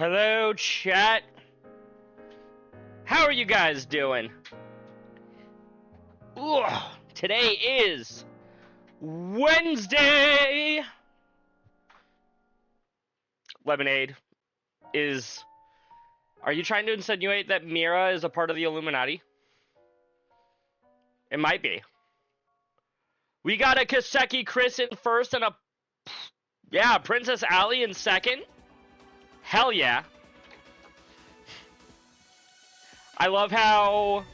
Hello, chat. How are you guys doing? Ugh, today is Wednesday. Lemonade is... Are you trying to insinuate that Mira is a part of the Illuminati? It might be. We got a Kaseki Chris in first and a... Yeah, Princess Ali in second. Hell yeah. I love how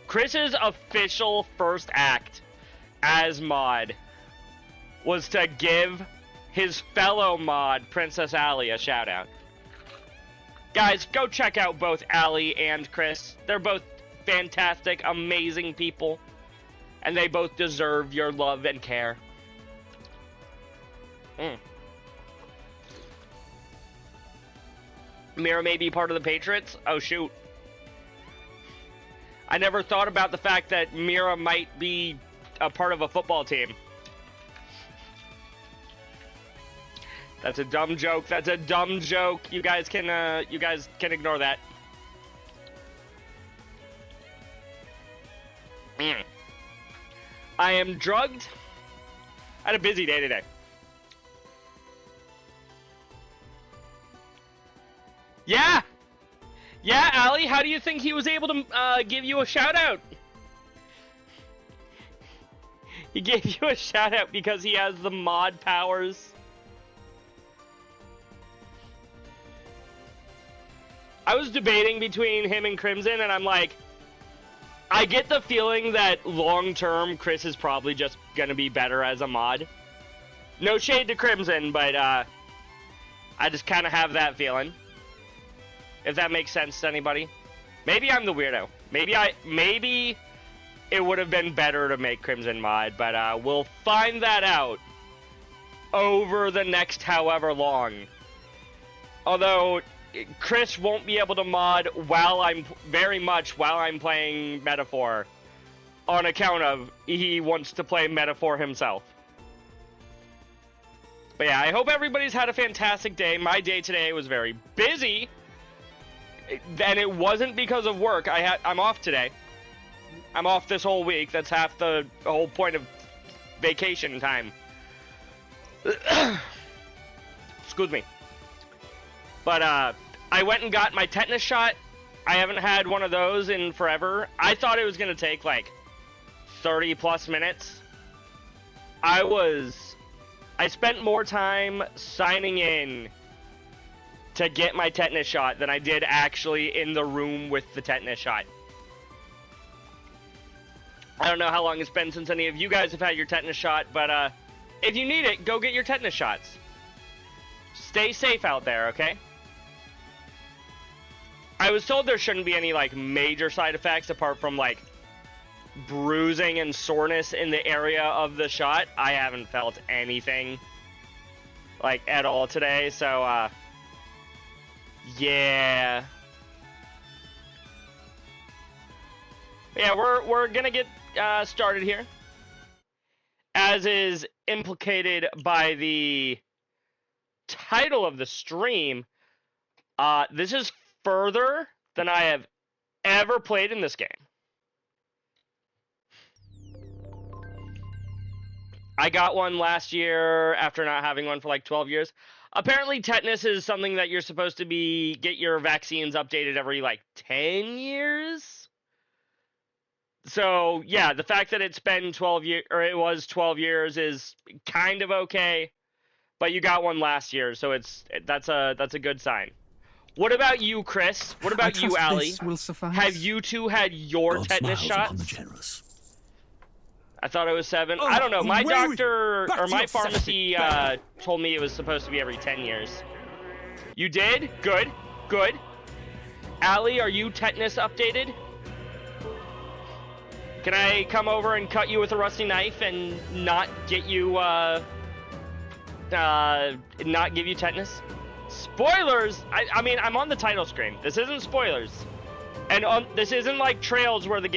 Chris's official first act as mod was to give his fellow mod, Princess Ali, a shout out. Guys, go check out both Ali and Chris. They're both fantastic, amazing people, and they both deserve your love and care. Mira may be part of the Patriots? Oh, shoot. I never thought about the fact that Mira might be a part of a football team. That's a dumb joke. That's a dumb joke. You guys can ignore that. I am drugged. I had a busy day today. Yeah! Yeah, Ali, how do you think he was able to give you a shout-out? He gave you a shout-out because he has the mod powers. I was debating between him and Crimson, and I'm like, I get the feeling that long-term, Chris is probably just gonna be better as a mod. No shade to Crimson, but I just kind of have that feeling. If that makes sense to anybody. Maybe I'm the weirdo. Maybe it would have been better to make Crimson mod, but we'll find that out over the next however long. Although Chris won't be able to mod while I'm playing Metaphor, on account of he wants to play Metaphor himself. But yeah, I hope everybody's had a fantastic day. My day today was very busy. And it wasn't because of work. I'm off today. I'm off this whole week. That's half the whole point of vacation time. Excuse me. But I went and got my tetanus shot. I haven't had one of those in forever. I thought it was going to take like 30 plus minutes. I spent more time signing in to get my tetanus shot than I did actually in the room with the tetanus shot. I don't know how long it's been since any of you guys have had your tetanus shot, but if you need it, go get your tetanus shots. Stay safe out there, okay? I was told there shouldn't be any like major side effects apart from like bruising and soreness in the area of the shot. I haven't felt anything like at all today, so yeah. Yeah, we're gonna get started here. As is implicated by the title of the stream, this is further than I have ever played in this game. I got one last year after not having one for like 12 years. Apparently, tetanus is something that you're supposed to get your vaccines updated every, like, 10 years? So, yeah, the fact that it's been 12 years, or it was 12 years is kind of okay, but you got one last year, so that's a good sign. What about you, Chris? What about you, Ali? Have you two had your tetanus shots? I thought it was 7. I don't know. My doctor, or my pharmacy, told me it was supposed to be every 10 years. You did? Good. Good. Ali, are you tetanus updated? Can I come over and cut you with a rusty knife and not get you, not give you tetanus? Spoilers! I mean, I'm on the title screen. This isn't spoilers. And this isn't like Trails where the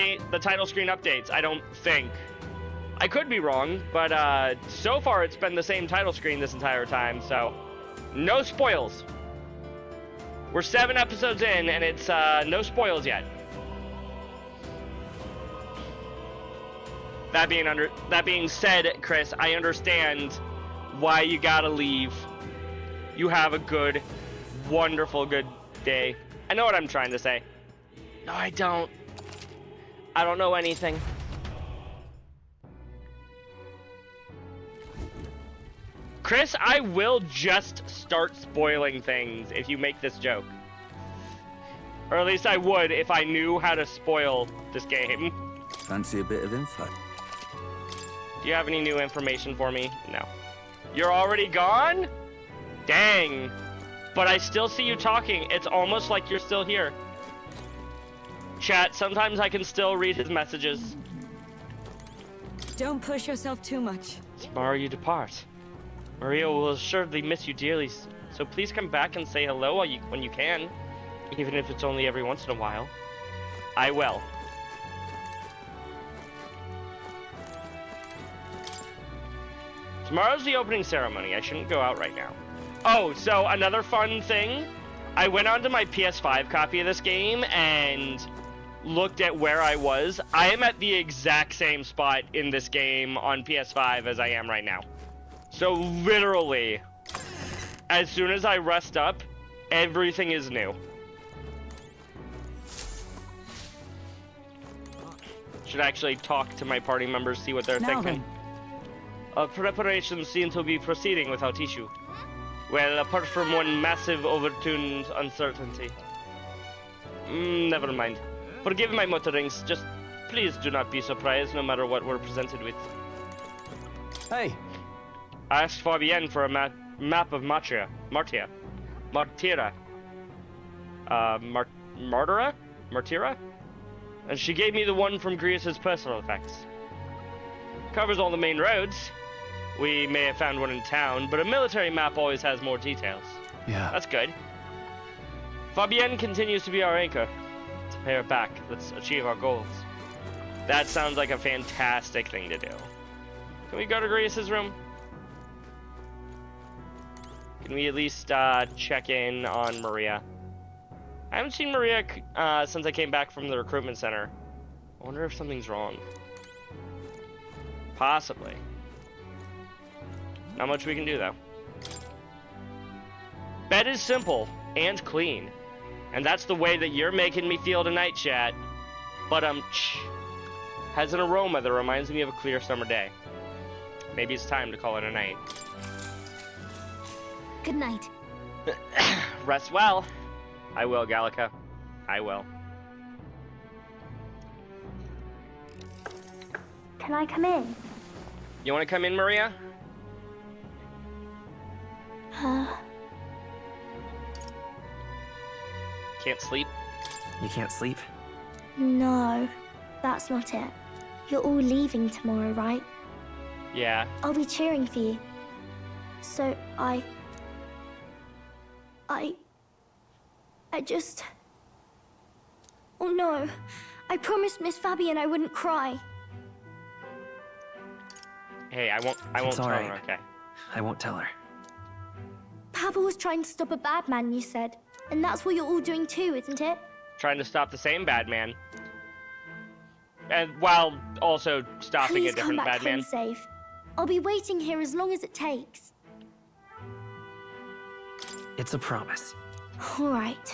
title screen updates, I don't think. I could be wrong, but so far it's been the same title screen this entire time, so No spoils. We're 7 episodes in, and it's no spoils yet. That being said, Chris, I understand why you gotta leave. You have a good, wonderful, good day. I know what I'm trying to say. No, I don't. I don't know anything. Chris, I will just start spoiling things if you make this joke. Or at least I would if I knew how to spoil this game. Fancy a bit of info? Do you have any new information for me? No. You're already gone? Dang. But I still see you talking. It's almost like you're still here. Chat, sometimes I can still read his messages. Don't push yourself too much. Tomorrow you depart. Maria will assuredly miss you dearly, so please come back and say hello when you can, even if it's only every once in a while. I will. Tomorrow's the opening ceremony. I shouldn't go out right now. Oh, so another fun thing. I went onto my PS5 copy of this game and looked at where I was. I am at the exact same spot in this game on PS5 as I am right now. So literally, as soon as I rest up, everything is new. Should actually talk to my party members, see what they're thinking. Preparations seem to be proceeding without issue. Well, apart from one massive overtuned uncertainty. Never mind. Forgive my mutterings, just please do not be surprised no matter what we're presented with. Hey! I asked Fabienne for a map of Martyra. And she gave me the one from Grius's personal effects. Covers all the main roads. We may have found one in town, but a military map always has more details. Yeah. That's good. Fabienne continues to be our anchor. To pay her back, let's achieve our goals. That sounds like a fantastic thing to do. Can we go to Grius's room? Can we at least check in on Maria? I haven't seen Maria since I came back from the recruitment center. I wonder if something's wrong. Possibly. Not much we can do, though. Bed is simple and clean. And that's the way that you're making me feel tonight, chat. But, has an aroma that reminds me of a clear summer day. Maybe it's time to call it a night. Good night. Rest well. I will, Gallica. I will. Can I come in? You want to come in, Maria? Can't sleep? You can't sleep? No, that's not it. You're all leaving tomorrow, right? Yeah. I'll be cheering for you. So I just... Oh no, I promised Miss Fabienne I wouldn't cry. Hey, I won't It's tell all her, right. okay? I won't tell her. Papa was trying to stop a bad man, you said. And that's what you're all doing too, isn't it? Trying to stop the same bad man. And while also stopping Please a different come back bad man. home safe. I'll be waiting here as long as it takes. It's a promise. All right.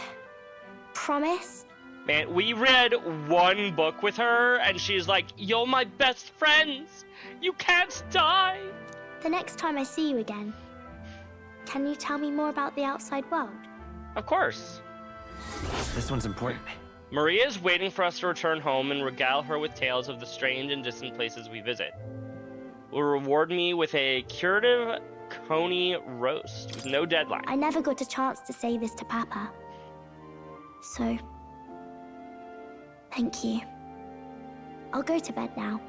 Promise? Man, we read one book with her, and she's like, "You're my best friends. You can't die." The next time I see you again, can you tell me more about the outside world? Of course. This one's important. Maria's waiting for us to return home and regale her with tales of the strange and distant places we visit. Will reward me with a curative coney roast with no deadline. I never got a chance to say this to Papa. So, thank you. I'll go to bed now.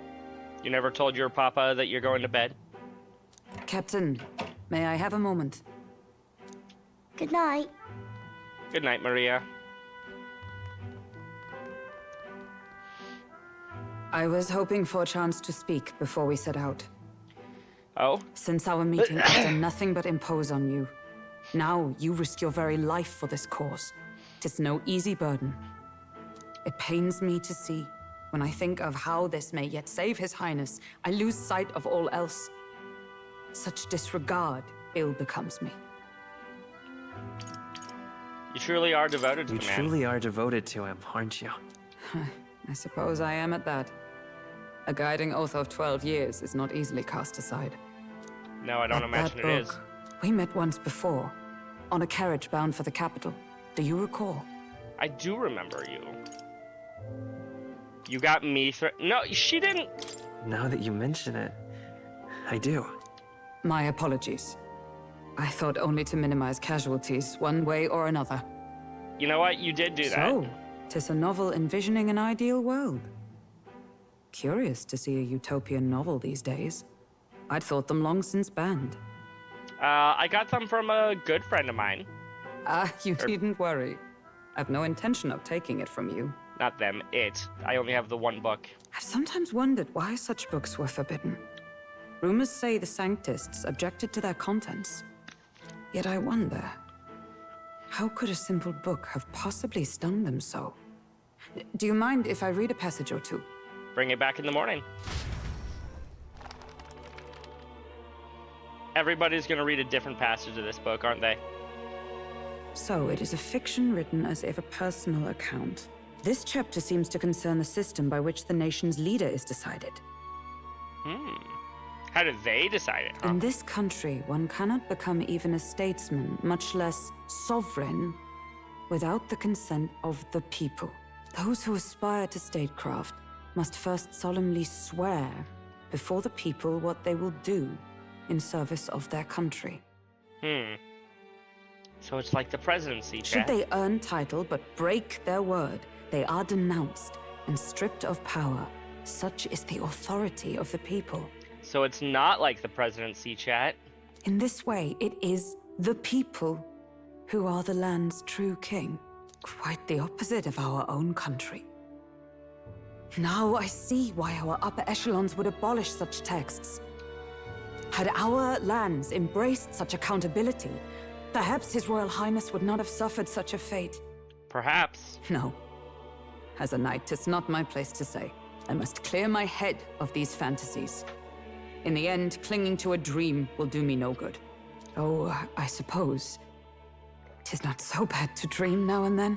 You never told your papa that you're going to bed? Captain, may I have a moment? Good night. Good night, Maria. I was hoping for a chance to speak before we set out. Oh? Since our meeting, I've done nothing but impose on you. Now you risk your very life for this cause. 'Tis no easy burden. It pains me to see. When I think of how this may yet save His Highness, I lose sight of all else. Such disregard ill becomes me. You truly are devoted to You the man. truly are devoted to him, aren't you? I suppose I am at that. A guiding oath of 12 years is not easily cast aside. No, I don't But imagine that it is. book, we met once before, on a carriage bound for the capital. Do you recall? I do remember you. You got me No, she didn't. Now that you mention it, I do. My apologies. I thought only to minimize casualties, one way or another. You know what? You did do that. So, 'tis a novel envisioning an ideal world. Curious to see a utopian novel these days. I'd thought them long since banned. I got them from a good friend of mine. You needn't worry. I've no intention of taking it from you. Not them, it. I only have the one book. I've sometimes wondered why such books were forbidden. Rumors say the Sanctists objected to their contents. Yet I wonder, how could a simple book have possibly stung them so? Do you mind if I read a passage or two? Bring it back in the morning. Everybody's gonna read a different passage of this book, aren't they? So, it is a fiction written as if a personal account. This chapter seems to concern the system by which the nation's leader is decided. How did they decide it, huh? In this country, one cannot become even a statesman, much less sovereign, without the consent of the people. Those who aspire to statecraft must first solemnly swear before the people what they will do in service of their country. So it's like the presidency, Should chat. they earn title but break their word, they are denounced and stripped of power. Such is the authority of the people. So it's not like the presidency, chat. In this way, it is the people who are the land's true king. Quite the opposite of our own country. Now I see why our upper echelons would abolish such texts. Had our lands embraced such accountability, perhaps His Royal Highness would not have suffered such a fate. Perhaps. No. As a knight, 'tis not my place to say. I must clear my head of these fantasies. In the end, clinging to a dream will do me no good. Oh, I suppose 'tis not so bad to dream now and then.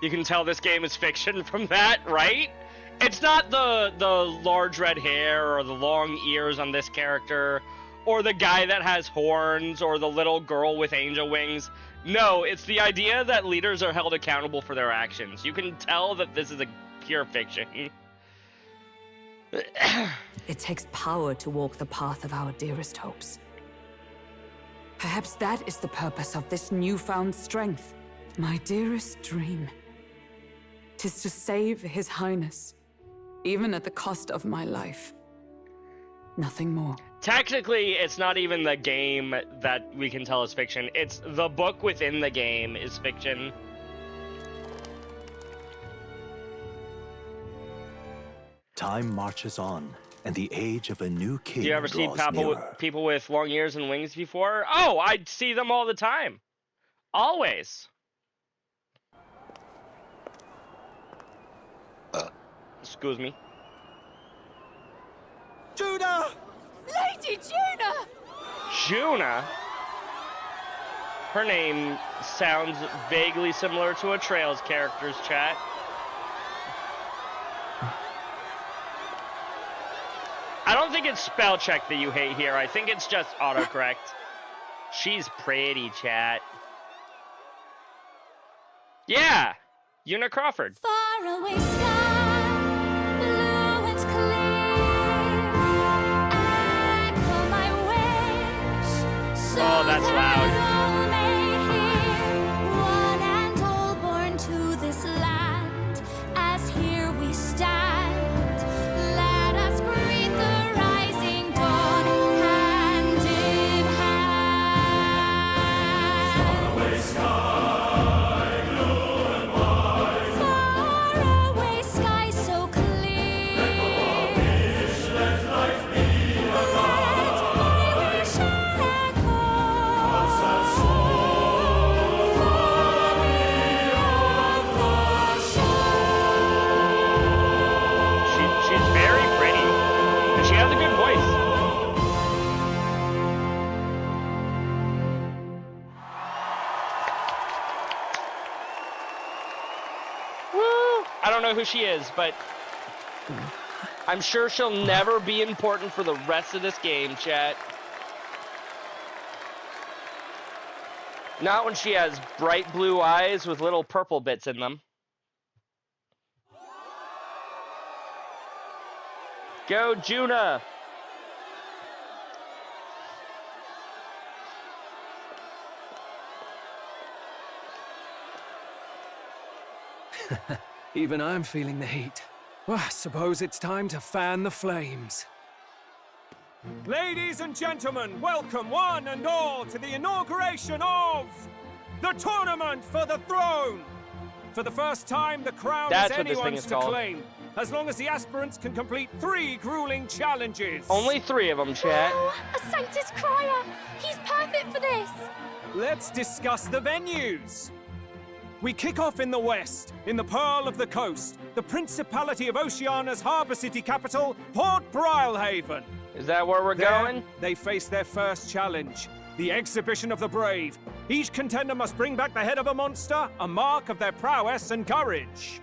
You can tell this game is fiction from that, right? It's not the large red hair or the long ears on this character, or the guy that has horns, or the little girl with angel wings. No, it's the idea that leaders are held accountable for their actions. You can tell that this is a pure fiction. It takes power to walk the path of our dearest hopes. Perhaps that is the purpose of this newfound strength. My dearest dream. 'Tis to save His Highness, even at the cost of my life. Nothing more. Technically, it's not even the game that we can tell is fiction. It's the book within the game is fiction. Time marches on, and the age of a new king Do you ever see draws nearer. people with long ears and wings before? Oh, I see them all the time. Always. Excuse me. Judah! Lady Juna! Juna? Her name sounds vaguely similar to a Trails character's, chat. I don't think it's spell check that you hate here. I think it's just autocorrect. She's pretty, chat. Yeah! Una Crawford. Faraway sky, blue and clear. Echo my wish, so Oh, that's loud. that all may hear. One and all born to this land, as here we stand. Let us greet the rising dawn, hand in hand. Faraway sky so clear. Let my wish echo. don't know who she is, but I'm sure she'll never be important for the rest of this game, chat. Not when she has bright blue eyes with little purple bits in them. Go, Juna! Even I'm feeling the heat. Well, I suppose it's time to fan the flames. Ladies and gentlemen, welcome one and all to the inauguration of the Tournament for the Throne! For the first time, the crown is anyone's to claim, as long as the aspirants can complete 3 grueling challenges. Only 3 of them, chat. Oh, a Sanctus Crier! He's perfect for this! Let's discuss the venues. We kick off in the west, in the Pearl of the Coast, the Principality of Oceania's harbour city capital, Port Brilehaven. Is that where we're going? They face their first challenge, the Exhibition of the Brave. Each contender must bring back the head of a monster, a mark of their prowess and courage.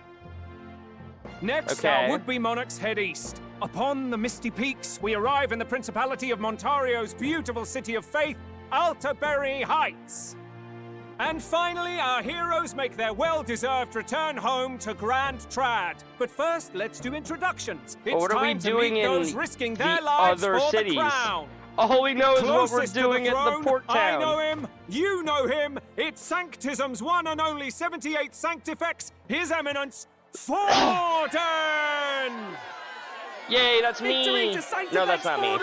Next, our would-be monarchs head east. Upon the misty peaks, we arrive in the Principality of Montario's beautiful city of faith, Altaberry Heights. And finally, our heroes make their well-deserved return home to Grand Trad. But first, let's do introductions. It's time to meet those risking their lives for the crown. All we know is what we're doing at the port town. I know him, you know him. It's Sanctism's one and only 78th Sanctifex, His Eminence, Forden! Yay, that's me! No, that's not me.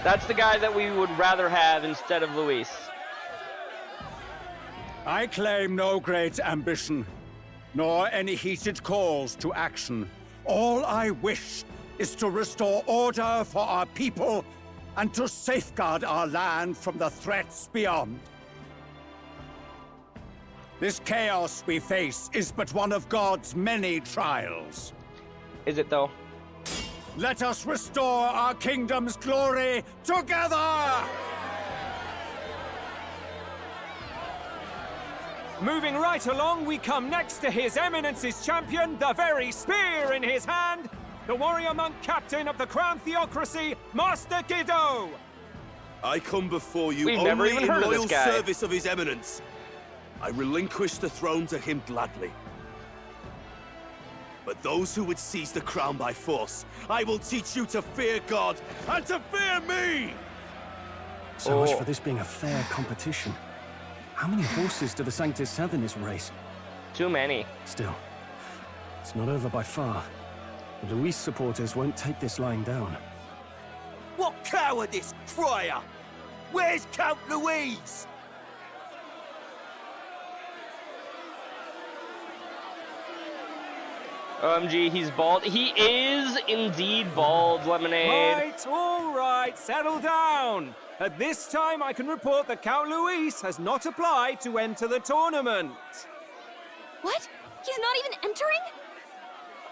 That's the guy that we would rather have instead of Luis. I claim no great ambition, nor any heated calls to action. All I wish is to restore order for our people and to safeguard our land from the threats beyond. This chaos we face is but one of God's many trials. Is it though? Let us restore our kingdom's glory together! Moving right along, we come next to His Eminence's champion, the very spear in his hand, the warrior monk captain of the Crown Theocracy, Master Giddo! I come before you We've never only even in heard of loyal this guy. service of His Eminence. I relinquish the throne to him gladly. But those who would seize the crown by force, I will teach you to fear God and to fear me! So much for this being a fair competition. How many horses do the Sanctus have in this race? Too many. Still, it's not over by far. The Luis supporters won't take this lying down. What cowardice, Crier! Where's Count Louise? OMG, he's bald. He is indeed bald, Lemonade. All right, settle down. At this time, I can report that Count Luis has not applied to enter the tournament. What? He's not even entering?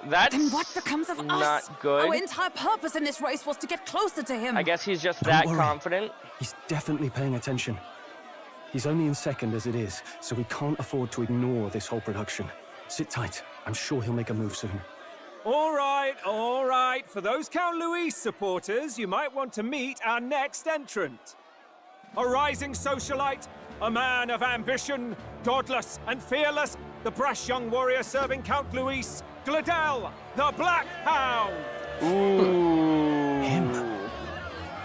That's Then what becomes of us? not good. Our entire purpose in this race was to get closer to him. I guess he's just Don't that worry. confident. He's definitely paying attention. He's only in second as it is, so we can't afford to ignore this whole production. Sit tight. I'm sure he'll make a move soon. All right. For those Count Luis supporters, you might want to meet our next entrant. A rising socialite, a man of ambition, godless and fearless, the brash young warrior serving Count Luis, Gladel, the Black Hound. Ooh. Him?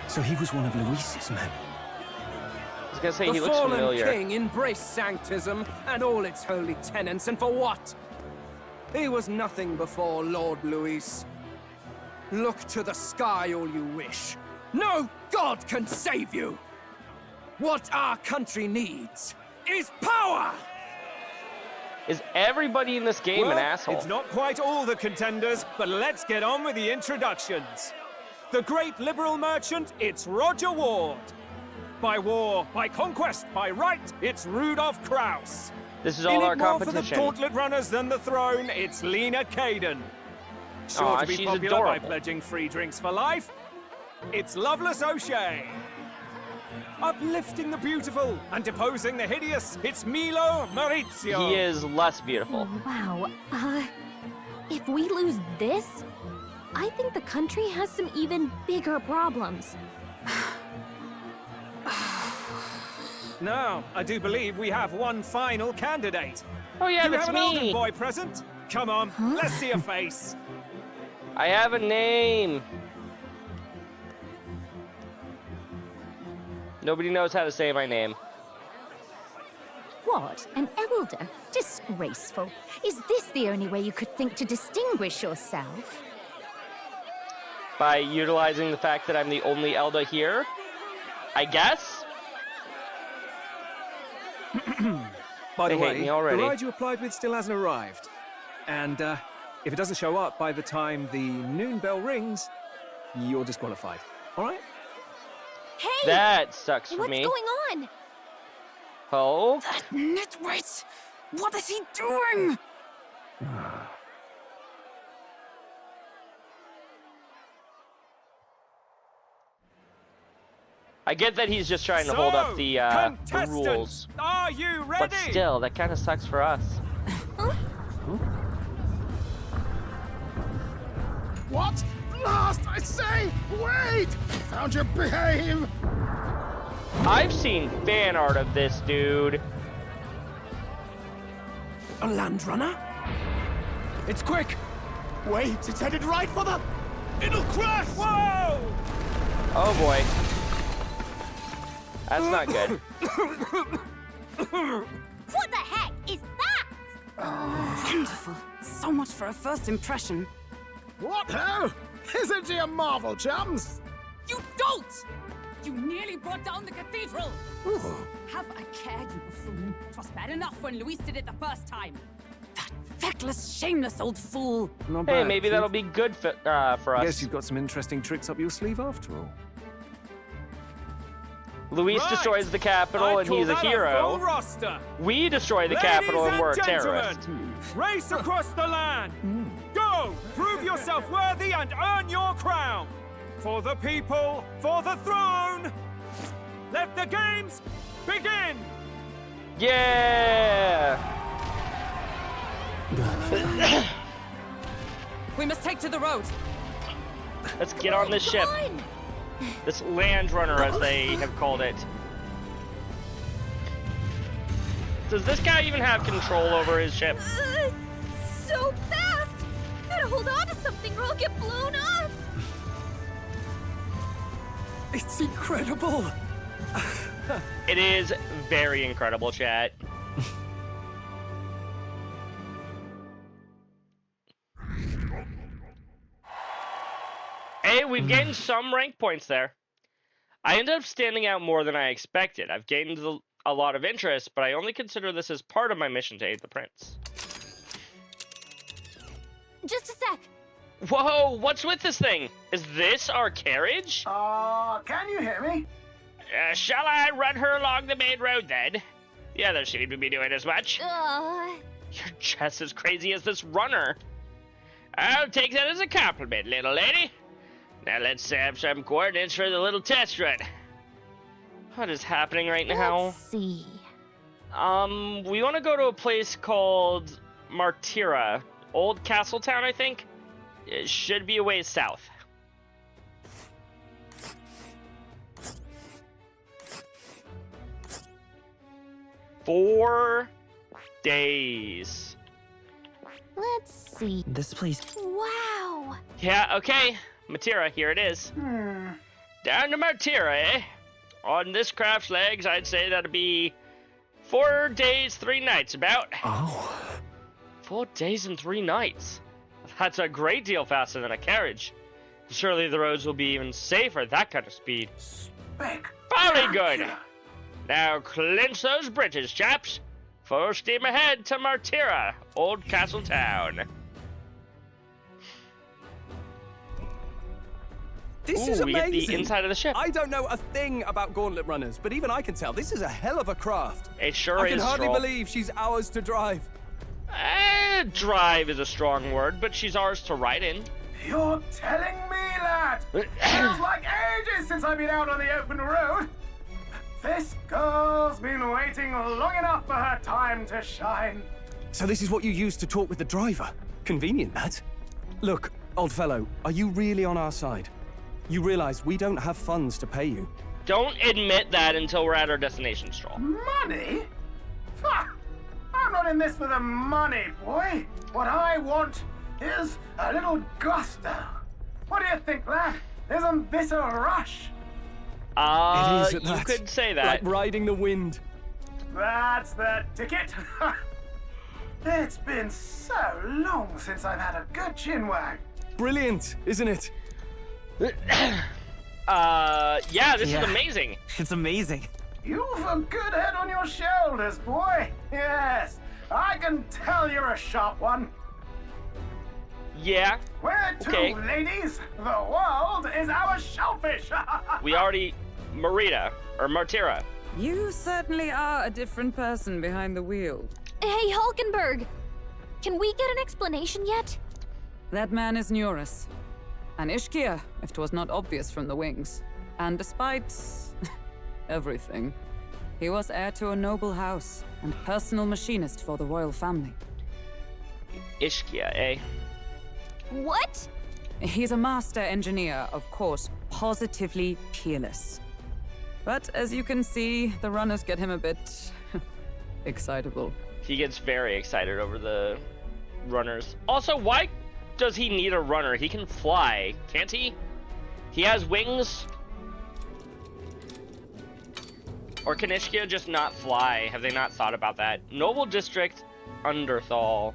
So he was one of Luis's men. I was gonna say, he The looks fallen familiar. king embraced Sanctism and all its holy tenets, and for what? He was nothing before Lord Luis. Look to the sky all you wish. No god can save you! What our country needs is power! Is everybody in this game an asshole? It's not quite all the contenders, but let's get on with the introductions. The great liberal merchant, it's Roger Ward. By war, by conquest, by right, it's Rudolph Kraus. This is all our In it more for the competition. gauntlet runners than the throne, it's Lena Caden. Sure Aw, to be she's popular by adorable. pledging free drinks for life, it's Loveless O'Shea. Uplifting the beautiful and deposing the hideous, it's Milo Maurizio. He is less beautiful. Wow. If we lose this, I think the country has some even bigger problems. Now, I do believe we have one final candidate. Oh yeah, Do you that's have an me. Elven boy present? Come on, let's see a face. I have a name. Nobody knows how to say my name. What? An elder? Disgraceful. Is this the only way you could think to distinguish yourself? By utilizing the fact that I'm the only Elder here, I guess? By the They hate way, me the already. ride you applied with still hasn't arrived. And if it doesn't show up by the time the noon bell rings, you're disqualified. All right? Hey! That sucks for What's me. going on? Oh? That nitwit! What is he doing? I get that he's just trying to hold up the rules. Are you ready? But still, that kind of sucks for us. What? Last, I say! Wait! Found your behave! I've seen fan art of this dude. A land runner? It's quick! Wait, it's headed right for the... It'll crash! Whoa! Oh boy. That's not good. What the heck is that? Wonderful. So much for a first impression. What ho? Isn't she a marvel, chums? You dolt! You nearly brought down the cathedral! Have a care, you buffoon. 'Twas bad enough when Luis did it the first time. That feckless, shameless old fool. Not Hey, bad, maybe kid. that'll be good for I guess us. you've got some interesting tricks up your sleeve after all. Luis Right. destroys the Capitol I'd and call he's a that full hero. roster. We destroy the Ladies Capitol and we're and gentlemen, terrorists. race across the land. Go, prove yourself worthy and earn your crown. For the people, for the throne. Let the games begin. Yeah! We must take to the road. Let's get on this ship. Come on! This land runner, as they have called it. Does this guy even have control over his ship? So fast! Gotta hold on to something or I'll get blown up! It's incredible. It is very incredible, chat. Hey, we've gained some rank points there. I ended up standing out more than I expected. I've gained a lot of interest, but I only consider this as part of my mission to aid the prince. Just a sec. Whoa, what's with this thing? Is this our carriage? Can you hear me? Shall I run her along the main road then? The others seem to be doing as much. You're just as crazy as this runner. I'll take that as a compliment, little lady. Now let's have some coordinates for the little test run. What is happening right now? Let's see. We want to go to a place called Martira. Old Castle Town, I think? It should be a ways south. Four days. Let's see. This place. Wow! Yeah, okay. Matira, here it is. Down to Martira, eh? On this craft's legs, I'd say that'd be 4 days, 3 nights about. Oh. 4 days and 3 nights. That's a great deal faster than a carriage. Surely the roads will be even safer at that kind of speed. Very good. Now clinch those bridges, chaps. Full steam ahead to Martira, Old Castle Town. This Ooh, is we amazing. get the inside of the ship. I don't know a thing about gauntlet runners, but even I can tell this is a hell of a craft. It sure I is. can hardly Stroll. believe she's ours to drive. Drive is a strong word, but she's ours to ride in. You're telling me, lad? Feels like ages since I've been out on the open road. This girl's been waiting long enough for her time to shine. So this is what you used to talk with the driver? Convenient, that. Look, old fellow, are you really on our side? You realize we don't have funds to pay you. Don't admit that until we're at our destination, Stroll. Money? Fuck! I'm not in this for the money, boy. What I want is a little gusto. What do you think, lad? Isn't this a rush? It is at you that. could say that. Like riding the wind. That's the ticket. It's been so long since I've had a good chinwag. Brilliant, isn't it? Yeah, this is amazing. It's amazing. You've a good head on your shoulders, boy. Yes, I can tell you're a sharp one. Yeah. Where to, Okay. ladies? The world is our shellfish. We already... Martira. You certainly are a different person behind the wheel. Hey, Hulkenberg! Can we get an explanation yet? That man is Neurus. An Ishkia, if 'twas not obvious from the wings. And despite everything, he was heir to a noble house and personal machinist for the royal family. Ishkia, eh? What? He's a master engineer, of course, positively peerless. But as you can see, the runners get him a bit excitable. He gets very excited over the runners. Also, why does he need a runner? He can fly, can't he? He has wings. Or can Ishkia just not fly? Have they not thought about that? Noble District, Underhall.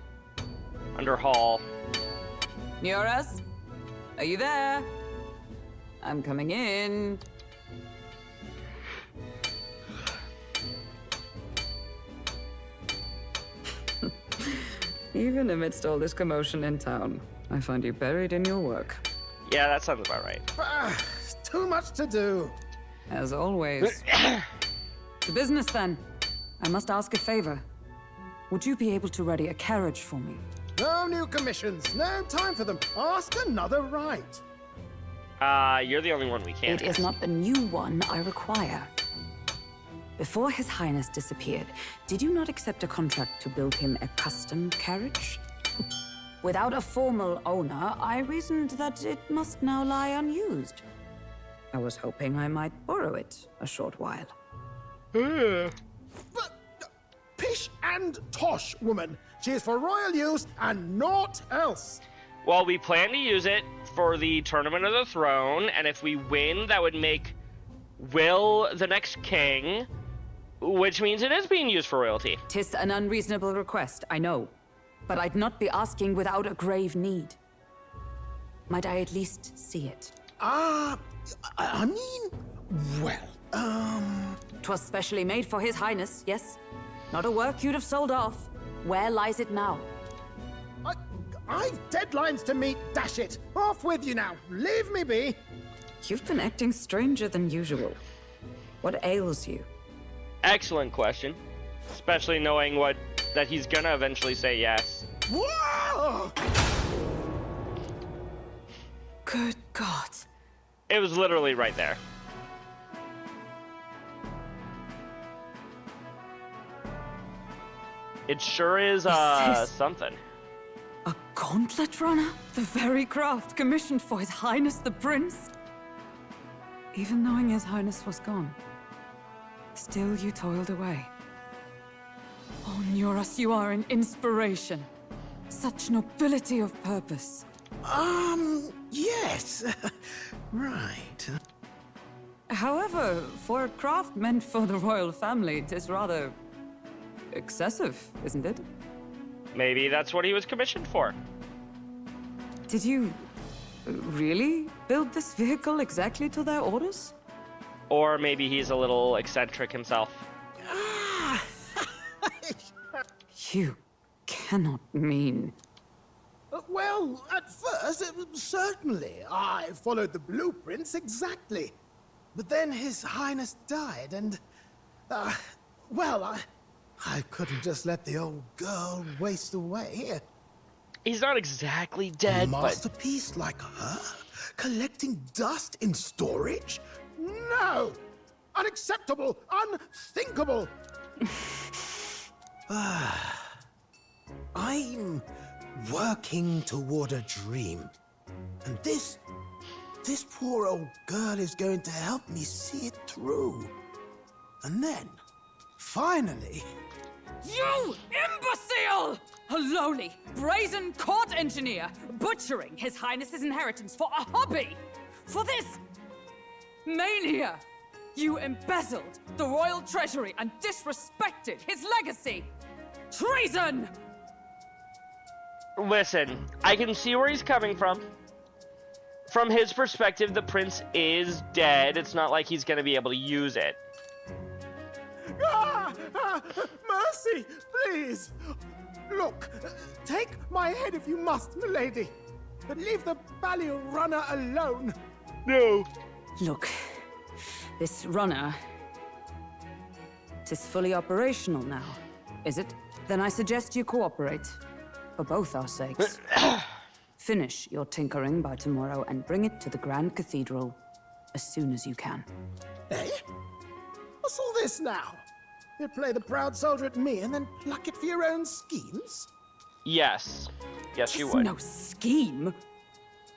Neurus? Are you there? I'm coming in. Even amidst all this commotion in town, I find you buried in your work. Yeah, that sounds about right. Too much to do. As always. To business, then. I must ask a favor. Would you be able to ready a carriage for me? No new commissions. No time for them. Ask another right. You're the only one we can. It is not the new one I require. Before His Highness disappeared, did you not accept a contract to build him a custom carriage? Without a formal owner, I reasoned that it must now lie unused. I was hoping I might borrow it a short while. But pish and tosh, woman. She is for royal use and naught else. Well, we plan to use it for the Tournament of the Throne, and if we win, that would make Will the next king, which means it is being used for royalty. 'Tis an unreasonable request, I know. But I'd not be asking without a grave need. Might I at least see it? I mean, well, 'Twas specially made for His Highness, yes? Not a work you'd have sold off. Where lies it now? I've deadlines to meet, dash it. Off with you now. Leave me be. You've been acting stranger than usual. What ails you? Excellent question. Especially knowing that he's gonna eventually say yes. Whoa! Good God. It was literally right there. It sure is, something. A gauntlet runner? The very craft commissioned for His Highness the Prince? Even knowing His Highness was gone, still you toiled away. Oh, Neurus, you are an inspiration. Such nobility of purpose. Yes. Right. However, for a craft meant for the royal family, it is rather excessive, isn't it? Maybe that's what he was commissioned for. Did you really build this vehicle exactly to their orders? Or maybe he's a little eccentric himself. You cannot mean... Well, at first, certainly. I followed the blueprints exactly. But then His Highness died, and... well, I couldn't just let the old girl waste away. He's not exactly dead, a masterpiece like her? Collecting dust in storage? No! unacceptable, unthinkable. I'm working toward a dream. And this poor old girl is going to help me see it through. And then, finally... You imbecile! A lowly, brazen court engineer butchering His Highness's inheritance for a hobby! For this mania! You embezzled the royal treasury and disrespected his legacy! Treason! Listen, I can see where he's coming from. From his perspective, the prince is dead. It's not like he's going to be able to use it. Mercy, please! Look, take my head if you must, milady. But leave the Balliol runner alone. No. Look, this runner... it is fully operational now, is it? Then I suggest you cooperate. For both our sakes. Finish your tinkering by tomorrow and bring it to the Grand Cathedral as soon as you can. Eh? What's all this now? You play the proud soldier at me and then pluck it for your own schemes? Yes. Yes, you It's would. no scheme.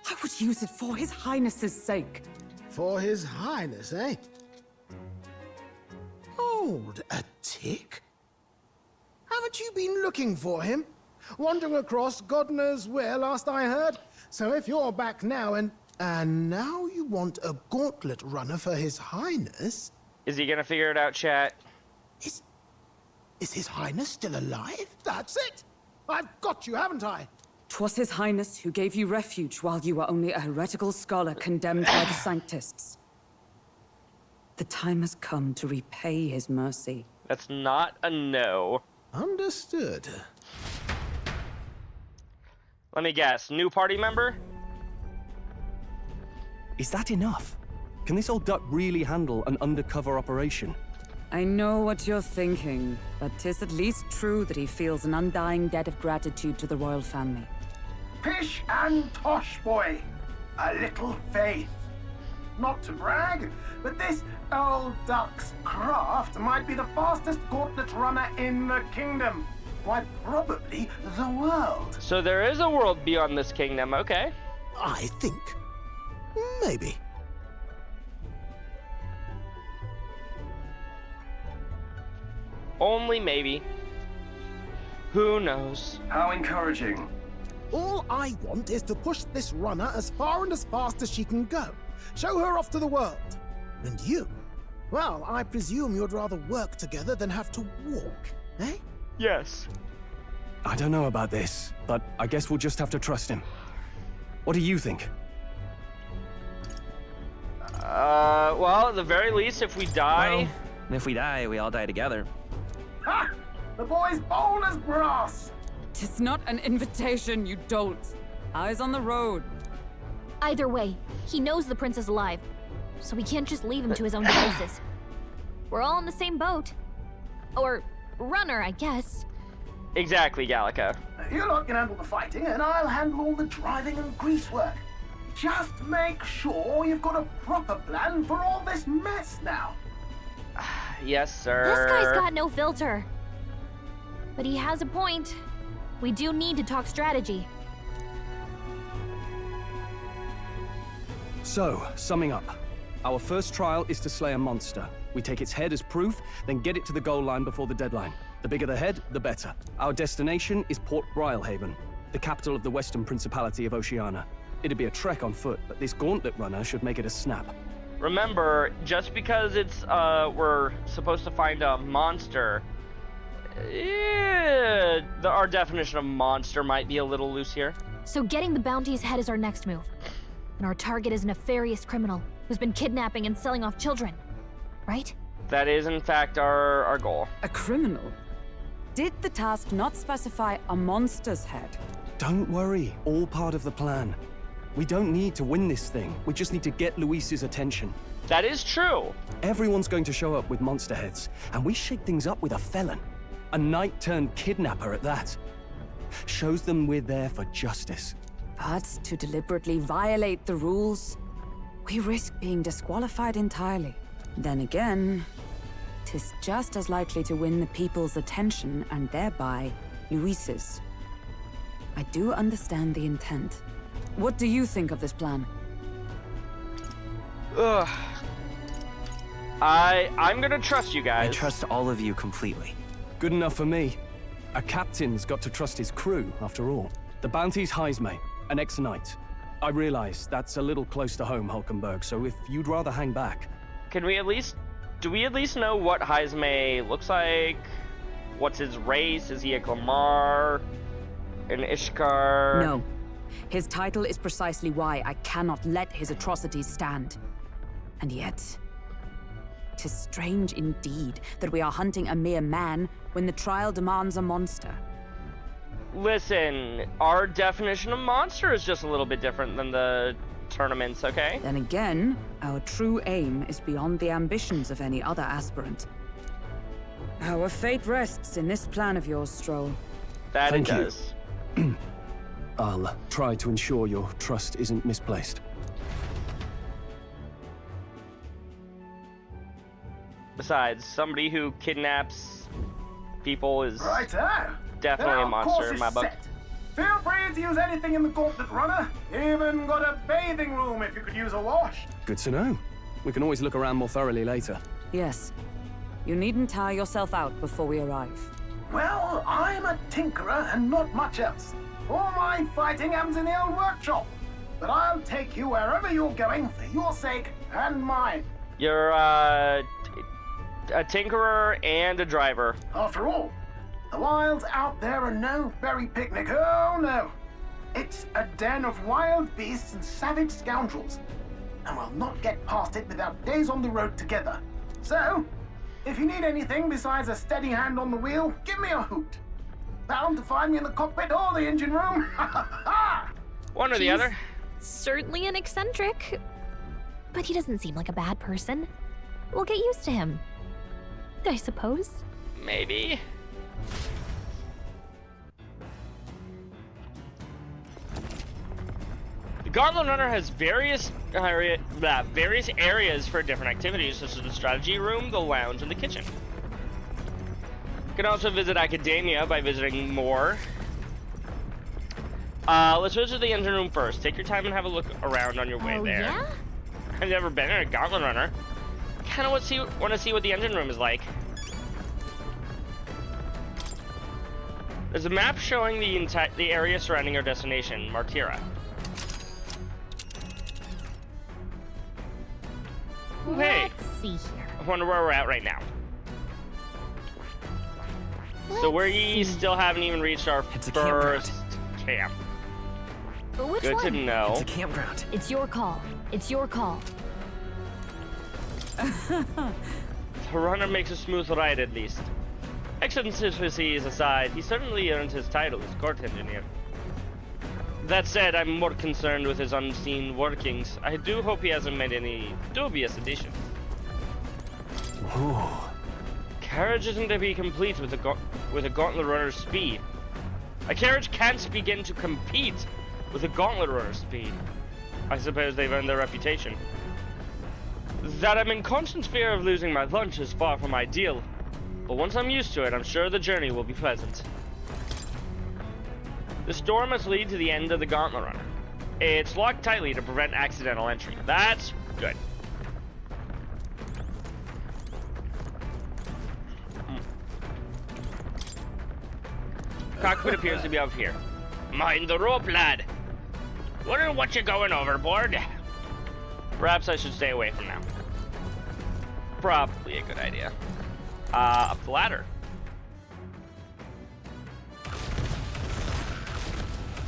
I would use it for His Highness's sake. For His Highness, eh? Hold a tick. Haven't you been looking for him? Wandering across God knows where, last I heard. So if you're back now and now you want a gauntlet runner for His Highness... Is he gonna figure it out, chat? Is His Highness still alive? That's it! I've got you, haven't I? 'Twas His Highness who gave you refuge while you were only a heretical scholar condemned by the Sanctists. The time has come to repay his mercy. That's not a no. Understood. Let me guess. New party member? Is that enough? Can this old duck really handle an undercover operation? I know what you're thinking, but 'tis at least true that he feels an undying debt of gratitude to the royal family. Pish and tosh, boy. A little faith. Not to brag, but this old duck's craft might be the fastest gauntlet runner in the kingdom. Why, probably the world. So there is a world beyond this kingdom, okay. I think. Maybe. Only maybe. Who knows? How encouraging. All I want is to push this runner as far and as fast as she can go. Show her off to the world. And you? Well, I presume you'd rather work together than have to walk, eh? Yes. I don't know about this, but I guess we'll just have to trust him. What do you think? Well, at the very least, if we die... Well, if we die, we all die together. Ha! The boy's bold as brass! 'Tis not an invitation, you dolt. Eyes on the road. Either way, he knows the prince is alive, so we can't just leave him to his own devices. We're all in the same boat. Or runner, I guess. Exactly, Gallica. You lot can handle the fighting, and I'll handle all the driving and greasework. Just make sure you've got a proper plan for all this mess now. Yes, sir. This guy's got no filter. But he has a point. We do need to talk strategy. So, summing up. Our first trial is to slay a monster. We take its head as proof, then get it to the goal line before the deadline. The bigger the head, the better. Our destination is Port Brylehaven, the capital of the Western Principality of Oceania. It'd be a trek on foot, but this gauntlet runner should make it a snap. Remember, just because it's, we're supposed to find a monster, our definition of monster might be a little loose here. So getting the bounty's head is our next move. And our target is a nefarious criminal who's been kidnapping and selling off children, right? That is, in fact, our goal. A criminal? Did the task not specify a monster's head? Don't worry, all part of the plan. We don't need to win this thing. We just need to get Luis's attention. That is true. Everyone's going to show up with monster heads, and we shake things up with a felon. A knight-turned-kidnapper at that. Shows them we're there for justice. But to deliberately violate the rules, we risk being disqualified entirely. Then again, 'tis just as likely to win the people's attention and thereby Luis's. I do understand the intent. What do you think of this plan? Ugh. I'm gonna trust you guys. I trust all of you completely. Good enough for me. A captain's got to trust his crew, after all. The bounty's Heisme, an ex-knight. I realize that's a little close to home, Hulkenberg, so if you'd rather hang back... Do we at least know what Heisme looks like? What's his race? Is he a Glamar? An Ishkar? No. His title is precisely why I cannot let his atrocities stand. And yet... 'tis strange indeed that we are hunting a mere man when the trial demands a monster. Listen, our definition of monster is just a little bit different than the tournaments, okay? Then again, our true aim is beyond the ambitions of any other aspirant. Our fate rests in this plan of yours, Stroll. That Thank it does. I'll try to ensure your trust isn't misplaced. Besides, somebody who kidnaps people is Righto. definitely a monster in my book. Set. Feel free to use anything in the Gauntlet Runner. Even got a bathing room if you could use a wash. Good to know. We can always look around more thoroughly later. Yes. You needn't tire yourself out before we arrive. Well, I'm a tinkerer and not much else. All my fighting happens in the old workshop. But I'll take you wherever you're going for your sake and mine. You're a tinkerer and a driver. After all, the wilds out there are no berry picnic. Oh no. It's a den of wild beasts and savage scoundrels. And we'll not get past it without days on the road together. So, if you need anything besides a steady hand on the wheel, give me a hoot. Bound to find me in the cockpit or the engine room. One or the other. Certainly an eccentric, but he doesn't seem like a bad person. We'll get used to him, I suppose. Maybe. The Gauntlet Runner has various areas for different activities, such as the strategy room, the lounge, and the kitchen. You can also visit Academia by visiting more. Let's visit the engine room first. Take your time and have a look around on your way there. Yeah? I've never been in a Gauntlet Runner. Kind of want to see what the engine room is like. There's a map showing the area surrounding our destination, Martira. Hey, Let's see here. I wonder where we're at right now. So we still haven't even reached our first camp. Which Good one? to know. It's a campground. It's your call. It's your call. The runner makes a smooth ride, at least. Eccentricities aside, he certainly earned his title as court engineer. That said, I'm more concerned with his unseen workings. I do hope he hasn't made any dubious additions. Ooh. Carriage isn't to be complete with a Gauntlet Runner's speed. A carriage can't begin to compete with a Gauntlet Runner's speed. I suppose they've earned their reputation. That I'm in constant fear of losing my lunch is far from ideal. But once I'm used to it, I'm sure the journey will be pleasant. This door must lead to the end of the Gauntlet Runner. It's locked tightly to prevent accidental entry. That's good. Cockpit appears to be up here. Mind the rope, lad. Wonder what you're going overboard. Perhaps I should stay away from now. Probably a good idea. Up the ladder.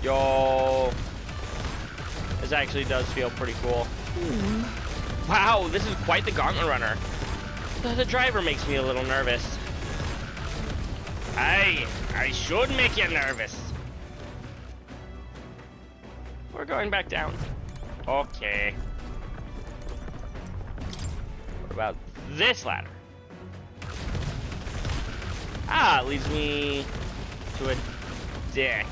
Yo. This actually does feel pretty cool. Wow, this is quite the Gauntlet Runner. The driver makes me a little nervous. I should make you nervous. We're going back down. Okay. What about this ladder? Ah, it leads me to a deck.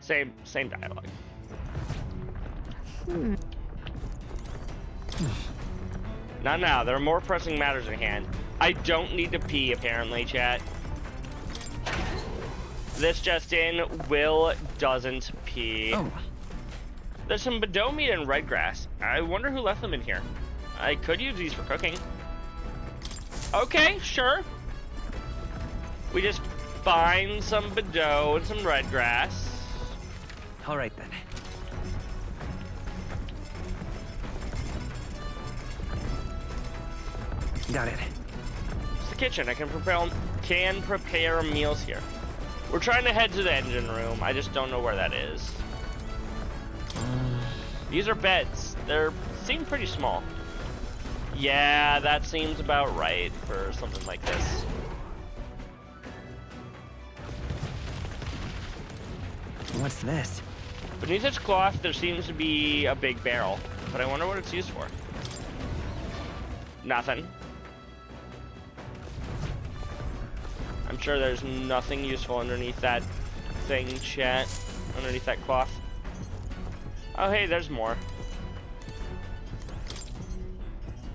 Same dialogue. Not now. There are more pressing matters at hand. I don't need to pee, apparently, chat. This just in, Will doesn't pee. Oh. There's some Bedeau meat and red grass. I wonder who left them in here. I could use these for cooking. Okay, sure. We just find some Bedeau and some red grass. All right, then. Got it. It's the kitchen. I can prepare meals here. We're trying to head to the engine room. I just don't know where that is. These are beds. They seem pretty small. Yeah, that seems about right for something like this. What's this? Beneath its cloth, there seems to be a big barrel, but I wonder what it's used for. Nothing. I'm sure there's nothing useful underneath that thing, chat. Underneath that cloth. Oh, hey, there's more.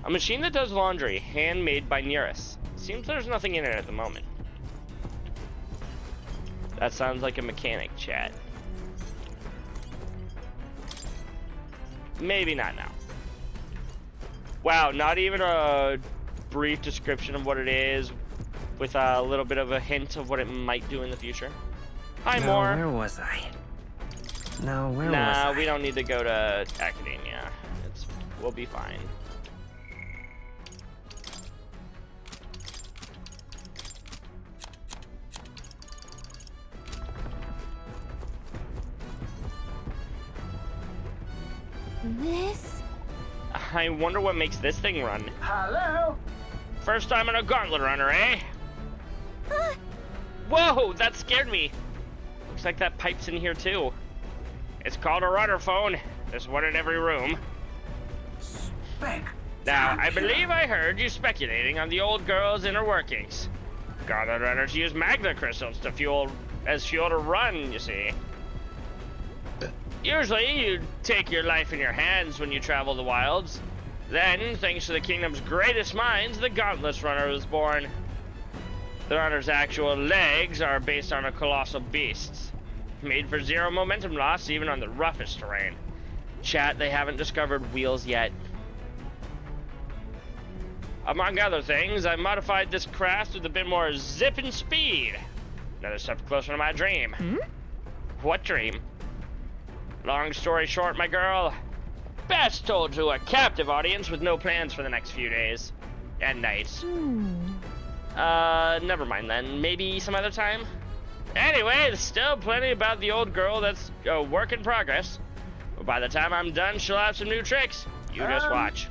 A machine that does laundry, handmade by Nearest. Seems there's nothing in it at the moment. That sounds like a mechanic, chat. Maybe not now. Wow, not even a brief description of what it is, with a little bit of a hint of what it might do in the future. Hi, now, Moore. Where was I? No, where was I? Nah, we don't need to go to academia. We'll be fine. This? I wonder what makes this thing run. Hello? First time in a gauntlet runner, eh? Whoa, that scared me. Looks like that pipe's in here too. It's called a rudder phone. There's one in every room. Now, I believe I heard you speculating on the old girl's inner workings. Gauntlet runners use magna crystals to fuel to run, you see. Usually, you take your life in your hands when you travel the wilds. Then, thanks to the kingdom's greatest minds, the Gauntless Runner was born. The runner's actual legs are based on a colossal beasts, made for zero momentum loss even on the roughest terrain. Chat, they haven't discovered wheels yet. Among other things, I modified this craft with a bit more zip and speed. Another step closer to my dream. What dream? Long story short, my girl. Best told to a captive audience with no plans for the next few days. And nights. Never mind then. Maybe some other time? Anyway, there's still plenty about the old girl that's a work in progress. But by the time I'm done, she'll have some new tricks. You just watch.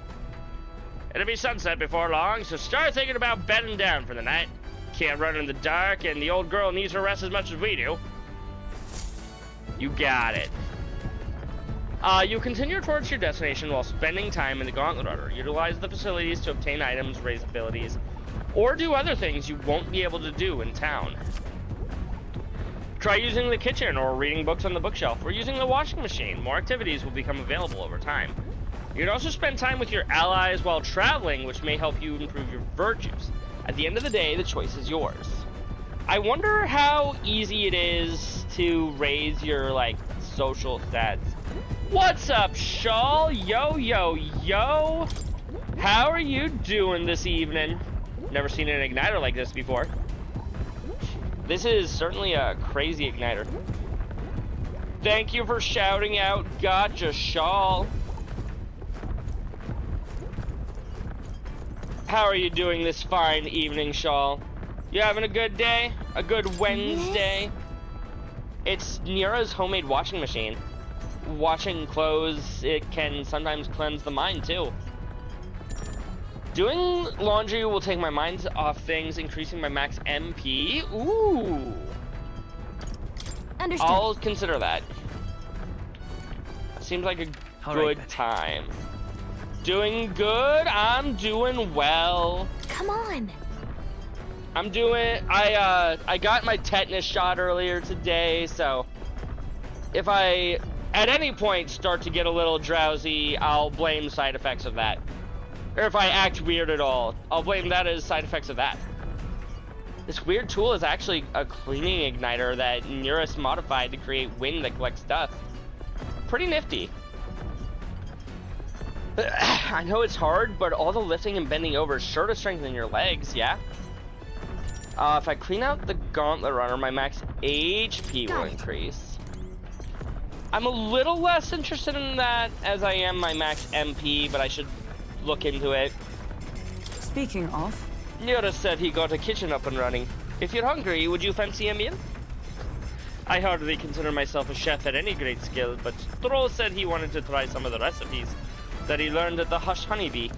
It'll be sunset before long, so start thinking about bedding down for the night. Can't run in the dark, and the old girl needs her rest as much as we do. You got it. You continue towards your destination while spending time in the Gauntlet Runner. Utilize the facilities to obtain items, raise abilities, or do other things you won't be able to do in town. Try using the kitchen or reading books on the bookshelf or using the washing machine. More activities will become available over time. You can also spend time with your allies while traveling, which may help you improve your virtues. At the end of the day, the choice is yours. I wonder how easy it is to raise your, like, social stats. What's up, Shawl? Yo, yo, yo! How are you doing this evening? Never seen an igniter like this before. This is certainly a crazy igniter. Thank you for shouting out, gotcha, Shawl. How are you doing this fine evening, Shawl? You having a good day? A good Wednesday? It's Nira's homemade washing machine. Washing clothes, it can sometimes cleanse the mind, too. Doing laundry will take my mind off things, increasing my max MP. Ooh. Understood. I'll consider that. Seems like a good time. Doing good. I'm doing well. Come on. I'm doing. I got my tetanus shot earlier today, so if I, at any point, start to get a little drowsy, I'll blame side effects of that. Or if I act weird at all, I'll blame that as side effects of that. This weird tool is actually a cleaning igniter that Neurus modified to create wind that collects dust. Pretty nifty. I know it's hard, but all the lifting and bending over is sure to strengthen your legs, yeah? If I clean out the Gauntlet Runner, my max HP will increase. I'm a little less interested in that as I am my max MP, but I should look into it. Speaking of... Neurus said he got a kitchen up and running. If you're hungry, would you fancy a meal? I hardly consider myself a chef at any great skill, but Stroll said he wanted to try some of the recipes that he learned at the Hush Honeybee.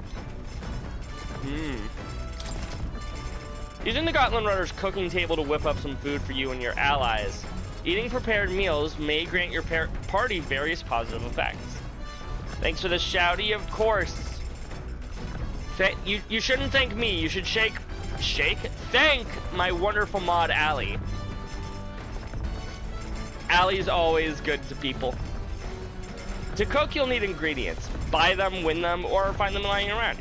Using the Gauntlet Runner's cooking table to whip up some food for you and your allies. Eating prepared meals may grant your party various positive effects. Thanks for the shouty, of course. You shouldn't thank me, you should thank my wonderful mod, Allie. Allie's always good to people. To cook, you'll need ingredients. Buy them, win them, or find them lying around.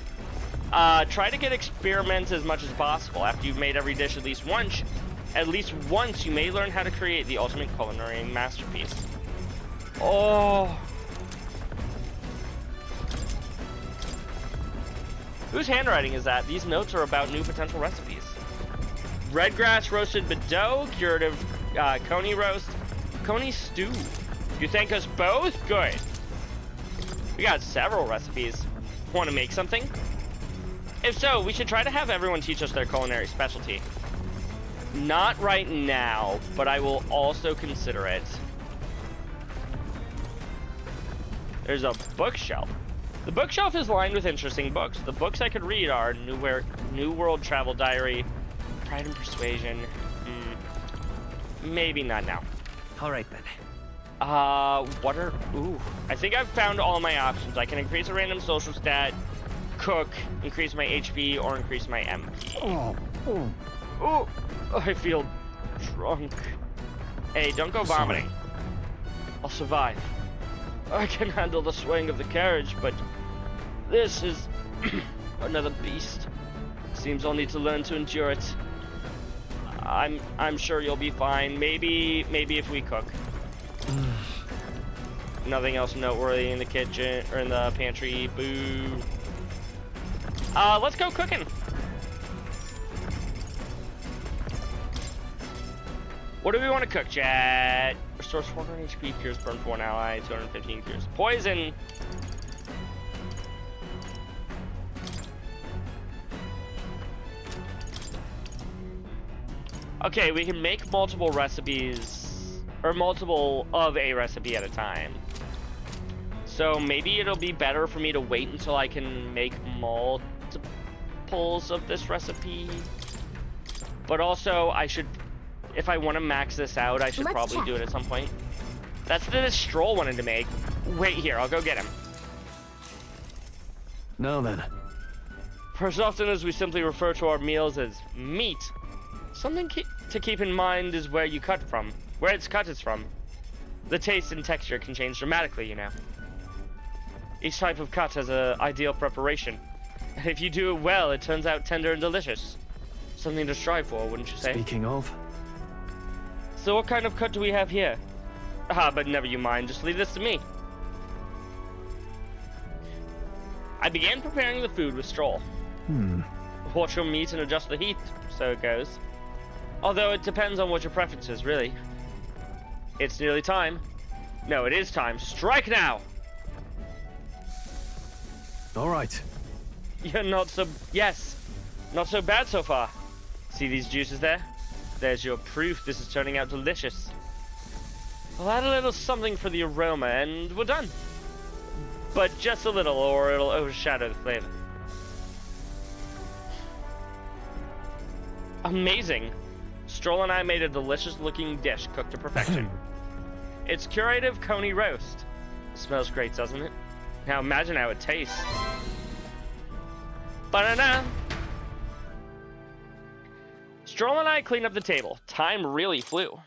Try to get experiments as much as possible. After you've made every dish at least once, you may learn how to create the ultimate culinary masterpiece. Oh. Whose handwriting is that? These notes are about new potential recipes. Redgrass roasted Bedeau, curative coney roast, coney stew. You thank us both? Good. We got several recipes. Want to make something? If so, we should try to have everyone teach us their culinary specialty. Not right now, but I will also consider it. There's a bookshelf. The bookshelf is lined with interesting books. The books I could read are New World Travel Diary, Pride and Persuasion. Maybe not now. All right, then. Ooh. I think I've found all my options. I can increase a random social stat, cook, increase my HP, or increase my MP. Oh, I feel drunk. Hey, don't go vomiting. I'll survive. I can handle the swing of the carriage, but this is another beast. Seems I'll need to learn to endure it. I'm sure you'll be fine. Maybe if we cook. Nothing else noteworthy in the kitchen or in the pantry. Boo. Let's go cooking. What do we want to cook, chat? Restores 400 HP, cures burn for one ally, 215 cures poison. Okay, we can make multiple recipes, or multiple of a recipe at a time. So maybe it'll be better for me to wait until I can make multiples of this recipe. But also, I should, if I want to max this out, I should probably do it at some point. That's the Stroll wanted to make. Wait here, I'll go get him. Now then. For as often as we simply refer to our meals as meat, something to keep in mind is where you cut from. Where it's cut is from. The taste and texture can change dramatically, you know. Each type of cut has an ideal preparation. And if you do it well, it turns out tender and delicious. Something to strive for, wouldn't you say? Speaking of... So what kind of cut do we have here? But never you mind, just leave this to me. I began preparing the food with Stroll. Watch your meat and adjust the heat, so it goes. Although it depends on what your preference is, really. It's nearly time. No, it is time. Strike now! All right. You're not so... Yes. Not so bad so far. See these juices there? There's your proof this is turning out delicious. I'll add a little something for the aroma, and we're done. But just a little, or it'll overshadow the flavor. Amazing. Stroll and I made a delicious-looking dish cooked to perfection. It's curative coney roast. Smells great, doesn't it? Now imagine how it tastes. Ba-da-da! Stroll and I cleaned up the table. Time really flew.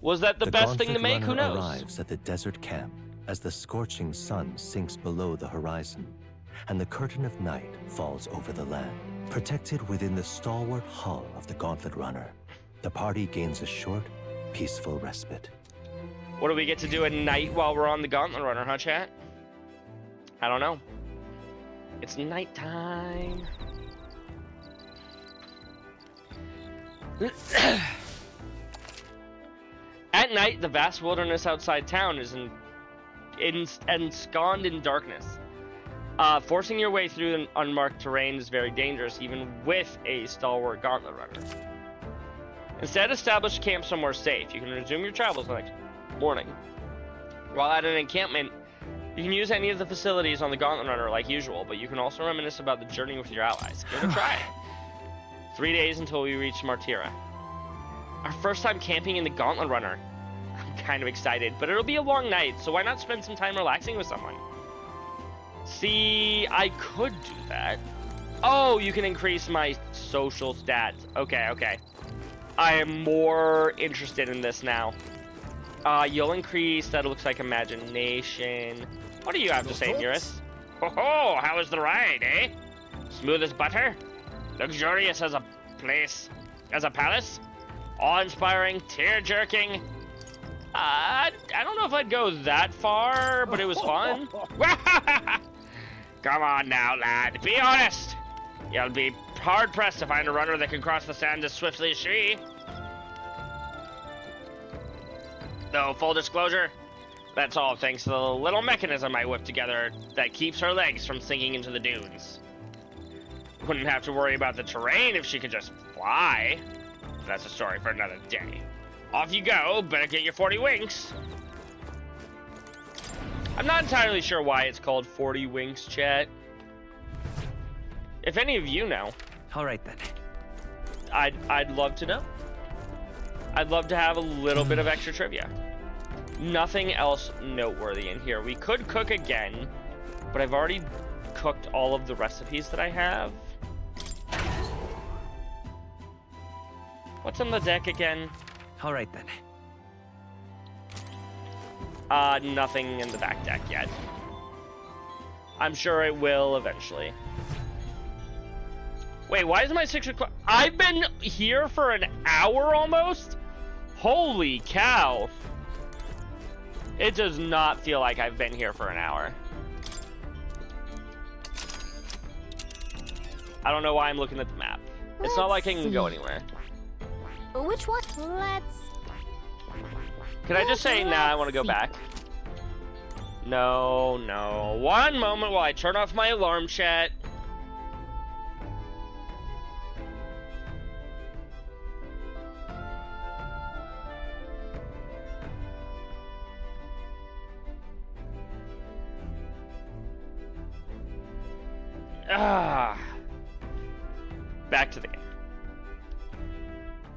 Was that the best thing to make? Who knows? Arrives at the desert camp as the scorching sun sinks below the horizon, and the curtain of night falls over the land. Protected within the stalwart hull of the Gauntlet Runner, the party gains a short, peaceful respite. What do we get to do at night while we're on the Gauntlet Runner, huh, chat? I don't know. It's nighttime. At night, the vast wilderness outside town is ensconced in darkness. Forcing your way through an unmarked terrain is very dangerous, even with a stalwart Gauntlet Runner. Instead, establish camp somewhere safe. You can resume your travels the next morning. While at an encampment, you can use any of the facilities on the Gauntlet Runner like usual, but you can also reminisce about the journey with your allies. Give it a try. 3 days until we reach Martira. Our first time camping in the Gauntlet Runner. I'm kind of excited, but it'll be a long night, so why not spend some time relaxing with someone? See, I could do that. Oh, you can increase my social stats. Okay. I am more interested in this now. You'll increase, that looks like imagination. What do you have to say, Nearest? Ho, how was the ride, eh? Smooth as butter? Luxurious as a palace? Awe-inspiring, tear-jerking? I don't know if I'd go that far, but it was fun. Come on now, lad, be honest. You'll be hard-pressed to find a runner that can cross the sand as swiftly as she. Though, full disclosure, that's all thanks to the little mechanism I whipped together that keeps her legs from sinking into the dunes. Wouldn't have to worry about the terrain if she could just fly. But that's a story for another day. Off you go, better get your 40 winks. I'm not entirely sure why it's called 40 winks, chat. If any of you know. Alright then. I'd love to know. I'd love to have a little bit of extra trivia. Nothing else noteworthy in here. We could cook again, but I've already cooked all of the recipes that I have. What's on the deck again? Alright then. Nothing in the back deck yet. I'm sure it will eventually. Wait, why is my 6 o'clock? I've been here for an hour almost? Holy cow. It does not feel like I've been here for an hour. I don't know why I'm looking at the map. It's not like I can go anywhere. Which one? Can I just say, nah, I want to go back? No. One moment while I turn off my alarm, chat. Back to the game.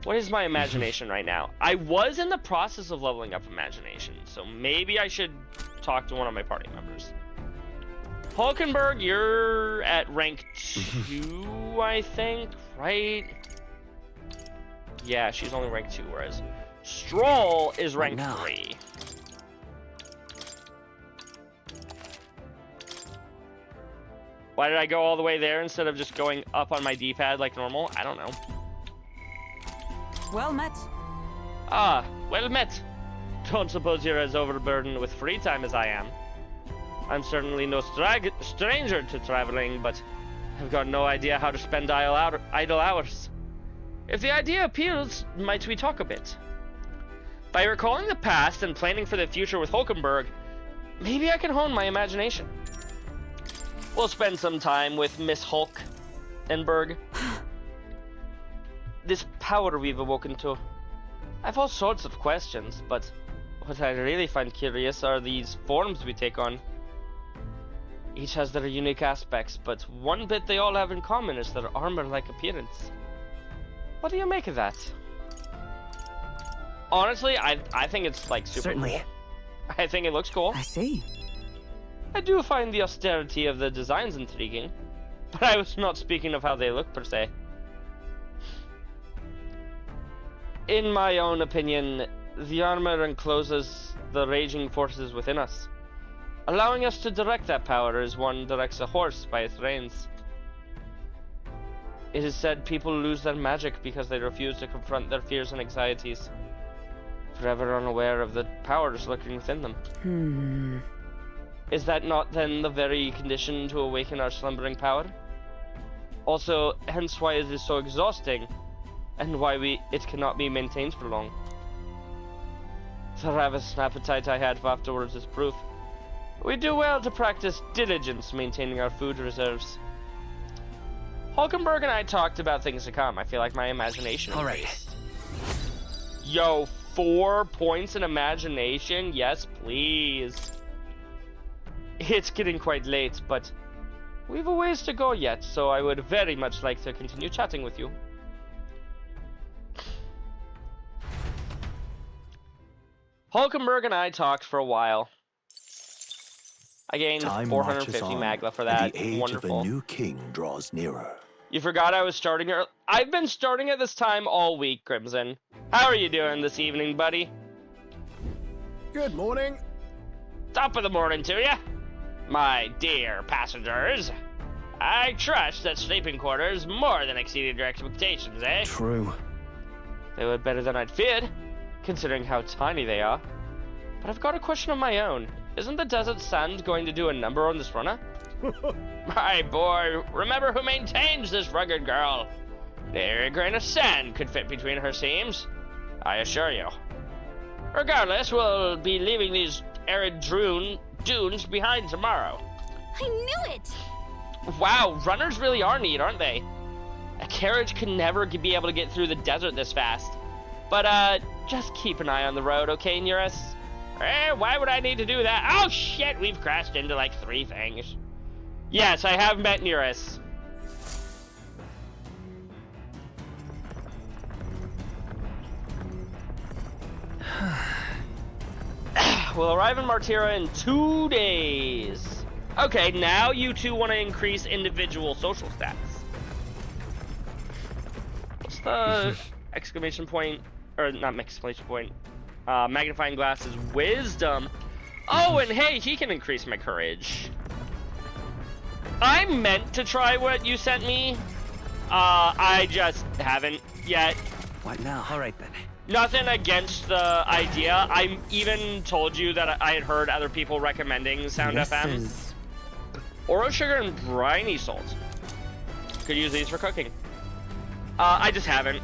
What is my imagination right now? I was in the process of leveling up imagination, so maybe I should talk to one of my party members. Hulkenberg, you're at rank 2, I think, right? Yeah, she's only rank 2, whereas Stroll is rank 3. Why did I go all the way there instead of just going up on my D-pad like normal? I don't know. Well met. Ah, well met. Don't suppose you're as overburdened with free time as I am. I'm certainly no stranger to traveling, but I've got no idea how to spend idle hours. If the idea appeals, might we talk a bit? By recalling the past and planning for the future with Hulkenberg, maybe I can hone my imagination. We'll spend some time with Miss Hulkenberg. This power we've awoken to. I've all sorts of questions, but what I really find curious are these forms we take on. Each has their unique aspects, but one bit they all have in common is their armor-like appearance. What do you make of that? Honestly, I think it's like super cool. I think it looks cool. I see. I do find the austerity of the designs intriguing, but I was not speaking of how they look per se. In my own opinion, The armor encloses the raging forces within us, allowing us to direct that power as one directs a horse by its reins. It is said people lose their magic because they refuse to confront their fears and anxieties, forever unaware of the powers lurking within them. Is that not then the very condition to awaken our slumbering power? Also, hence why it is so exhausting, and why it cannot be maintained for long. The ravenous appetite I had afterwards is proof. We do well to practice diligence maintaining our food reserves. Hulkenberg and I talked about things to come. I feel like my imagination. All right. Yo, 4 points in imagination? Yes, please. It's getting quite late, but we've a ways to go yet, so I would very much like to continue chatting with you. Hulkenberg and I talked for a while. I gained 450 magla for that. The age Wonderful. of a new king draws nearer. You forgot I was starting early. I've been starting at this time all week, Crimson. How are you doing this evening, buddy? Good morning. Top of the morning to you, my dear passengers. I trust that sleeping quarters more than exceeded your expectations, eh? True. They were better than I'd feared, considering how tiny they are. But I've got a question of my own. Isn't the desert sand going to do a number on this runner? My boy, remember who maintains this rugged girl. Nary a grain of sand could fit between her seams, I assure you. Regardless, we'll be leaving these arid dunes behind tomorrow. I knew it! Wow, runners really are neat, aren't they? A carriage could never be able to get through the desert this fast. But, just keep an eye on the road, okay, Nearest? Why would I need to do that? Oh shit, we've crashed into like 3 things. Yes, I have met Nearest. We'll arrive in Martira in 2 days. Okay, now you two want to increase individual social stats. What's the exclamation point? Or not exclamation point. Magnifying glass is wisdom. Oh, and hey, he can increase my courage. I meant to try what you sent me. I just haven't yet. What now? All right then. Nothing against the idea. I even told you that I had heard other people recommending Sound FM. Oro sugar and briny salt. Could use these for cooking. I just haven't.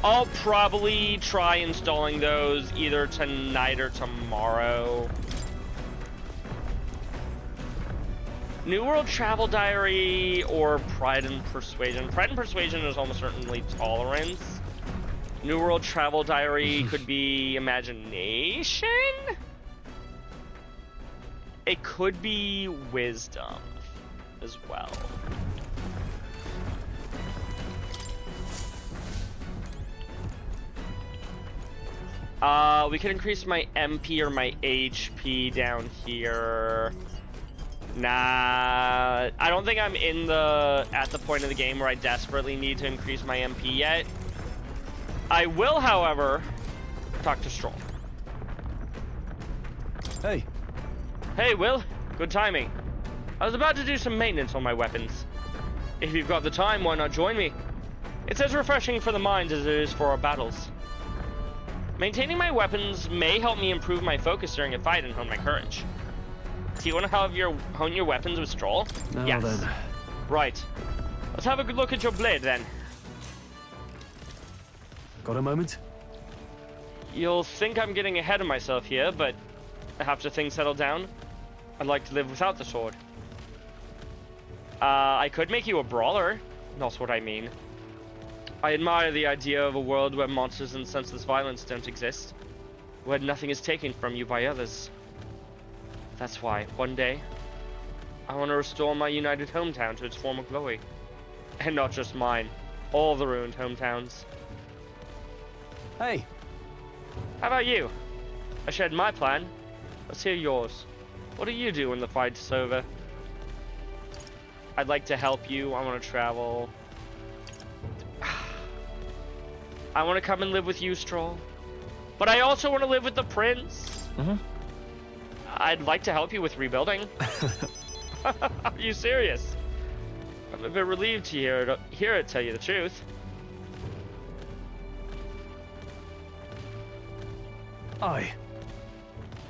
I'll probably try installing those either tonight or tomorrow. New World Travel Diary or Pride and Persuasion. Pride and Persuasion is almost certainly Tolerance. New World Travel Diary could be Imagination? It could be Wisdom as well. We can increase my MP or my HP down here. Nah, I don't think I'm at the point of the game where I desperately need to increase my MP yet. I will, however, talk to Stroll. Hey. Hey, Will. Good timing. I was about to do some maintenance on my weapons. If you've got the time, why not join me? It's as refreshing for the mind as it is for our battles. Maintaining my weapons may help me improve my focus during a fight and hone my courage. Do you want to hone your weapons with Stroll? Now then. Right. Let's have a good look at your blade then. Got a moment? You'll think I'm getting ahead of myself here, but after things settle down, I'd like to live without the sword. I could make you a brawler. That's what I mean. I admire the idea of a world where monsters and senseless violence don't exist, where nothing is taken from you by others. That's why, one day, I want to restore my united hometown to its former glory. And not just mine, all the ruined hometowns. Hey. How about you? I shared my plan. Let's hear yours. What do you do when the fight's over? I'd like to help you. I want to travel. I want to come and live with you, Stroll. But I also want to live with the prince. I'd like to help you with rebuilding. Are you serious? I'm a bit relieved to hear it, tell you the truth. Aye.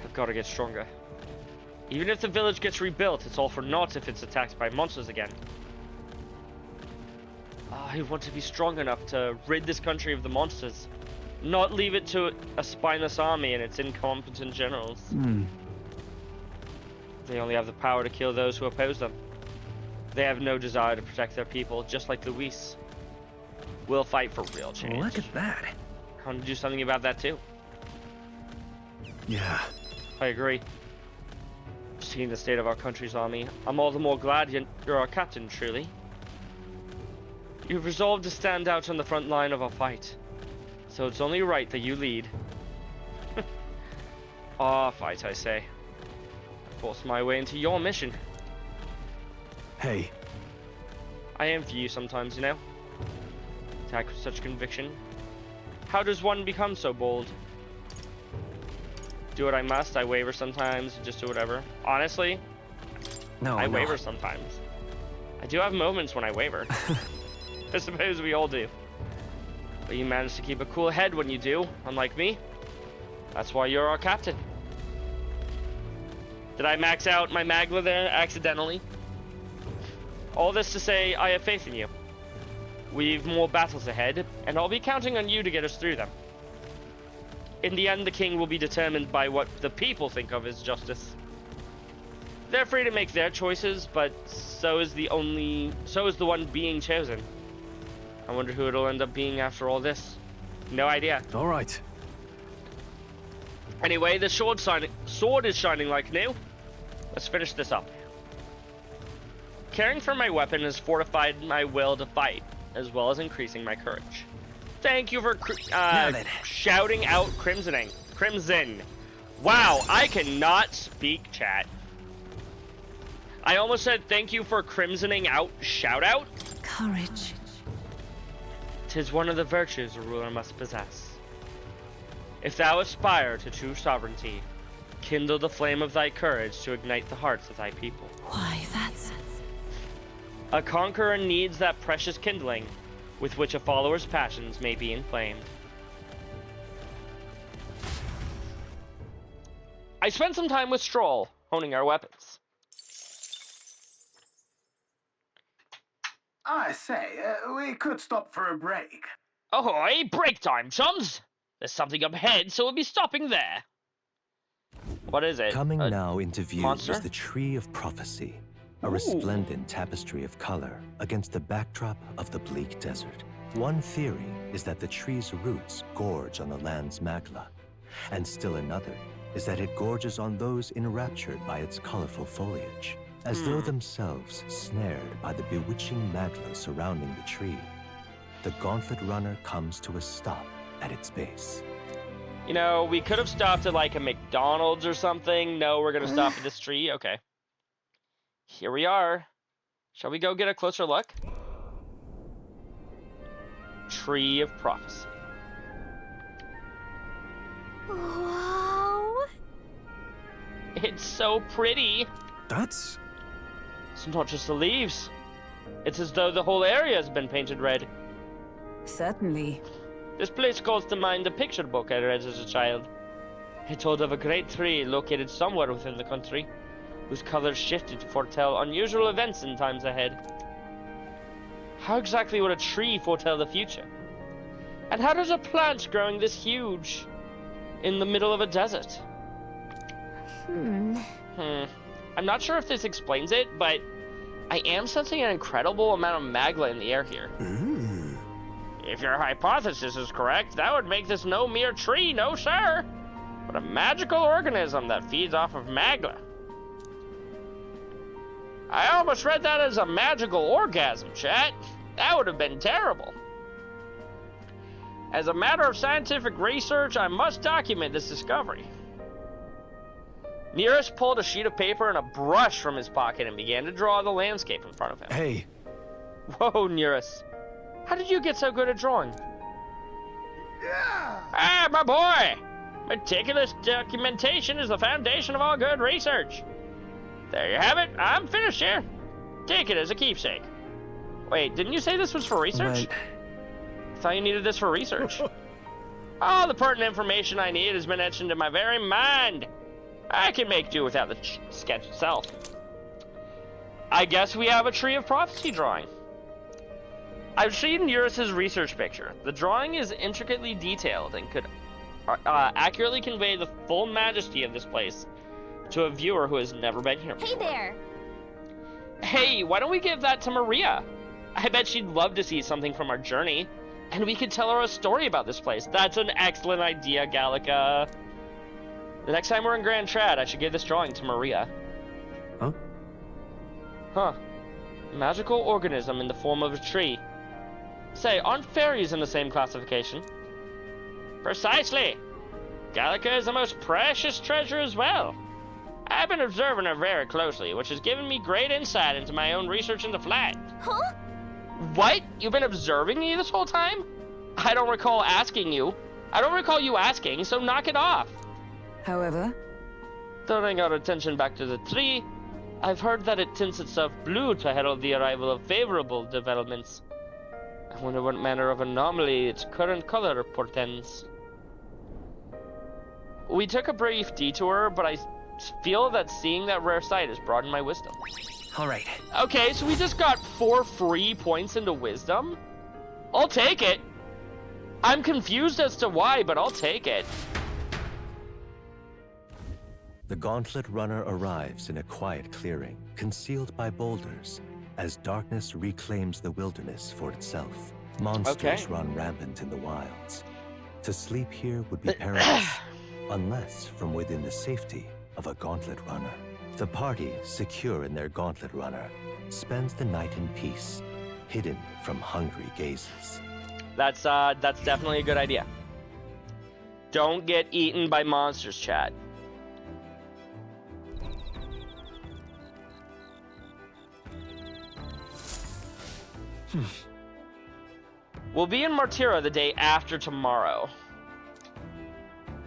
I've got to get stronger. Even if the village gets rebuilt, it's all for naught if it's attacked by monsters again. I want to be strong enough to rid this country of the monsters. Not leave it to a spineless army and its incompetent generals. They only have the power to kill those who oppose them. They have no desire to protect their people, just like Luis. We'll fight for real change. Look at that. I want to do something about that too. Yeah. I agree. Seeing the state of our country's army, I'm all the more glad you're our captain, truly. You've resolved to stand out on the front line of our fight. So it's only right that you lead. Our fight, I say. Force my way into your mission. Hey. I envy you sometimes, you know? Attack with such conviction. How does one become so bold? Do what I must, I waver sometimes, just do whatever. Honestly, I waver sometimes. I do have moments when I waver. I suppose we all do. But you manage to keep a cool head when you do, unlike me. That's why you're our captain. Did I max out my Magla there accidentally? All this to say, I have faith in you. We've more battles ahead, and I'll be counting on you to get us through them. In the end, the king will be determined by what the people think of as justice. They're free to make their choices, but so is the one being chosen. I wonder who it'll end up being after all this. No idea. All right. Anyway, the sword is shining like new. Let's finish this up. Caring for my weapon has fortified my will to fight, as well as increasing my courage. Thank you for shouting out Crimsoning. Crimson. Wow, I cannot speak, chat. I almost said thank you for crimsoning out shout out. Courage. 'Tis one of the virtues a ruler must possess. If thou aspire to true sovereignty, kindle the flame of thy courage to ignite the hearts of thy people. Why, that's... A conqueror needs that precious kindling with which a follower's passions may be inflamed. I spent some time with Stroll, honing our weapons. I say, we could stop for a break. Ahoy, break time, chums! There's something up ahead, so we'll be stopping there. What is it? Coming now into view monster? is the Tree of Prophecy, a resplendent tapestry of color against the backdrop of the bleak desert. One theory is that the tree's roots gorge on the land's magla, and still another is that it gorges on those enraptured by its colorful foliage, as though themselves snared by the bewitching magla surrounding the tree. The Gauntlet Runner comes to a stop at its base. You know, we could have stopped at like a McDonald's or something. No, we're gonna stop at this tree. Okay. Here we are. Shall we go get a closer look? Tree of Prophecy. Wow. It's so pretty. That's... It's not just the leaves. It's as though the whole area has been painted red. Certainly. This place calls to mind a picture book I read as a child. It told of a great tree located somewhere within the country, whose colors shifted to foretell unusual events in times ahead. How exactly would a tree foretell the future? And how does a plant growing this huge in the middle of a desert? I'm not sure if this explains it, but I am sensing an incredible amount of magla in the air here. If your hypothesis is correct, that would make this no mere tree, no sir, but a magical organism that feeds off of magla. I almost read that as a magical orgasm, chat. That would have been terrible. As a matter of scientific research, I must document this discovery. Nearest pulled a sheet of paper and a brush from his pocket and began to draw the landscape in front of him. Hey. Whoa, Nearest. How did you get so good at drawing? Ah, my boy! Meticulous documentation is the foundation of all good research. There you have it. I'm finished here. Take it as a keepsake. Wait, didn't you say this was for research? I thought you needed this for research. All the pertinent information I need has been etched into my very mind. I can make do without the sketch itself. I guess we have a Tree of Prophecy drawing. I've seen Eurus's research picture. The drawing is intricately detailed and could accurately convey the full majesty of this place to a viewer who has never been here before. Hey there! Hey, why don't we give that to Maria? I bet she'd love to see something from our journey, and we could tell her a story about this place. That's an excellent idea, Gallica. The next time we're in Grand Trad, I should give this drawing to Maria. Huh? Huh. Magical organism in the form of a tree. Say, aren't fairies in the same classification? Precisely. Gallica is the most precious treasure as well. I've been observing her very closely, which has given me great insight into my own research in the flat. Huh? What? You've been observing me this whole time? I don't recall asking you. I don't recall you asking, so knock it off. However, Turning our attention back to the tree, I've heard that it tints itself blue to herald the arrival of favorable developments. I wonder what manner of anomaly its current color portends. We took a brief detour, but I feel that seeing that rare sight has broadened my wisdom. All right. Okay, so we just got 4 free points into wisdom? I'll take it. I'm confused as to why, but I'll take it. The Gauntlet Runner arrives in a quiet clearing, concealed by boulders, as darkness reclaims the wilderness for itself. Monsters run rampant in the wilds. To sleep here would be perilous, unless from within the safety of a Gauntlet Runner. The party, secure in their Gauntlet Runner, spends the night in peace, hidden from hungry gazes. That's definitely a good idea. Don't get eaten by monsters, chat. We'll be in Martira the day after tomorrow.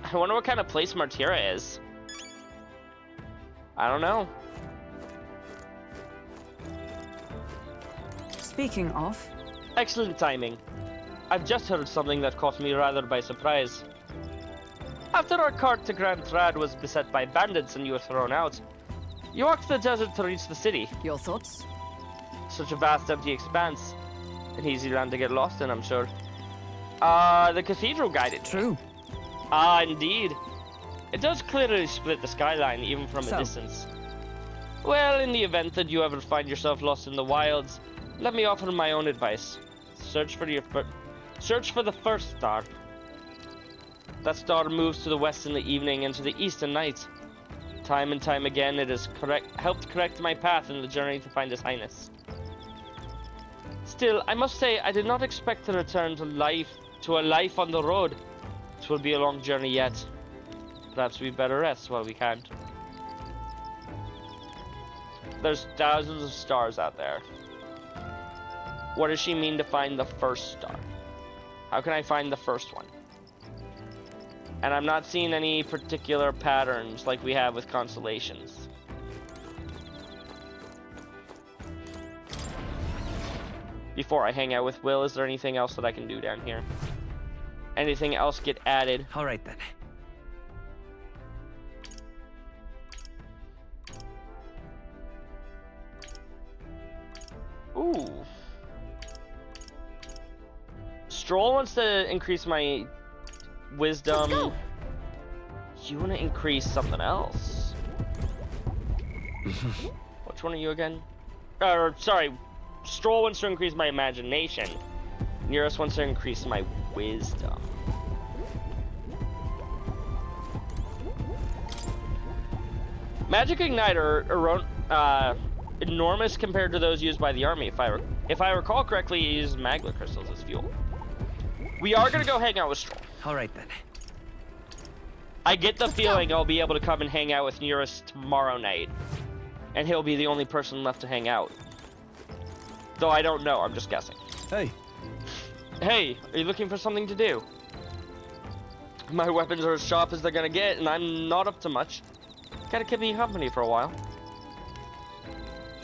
I wonder what kind of place Martira is. I don't know. speaking of... Excellent timing. I've just heard something that caught me rather by surprise. After our cart to Grand Trad was beset by bandits and you were thrown out, you walked the desert to reach the city. Your thoughts? Such a vast empty expanse. An easy land to get lost in, I'm sure. The cathedral guided me. True. Indeed. It does clearly split the skyline, even from a distance. Well, in the event that you ever find yourself lost in the wilds, let me offer my own advice. Search for the first star. That star moves to the west in the evening and to the east at night. Time and time again, it has helped correct my path in the journey to find His Highness. Still, I must say, I did not expect to return to a life on the road. It will be a long journey yet. Perhaps we better rest while we can. There's thousands of stars out there. What does she mean to find the first star? How can I find the first one? And I'm not seeing any particular patterns like we have with constellations. Before I hang out with Will, is there anything else that I can do down here? Anything else get added? All right then. Ooh. Stroll wants to increase my wisdom. You want to increase something else? Which one are you again? Sorry. Stroll wants to increase my imagination. Nearest wants to increase my wisdom. Magic Ignite are enormous compared to those used by the army. If I recall correctly, it uses magma crystals as fuel. We are gonna go hang out with Stroll. All right then. I get the feeling I'll be able to come and hang out with Nearest tomorrow night, and he'll be the only person left to hang out. Though I don't know, I'm just guessing. Hey. Hey, are you looking for something to do? My weapons are as sharp as they're gonna get, and I'm not up to much. Gotta keep me company for a while.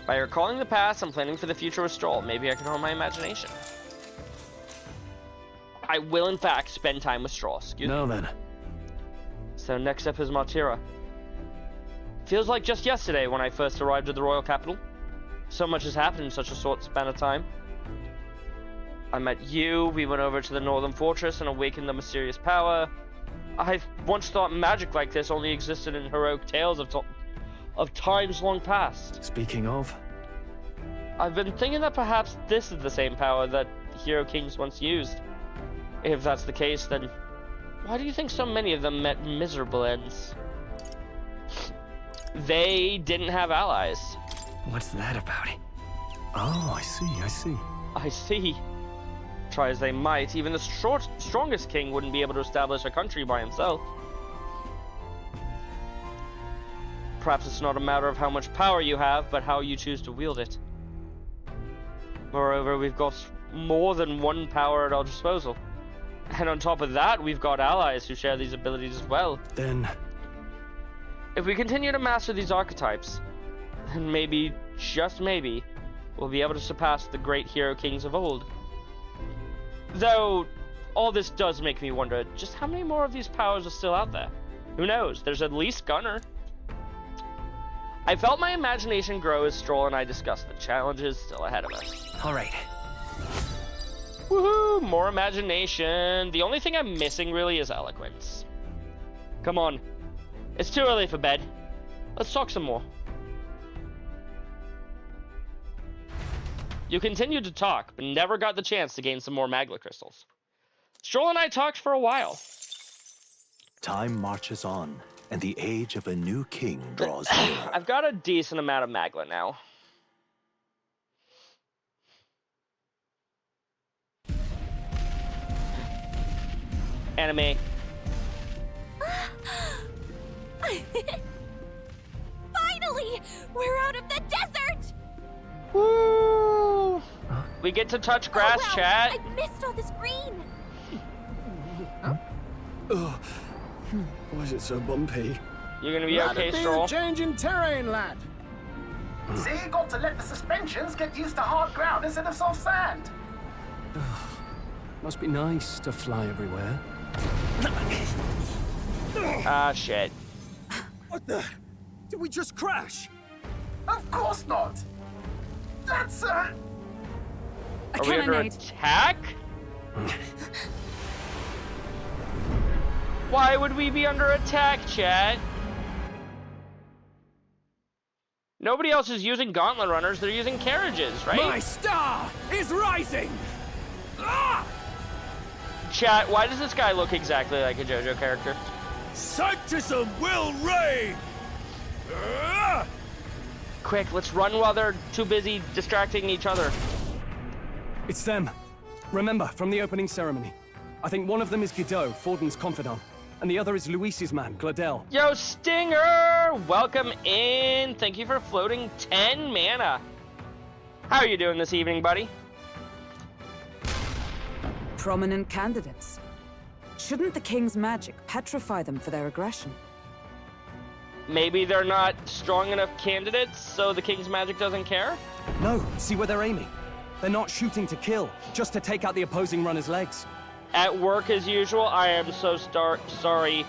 By recalling the past, I'm planning for the future with Stroll. Maybe I can hone my imagination. I will, in fact, spend time with Stroll. Excuse me. Now then. So next up is Martira. Feels like just yesterday when I first arrived at the royal capital. So much has happened in such a short span of time. I met you, we went over to the northern fortress and awakened the mysterious power. I once thought magic like this only existed in heroic tales of times long past. Speaking of... I've been thinking that perhaps this is the same power that hero kings once used. If that's the case, then why do you think so many of them met miserable ends? They didn't have allies. What's that about? Oh, I see. I see. Try as they might, even the strongest king wouldn't be able to establish a country by himself. Perhaps it's not a matter of how much power you have, but how you choose to wield it. Moreover, we've got more than one power at our disposal. And on top of that, we've got allies who share these abilities as well. Then... if we continue to master these archetypes, then maybe, just maybe, we'll be able to surpass the great hero kings of old. Though, all this does make me wonder just how many more of these powers are still out there. Who knows? There's at least Gunnar. I felt my imagination grow as Stroll and I discussed the challenges still ahead of us. Alright. Woohoo! More imagination. The only thing I'm missing really is eloquence. Come on. It's too early for bed. Let's talk some more. You continued to talk, but never got the chance to gain some more Magla crystals. Stroll and I talked for a while. Time marches on, and the age of a new king draws nearer. I've got a decent amount of Magla now. Anime. Finally! We're out of the desert! Woo! We get to touch grass, wow. chat. I missed all this green! Ugh. Why is it so bumpy? You're gonna be okay, Stroll? Change in terrain, lad. See, you got to let the suspensions get used to hard ground instead of soft sand. Must be nice to fly everywhere. Ah, shit. What the? Did we just crash? Of course not. That's Are we under attack? Why would we be under attack, chat? Nobody else is using gauntlet runners, they're using carriages, right? My star is rising! Ah! Chat, why does this guy look exactly like a JoJo character? Sanctism will reign! Ah! Quick, let's run while they're too busy distracting each other. It's them. Remember, from the opening ceremony. I think one of them is Godot, Forden's confidant, and the other is Luis's man, Gladel. Yo, Stinger! Welcome in. Thank you for floating 10 mana. How are you doing this evening, buddy? Prominent candidates. Shouldn't the king's magic petrify them for their aggression? Maybe they're not strong enough candidates, so the king's magic doesn't care? No, see where they're aiming. They're not shooting to kill, just to take out the opposing runner's legs. At work as usual, I am so sorry.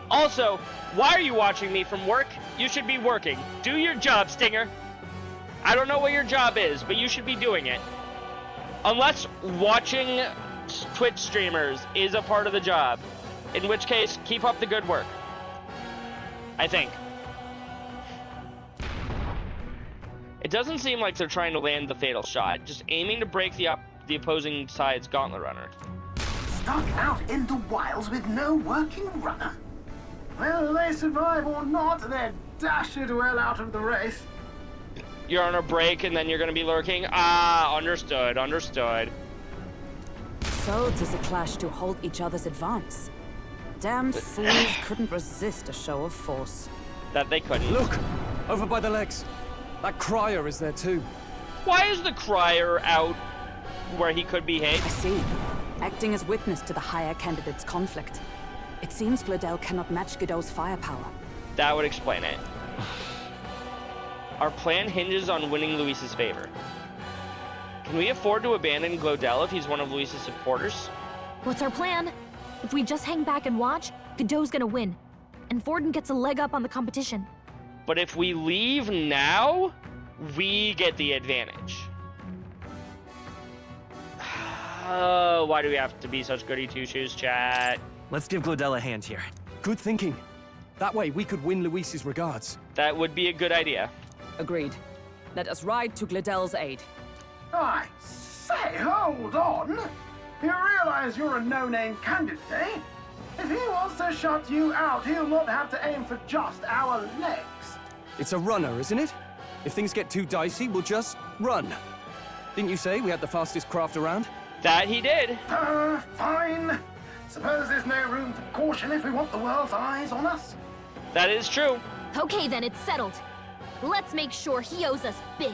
Also, why are you watching me from work? You should be working. Do your job, Stinger. I don't know what your job is, but you should be doing it. Unless watching Twitch streamers is a part of the job. In which case, keep up the good work. I think. It doesn't seem like they're trying to land the fatal shot, just aiming to break the opposing side's gauntlet runner. stuck out in the wilds with no working runner. Whether they survive or not, they're dashed well out of the race. You're on a break and then you're gonna be lurking? Ah, understood, understood. So does it clash to hold each other's advance? Damned fools couldn't resist a show of force. That they couldn't. Look! Over by the legs. That crier is there too. Why is the crier out where he could be hit? I see. Acting as witness to the higher candidate's conflict. It seems Gladel cannot match Godot's firepower. That would explain it. Our plan hinges on winning Luis's favor. Can we afford to abandon Gladel if he's one of Luis's supporters? What's our plan? If we just hang back and watch, Godot's gonna win. And Forden gets a leg up on the competition. But if we leave now, we get the advantage. Why do we have to be such goody two-shoes, chat? Let's give Gladel a hand here. Good thinking. That way we could win Luis's regards. That would be a good idea. Agreed. Let us ride to Gladel's aid. I say, hold on. You realize you're a no-name candidate, eh? If he wants to shut you out, he'll not have to aim for just our legs. It's a runner, isn't it? If things get too dicey, we'll just run. Didn't you say we had the fastest craft around? That he did. Fine. Suppose there's no room for caution if we want the world's eyes on us? That is true. Okay, then it's settled. Let's make sure he owes us big.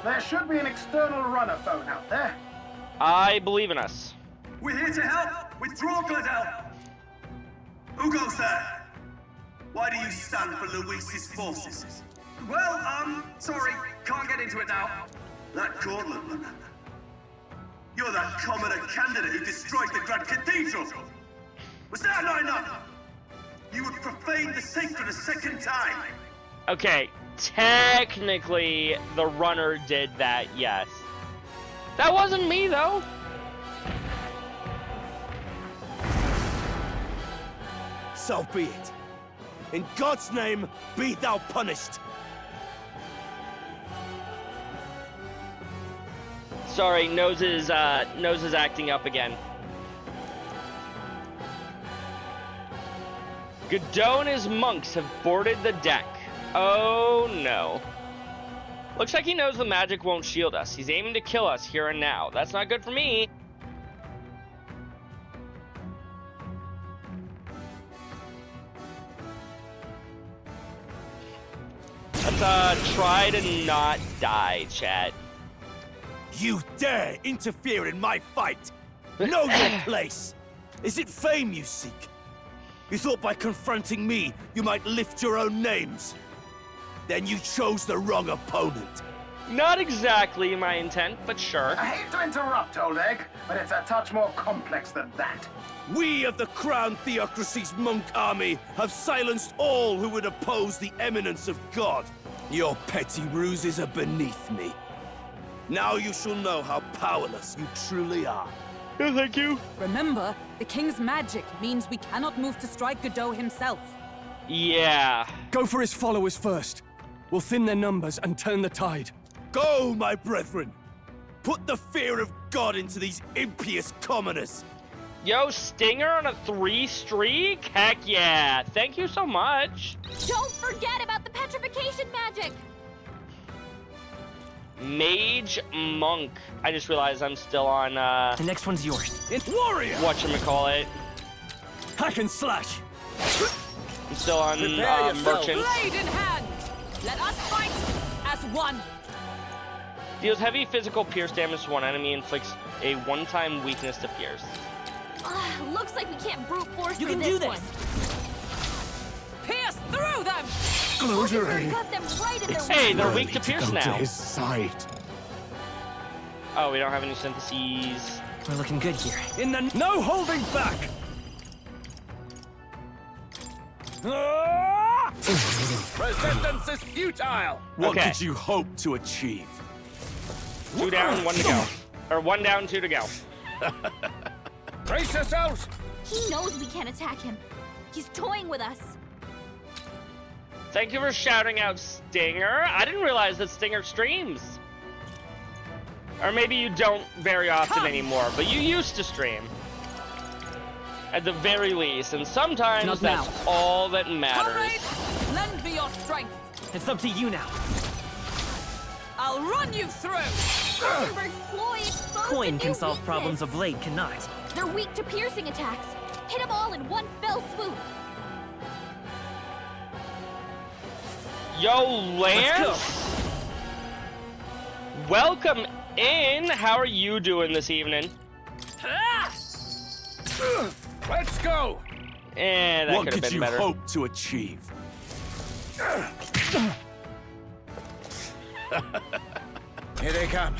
There should be an external runner phone out there. I believe in us. We're here to help! Withdraw, Gladel! Who goes there? Why do you stand for Luis's forces? Well, sorry, can't get into it now. That Cortland. You're that commoner candidate who destroyed the Grand Cathedral! Was that not enough? You would profane the sacred a second time! Okay, technically, the runner did that, yes. That wasn't me, though. So be it. In God's name, be thou punished! Sorry, Nose is acting up again. Godot and his monks have boarded the deck. Oh no. Looks like he knows the magic won't shield us. He's aiming to kill us here and now. That's not good for me. Let's try to not die, chat. You dare interfere in my fight! Know your place! Is it fame you seek? You thought by confronting me, you might lift your own names? Then you chose the wrong opponent. Not exactly my intent, but sure. I hate to interrupt, old egg, but it's a touch more complex than that. We of the Crown Theocracy's monk army have silenced all who would oppose the eminence of God. Your petty ruses are beneath me. Now you shall know how powerless you truly are. Oh, thank you. Remember, the king's magic means we cannot move to strike Godot himself. Yeah. Go for his followers first. We'll thin their numbers and turn the tide. Go, my brethren! Put the fear of God into these impious commoners! Yo, Stinger on a 3 streak? Heck yeah. Thank you so much. Don't forget about the petrification magic! Mage Monk. I just realized I'm still on, The next one's yours. Warrior! whatchamacallit. Hack and slash! I'm still on, Merchant. Blade in hand! Let us fight as one! Deals heavy physical pierce damage to one enemy, inflicts a one-time weakness to pierce. Looks like we can't brute force You through can do this this! one. Pierce through them! Closure. Got them right in their Hey, they're Early weak to to pierce go now. to his side. Oh, we don't have any syntheses. We're looking good here. No holding back! Resistance is futile! What Okay. could you hope to achieve? 2 down, 1 to go. Or 1 down, 2 to go. Brace yourselves! He knows we can't attack him. He's toying with us. Thank you for shouting out Stinger. I didn't realize that Stinger streams. Or maybe you don't very often anymore, but you used to stream. At the very least, and sometimes Not that's now. all that matters. Comrades, lend me your strength. It's up to you now. I'll run you through. Rosenberg's ploy exposed a Coin new can solve weakness. problems, a blade cannot. They're weak to piercing attacks. Hit them all in one fell swoop. Yo, Lance! Let's Welcome in! How are you doing this evening? Let's go! That what could have could been you better. hope to achieve? Here they come.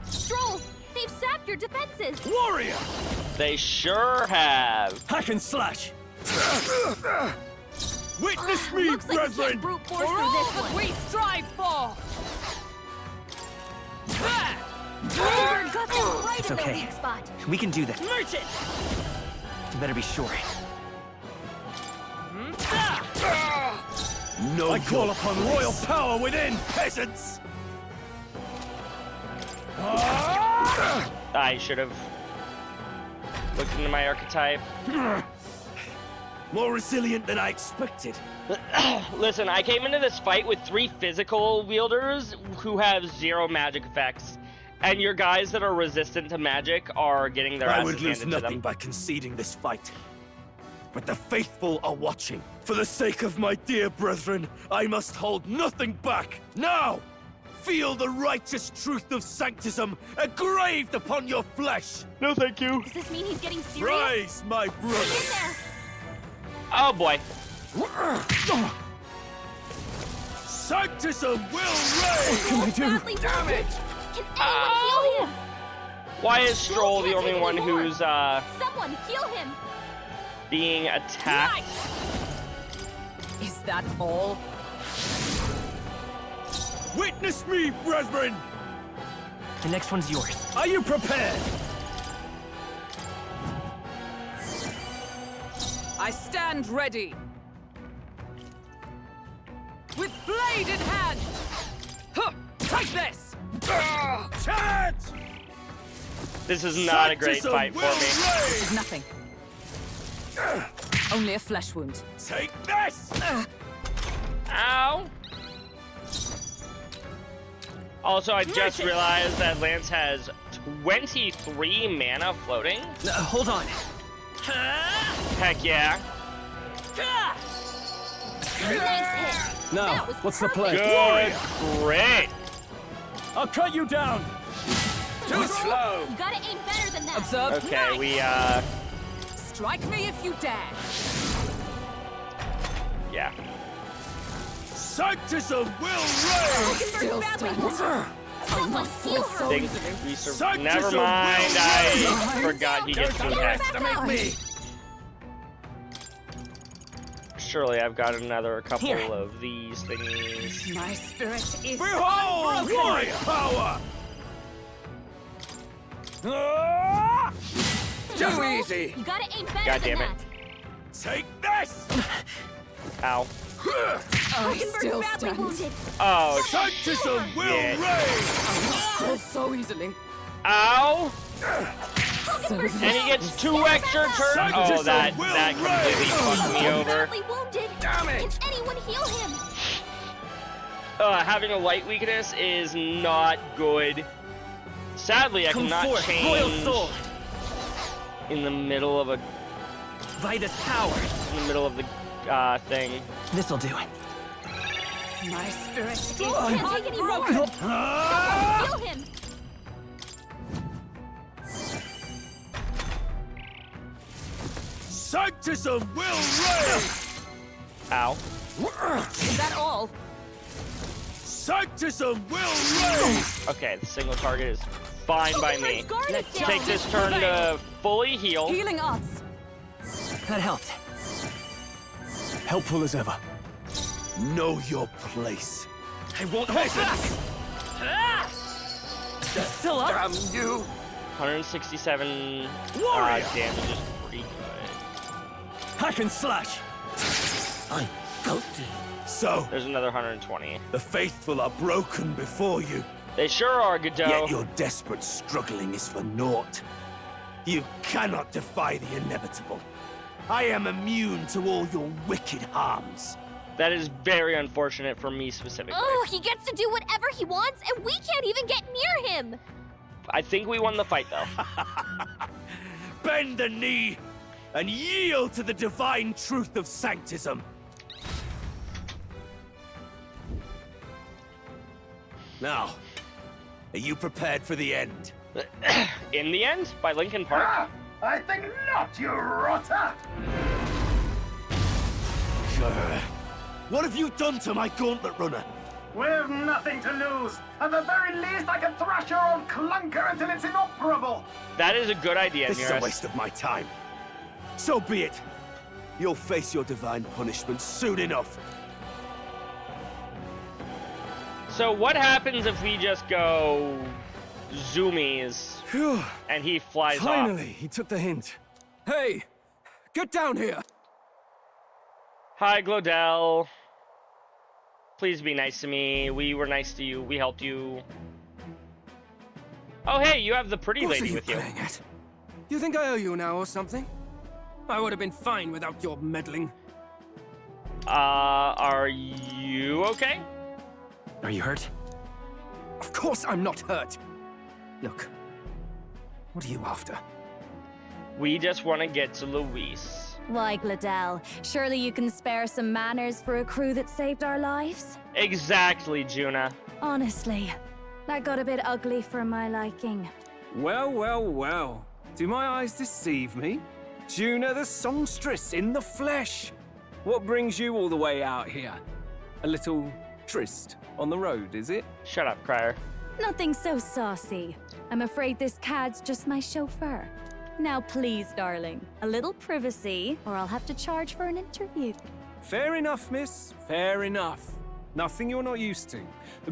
Stroll, they've sapped your defenses. Warrior! They sure have. Hack and slash! Witness me, Looks like we brethren! can't brute force For through all this that one. we strive for! Weaver got them right It's in okay. the weak spot. We can do this. Merchant! You better be sure. No, I call upon royal power within, peasants! I should have looked into my archetype. more resilient than I expected. Listen, I came into this fight with 3 physical wielders who have 0 magic effects. And your guys that are resistant to magic are getting their I asses would lose handed to nothing them. by conceding this fight. But the faithful are watching. For the sake of my dear brethren, I must hold nothing back. Now! Feel the righteous truth of sanctism engraved upon your flesh! No, thank you. Does this mean he's getting serious? Rise, my Get in brother! there. Oh boy. Sanctism will reign! Can I do? Damn it! Can anyone heal him? Why is Stroll the can't only take one anymore. who's Someone heal him. being attacked? Is that all? Witness me, brethren! The next one's yours. Are you prepared? I stand ready. With blade in hand! Huh! Take this! Chat! This is not a great Sanctism fight for will me. This is reign! nothing. Only a flesh wound. Take this! Ow! Also, I just realized that Lance has 23 mana floating. Hold on. Heck yeah. Nice hit. Now, That was what's the perfect. play? Good. Great. I'll cut you down! Too slow! You gotta aim better than that. Observe. Okay, Nice. we, Strike me if you dare. yeah. Sanctism will reign! Still stand. Someone heal her. Think we Sanctism Never will mind, I reign! forgot he gets to attack. Underestimate me! Surely I've got another couple Here. of these thingies. My spirit is Behold unbroken. warrior power! Ah! Too easy! You gotta aim better God than damn it. that. Take this! Ow. I still badly stand. wounded. Oh, Sanctism will Yeah. reign! Still so easily. Ow! Hulkenberg And he gets 2 extra turns. Oh, that completely fucked me over. badly wounded. Damn it. Can anyone heal him? Having a light weakness is not good. Sadly, I Come cannot forth, royal change soul. in the middle of a Vitus power. thing. This'll do it. My spirit is Can't take any more. unbroken. Someone heal him. Sanctism will reign! Ow. Is that all? Sanctism will reign! Okay, the single target is fine by me. Hulkenberg's guard is down. Take this turn to fully heal. Healing arts. That helped. Helpful as ever. Know your place. I won't hold back. Still up? Damn you! 167 Warrior! damage is pretty good. Hack and slash! I'm guilty. So, There's another 120. the faithful are broken before you, They sure are, Godot. yet your desperate struggling is for naught. You cannot defy the inevitable. I am immune to all your wicked harms. That is very unfortunate for me specifically. Oh, he gets to do whatever he wants, and we can't even get near him. I think we won the fight, though. Bend the knee and yield to the divine truth of sanctism. Now, are you prepared for the end? In the end, by Linkin Park. I think not, you rotter! Sir, what have you done to my gauntlet runner? We've nothing to lose. At the very least, I can thrash your old clunker until it's inoperable. That is a good idea, This is Nearest. a waste of my time. So be it. You'll face your divine punishment soon enough. So what happens if we just go zoomies and he flies Finally, off? he took the hint. Hey, get down here. Hi, Glodell. Please be nice to me. We were nice to you. We helped you. Oh, hey, you have the pretty What are lady you with you. playing at? You think I owe you now or something? I would have been fine without your meddling. Are you okay? Are you hurt? Of course I'm not hurt. Look, what are you after? We just want to get to Luis. Why, Glodell? Surely you can spare some manners for a crew that saved our lives? Exactly, Juna. Honestly, that got a bit ugly for my liking. Well, well, well. Do my eyes deceive me? Juna the songstress in the flesh. What brings you all the way out here? A little tryst on the road, is it? Shut up, Crier. Nothing so saucy. I'm afraid this cad's just my chauffeur. Now please, darling, a little privacy, or I'll have to charge for an interview. Fair enough, miss. Fair enough. Nothing you're not used to.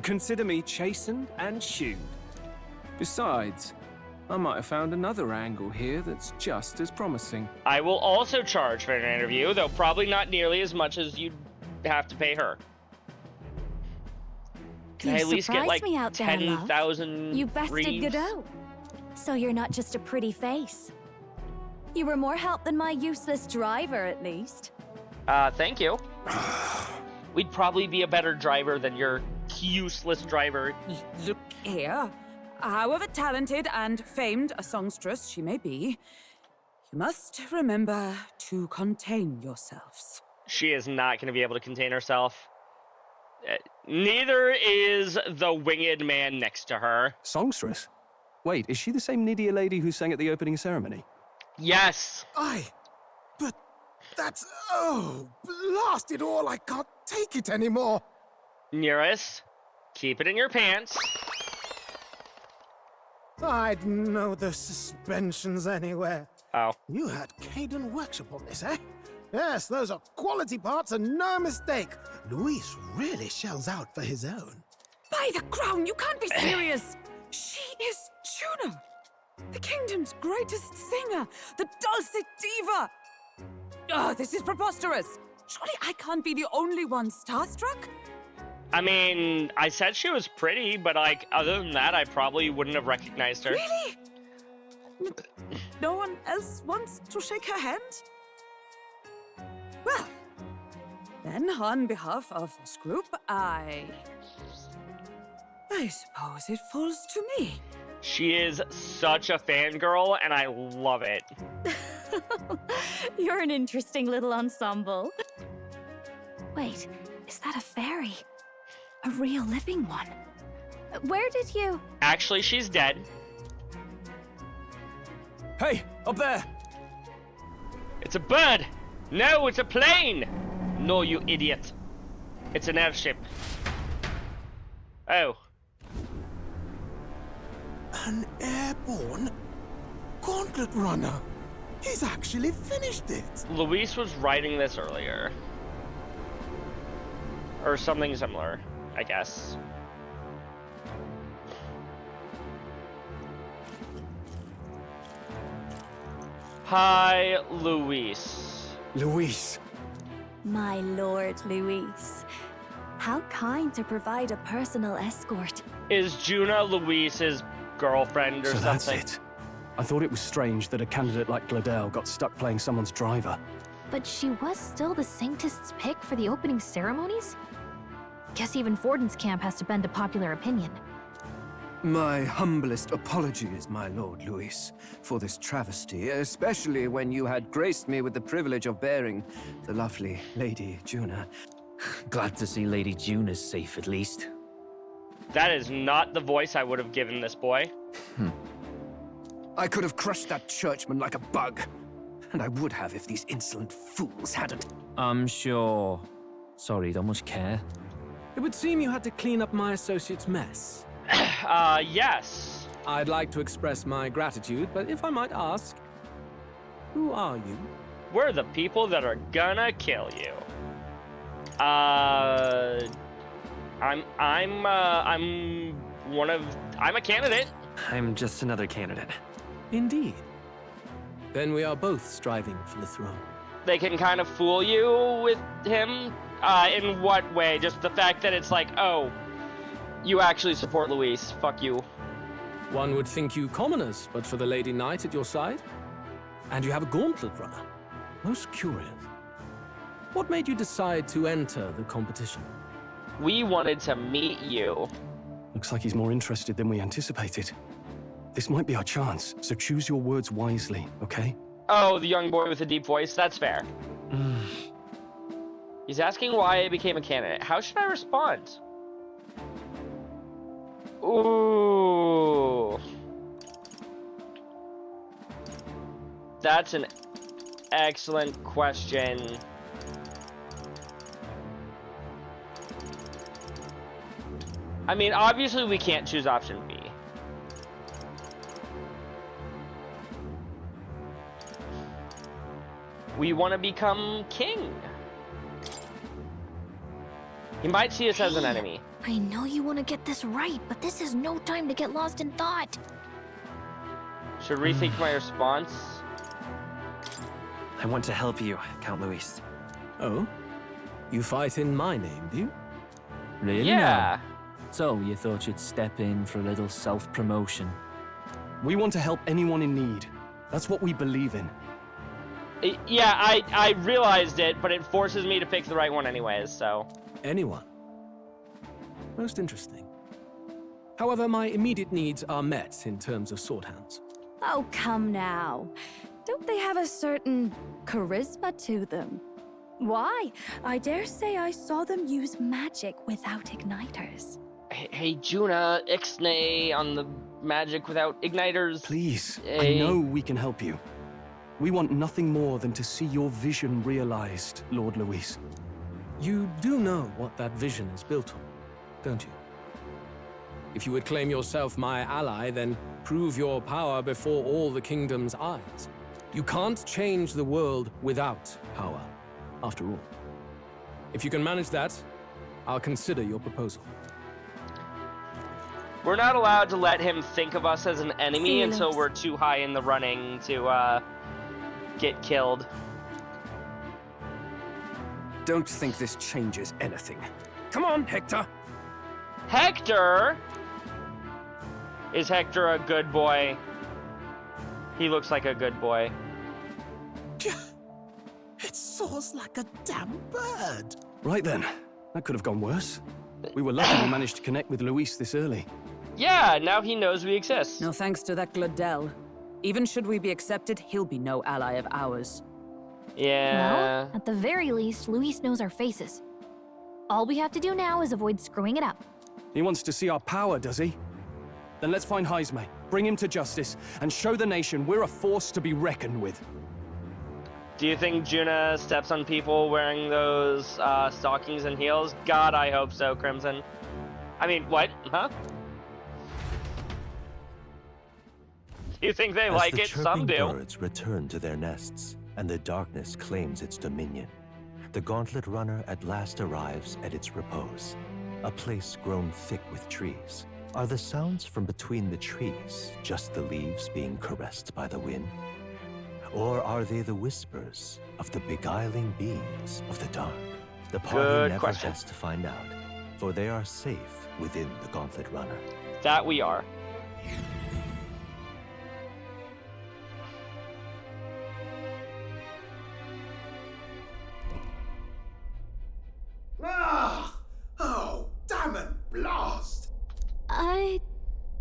Consider me chastened and shoed. Besides, I might have found another angle here that's just as promising. I will also charge for an interview, though probably not nearly as much as you'd have to pay her. Can I at least get like 10,000 You bested reads? Godot. So you're not just a pretty face. You were more help than my useless driver, at least. Thank you. We'd probably be a better driver than your useless driver. Look here. However talented and famed a songstress she may be, you must remember to contain yourselves. She is not going to be able to contain herself. Neither is the winged man next to her. Songstress? Wait, is she the same Nydia lady who sang at the opening ceremony? Yes. But that's... Oh, blast it all, I can't take it anymore. Nearest, keep it in your pants. I'd know the suspensions anywhere. Oh. You had Caden workshop on this, eh? Yes, those are quality parts and no mistake. Luis really shells out for his own. By the crown, you can't be serious! She is Juna, the kingdom's greatest singer, the dulcet diva! Oh, this is preposterous! Surely I can't be the only one starstruck? I mean, I said she was pretty, but like, other than that, I probably wouldn't have recognized her. Really? No one else wants to shake her hand? Well, then on behalf of this group, I suppose it falls to me. She is such a fangirl, and I love it. You're an interesting little ensemble. Wait, is that a fairy? A real living one? Where did you... Actually, she's dead. Hey, up there! It's a bird! No, it's a plane! No, you idiot. It's an airship. Oh. An airborne gauntlet runner. He's actually finished it. Luis was writing this earlier. Or something similar, I guess. Hi, Luis. Luis. My lord, Luis. How kind to provide a personal escort. Is Juna Luis's girlfriend or So something? that's it. I thought it was strange that a candidate like Glodell got stuck playing someone's driver. But she was still the Sanctist's pick for the opening ceremonies? Guess even Forden's camp has to bend to popular opinion. My humblest apologies, my lord Luis, for this travesty, especially when you had graced me with the privilege of bearing the lovely Lady Juna. Glad to see Lady Juna's safe, at least. That is not the voice I would have given this boy. I could have crushed that churchman like a bug. And I would have if these insolent fools hadn't. I'm sure. Sorry, don't much care. It would seem you had to clean up my associate's mess. Yes. I'd like to express my gratitude, but if I might ask, who are you? We're the people that are gonna kill you. I'm a candidate. I'm just another candidate. Indeed. Then we are both striving for the throne. They can kind of fool you with him. In what way? Just the fact that it's like, oh, you actually support Luis. Fuck you. One would think you commoners, but for the Lady Knight at your side. And you have a gauntlet runner. Most curious. What made you decide to enter the competition? We wanted to meet you. Looks like he's more interested than we anticipated. This might be our chance, so choose your words wisely, okay? Oh, the young boy with the deep voice. That's fair. He's asking why I became a candidate. How should I respond? Ooh. That's an excellent question. I mean, obviously we can't choose option B. We want to become king. He might see us as an enemy. I know you want to get this right, but this is no time to get lost in thought. Should rethink my response. I want to help you, Count Luis. Oh? You fight in my name, do you? Really? Yeah. No. So, you thought you'd step in for a little self-promotion? We want to help anyone in need. That's what we believe in. Yeah, I realized it, but it forces me to pick the right one anyways, so... Anyone? Most interesting. However, my immediate needs are met in terms of sword hands. Oh, come now. Don't they have a certain charisma to them? Why? I dare say I saw them use magic without igniters. Hey, Juna, ixnay on the magic without igniters. Please, Hey. I know we can help you. We want nothing more than to see your vision realized, Lord Luis. You do know what that vision is built on, don't you? If you would claim yourself my ally, then prove your power before all the kingdom's eyes. You can't change the world without power, after all. If you can manage that, I'll consider your proposal. We're not allowed to let him think of us as an enemy until we're too high in the running to, get killed. Don't think this changes anything. Come on, Hector! Hector? Is Hector a good boy? He looks like a good boy. It soars like a damn bird. Right then, that could have gone worse. We were lucky we managed to connect with Luis this early. Yeah, now he knows we exist. No thanks to that Gladel. Even should we be accepted, he'll be no ally of ours. Yeah. Well, at the very least, Luis knows our faces. All we have to do now is avoid screwing it up. He wants to see our power, does he? Then let's find Heisme, bring him to justice, and show the nation we're a force to be reckoned with. Do you think Juna steps on people wearing those stockings and heels? God, I hope so, Crimson. I mean, what? Huh? You think they like it? Some do. As the chirping birds return to their nests, and the darkness claims its dominion, the Gauntlet Runner at last arrives at its repose, a place grown thick with trees. Are the sounds from between the trees just the leaves being caressed by the wind? Or are they the whispers of the beguiling beings of the dark? The party never has to find out, for they are safe within the Gauntlet Runner. That we are. Oh, damn it, blast!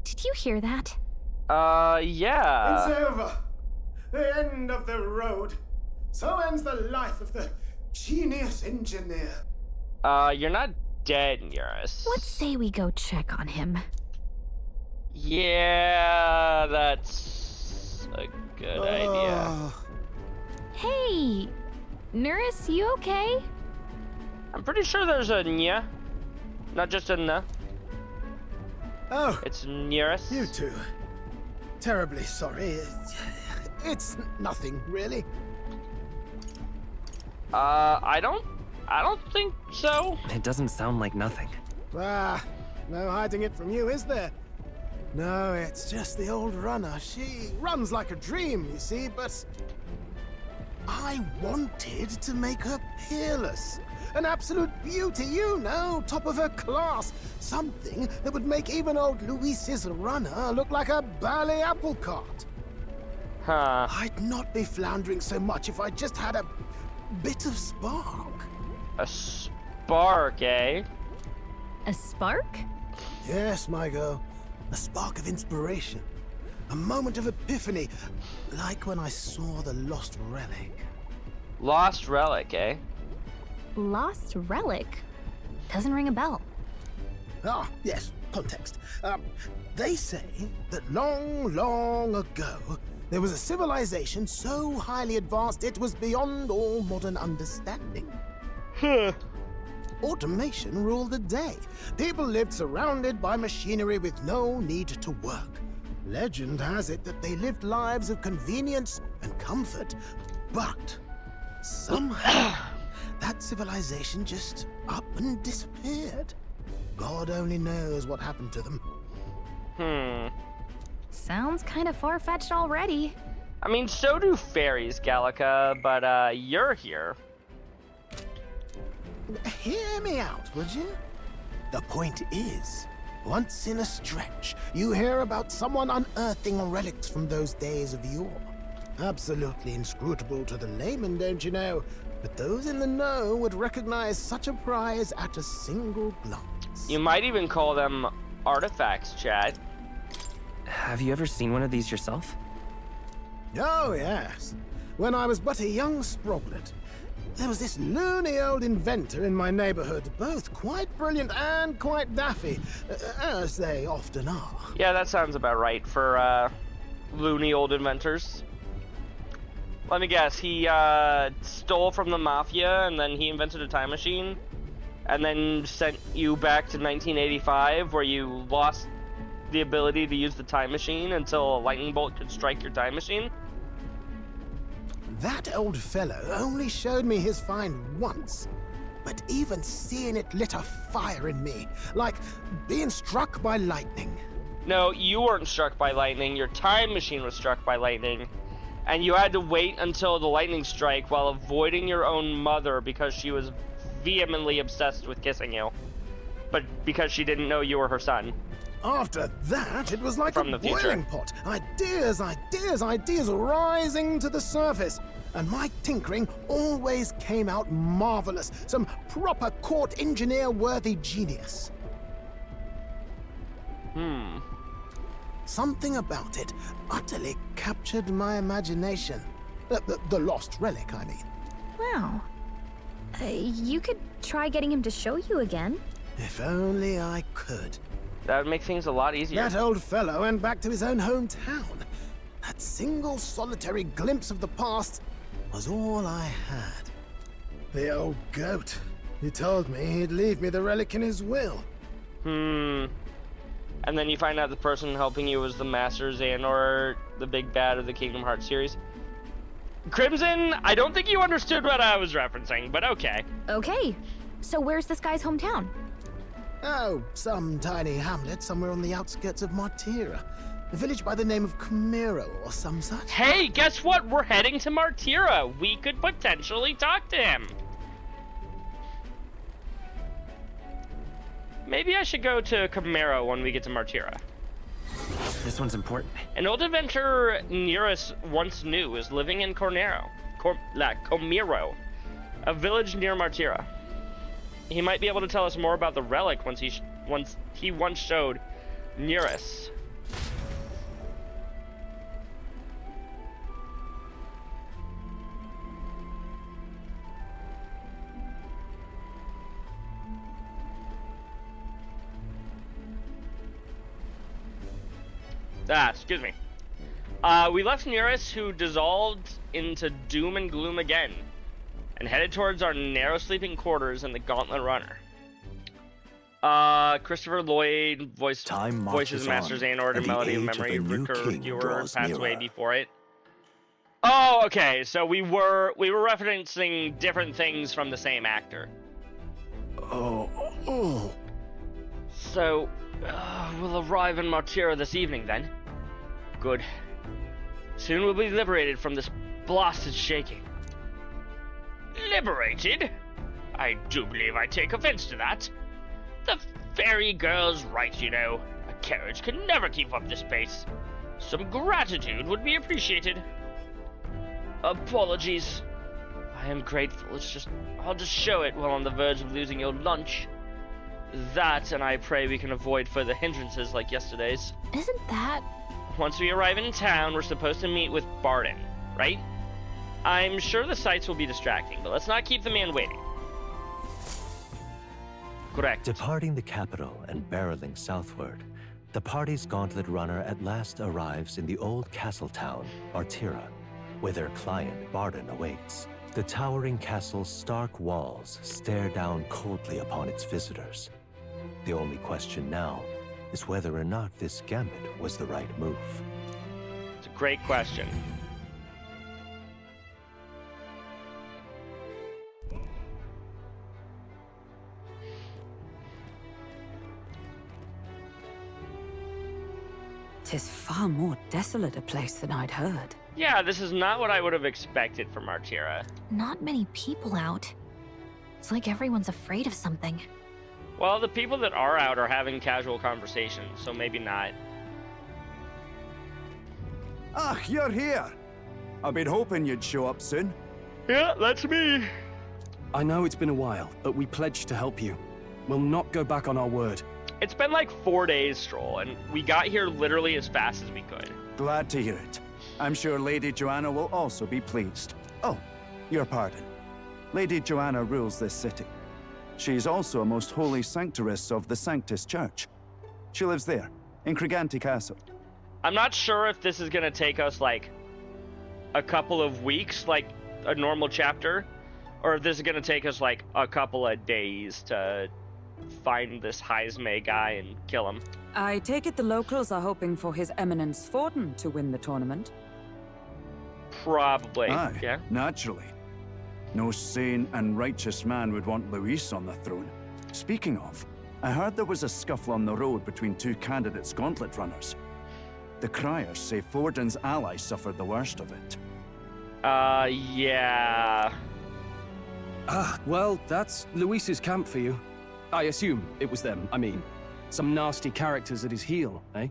Did you hear that? Yeah. It's over. The end of the road. So ends the life of the genius engineer. You're not dead, Eurus. Let's say we go check on him. Yeah, that's a good idea. Hey! Nerys, you okay? I'm pretty sure there's a nya, not just a n. Oh, it's Nerys. You two. Terribly sorry. It's nothing, really. I don't think so. It doesn't sound like nothing. Ah, no hiding it from you, is there? No, it's just the old runner. She runs like a dream, you see, but I wanted to make her peerless. An absolute beauty, you know, top of her class. Something that would make even old Luis's runner look like a ballet apple cart. Huh. I'd not be floundering so much if I just had a bit of spark. A spark, eh? A spark? Yes, my girl. A spark of inspiration. A moment of epiphany. Like when I saw the lost relic. Lost relic, eh? Lost relic? Doesn't ring a bell. Ah, yes, context. They say that long, long ago, there was a civilization so highly advanced it was beyond all modern understanding. Automation ruled the day. People lived surrounded by machinery with no need to work. Legend has it that they lived lives of convenience and comfort, but somehow that civilization just up and disappeared. God only knows what happened to them. Sounds kind of far-fetched already. I mean, so do fairies, Gallica, but you're here. Hear me out, would you? The point is, once in a stretch, you hear about someone unearthing relics from those days of yore. Absolutely inscrutable to the layman, don't you know? But those in the know would recognize such a prize at a single glance. You might even call them artifacts, Chad. Have you ever seen one of these yourself? Oh, yes. When I was but a young sproglet, there was this loony old inventor in my neighborhood, both quite brilliant and quite daffy, as they often are. Yeah, that sounds about right for loony old inventors. Let me guess, he stole from the mafia and then he invented a time machine and then sent you back to 1985 where you lost the ability to use the time machine until a lightning bolt could strike your time machine? That old fellow only showed me his find once, but even seeing it lit a fire in me, like being struck by lightning. No, you weren't struck by lightning, your time machine was struck by lightning, and you had to wait until the lightning strike while avoiding your own mother because she was vehemently obsessed with kissing you, but because she didn't know you were her son. After that, it was like From a the future. boiling pot. Ideas, ideas, ideas rising to the surface. And my tinkering always came out marvelous. Some proper court engineer-worthy genius. Something about it utterly captured my imagination. The lost relic, I mean. Wow. You could try getting him to show you again. If only I could. That would make things a lot easier. That old fellow went back to his own hometown. That single solitary glimpse of the past was all I had. The old goat. He told me he'd leave me the relic in his will. And then you find out the person helping you was the Master Xehanort, the big bad of the Kingdom Hearts series. Crimson, I don't think you understood what I was referencing, but okay. Okay. So where's this guy's hometown? Oh, some tiny hamlet somewhere on the outskirts of Martira. A village by the name of Camiro or some such. Hey, guess what? We're heading to Martira. We could potentially talk to him. Maybe I should go to Camaro when we get to Martira. This one's important. An old adventurer Nerys once knew is living in Camiro, a village near Martira. He might be able to tell us more about the relic once he once showed Nerys. Excuse me. We left Nerys, who dissolved into doom and gloom again. and headed towards our narrow sleeping quarters in the Gauntlet Runner. Christopher Lloyd voices Master Xehanort and Melody of Memory. Recur passed away before it. Oh, okay. So we were referencing different things from the same actor. Oh. So we'll arrive in Martira this evening then. Good. Soon we'll be liberated from this blasted shaking. Liberated? I do believe I take offense to that. The fairy girl's right, you know. A carriage can never keep up this pace. Some gratitude would be appreciated. Apologies. I am grateful. I'll just show it while on the verge of losing your lunch. That, and I pray we can avoid further hindrances like yesterday's. Isn't that... Once we arrive in town, we're supposed to meet with Barden, right? I'm sure the sights will be distracting, but let's not keep the man waiting. Correct. Departing the capital and barreling southward, the party's Gauntlet Runner at last arrives in the old castle town, Martira, where their client, Barden, awaits. The towering castle's stark walls stare down coldly upon its visitors. The only question now is whether or not this gambit was the right move. It's a great question. "'Tis far more desolate a place than I'd heard." Yeah, this is not what I would have expected from Martira. Not many people out. It's like everyone's afraid of something. Well, the people that are out are having casual conversations, so maybe not. Ah, you're here. I've been hoping you'd show up soon. Yeah, that's me. I know it's been a while, but we pledged to help you. We'll not go back on our word. It's been like 4 days, Stroll, and we got here literally as fast as we could. Glad to hear it. I'm sure Lady Joanna will also be pleased. Oh, your pardon. Lady Joanna rules this city. She's also a most holy sanctoress of the Sanctus Church. She lives there, in Criganti Castle. I'm not sure if this is gonna take us, like, a couple of weeks, like a normal chapter, or if this is gonna take us, like, a couple of days to find this Heisme guy and kill him. I take it the locals are hoping for His Eminence Forden to win the tournament? Probably, Aye, yeah. Naturally. No sane and righteous man would want Luis on the throne. Speaking of, I heard there was a scuffle on the road between two candidates Gauntlet Runners. The criers say Forden's allies suffered the worst of it. Yeah. Ah, well, that's Luis's camp for you. I assume it was them, I mean. Some nasty characters at his heel, eh?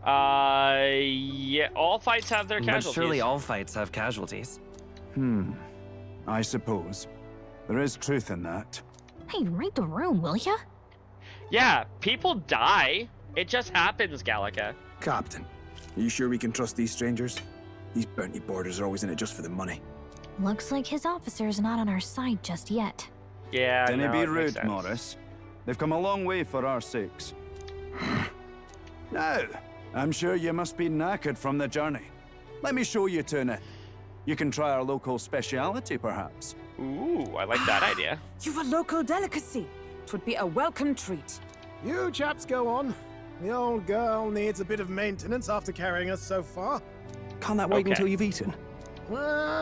Yeah, all fights have their casualties. But surely all fights have casualties. I suppose. There is truth in that. Hey, read the room, will ya? Yeah, people die. It just happens, Gallica. Captain, are you sure we can trust these strangers? These bounty boarders are always in it just for the money. Looks like his officer's not on our side just yet. Yeah, Didn't no, be it makes rude, sense. Morris. They've come a long way for our sakes. Now, I'm sure you must be knackered from the journey. Let me show you to an inn. You can try our local speciality, perhaps. Ooh, I like that idea. You've a local delicacy. 'Twould be a welcome treat. You chaps go on. The old girl needs a bit of maintenance after carrying us so far. Can't that wait until you've eaten?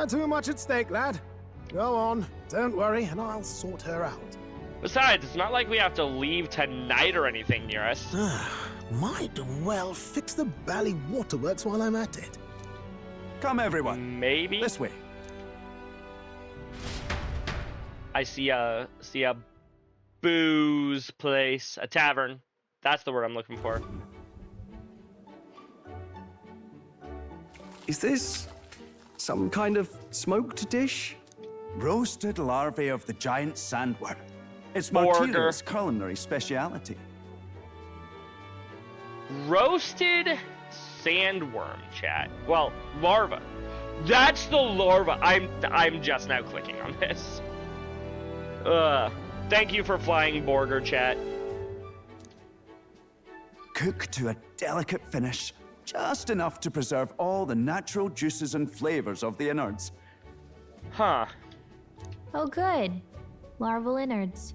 Too much at stake, lad. Go on, don't worry, and I'll sort her out. Besides, it's not like we have to leave tonight or anything near us. Might well fix the Bally Waterworks while I'm at it. Come, everyone. Maybe. This way. I see a booze place, a tavern. That's the word I'm looking for. Is this some kind of smoked dish? Roasted larvae of the giant sandworm. It's Burger. Martira's culinary speciality. Roasted sandworm, chat. Well, larva. That's the larva. I'm just now clicking on this. Thank you for flying Borger, chat. Cooked to a delicate finish, just enough to preserve all the natural juices and flavors of the innards. Huh. Oh, good. Larval innards.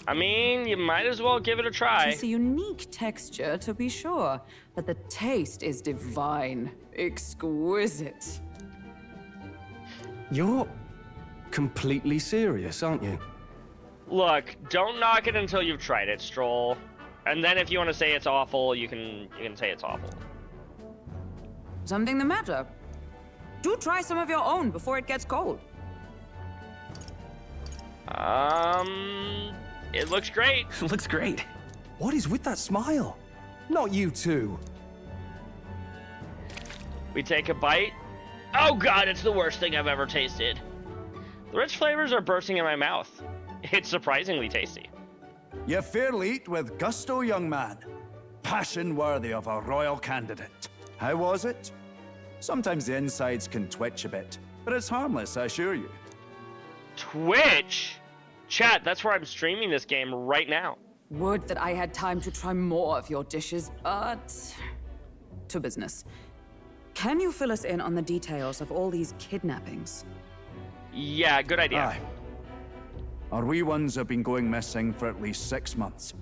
I mean, you might as well give it a try. It's a unique texture, to be sure, but the taste is divine. Exquisite. You're completely serious, aren't you? Look, don't knock it until you've tried it, Stroll. And then if you want to say it's awful, you can say it's awful. Something the matter? Do try some of your own before it gets cold. It looks great. Looks great. What is with that smile? Not you two. We take a bite. Oh god, it's the worst thing I've ever tasted. The rich flavors are bursting in my mouth. It's surprisingly tasty. You fairly eat with gusto, young man. Passion worthy of a royal candidate. How was it? Sometimes the insides can twitch a bit, but it's harmless, I assure you. Twitch? Chat, that's where I'm streaming this game right now. Would that I had time to try more of your dishes, but... to business. Can you fill us in on the details of all these kidnappings? Yeah, good idea. Aye. Our wee ones have been going missing for at least 6 months.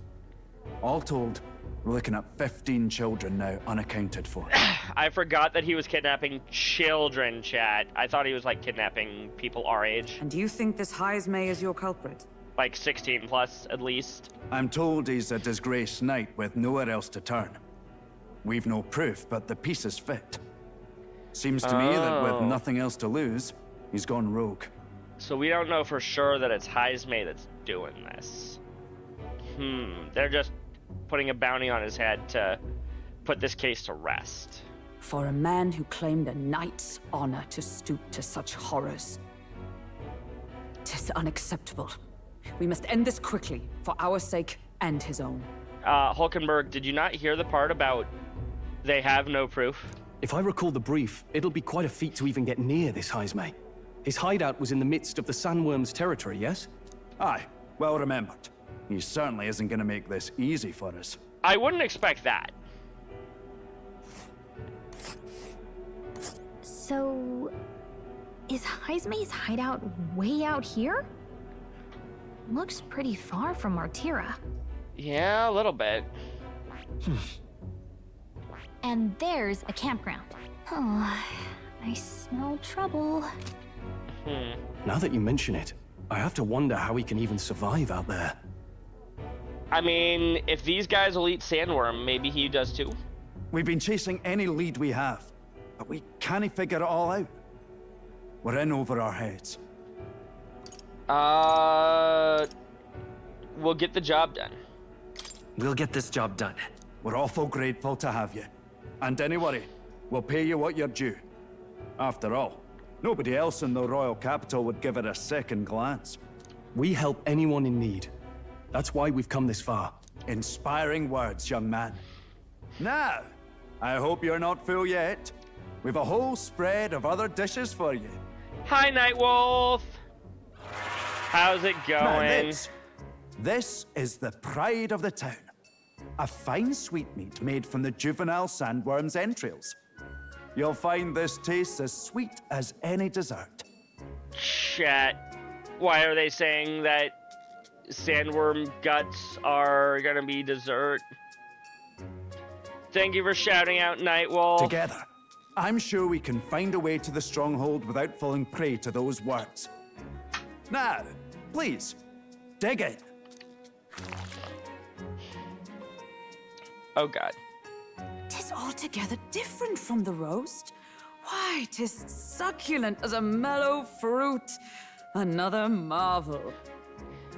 All told, we're looking at 15 children now unaccounted for. I forgot that he was kidnapping children, chat. I thought he was, like, kidnapping people our age. And do you think this Heismay is your culprit? Like 16 plus, at least. I'm told he's a disgraced knight with nowhere else to turn. We've no proof, but the pieces fit. Seems to me that with nothing else to lose, he's gone rogue. So we don't know for sure that it's Heismay that's doing this. They're just putting a bounty on his head to put this case to rest. For a man who claimed a knight's honor to stoop to such horrors. 'Tis unacceptable. We must end this quickly, for our sake and his own. Hulkenberg, did you not hear the part about they have no proof? If I recall the brief, it'll be quite a feat to even get near this Heismay. His hideout was in the midst of the Sandworm's territory, yes? Aye, well remembered. He certainly isn't going to make this easy for us. I wouldn't expect that. So... is Heismay's hideout way out here? Looks pretty far from Martira. Yeah, a little bit. And there's a campground. Oh, I smell trouble. Now that you mention it, I have to wonder how he can even survive out there. I mean, if these guys will eat sandworm, maybe he does too. We've been chasing any lead we have, but we can't figure it all out. We're in over our heads. We'll get the job done. We'll get this job done. We're awful grateful to have you. And don't worry, we'll pay you what you're due. After all, nobody else in the royal capital would give it a second glance. We help anyone in need. That's why we've come this far. Inspiring words, young man. Now, I hope you're not full yet. We've a whole spread of other dishes for you. Hi, Nightwolf. How's it going? Now this is the pride of the town. A fine sweetmeat made from the juvenile sandworm's entrails. You'll find this tastes as sweet as any dessert. Chat. Why are they saying that sandworm guts are gonna be dessert? Thank you for shouting out, Nightwolf. Together, I'm sure we can find a way to the stronghold without falling prey to those words. Now, please, dig in. Oh god. 'Tis altogether different from the roast. Why, 'tis succulent as a mellow fruit. Another marvel.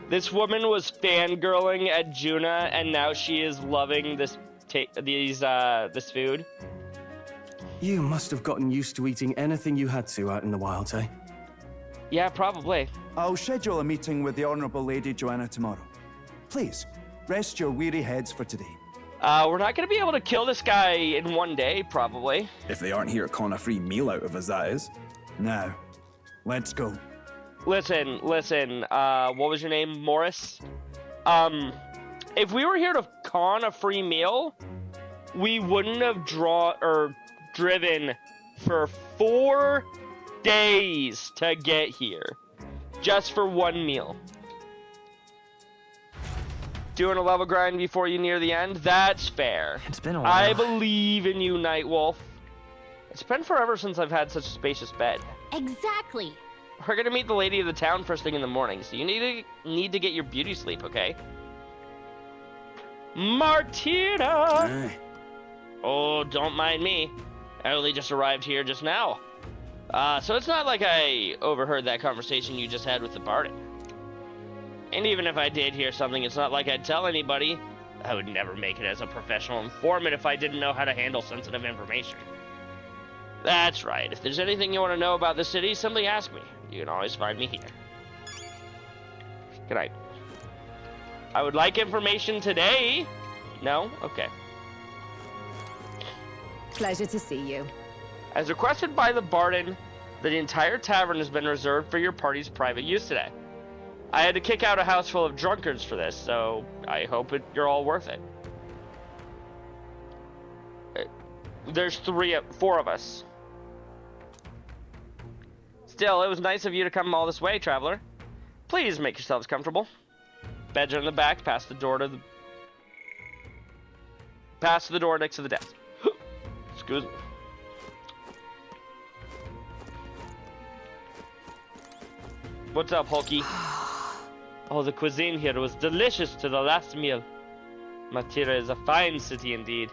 This woman was fangirling at Juna, and now she is loving this this food. You must have gotten used to eating anything you had to out in the wilds, eh? Yeah, probably. I'll schedule a meeting with the Honorable Lady Joanna tomorrow. Please, rest your weary heads for today. We're not gonna be able to kill this guy in one day, probably. If they aren't here to con a free meal out of us, that is. Now, let's go. Listen, what was your name, Morris? If we were here to con a free meal, we wouldn't have driven for 4 days to get here. Just for one meal. Doing a level grind before you near the end? That's fair. It's been a while. I believe in you, Nightwolf. It's been forever since I've had such a spacious bed. Exactly. We're gonna meet the lady of the town first thing in the morning, so you need to get your beauty sleep, okay? Martina! Oh, don't mind me. I only just arrived here just now. So it's not like I overheard that conversation you just had with the Barden. And even if I did hear something, it's not like I'd tell anybody. I would never make it as a professional informant if I didn't know how to handle sensitive information. That's right. If there's anything you want to know about the city, simply ask me. You can always find me here. Good night. I would like information today. No? Okay. Pleasure to see you. As requested by the Barden, the entire tavern has been reserved for your party's private use today. I had to kick out a house full of drunkards for this, so I hope you're all worth it. There's 4 of us. Still, it was nice of you to come all this way, traveler. Please make yourselves comfortable. Beds are in the back, past the door next to the desk. Excuse me. What's up, Hulky? Oh, the cuisine here was delicious to the last meal. Matira is a fine city indeed.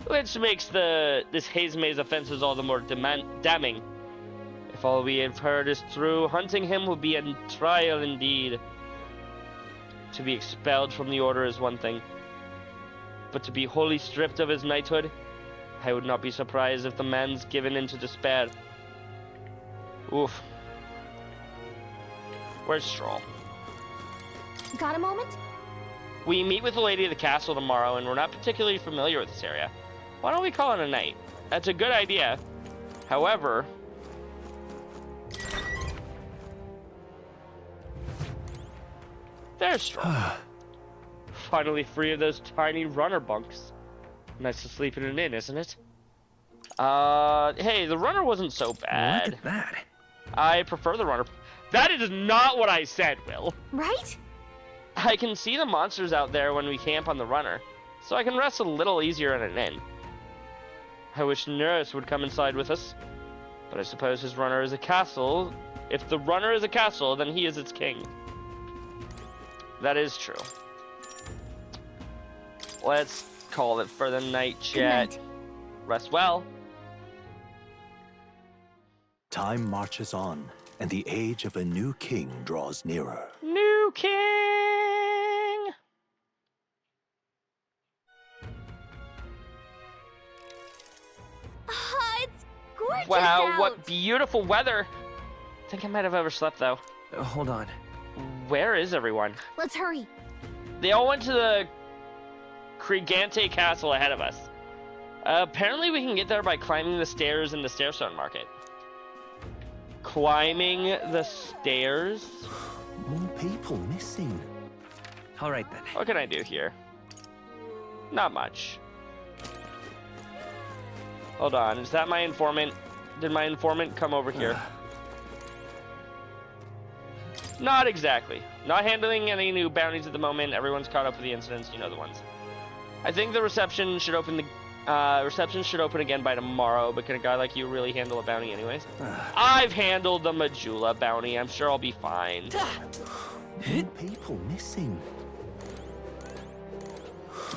Which makes this haze maze offenses all the more damning. If all we have heard is true, hunting him will be a trial indeed. To be expelled from the order is one thing, but to be wholly stripped of his knighthood, I would not be surprised if the man's given into despair. Oof. Where's Stroll? Got a moment? We meet with the lady of the castle tomorrow, and we're not particularly familiar with this area. Why don't we call it a night? That's a good idea. However, there's Stroll. Finally free of those tiny runner bunks. Nice to sleep in an inn, isn't it? Hey, the runner wasn't so bad. Look at that. I prefer the runner. That is not what I said, Will. Right? I can see the monsters out there when we camp on the runner, so I can rest a little easier in an inn. I wish Nurse would come inside with us, but I suppose his runner is a castle. If the runner is a castle, then he is its king. That is true. Let's call it for the night, chat. Rest well. Time marches on, and the age of a new king draws nearer. New king! It's gorgeous Wow, out. what beautiful weather. I think I might have overslept, though. Hold on. Where is everyone? Let's hurry. They all went to the Krigante Castle ahead of us. Apparently we can get there by climbing the stairs in the Stairstone Market. Climbing the stairs? More people missing. All right, then. What can I do here? Not much. Hold on, is that my informant? Did my informant come over here? Not exactly. Not handling any new bounties at the moment. Everyone's caught up with the incidents. You know the ones. I think the reception should open again by tomorrow, but can a guy like you really handle a bounty anyways? I've handled the Majula bounty. I'm sure I'll be fine. More people missing.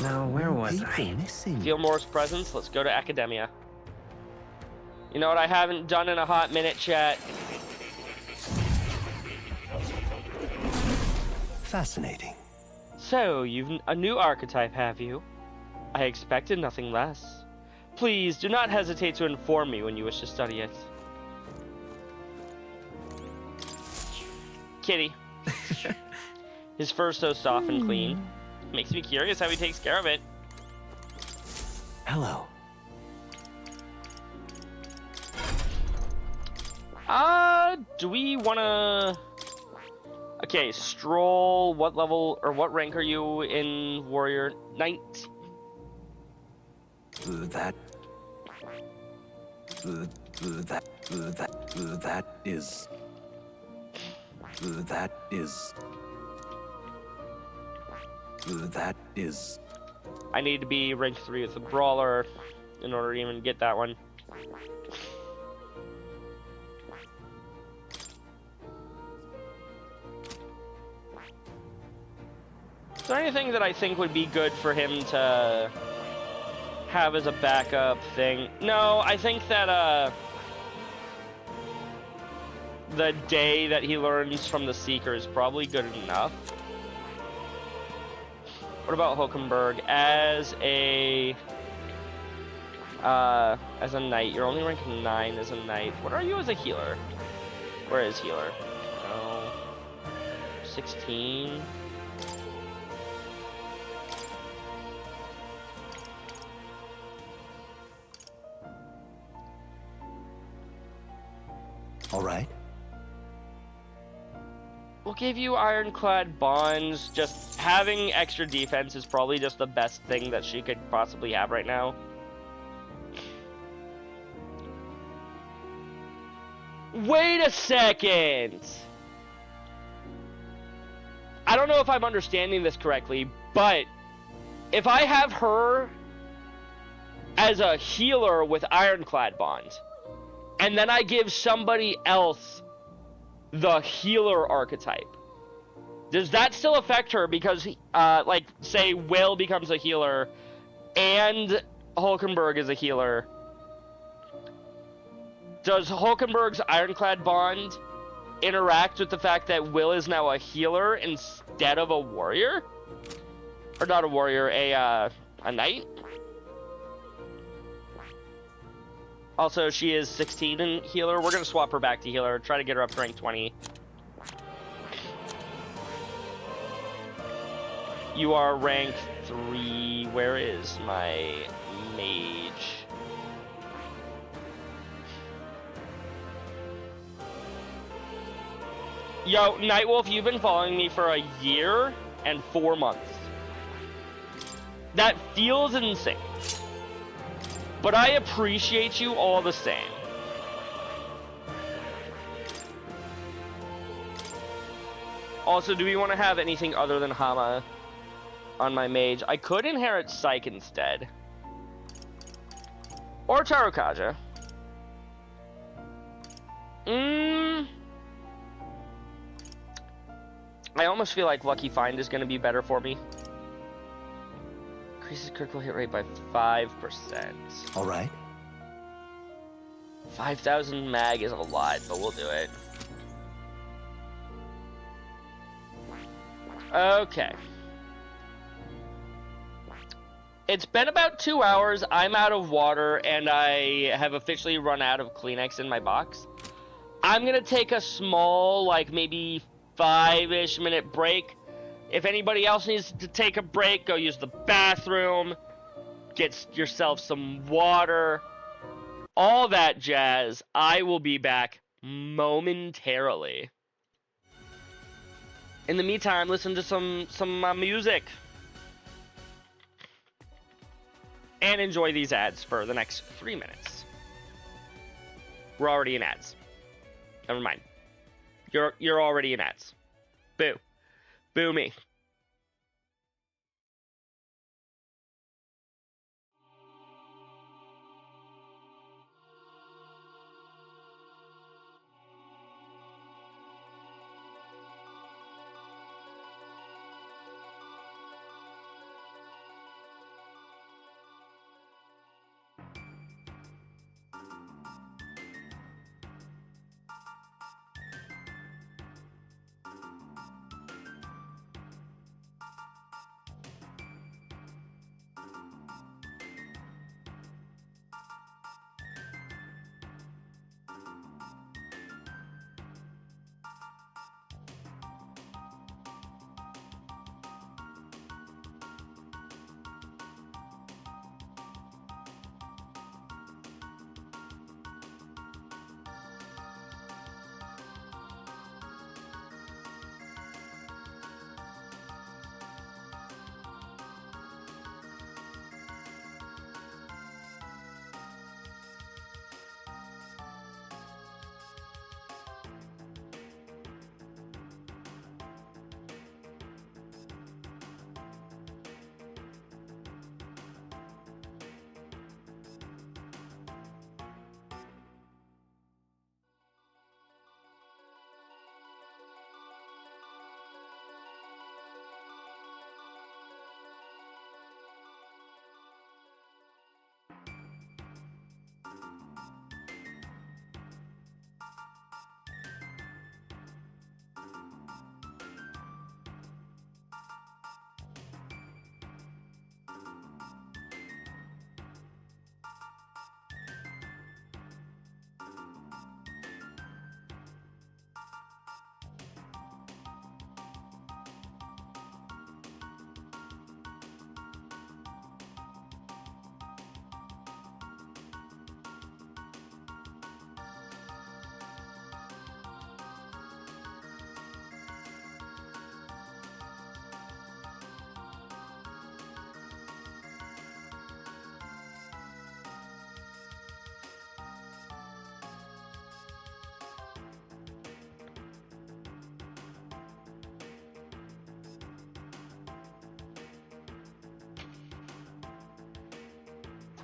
Now, where was I? Missing. Fillmore's presence. Let's go to Academia. You know what I haven't done in a hot minute, chat? Fascinating. So, you've a new archetype, have you? I expected nothing less. Please, do not hesitate to inform me when you wish to study it. Kitty. His fur's so soft and clean. Makes me curious how he takes care of it. Hello. Do we wanna... Okay, Stroll, what level, or what rank are you in Warrior Knight? That is... I need to be rank 3 with the Brawler in order to even get that one. Is there anything that I think would be good for him to have as a backup thing? No, I think that the day that he learns from the Seeker is probably good enough. What about Hulkenberg as a knight? You're only ranking 9 as a knight. What are you as a healer? Where is healer? Oh, 16. All right. We'll give you ironclad bonds. Just having extra defense is probably just the best thing that she could possibly have right now. Wait a second! I don't know if I'm understanding this correctly, but if I have her as a healer with ironclad bonds, and then I give somebody else the healer archetype, does that still affect her? Because, like, say Will becomes a healer, and Hulkenberg is a healer. Does Hulkenberg's ironclad bond interact with the fact that Will is now a healer instead of a warrior? Or not a warrior, a knight? Also, she is 16 in healer. We're gonna swap her back to healer, try to get her up to rank 20. You are rank 3. Where is my mage? Yo, Nightwolf, you've been following me for a year and 4 months. That feels insane. But I appreciate you all the same. Also, do we want to have anything other than Hama on my mage? I could inherit Psyche instead. Or Tarokaja. I almost feel like Lucky Find is going to be better for me. Increases critical hit rate by 5%. All right. 5,000 mag is a lot, but we'll do it. Okay. It's been about 2 hours. I'm out of water, and I have officially run out of Kleenex in my box. I'm gonna take a small, like maybe 5-ish minute break. If anybody else needs to take a break, go use the bathroom, get yourself some water, all that jazz. I will be back momentarily. In the meantime, listen to some music. And enjoy these ads for the next 3 minutes. We're already in ads. Never mind. You're already in ads. Boo. Boo me.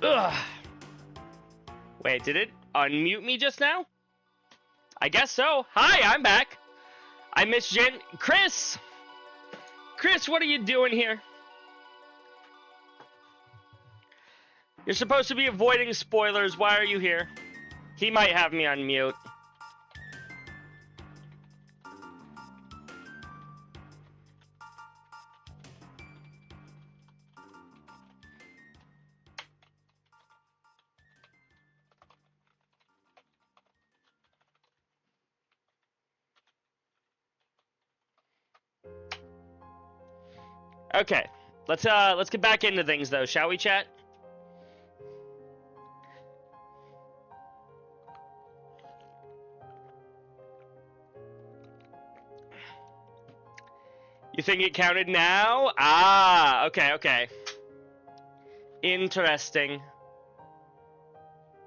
Ugh. Wait, did it unmute me just now? I guess so. Hi, I'm back. I missed Jen. Chris! Chris, what are you doing here? You're supposed to be avoiding spoilers. Why are you here? He might have me on mute. Okay, let's get back into things though, shall we, chat? You think it counted now? Ah, okay. Interesting.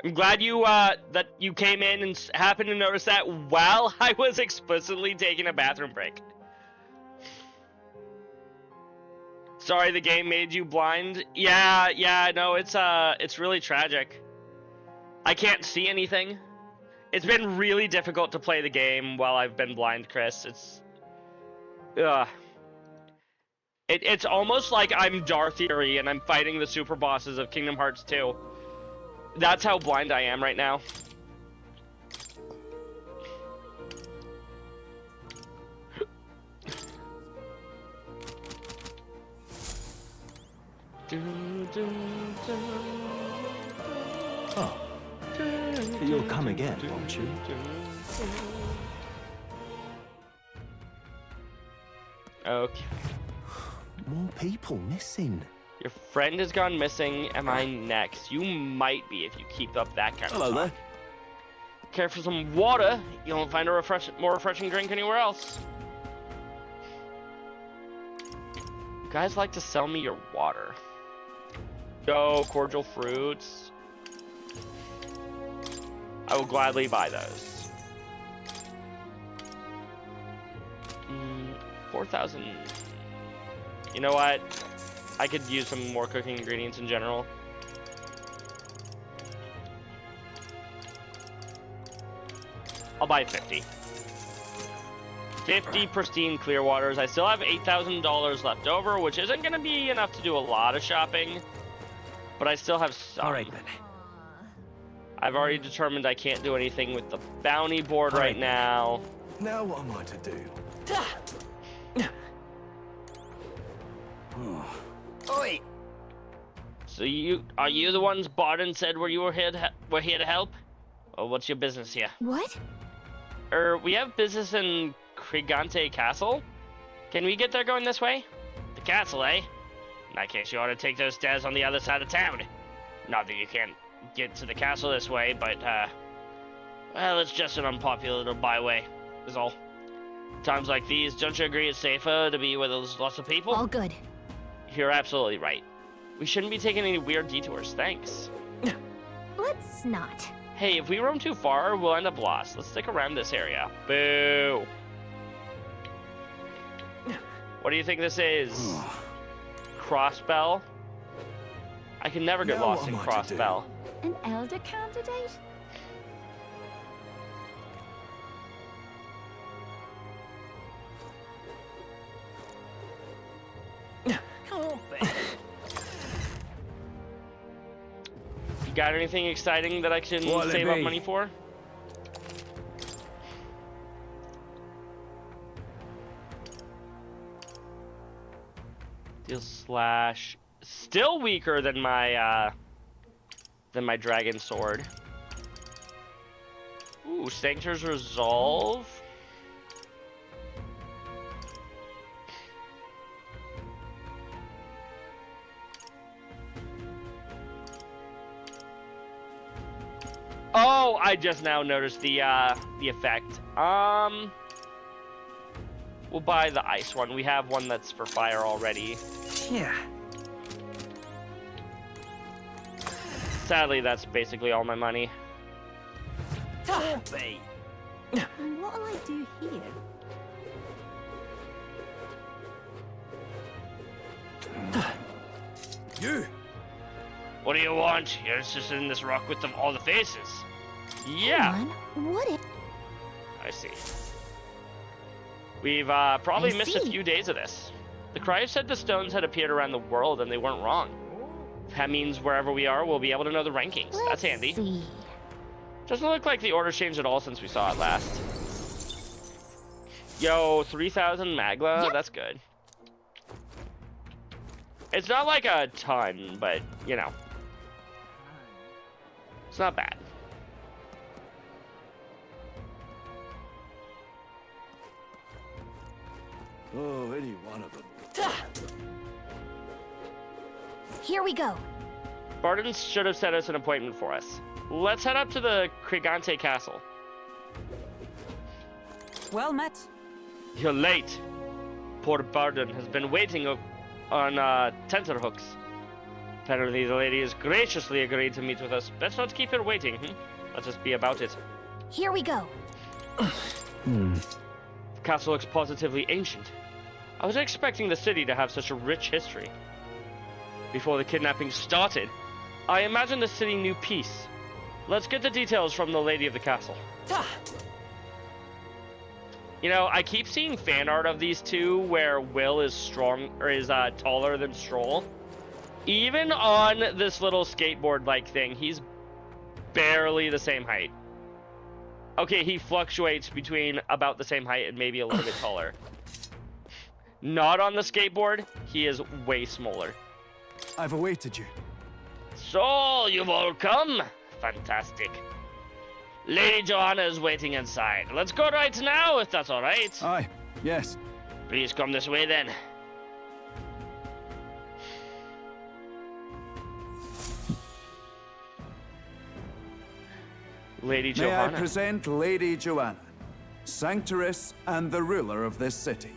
I'm glad you that you came in and happened to notice that while I was explicitly taking a bathroom break. Sorry, the game made you blind. Yeah, no, it's really tragic. I can't see anything. It's been really difficult to play the game while I've been blind, Chris. It's almost like I'm Darth Theory and I'm fighting the super bosses of Kingdom Hearts 2. That's how blind I am right now. Oh, you'll come again, won't you? Okay. More people missing. Your friend has gone missing. Am I next? You might be if you keep up that kind of Hello talk. there. Care for some water? You won't find a more refreshing drink anywhere else. You guys like to sell me your water. Yo, cordial fruits. I will gladly buy those. 4,000. You know what? I could use some more cooking ingredients in general. I'll buy 50. 50 pristine clear waters. I still have $8,000 left over, which isn't going to be enough to do a lot of shopping. But I still have some. Alright then. I've already determined I can't do anything with the bounty board right now. Now what am I to do? Oi! So are you the ones bought and said you were here to help? Or what's your business here? What? We have business in Krigante Castle. Can we get there going this way? The castle, eh? In that case, you ought to take those stairs on the other side of town. Not that you can't get to the castle this way, but, well, it's just an unpopular little byway, is all. Times like these, don't you agree it's safer to be where there's lots of people? All good. You're absolutely right. We shouldn't be taking any weird detours, thanks. Let's not. Hey, if we roam too far, we'll end up lost. Let's stick around this area. Boo! What do you think this is? Crossbell? I can never get lost in Crossbell. An elder candidate? You got anything exciting that I can save up money for? Deal slash. Still weaker than my dragon sword. Ooh, Sanctor's Resolve. Oh, I just now noticed the effect. We'll buy the ice one. We have one that's for fire already. Yeah. Sadly, that's basically all my money. And what'll I do here? You! What do you want? You're just in this rock with all the faces. Yeah. Hang on. What if... I see. We've probably missed a few days of this. The Crier said the stones had appeared around the world and they weren't wrong. That means wherever we are, we'll be able to know the rankings. That's handy. See. Doesn't look like the order's changed at all since we saw it last. Yo, 3,000 Magla? Yep. That's good. It's not like a ton, but, you know. It's not bad. Oh, any one of them. Here we go. Barton should have set us an appointment for us. Let's head up to the Crigante Castle. Well met. You're late. Poor Barton has been waiting on tenterhooks. Apparently the lady has graciously agreed to meet with us. Let's not keep her waiting, Let's just be about it. Here we go. The castle looks positively ancient. I was expecting the city to have such a rich history. Before the kidnapping started, I imagined the city knew peace. Let's get the details from the lady of the castle. You know, I keep seeing fan art of these two where Will is taller than Stroll. Even on this little skateboard-like thing, he's barely the same height. Okay, he fluctuates between about the same height and maybe a little bit taller. Not on the skateboard, he is way smaller. I've awaited you. So, you've all come? Fantastic. Lady Johanna is waiting inside. Let's go right now, if that's all right. Aye, yes. Please come this way, then. Lady Johanna. May I present Lady Johanna, Sanctress and the ruler of this city.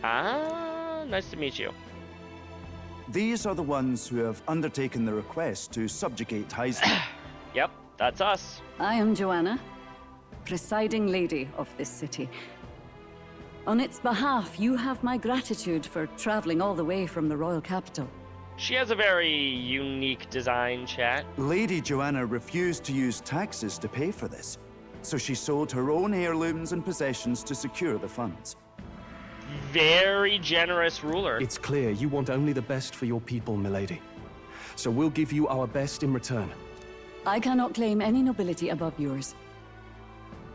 Ah, nice to meet you. These are the ones who have undertaken the request to subjugate Heisman. Yep, that's us. I am Joanna, presiding lady of this city. On its behalf, you have my gratitude for traveling all the way from the royal capital. She has a very unique design, chat. Lady Joanna refused to use taxes to pay for this, so she sold her own heirlooms and possessions to secure the funds. Very generous ruler. It's clear you want only the best for your people, milady. So we'll give you our best in return. I cannot claim any nobility above yours.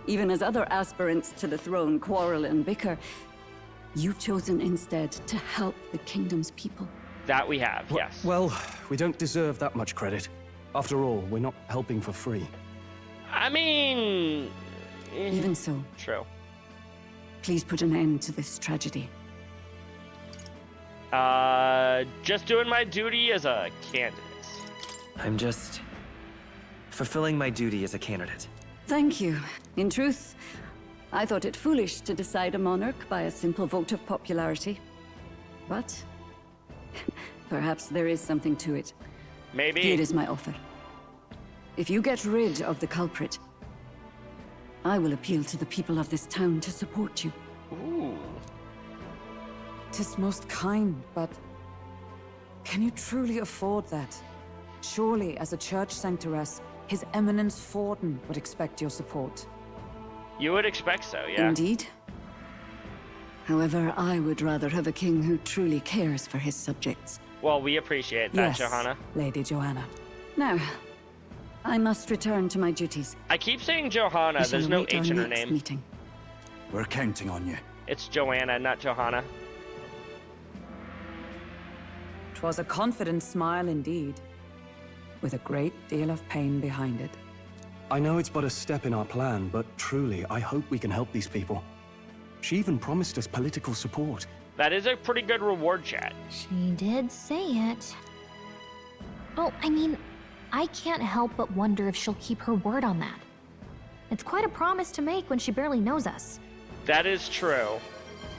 Even as other aspirants to the throne quarrel and bicker, you've chosen instead to help the kingdom's people. That we have, yes. Well, we don't deserve that much credit. After all, we're not helping for free. I mean... Even so. True. Please put an end to this tragedy. Just doing my duty as a candidate. I'm just fulfilling my duty as a candidate. Thank you. In truth, I thought it foolish to decide a monarch by a simple vote of popularity. But perhaps there is something to it. Maybe. Here is my offer. If you get rid of the culprit, I will appeal to the people of this town to support you. Ooh. 'Tis most kind, but can you truly afford that? Surely, as a church sanctoress, His Eminence Forden would expect your support. You would expect so, yeah. Indeed. However, I would rather have a king who truly cares for his subjects. Well, we appreciate that, Yes, Johanna. Lady Johanna. Now, I must return to my duties. I keep saying Johanna. We shall There's no await our H in her next name. meeting. We're counting on you. It's Joanna, not Johanna. 'Twas a confident smile indeed, with a great deal of pain behind it. I know it's but a step in our plan, but truly, I hope we can help these people. She even promised us political support. That is a pretty good reward, chat. She did say it. Oh, I mean, I can't help but wonder if she'll keep her word on that. It's quite a promise to make when she barely knows us. That is true.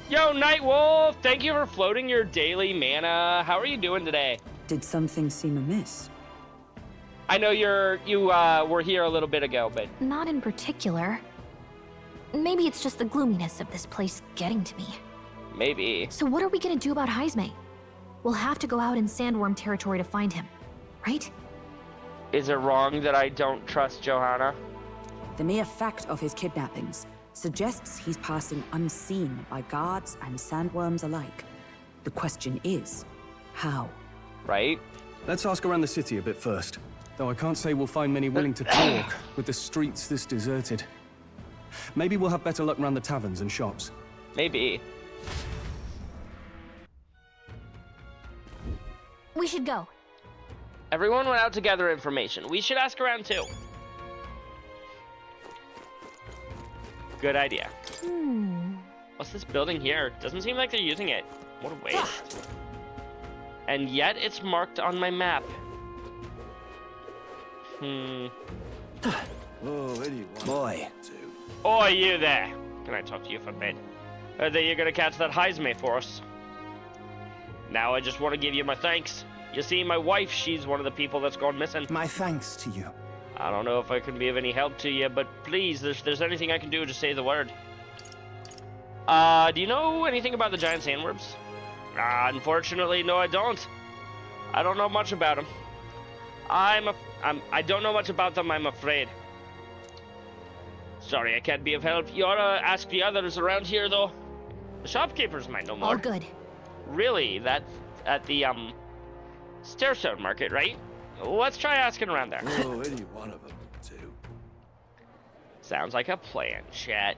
Yo, Nightwolf, thank you for floating your daily mana. How are you doing today? Did something seem amiss? I know you were here a little bit ago, but... Not in particular. Maybe it's just the gloominess of this place getting to me. Maybe. So what are we gonna do about Heisme? We'll have to go out in Sandworm territory to find him, right? Is it wrong that I don't trust Johanna? The mere fact of his kidnappings suggests he's passing unseen by guards and sandworms alike. The question is, how? Right? Let's ask around the city a bit first. Though I can't say we'll find many willing to talk with the streets this deserted. Maybe we'll have better luck around the taverns and shops. Maybe. We should go. Everyone went out to gather information. We should ask around too. Good idea. What's this building here? Doesn't seem like they're using it. What a waste. And yet it's marked on my map. Oh, anyone. Boy. Oi, you there. Can I talk to you for a bit? Heard that you're gonna catch that Heisme for us. Now I just want to give you my thanks. You see, my wife, she's one of the people that's gone missing. My thanks to you. I don't know if I can be of any help to you, but please, if there's anything I can do, just say the word. Do you know anything about the giant sandworms? Unfortunately, no, I don't. I don't know much about them. I don't know much about them, I'm afraid. Sorry, I can't be of help. You ought to ask the others around here, though. The shopkeepers might know more. All good. Really? That's at the, Stairstone Market, right? Let's try asking around there. Oh, any one of them, too. Sounds like a plan, chat.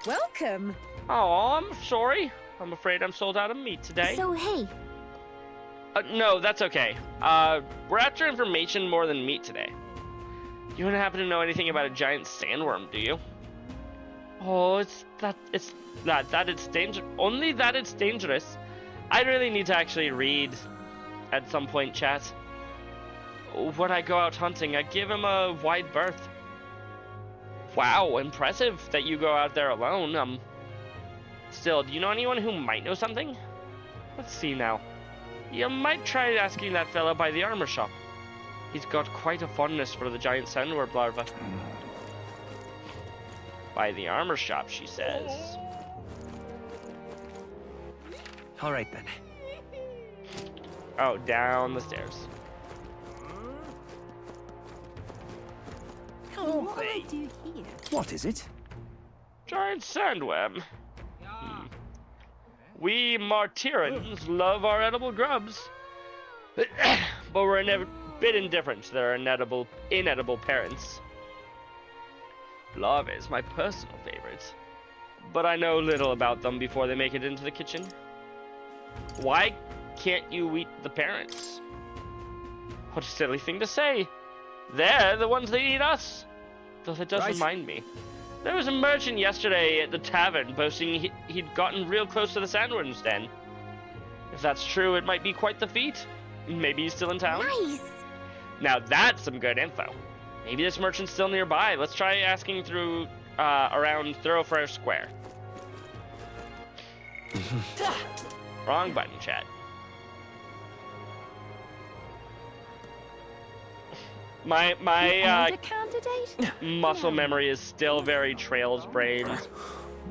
Welcome. Oh, I'm sorry. I'm afraid I'm sold out of meat today. So, hey. No, that's okay. We're after information more than meat today. You don't happen to know anything about a giant sandworm, do you? Oh, only that it's dangerous. I really need to actually read at some point, chat. When I go out hunting, I give him a wide berth. Wow, impressive that you go out there alone. Still, do you know anyone who might know something? Let's see now. You might try asking that fella by the armor shop. He's got quite a fondness for the giant sandworm larva. By the armor shop, she says. All right, then. Oh, down the stairs. What do I do here? What is it? Giant sandworm. We Martyrans love our edible grubs. But we're a bit indifferent to their inedible parents. Larvae is my personal favorite, but I know little about them before they make it into the kitchen. Why can't you eat the parents? What a silly thing to say. They're the ones that eat us. Though that does remind me. There was a merchant yesterday at the tavern boasting he'd gotten real close to the sandworm's den. If that's true, it might be quite the feat. Maybe he's still in town. Nice. Now that's some good info. Maybe this merchant's still nearby. Let's try asking through around Thoroughfare Square. Wrong button, chat. My candidate? muscle memory is still very Trails brains.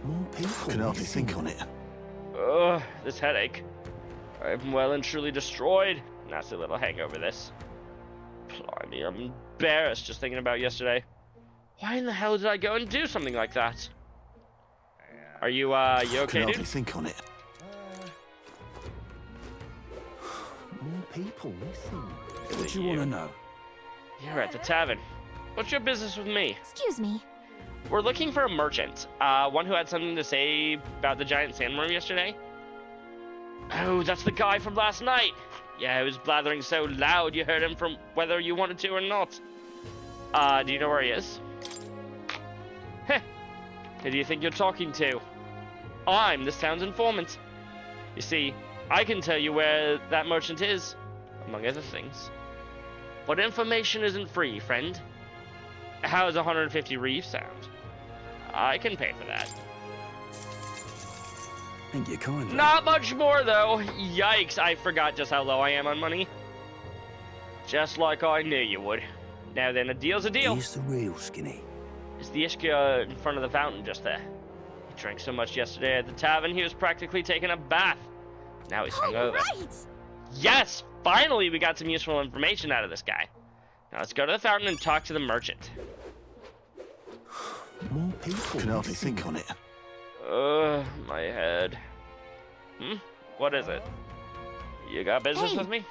More people. Can hardly think on it. Ugh, this headache. I'm well and truly destroyed. Nasty little hangover this. Blimey, I'm embarrassed just thinking about yesterday. Why in the hell did I go and do something like that? Are you okay, Can hardly dude? think on it. More people missing. What do you want to know? You're at the tavern. What's your business with me? Excuse me. We're looking for a merchant. One who had something to say about the giant sandworm yesterday. Oh, that's the guy from last night. Yeah, he was blathering so loud you heard him from whether you wanted to or not. Do you know where he is? Heh. Who do you think you're talking to? I'm this town's informant. You see, I can tell you where that merchant is, among other things. But information isn't free, friend. How does 150 reef sound? I can pay for that. Thank you kindly. Not much more, though. Yikes, I forgot just how low I am on money. Just like I knew you would. Now then, a deal's a deal. He's the real skinny. Is the Ishka in front of the fountain just there? He drank so much yesterday at the tavern, he was practically taking a bath. Now he's hungover. Right! Yes! Finally, we got some useful information out of this guy. Now let's go to the fountain and talk to the merchant. More people. Can hardly think on it. My head. What is it? You got business with me?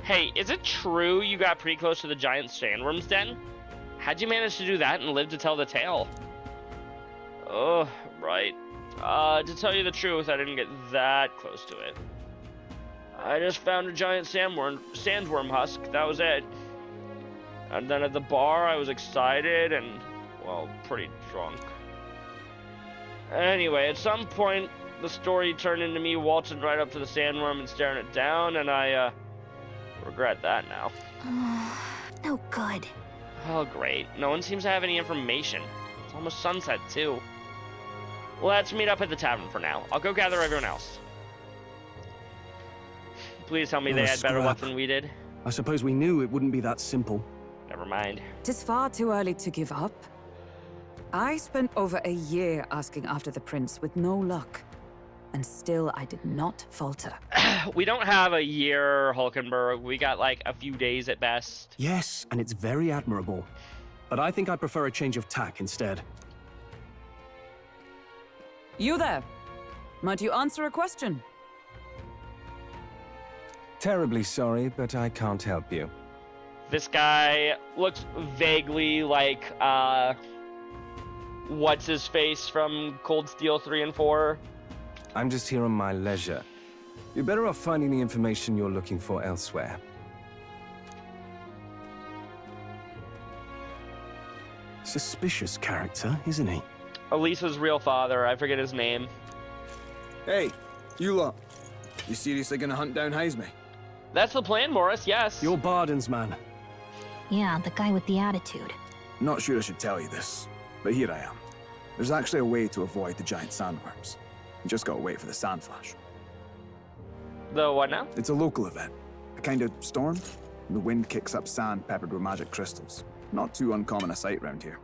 Hey, is it true you got pretty close to the giant sandworm's den? How'd you manage to do that and live to tell the tale? Oh, right. To tell you the truth, I didn't get that close to it. I just found a giant sandworm husk, that was it. And then at the bar, I was excited and, well, pretty drunk. Anyway, at some point, the story turned into me waltzing right up to the sandworm and staring it down, and I, regret that now. No good. Oh, great. No one seems to have any information. It's almost sunset, too. Let's meet up at the tavern for now. I'll go gather everyone else. Please tell me they had better luck than we did. I suppose we knew it wouldn't be that simple. Never mind. Tis far too early to give up. I spent over a year asking after the prince with no luck. And still I did not falter. We don't have a year, Hulkenberg. We got like a few days at best. Yes, and it's very admirable. But I think I prefer a change of tack instead. You there. Might you answer a question? Terribly sorry, but I can't help you. This guy looks vaguely like, what's his face from Cold Steel 3 and 4? I'm just here on my leisure. You're better off finding the information you're looking for elsewhere. Suspicious character, isn't he? Elisa's real father, I forget his name. Hey, you lot. You seriously gonna hunt down Heisme? That's the plan, Morris, yes. You're Barden's man. Yeah, the guy with the attitude. Not sure I should tell you this, but here I am. There's actually a way to avoid the giant sandworms. You just gotta wait for the sand flash. The what now? It's a local event. A kind of storm. The wind kicks up sand peppered with magic crystals. Not too uncommon a sight round here.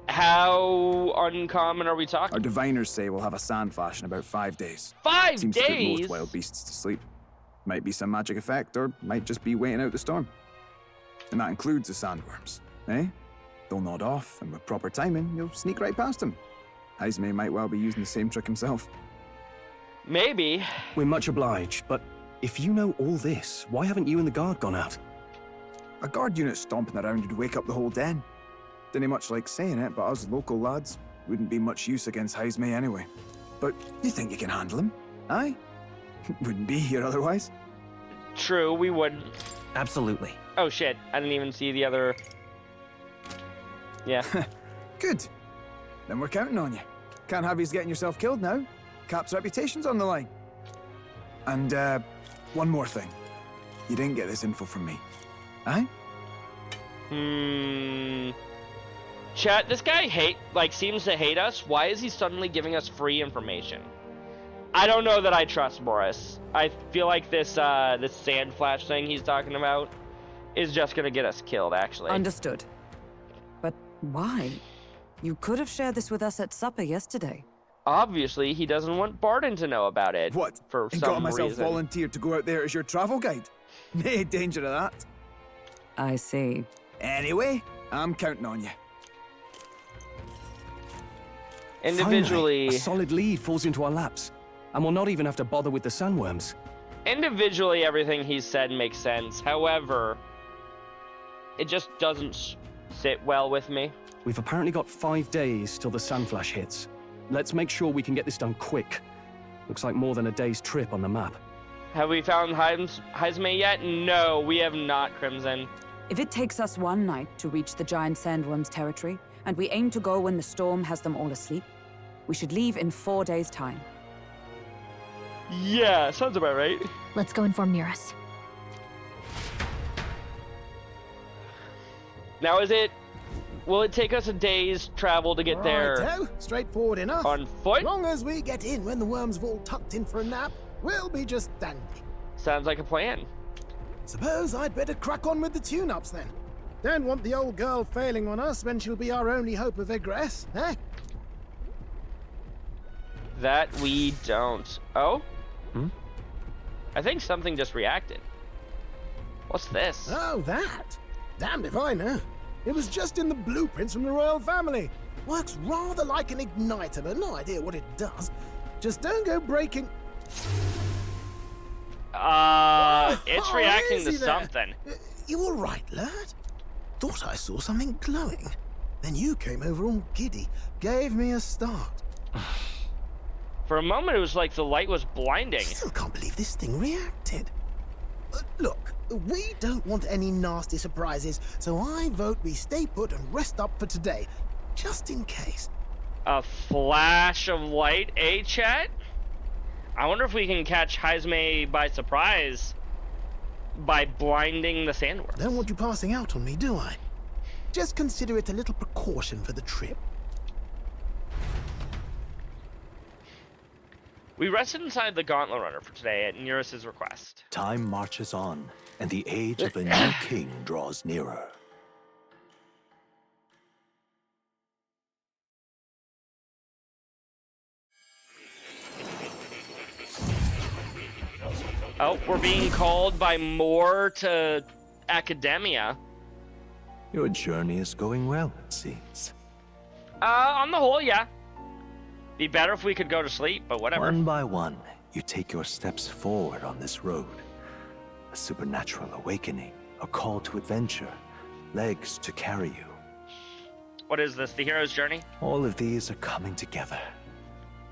How uncommon are we talking? Our diviners say we'll have a sand flash in about 5 days. 5 Seems days? to put most wild beasts to sleep. Might be some magic effect, or might just be waiting out the storm. And that includes the sandworms, eh? They'll nod off, and with proper timing, you'll sneak right past them. Heisme might well be using the same trick himself. Maybe. We're much obliged, but if you know all this, why haven't you and the guard gone out? A guard unit stomping around would wake up the whole den. Didn't much like saying it, but us local lads wouldn't be much use against Heisme anyway. But you think you can handle him? Aye? Wouldn't be here otherwise. True, we wouldn't. Absolutely. Oh shit, I didn't even see the other... Yeah. Good. Then we're counting on you. Can't have you getting yourself killed now. Cap's reputation's on the line. And, one more thing. You didn't get this info from me. Aye? Chat, this guy seems to hate us. Why is he suddenly giving us free information? I don't know that I trust Morris. I feel like this sand flash thing he's talking about is just gonna get us killed, actually. Understood. But why? You could have shared this with us at supper yesterday. Obviously, he doesn't want Barden to know about it. What? For And some got myself reason. volunteered to go out there as your travel guide? Nay danger of that. I see. Anyway, I'm counting on you. Individually... Finally, a solid lead falls into our laps, and we'll not even have to bother with the sandworms. Individually, everything he said makes sense. However, it just doesn't sit well with me. We've apparently got 5 days till the sandflash hits. Let's make sure we can get this done quick. Looks like more than a day's trip on the map. Have we found Heisme yet? No, we have not, Crimson. If it takes us one night to reach the giant sandworm's territory, and we aim to go when the storm has them all asleep, we should leave in 4 days' time. Yeah, sounds about right. Let's go inform Muris. Now will it take us a day's travel to get there? Righto, straightforward enough. On foot? Long as we get in when the worms have all tucked in for a nap, we'll be just dandy. Sounds like a plan. Suppose I'd better crack on with the tune-ups then. Don't want the old girl failing on us when she'll be our only hope of egress, eh? That we don't. Oh? Hmm? I think something just reacted. What's this? Oh, that? Damned if I know. It was just in the blueprints from the royal family. Works rather like an igniter, but no idea what it does. Just don't go breaking... It's reacting to something. You all right, lad? Thought I saw something glowing. Then you came over all giddy, gave me a start. For a moment, it was like the light was blinding. Still can't believe this thing reacted. Look, we don't want any nasty surprises, so I vote we stay put and rest up for today, just in case. A flash of light, eh, chat? I wonder if we can catch Jaime by surprise by blinding the sandworms. Don't want you passing out on me, do I? Just consider it a little precaution for the trip. We rested inside the Gauntlet Runner for today at Nereus's request. Time marches on, and the age of a new king draws nearer. Oh, we're being called by more to Academia. Your journey is going well, it seems. On the whole, yeah. Be better if we could go to sleep, but whatever. One by one, you take your steps forward on this road. A supernatural awakening, a call to adventure, legs to carry you. What is this, the hero's journey? All of these are coming together.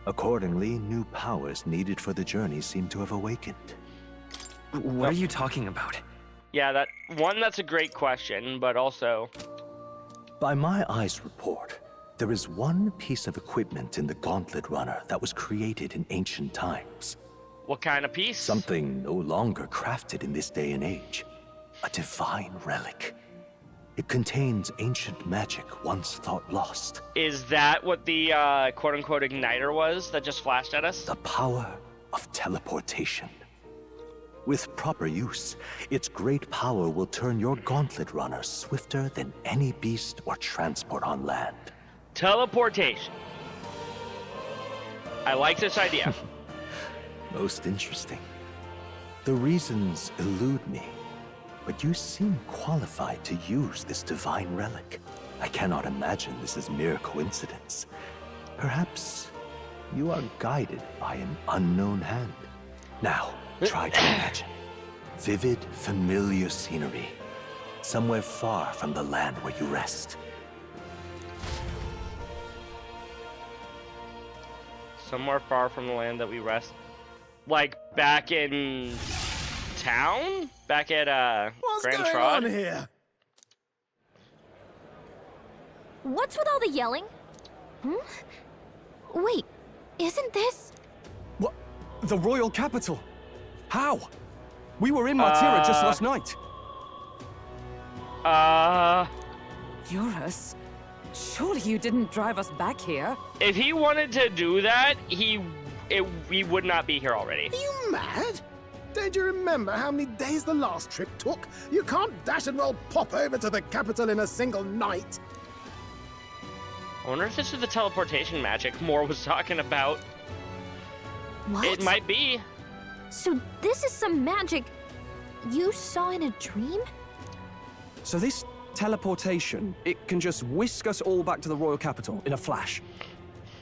Accordingly, new powers needed for the journey seem to have awakened. What are you talking about? Yeah, that's a great question, but also... By my eyes report, there is one piece of equipment in the Gauntlet Runner that was created in ancient times. What kind of piece? Something no longer crafted in this day and age. A divine relic. It contains ancient magic once thought lost. Is that what the quote-unquote igniter was that just flashed at us? The power of teleportation. With proper use, its great power will turn your Gauntlet Runner swifter than any beast or transport on land. Teleportation. I like this idea. Most interesting. The reasons elude me, but you seem qualified to use this divine relic. I cannot imagine this is mere coincidence. Perhaps you are guided by an unknown hand. Now, try to imagine. Vivid, familiar scenery. Somewhere far from the land where you rest. Somewhere far from the land that we rest. Like back in town? Back at Grand What's Trod? going on here? What's with all the yelling? Wait, isn't this... What? The royal capital? How? We were in Martira just last night. Eurus? Surely you didn't drive us back here? If he wanted to do that, we would not be here already. Are you mad? Don't you remember how many days the last trip took? You can't dash and roll pop over to the capital in a single night. I wonder if this is the teleportation magic Moore was talking about. What? It might be. So this is some magic you saw in a dream? So this teleportation, it can just whisk us all back to the royal capital in a flash.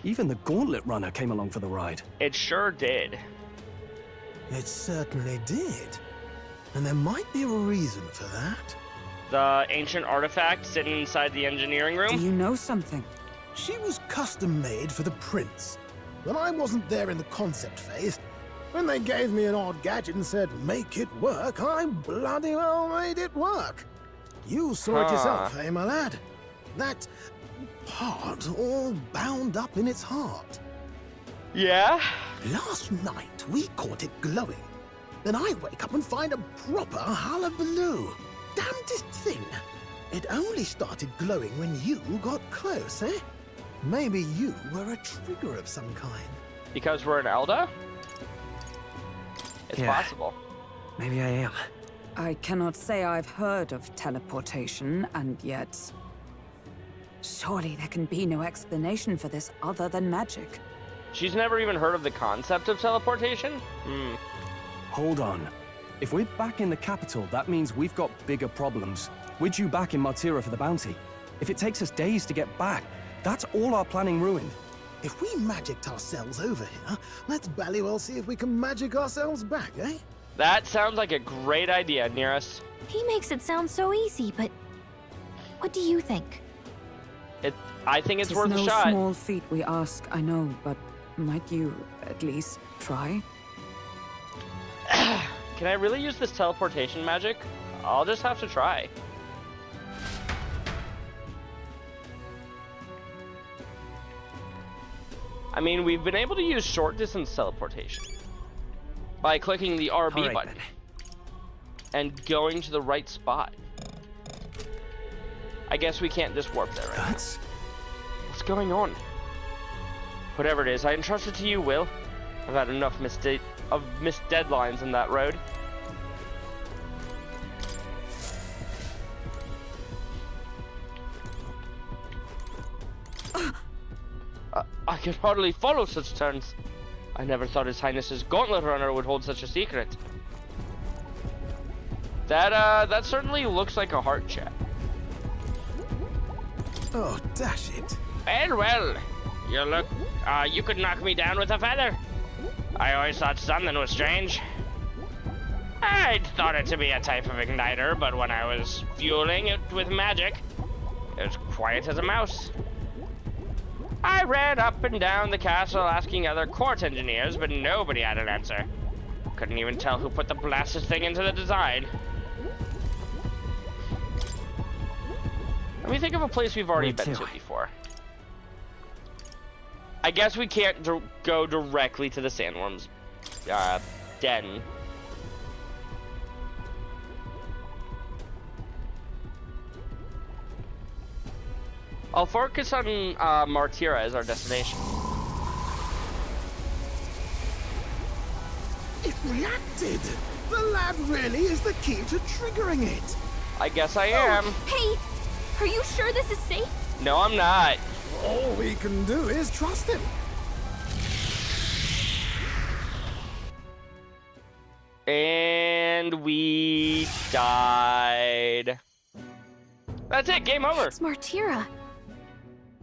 Even the Gauntlet Runner came along for the ride. It sure did. It certainly did. And there might be a reason for that. The ancient artifact sitting inside the engineering room? Do you know something? She was custom made for the prince. When I wasn't there in the concept phase, when they gave me an odd gadget and said, make it work, I bloody well made it work. You saw it yourself, eh, my lad? That part all bound up in its heart. Yeah? Last night, we caught it glowing. Then I wake up and find a proper hullabaloo. Damnedest thing. It only started glowing when you got close, eh? Maybe you were a trigger of some kind. Because we're an Elda? It's Yeah. possible. Maybe I am. I cannot say I've heard of teleportation, and yet... Surely there can be no explanation for this other than magic. She's never even heard of the concept of teleportation? Hold on. If we're back in the capital, that means we've got bigger problems. We're due back in Martira for the bounty. If it takes us days to get back, that's all our planning ruined. If we magicked ourselves over here, let's bally well see if we can magic ourselves back, eh? That sounds like a great idea, Nearest. He makes it sound so easy, but what do you think? I think it's worth no a shot. Small feat we ask, I know, but might you at least try? Can I really use this teleportation magic? I'll just have to try. I mean, we've been able to use short distance teleportation by clicking the RB button and going to the right spot. I guess we can't just warp there, right? What's going on? Whatever it is, I entrust it to you, Will. I've had enough missed deadlines in that road. I could hardly follow such turns. I never thought His Highness's Gauntlet Runner would hold such a secret. That certainly looks like a heart check. Oh, dash it. Well, you could knock me down with a feather. I always thought something was strange. I'd thought it to be a type of igniter, but when I was fueling it with magic, it was quiet as a mouse. I ran up and down the castle asking other court engineers, but nobody had an answer. Couldn't even tell who put the blasted thing into the design. Let me think of a place we've already been to before. I guess we can't go directly to the Sandworm's den. I'll focus on Martira as our destination. It reacted! The lad really is the key to triggering it! I guess I am. Hey, are you sure this is safe? No, I'm not. All we can do is trust him. And we died. That's it, game over. It's Martira.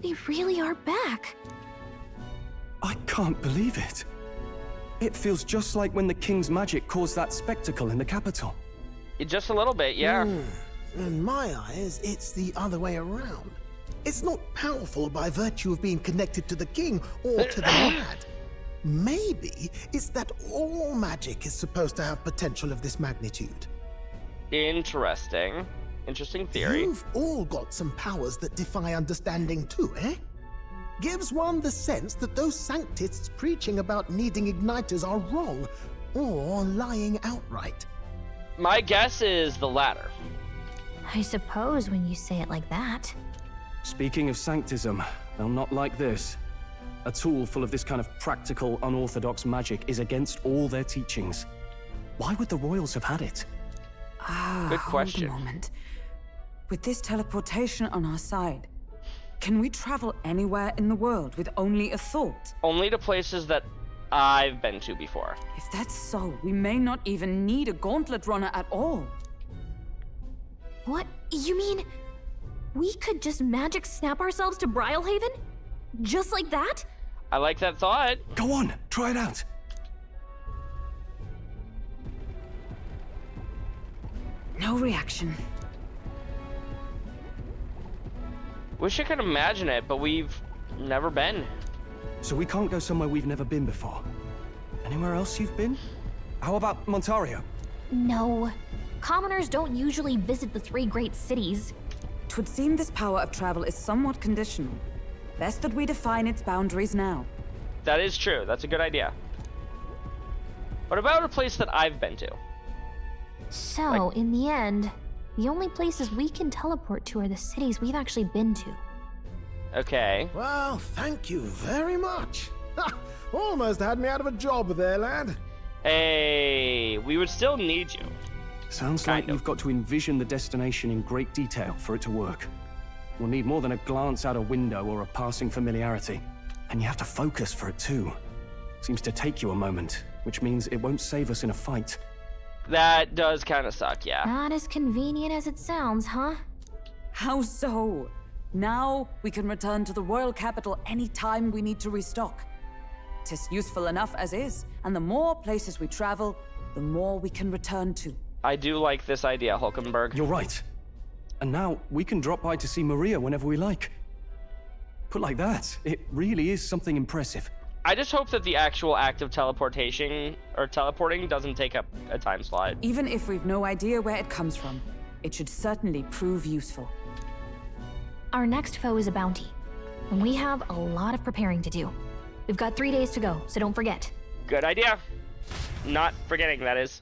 They really are back. I can't believe it. It feels just like when the king's magic caused that spectacle in the capital. Just a little bit, yeah. In my eyes, it's the other way around. It's not powerful by virtue of being connected to the king or to the lad. Maybe it's that all magic is supposed to have potential of this magnitude. Interesting. Interesting theory. You've all got some powers that defy understanding too, eh? Gives one the sense that those sanctists preaching about needing igniters are wrong, or lying outright. My guess is the latter. I suppose when you say it like that. Speaking of sanctism, they'll not like this. A tool full of this kind of practical, unorthodox magic is against all their teachings. Why would the royals have had it? Good question. Hold a moment. With this teleportation on our side, can we travel anywhere in the world with only a thought? Only to places that I've been to before. If that's so, we may not even need a gauntlet runner at all. What? You mean we could just magic snap ourselves to Brylehaven? Just like that? I like that thought. Go on, try it out. No reaction. Wish I could imagine it, but we've never been. So we can't go somewhere we've never been before. Anywhere else you've been? How about Montario? No. Commoners don't usually visit the three great cities. 'Twould seem this power of travel is somewhat conditional. Best that we define its boundaries now. That is true. That's a good idea. What about a place that I've been to? So, in the end, the only places we can teleport to are the cities we've actually been to. Okay. Well, thank you very much. Ha! Almost had me out of a job there, lad. Hey, we would still need you. Sounds like you've got to envision the destination in great detail for it to work. We'll need more than a glance out a window or a passing familiarity. And you have to focus for it too. Seems to take you a moment, which means it won't save us in a fight. That does kind of suck, yeah. Not as convenient as it sounds, huh? How so? Now we can return to the royal capital anytime we need to restock. 'Tis useful enough as is, and the more places we travel, the more we can return to. I do like this idea, Hulkenberg. You're right. And now we can drop by to see Maria whenever we like. Put like that, it really is something impressive. I just hope that the actual act of teleportation or teleporting doesn't take up a time slot. Even if we've no idea where it comes from, it should certainly prove useful. Our next foe is a bounty, and we have a lot of preparing to do. We've got 3 days to go, so don't forget. Good idea. Not forgetting, that is.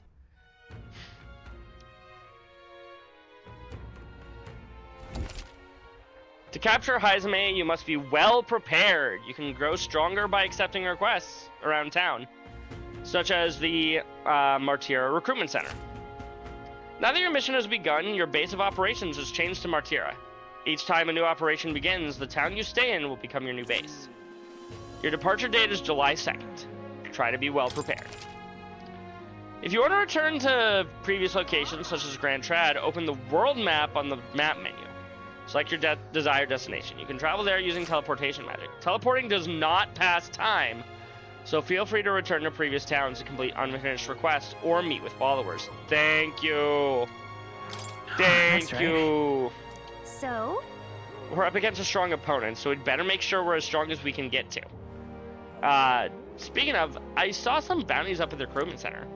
To capture Haizame, you must be well prepared. You can grow stronger by accepting requests around town, such as the Martira Recruitment Center. Now that your mission has begun, your base of operations has changed to Martira. Each time a new operation begins, the town you stay in will become your new base. Your departure date is July 2nd. Try to be well prepared. If you want to return to previous locations, such as Grand Trad, open the world map on the map menu. Select your desired destination. You can travel there using teleportation magic. Teleporting does not pass time, so feel free to return to previous towns to complete unfinished requests or meet with followers. Thank you. Thank you. So? We're up against a strong opponent, so we'd better make sure we're as strong as we can get to. Speaking of, I saw some bounties up at the recruitment center.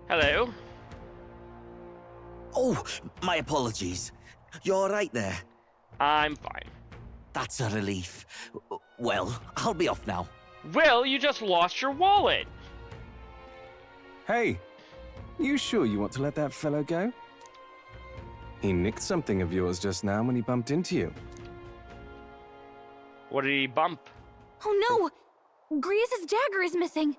Hello. Oh, my apologies. You're all right there? I'm fine. That's a relief. Well, I'll be off now. Will, you just lost your wallet. Hey, you sure you want to let that fellow go? He nicked something of yours just now when he bumped into you. What did he bump? Oh no! Grius' dagger is missing!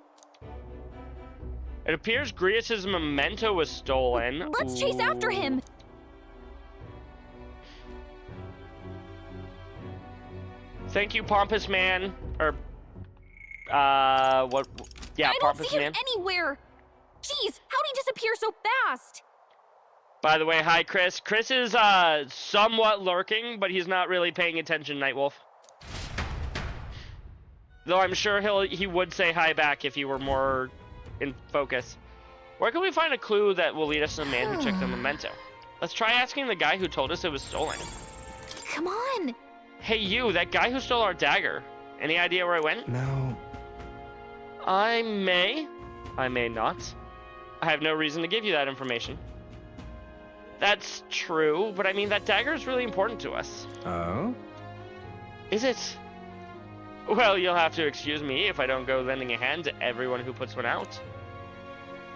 It appears Grius' memento was stolen. Let's chase after him! Thank you, Pompous Man. Or, what? Yeah, I don't Pompous see him Man. anywhere! Jeez, how'd he disappear so fast? By the way, hi, Chris. Chris is, somewhat lurking, but he's not really paying attention, Nightwolf. Though I'm sure he would say hi back if he were more in focus. Where can we find a clue that will lead us to the man who took the memento? Let's try asking the guy who told us it was stolen. Come on! Hey, you, that guy who stole our dagger. Any idea where it went? No. I may not. I have no reason to give you that information. That's true, but I mean, that dagger is really important to us. Oh? Is it? Well, you'll have to excuse me if I don't go lending a hand to everyone who puts one out.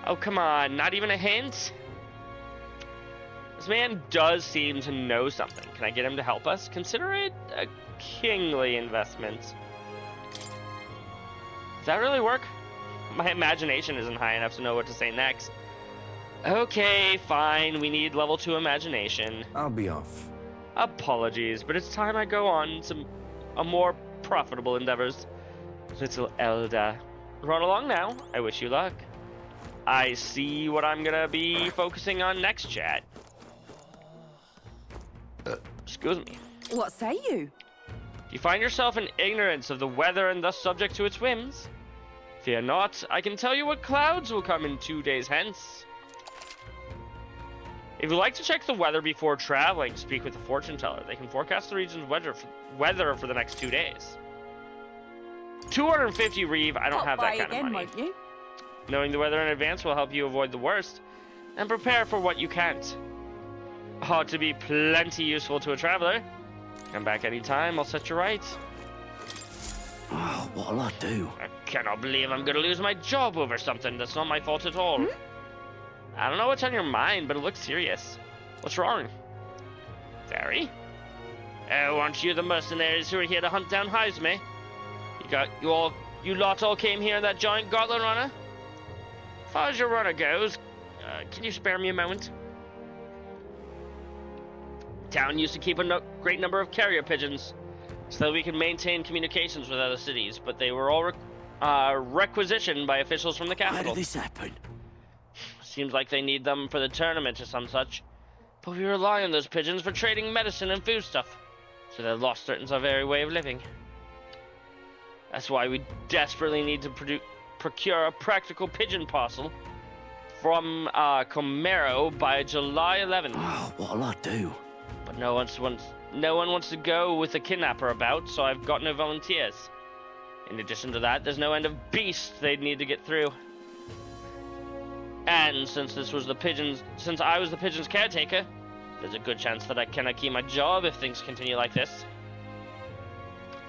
Oh, come on, not even a hint? This man does seem to know something. Can I get him to help us? Consider it a kingly investment. Does that really work? My imagination isn't high enough to know what to say next. Okay, fine, we need level 2 imagination. I'll be off. Apologies, but it's time I go on to a more profitable endeavors. Little Elda. Run along now. I wish you luck. I see what I'm gonna be focusing on next, chat. Excuse me. What say you? If you find yourself in ignorance of the weather and thus subject to its whims, fear not, I can tell you what clouds will come in 2 days hence. If you'd like to check the weather before traveling, speak with a fortune teller. They can forecast the region's weather for the next 2 days. 250 Reeve, I don't have that kind of money. Won't you? Knowing the weather in advance will help you avoid the worst, and prepare for what you can't. Ought to be plenty useful to a traveler. Come back anytime, I'll set you right. Oh, what'll I do? I cannot believe I'm gonna lose my job over something that's not my fault at all. I don't know what's on your mind, but it looks serious. What's wrong? Fairy? Oh, aren't you the mercenaries who are here to hunt down Haizame? You lot all came here in that giant gauntlet runner? As far as your runner goes, can you spare me a moment? Town used to keep a great number of carrier pigeons so that we can maintain communications with other cities, but they were all requisitioned by officials from the capital. How did this happen? Seems like they need them for the tournament or some such, but we rely on those pigeons for trading medicine and foodstuff, so their loss threatens our very way of living. That's why we desperately need to procure a practical pigeon parcel from Comero by July 11th. Oh, what'll I do? But no one wants to go with a kidnapper about, so I've got no volunteers. In addition to that, there's no end of beasts they'd need to get through. And since I was the pigeon's caretaker, there's a good chance that I cannot keep my job if things continue like this.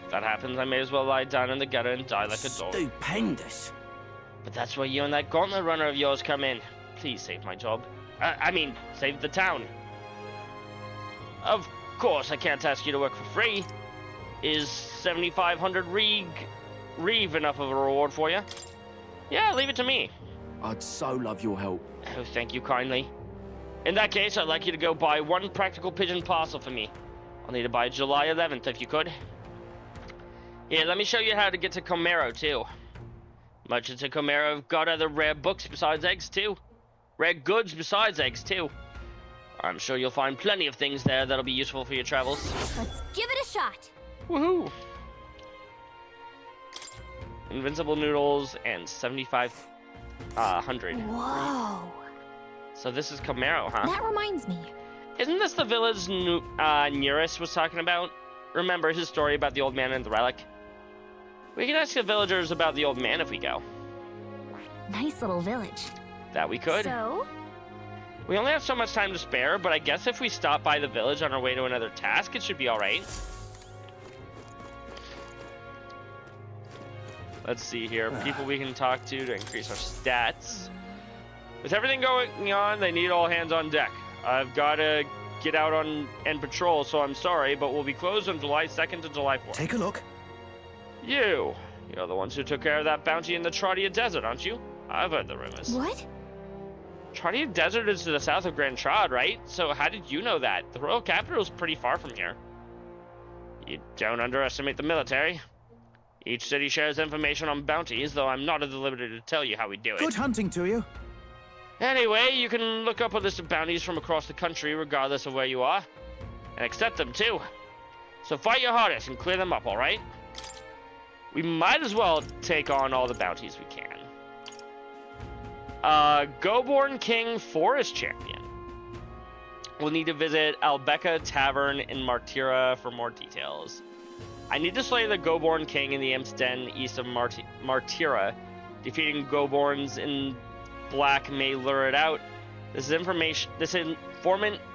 If that happens, I may as well lie down in the gutter and die like a dog. Stupendous. But that's where you and that gauntlet runner of yours come in. Please save my job. I mean, save the town. Of course, I can't ask you to work for free. Is 7,500 reeve enough of a reward for you? Yeah, leave it to me. I'd so love your help. Oh, thank you kindly. In that case, I'd like you to go buy one practical pigeon parcel for me. I'll need it by July 11th, if you could. Here, let me show you how to get to Comero, too. Merchants in Comero have got other rare books besides eggs, too. Rare goods besides eggs, too. I'm sure you'll find plenty of things there that'll be useful for your travels. Let's give it a shot. Woohoo! Invincible noodles and 7,500. Whoa. So this is Comero, huh? That reminds me. Isn't this the village Nearest was talking about? Remember his story about the old man and the relic? We can ask the villagers about the old man if we go. Nice little village. That we could. So? We only have so much time to spare, but I guess if we stop by the village on our way to another task, it should be alright. Let's see here. People we can talk to increase our stats. With everything going on, they need all hands on deck. I've got to get out on and patrol, so I'm sorry, but we'll be closed on July 2nd to July 4th. Take a look. You're the ones who took care of that bounty in the Trodia Desert, aren't you? I've heard the rumors. What? Trodia Desert is to the south of Grand Trod, right? So how did you know that? The royal capital is pretty far from here. You don't underestimate the military. Each city shares information on bounties, though I'm not at the liberty to tell you how we do it. Good hunting to you. Anyway, you can look up a list of bounties from across the country, regardless of where you are. And accept them, too. So fight your hardest and clear them up, alright? We might as well take on all the bounties we can. Goborn King Forest Champion. We'll need to visit Albeca Tavern in Martira for more details. I need to slay the Goborn King in the Imp's Den east of Martira. Defeating Goborns in black may lure it out. This informant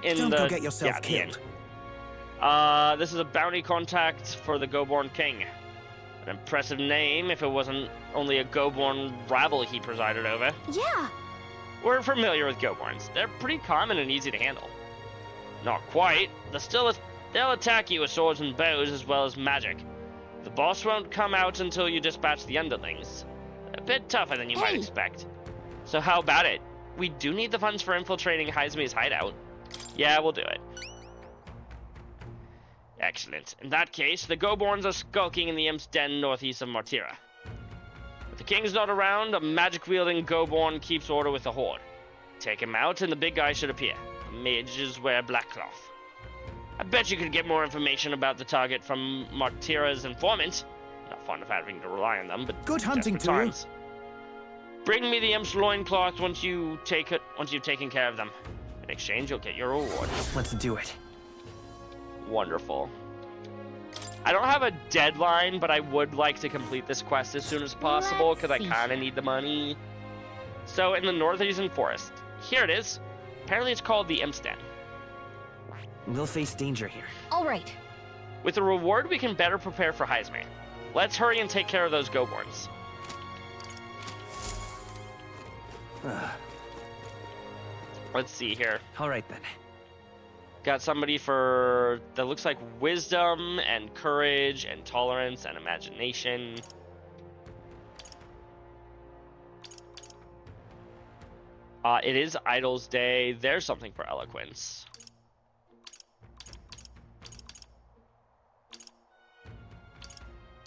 in Don't the... go get yourself killed. This is a bounty contact for the Goborn King. An impressive name if it wasn't only a Goborn rabble he presided over. Yeah. We're familiar with Goborns. They're pretty common and easy to handle. Not quite. They'll attack you with swords and bows as well as magic. The boss won't come out until you dispatch the underlings. A bit tougher than you might expect. So how about it? We do need the funds for infiltrating Heizme's hideout. Yeah, we'll do it. Excellent. In that case, the Goborns are skulking in the Imp's Den northeast of Martira. If the king's not around, a magic-wielding Goborn keeps order with the horde. Take him out and the big guy should appear. Mages wear black cloth. I bet you could get more information about the target from Martira's informant. Not fond of having to rely on them, but good hunting to you. Bring me the Imp's loincloth once you've taken care of them. In exchange, you'll get your reward. Let's do it. Wonderful. I don't have a deadline, but I would like to complete this quest as soon as possible because I kind of need the money. So in the northeastern forest, here it is. Apparently it's called the Imp's Den. We'll face danger here. All right. With the reward, we can better prepare for Heizme. Let's hurry and take care of those Goborns. Let's see here. All right then. Got somebody for that looks like wisdom and courage and tolerance and imagination. It is Idol's Day. There's something for eloquence.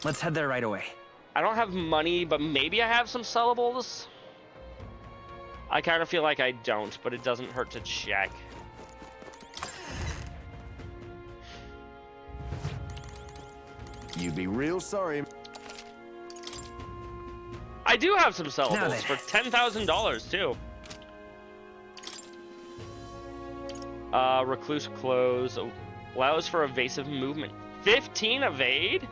Let's head there right away. I don't have money, but maybe I have some sellables. I kind of feel like I don't, but it doesn't hurt to check. You'd be real sorry. I do have some sellables for $10,000 too. Recluse clothes allows for evasive movement. 15 evade?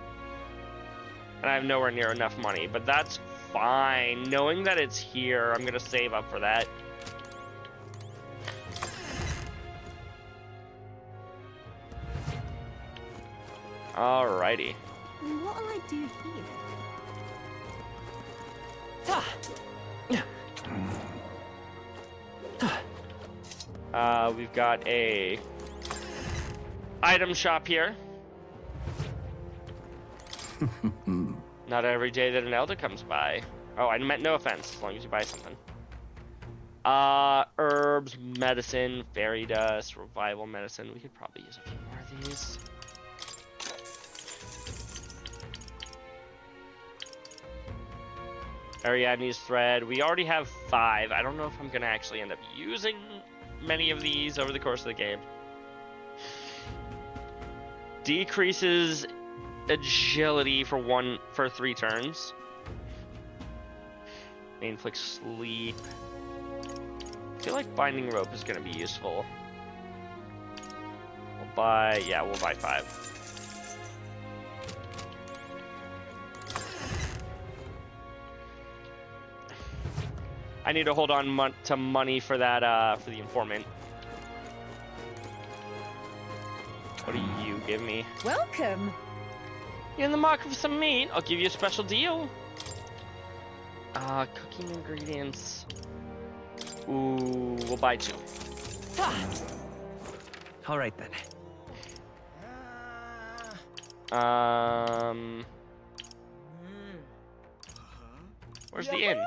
And I have nowhere near enough money, but that's fine. Knowing that it's here, I'm gonna save up for that. Alrighty. What'll I do here? We've got a item shop here. Not every day that an elder comes by. Oh, I meant no offense, as long as you buy something. Herbs, medicine, fairy dust, revival medicine. We could probably use a few more of these. Ariadne's thread. We already have 5. I don't know if I'm gonna actually end up using many of these over the course of the game. Decreases agility for 3 turns. Inflict sleep. I feel like binding rope is gonna be useful. We'll buy 5. I need to hold on to money for that, for the informant. What do you give me? Welcome. You're in the market for some meat? I'll give you a special deal. Cooking ingredients. Ooh, we'll buy 2. All right then. Where's the inn?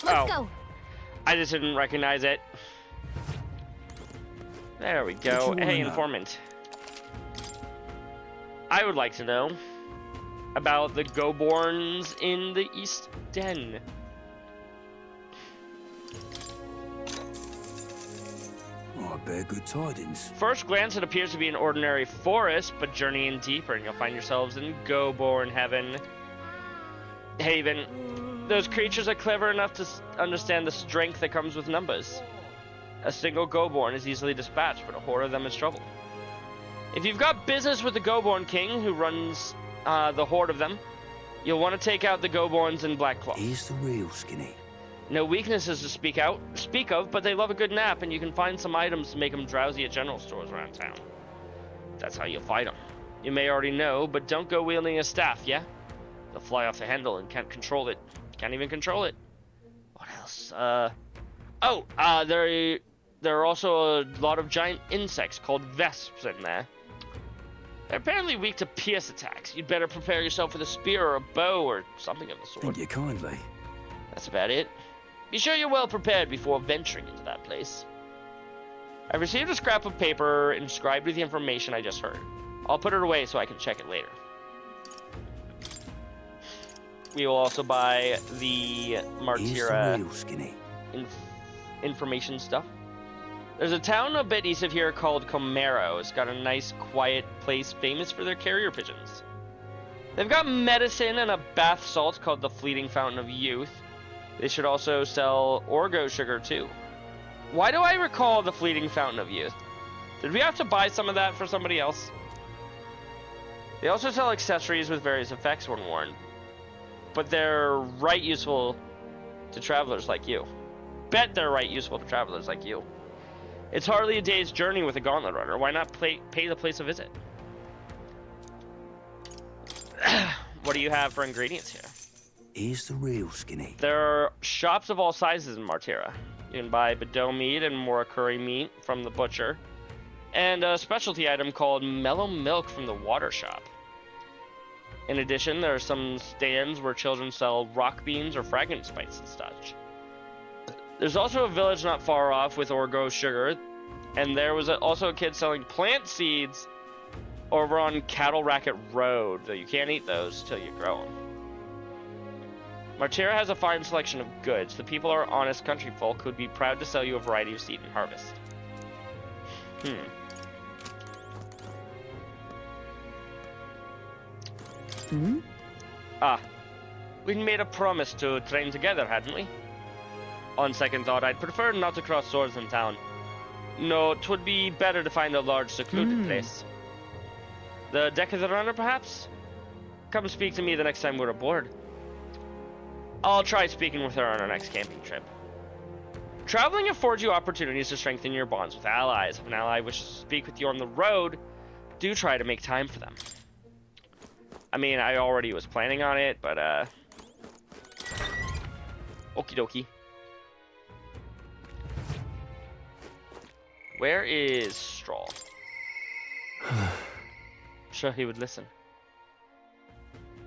Let's go. I just didn't recognize it. There we go. Hey, informant. I would like to know about the Goborns in the East Den. Oh, I bear good tidings. First glance, it appears to be an ordinary forest, but journey in deeper and you'll find yourselves in Goborn Haven. Those creatures are clever enough to understand the strength that comes with numbers. A single Goborn is easily dispatched, but a horde of them is trouble. If you've got business with the Goborn King, who runs the horde of them, you'll want to take out the Goborns in Blackclaw. He's the real skinny. No weaknesses to speak of, but they love a good nap, and you can find some items to make them drowsy at general stores around town. That's how you'll fight them. You may already know, but don't go wielding a staff, yeah? They'll fly off the handle and can't control it. Can't even control it. What else? There are also a lot of giant insects called vesps in there. They're apparently weak to pierce attacks. You'd better prepare yourself with a spear or a bow or something of the sort. Thank you kindly. That's about it. Be sure you're well prepared before venturing into that place. I've received a scrap of paper inscribed with the information I just heard. I'll put it away so I can check it later. We will also buy the Martira information stuff. There's a town a bit east of here called Comero. It's got a nice, quiet place famous for their carrier pigeons. They've got medicine and a bath salt called the Fleeting Fountain of Youth. They should also sell Orgo sugar too. Why do I recall the Fleeting Fountain of Youth? Did we have to buy some of that for somebody else? They also sell accessories with various effects when worn, but they're right useful to travelers like you. Bet they're right useful to travelers like you. It's hardly a day's journey with a gauntlet runner. Why not pay the place a visit? What do you have for ingredients here? He's the real skinny. There are shops of all sizes in Martira. You can buy Bedou meat and Morakuri meat from the butcher, and a specialty item called mellow milk from the water shop. In addition, there are some stands where children sell rock beans or fragrance spice and such. There's also a village not far off with Orgo sugar, and there was also a kid selling plant seeds over on Cattle Racket Road, though you can't eat those till you grow them. Martira has a fine selection of goods. The people are honest country folk who'd be proud to sell you a variety of seed and harvest. We'd made a promise to train together, hadn't we? On second thought, I'd prefer not to cross swords in town. No, 'twould be better to find a large, secluded place. The deck of the runner, perhaps? Come speak to me the next time we're aboard. I'll try speaking with her on our next camping trip. Traveling affords you opportunities to strengthen your bonds with allies. If an ally wishes to speak with you on the road, do try to make time for them. I mean, I already was planning on it, but, okie dokie. Where is Straw? Sure he would listen.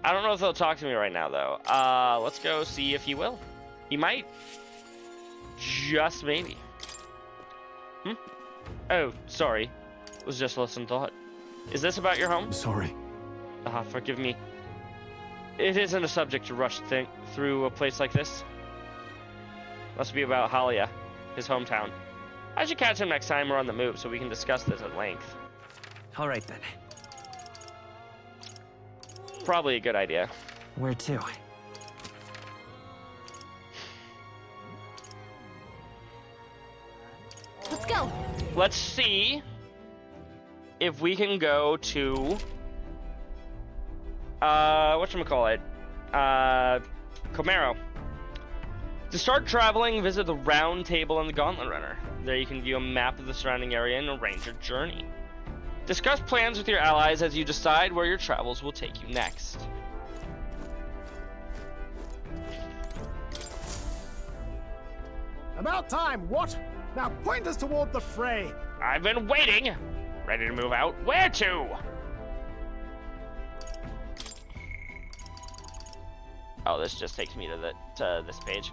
I don't know if they'll talk to me right now, though. Let's go see if he will. He might. Just maybe. Oh, sorry. It was just less than thought. Is this about your home? Sorry. Forgive me. It isn't a subject to rush through a place like this. Must be about Halia, his hometown. I should catch him next time we're on the move so we can discuss this at length. All right, then. Probably a good idea. Where to? Let's go. Let's see if we can go to whatchamacallit? Comero. To start traveling, visit the Round Table and the Gauntlet Runner. There you can view a map of the surrounding area and arrange your journey. Discuss plans with your allies as you decide where your travels will take you next. About time, what? Now point us toward the fray. I've been waiting. Ready to move out? Where to? Oh, this just takes me to this page.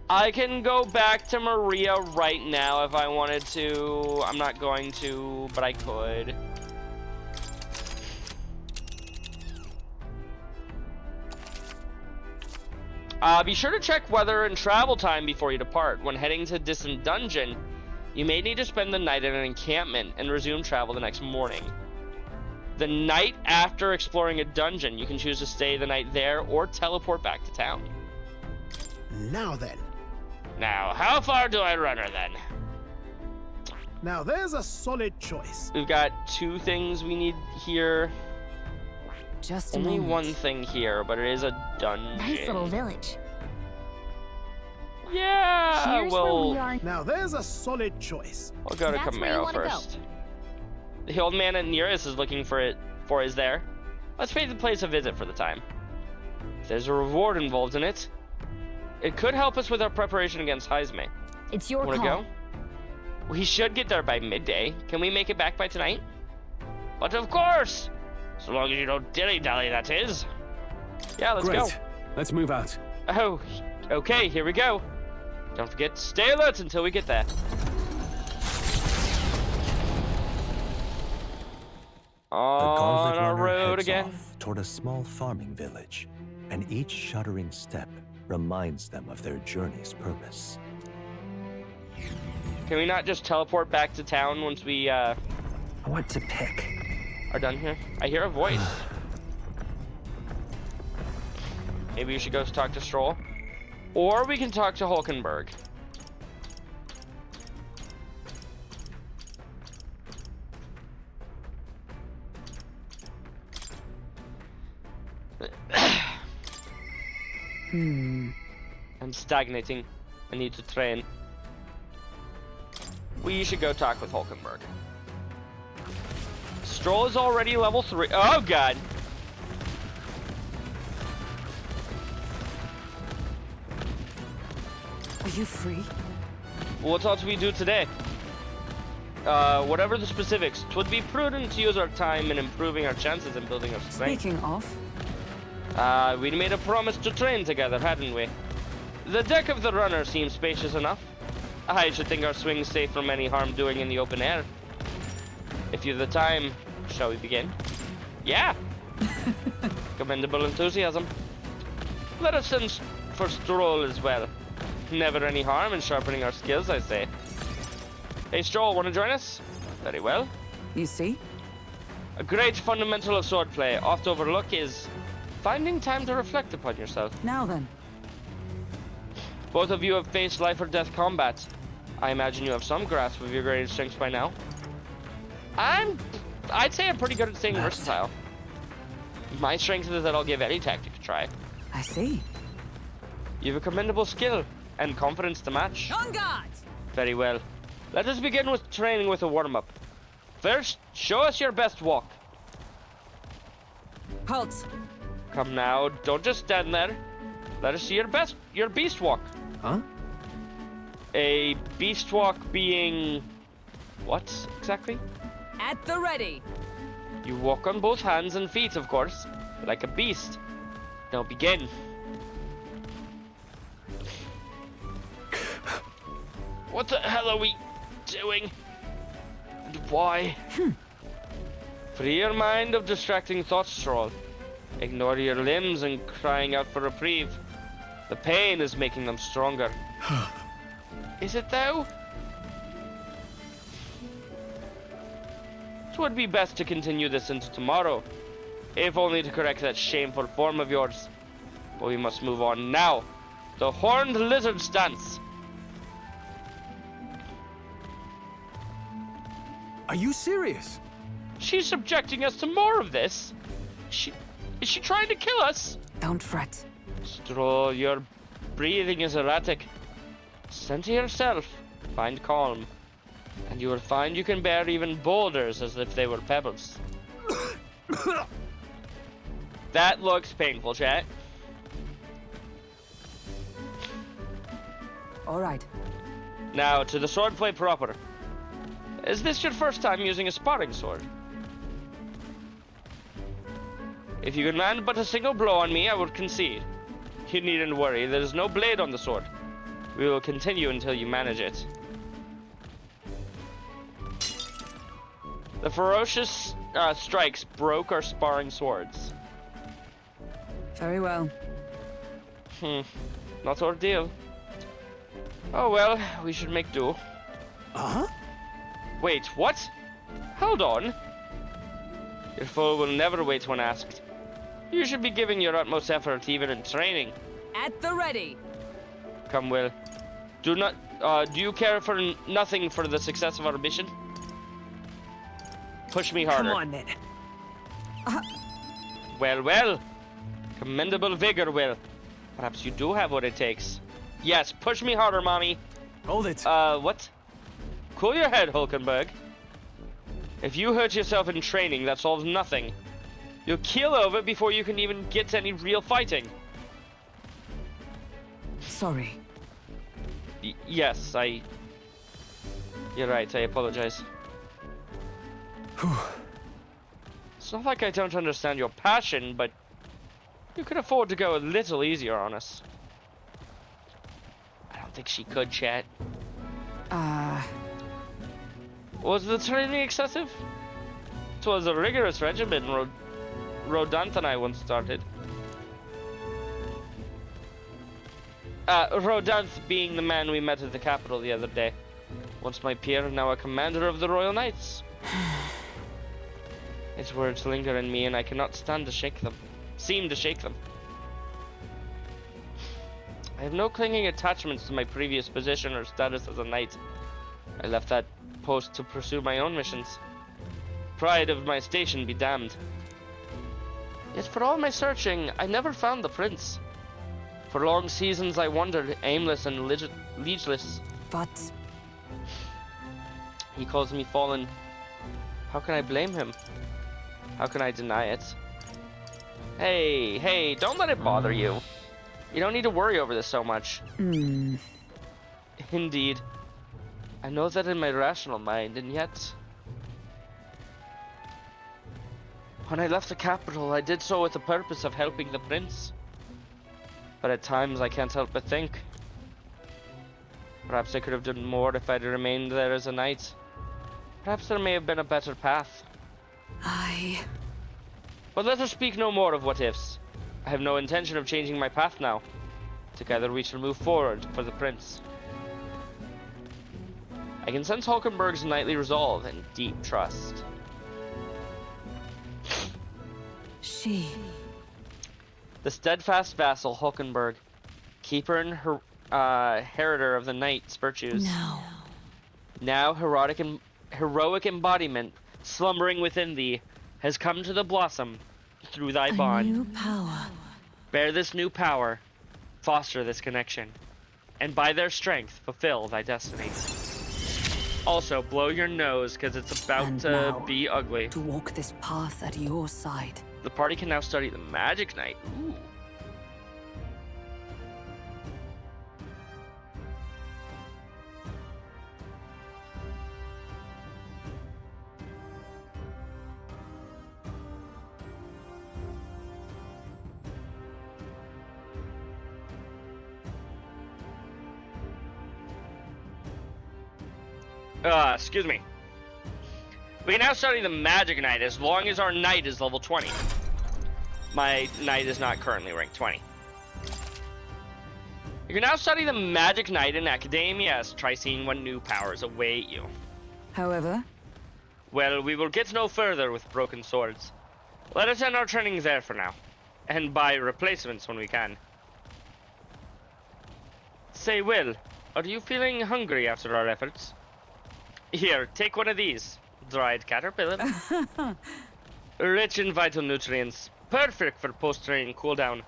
I can go back to Maria right now if I wanted to. I'm not going to, but I could. Be sure to check weather and travel time before you depart. When heading to Distant Dungeon, you may need to spend the night at an encampment and resume travel the next morning. The night after exploring a dungeon, you can choose to stay the night there or teleport back to town. Now then. Now, how far do I run her then? Now there's a solid choice. We've got 2 things we need here. Just a Only moment. 1 thing here, but it is a dungeon. Nice little village. Yeah, Here's where we are. Now there's a solid choice. We'll go to That's where you Camaro wanna go. first. The old man at Nearest is looking for is there. Let's pay the place a visit for the time. If there's a reward involved in it, it could help us with our preparation against Heisme. It's your Wanna call. go? We should get there by midday. Can we make it back by tonight? But of course! So long as you don't dilly-dally, that is. Yeah, let's Great. go. Let's move out. Oh, okay, here we go. Don't forget to stay alert until we get there. The On gauntlet our runner road heads again. off toward a small farming village, and each shuddering step reminds them of their journey's purpose. Can we not just teleport back to town once we What to pick? are done here? I hear a voice. Maybe we should go talk to Stroll. Or we can talk to Hulkenberg. I'm stagnating. I need to train. We should go talk with Hulkenberg. Stroll is already level 3. Oh god. Are you free? What else do we do today? Whatever the specifics, 'twould be prudent to use our time in improving our chances in building our strength. Speaking of, We'd made a promise to train together, hadn't we? The deck of the runner seems spacious enough. I should think our swing's safe from any harm doing in the open air. If you've the time, shall we begin? Yeah! Commendable enthusiasm. Let us send for Stroll as well. Never any harm in sharpening our skills, I say. Hey Stroll, want to join us? Very well. you see? A great fundamental of swordplay, oft overlooked, is finding time to reflect upon yourself. Now then. Both of you have faced life or death combat. I imagine you have some grasp of your greatest strengths by now. I'd say I'm pretty good at staying versatile. My strength is that I'll give any tactic a try. I see. You have a commendable skill and confidence to match. On guard! Very well. Let us begin with training with a warm-up. First, show us your best walk. Halt. Come now, don't just stand there. Let us see your beast walk. Huh? A beast walk being... what, exactly? At the ready. You walk on both hands and feet, of course, like a beast. Now begin. What the hell are we doing? And why? Free your mind of distracting thoughts, Stroll. Ignore your limbs and crying out for reprieve. The pain is making them stronger. Is it though? 'Twould be best to continue this into tomorrow, if only to correct that shameful form of yours. But we must move on now. The horned lizard stance. Are you serious? She's subjecting us to more of this. Is she trying to kill us? Don't fret. Stroll, your breathing is erratic. Center yourself. Find calm. And you will find you can bear even boulders as if they were pebbles. That looks painful, chat. All right. Now, to the swordplay proper. Is this your first time using a sparring sword? If you can land but a single blow on me, I would concede. You needn't worry, there is no blade on the sword. We will continue until you manage it. The ferocious strikes broke our sparring swords. Very well. Not ordeal. Oh well, we should make do. Uh-huh? Wait, what? Hold on. Your foe will never wait when asked. You should be giving your utmost effort even in training. At the ready. Come, Will. Do you care for nothing for the success of our mission? Push me harder. Come on, then. Well. Commendable vigor, Will. Perhaps you do have what it takes. Yes, push me harder, mommy. Hold it. What? Cool your head, Hulkenberg. If you hurt yourself in training, that solves nothing. You'll keel over before you can even get to any real fighting. Sorry. Yes, You're right, I apologize. It's not like I don't understand your passion, but you could afford to go a little easier on us. I don't think she could, chat. Was the training excessive? It was a rigorous regimen Rodant and I once started. Rodant being the man we met at the capital the other day. Once my peer, now a commander of the Royal Knights. His words linger in me and I cannot seem to shake them. I have no clinging attachments to my previous position or status as a knight. I left that post to pursue my own missions. Pride of my station be damned. Yet for all my searching, I never found the prince. For long seasons I wandered, aimless and leageless. But... He calls me fallen. How can I blame him? How can I deny it? Hey, don't let it bother you. You don't need to worry over this so much. Indeed. I know that in my rational mind, and yet... When I left the capital, I did so with the purpose of helping the prince. But at times, I can't help but think. Perhaps I could have done more if I'd remained there as a knight. Perhaps there may have been a better path. But let us speak no more of what ifs. I have no intention of changing my path now. Together we shall move forward for the prince. I can sense Hulkenberg's knightly resolve and deep trust. The steadfast vassal Hulkenberg, keeper and heriter of the knight's virtues. Now heroic embodiment, slumbering within thee, has come to the blossom through thy bond. New power. Bear this new power, foster this connection, and by their strength fulfill thy destiny. Also, blow your nose, because it's about to be ugly. To walk this path at your side. The party can now study the Magic Knight. Ooh. Excuse me. We can now study the Magic Knight as long as our knight is level 20. My knight is not currently ranked 20. You can now study the Magic Knight in Academia as try seeing what new powers await you. However? Well, we will get no further with broken swords. Let us end our training there for now, and buy replacements when we can. Say, Will, are you feeling hungry after our efforts? Here, take one of these. Dried caterpillar. Rich in vital nutrients. Perfect for post-training cooldown.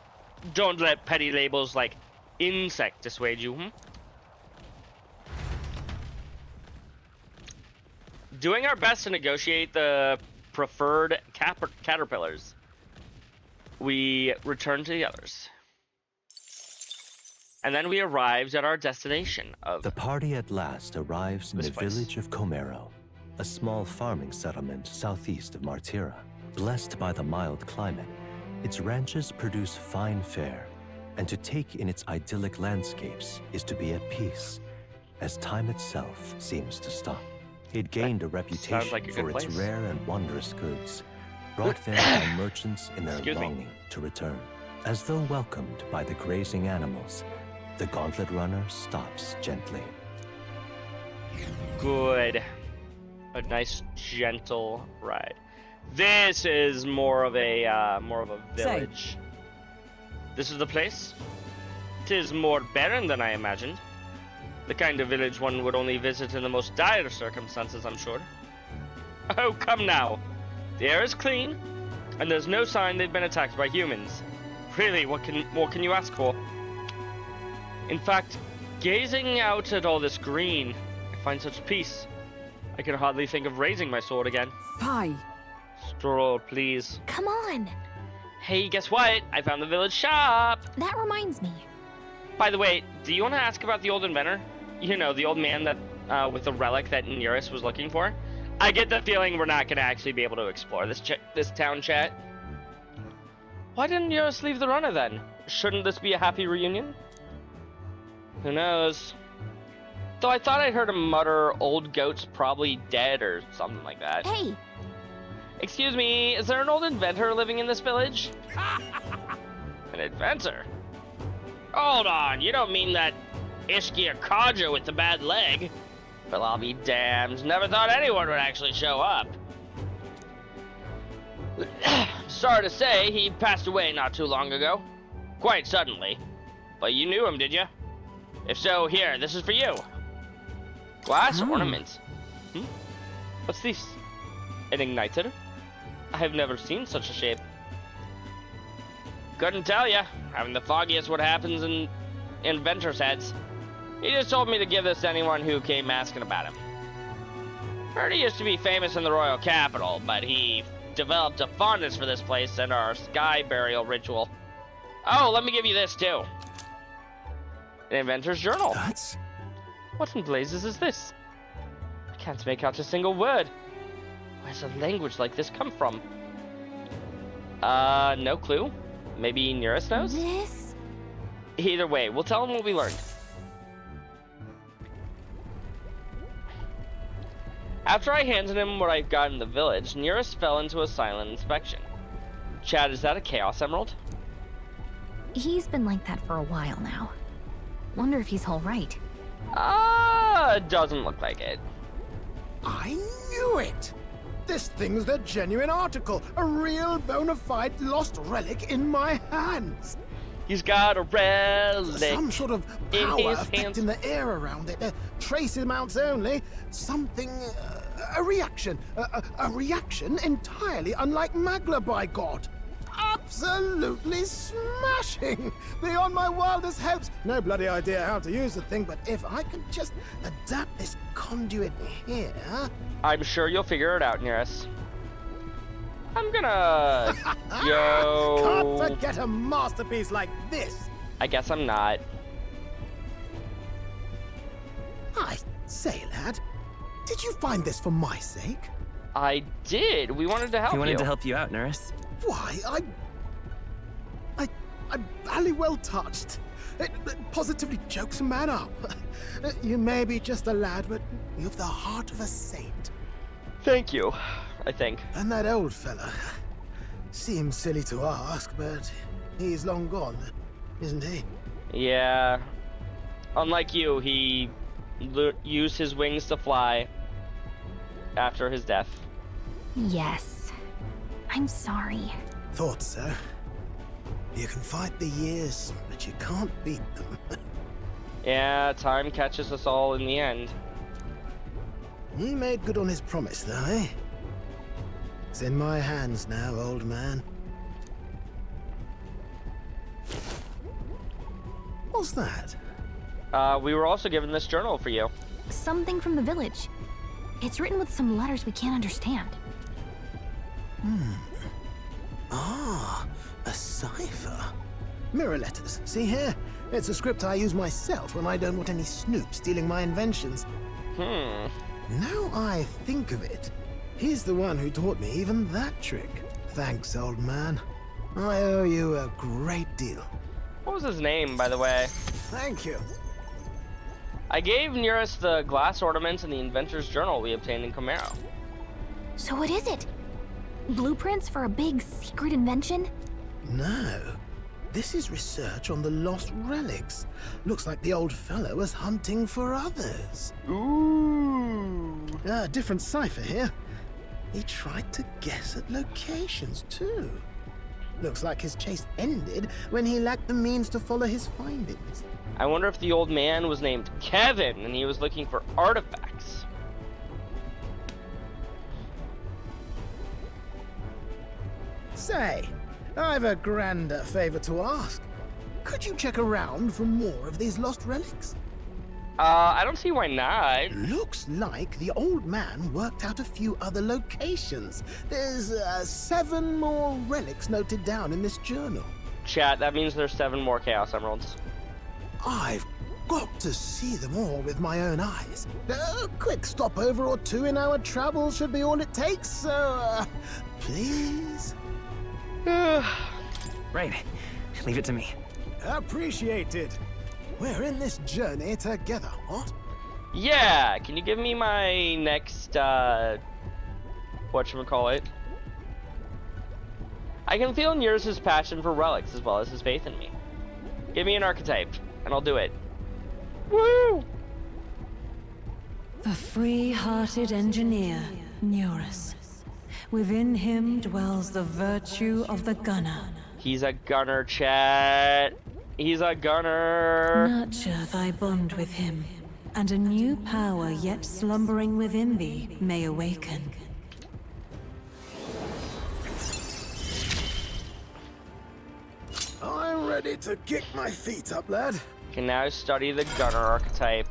Don't let petty labels like insect dissuade you, Doing our best to negotiate the preferred caterpillars. We returned to the others. And then we arrived at our destination of... The party at last arrives in the village of Comero, a small farming settlement southeast of Martira. Blessed by the mild climate, its ranches produce fine fare, and to take in its idyllic landscapes is to be at peace, as time itself seems to stop. It gained a reputation for its rare and wondrous goods, brought there by merchants in their longing to return. As though welcomed by the grazing animals, the Gauntlet Runner stops gently. Good. A nice, gentle ride. This is more of a village. This is the place? 'Tis more barren than I imagined. The kind of village one would only visit in the most dire circumstances, I'm sure. Oh, come now. The air is clean, and there's no sign they've been attacked by humans. Really, what can you ask for? In fact, gazing out at all this green, I find such peace. I can hardly think of raising my sword again. Fie. Stroll, please. Come on. Hey, guess what? I found the village shop. That reminds me. By the way, do you want to ask about the old inventor? You know, the old man that with the relic that Nereus was looking for? I get the feeling we're not going to actually be able to explore this town, chat. Why didn't Nereus leave the runner then? Shouldn't this be a happy reunion? Who knows? Though I thought I heard him mutter, old goat's probably dead or something like that. Hey! Excuse me, is there an old inventor living in this village? An inventor? Hold on, you don't mean that Ishki Kaja with the bad leg? Well, I'll be damned. Never thought anyone would actually show up. Sorry to say, he passed away not too long ago. Quite suddenly. But you knew him, did you? If so, here, this is for you. Glass ornament. What's this? An igniter? I have never seen such a shape. Couldn't tell ya. Having the foggiest what happens in inventors' heads. He just told me to give this to anyone who came asking about him. Heard he used to be famous in the royal capital, but he developed a fondness for this place and our sky burial ritual. Oh, let me give you this too. An inventor's journal. What in blazes is this? Can't make out a single word. Where's a language like this come from? No clue. Maybe Nearest knows? This? Either way, we'll tell him what we learned. After I handed him what I got in the village, Nearest fell into a silent inspection. Chad, is that a Chaos Emerald? He's been like that for a while now. Wonder if he's all right. Doesn't look like it. I knew it! This thing's the genuine article, a real bona fide lost relic in my hands. He's got a relic. Some sort of power effect in the air around it. Trace amounts only. Something, a reaction. A reaction entirely unlike Magla, by God. Absolutely smashing! Beyond my wildest hopes. No bloody idea how to use the thing, but if I can just adapt this conduit here... I'm sure you'll figure it out, Nearest. I'm gonna... Yo... Can't forget a masterpiece like this! I guess I'm not. I say, lad, did you find this for my sake? I did. We wanted to help you. We wanted to help you out, Nurse. Why, I'm barely well touched. It positively chokes a man up. You may be just a lad, but you've the heart of a saint. Thank you, I think. And that old fella. Seems silly to ask, but he's long gone, isn't he? Yeah. Unlike you, he used his wings to fly after his death. Yes. I'm sorry. Thought so. You can fight the years, but you can't beat them. Yeah, time catches us all in the end. He made good on his promise, though, eh? It's in my hands now, old man. What's that? We were also given this journal for you. Something from the village. It's written with some letters we can't understand. Ah, a cipher. Mirror letters, see here? It's a script I use myself when I don't want any snoop stealing my inventions. Now I think of it, he's the one who taught me even that trick. Thanks, old man. I owe you a great deal. What was his name, by the way? Thank you. I gave Nearest the glass ornaments and the inventor's journal we obtained in Camaro. So what is it? Blueprints for a big secret invention? No. This is research on the lost relics. Looks like the old fellow was hunting for others. Ooh. Different cipher here. He tried to guess at locations, too. Looks like his chase ended when he lacked the means to follow his findings. I wonder if the old man was named Kevin and he was looking for artifacts. Say, I've a grander favor to ask. Could you check around for more of these lost relics? I don't see why not. Looks like the old man worked out a few other locations. There's 7 more relics noted down in this journal. Chat, that means there's 7 more Chaos Emeralds. I've got to see them all with my own eyes. A quick stopover or 2 in our travels should be all it takes, so, please? Right. Leave it to me. Appreciated. We're in this journey together, what? Yeah, can you give me my next, whatchamacallit? I can feel Nearest's passion for relics as well as his faith in me. Give me an archetype, and I'll do it. Woo! The free-hearted engineer, Neurus. Within him dwells the virtue of the gunner. He's a gunner, chat. He's a gunner. Nurture thy bond with him, and a new power yet slumbering within thee may awaken. I'm ready to kick my feet up, lad. Can now study the gunner archetype.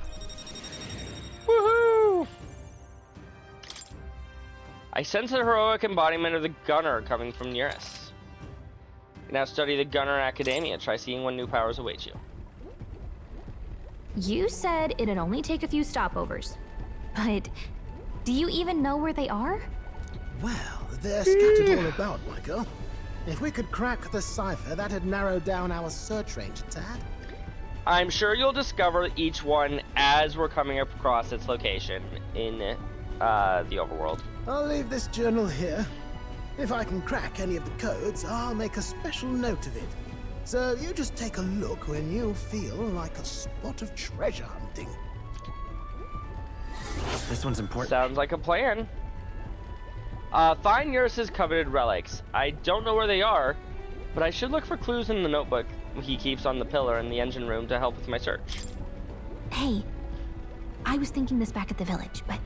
Woohoo! I sense a heroic embodiment of the gunner coming from Nearest. Now study the gunner in academia. Try seeing when new powers await you. You said it'd only take a few stopovers, but Do you even know where they are? Well, they're scattered all about, my girl. If we could crack the cipher, that'd narrow down our search range a tad. I'm sure you'll discover each one as we're coming across its location in the overworld. I'll leave this journal here. If I can crack any of the codes, I'll make a special note of it. So you just take a look when you feel like a spot of treasure hunting. This one's important. Sounds like a plan. Find Eurus's coveted relics. I don't know where they are, but I should look for clues in the notebook he keeps on the pillar in the engine room to help with my search. Hey, I was thinking this back at the village, but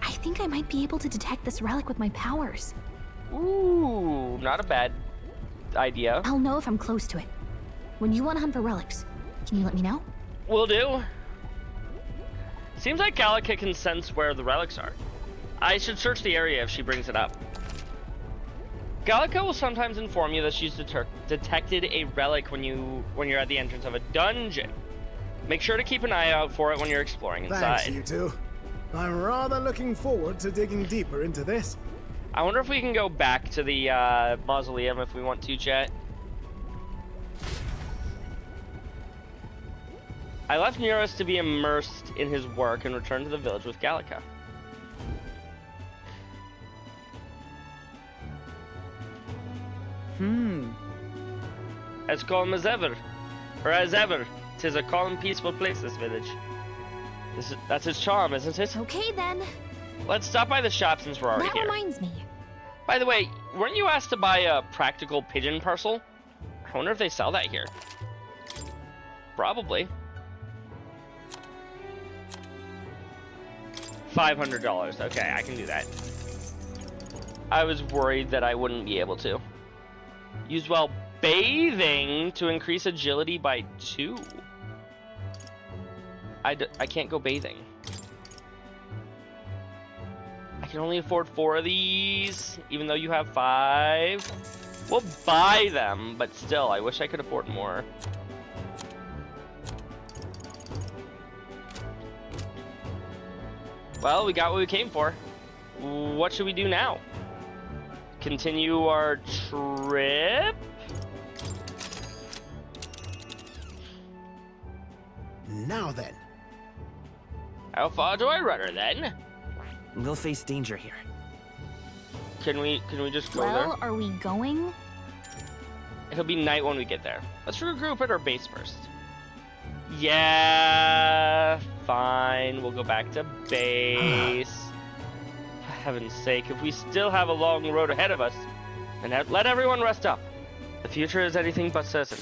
I think I might be able to detect this relic with my powers. Ooh, not a bad idea. I'll know if I'm close to it. When you want to hunt for relics, can you let me know? Will do. Seems like Gallica can sense where the relics are. I should search the area if she brings it up. Gallica will sometimes inform you that she's detected a relic when you're at the entrance of a dungeon. Make sure to keep an eye out for it when you're exploring inside. Thanks, you two. I'm rather looking forward to digging deeper into this. I wonder if we can go back to the mausoleum if we want to, chat. I left Neros to be immersed in his work and returned to the village with Gallica. As calm as ever. Or as ever. 'Tis a calm, peaceful place, this village. That's its charm, isn't it? Okay, then. Let's stop by the shop since we're already That here. reminds me. By the way, weren't you asked to buy a practical pigeon parcel? I wonder if they sell that here. Probably. $500. Okay, I can do that. I was worried that I wouldn't be able to. Used while bathing to increase agility by 2. I can't go bathing. I can only afford 4 of these, even though you have 5. We'll buy them, but still, I wish I could afford more. Well, we got what we came for. What should we do now? Continue our trip? Now then. How far do I run her then? We'll face danger here. Can we just go there? Well, are we going? It'll be night when we get there. Let's regroup at our base first. Yeah, fine. We'll go back to base. For heaven's sake, if we still have a long road ahead of us, then let everyone rest up. The future is anything but certain.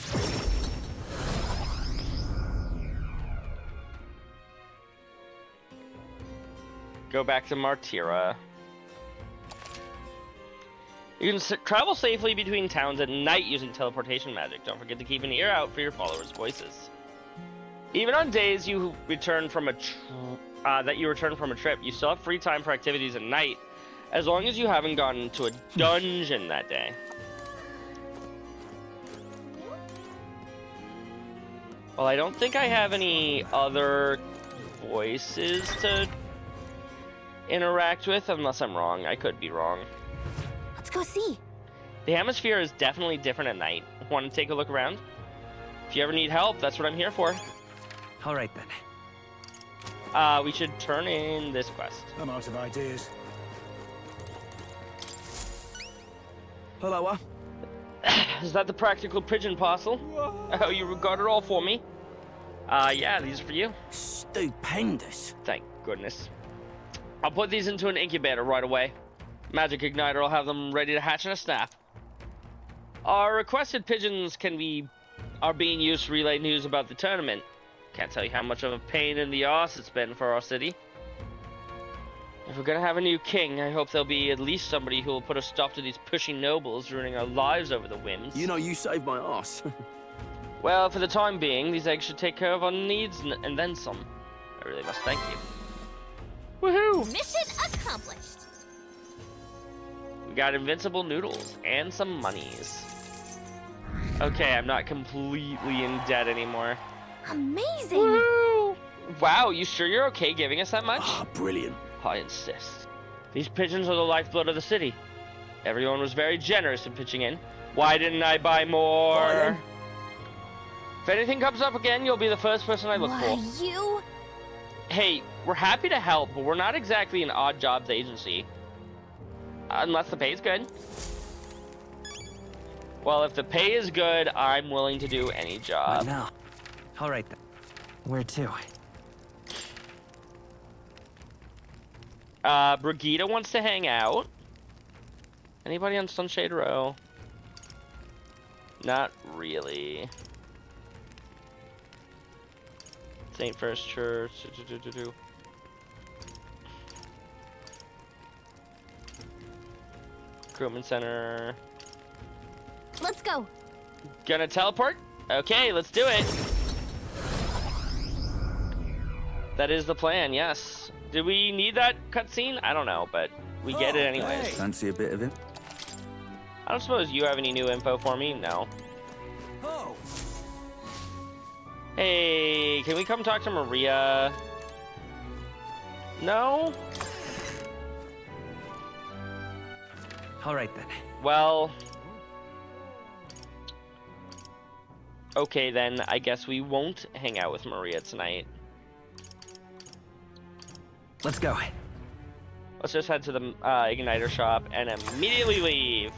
Go back to Martira. You can travel safely between towns at night using teleportation magic. Don't forget to keep an ear out for your followers' voices. Even on days you return from a trip, you still have free time for activities at night, as long as you haven't gone to a dungeon that day. Well, I don't think I have any other voices to interact with, unless I'm wrong. I could be wrong. Let's go see. The hemisphere is definitely different at night. Want to take a look around? If you ever need help, that's what I'm here for. All right, then. We should turn in this quest. I'm out of ideas. Hello, Is that the practical pigeon parcel? Oh, you got it all for me? Yeah, these are for you. Stupendous. Thank goodness. I'll put these into an incubator right away. Magic Igniter will have them ready to hatch in a snap. Our requested pigeons are being used to relay news about the tournament. Can't tell you how much of a pain in the arse it's been for our city. If we're gonna have a new king, I hope there'll be at least somebody who will put a stop to these pushy nobles ruining our lives over the whims. You know, you saved my ass. Well, for the time being, these eggs should take care of our needs and then some. I really must thank you. Woohoo! Mission accomplished. We got invincible noodles and some monies. Okay, I'm not completely in debt anymore. Amazing! Woohoo! Wow, you sure you're okay giving us that much? Ah, brilliant. I insist. These pigeons are the lifeblood of the city. Everyone was very generous in pitching in. Why didn't I buy more? If anything comes up again, you'll be the first person I look for. You? Hey, we're happy to help, but we're not exactly an odd jobs agency. Unless the pay's good. Well, if the pay is good, I'm willing to do any job. What now? All right then. Where to? Brigida wants to hang out. Anybody on Sunshade Row? Not really. St. First Church. Recruitment Center. Let's go. Gonna teleport? Okay, let's do it. That is the plan, yes. Did we need that cutscene? I don't know, but we get it anyways. Fancy a bit of it? I don't suppose you have any new info for me? No. Oh. Hey, can we come talk to Maria? No? All right then. Well... Okay then, I guess we won't hang out with Maria tonight. Let's go. Let's just head to the Igniter shop and immediately leave.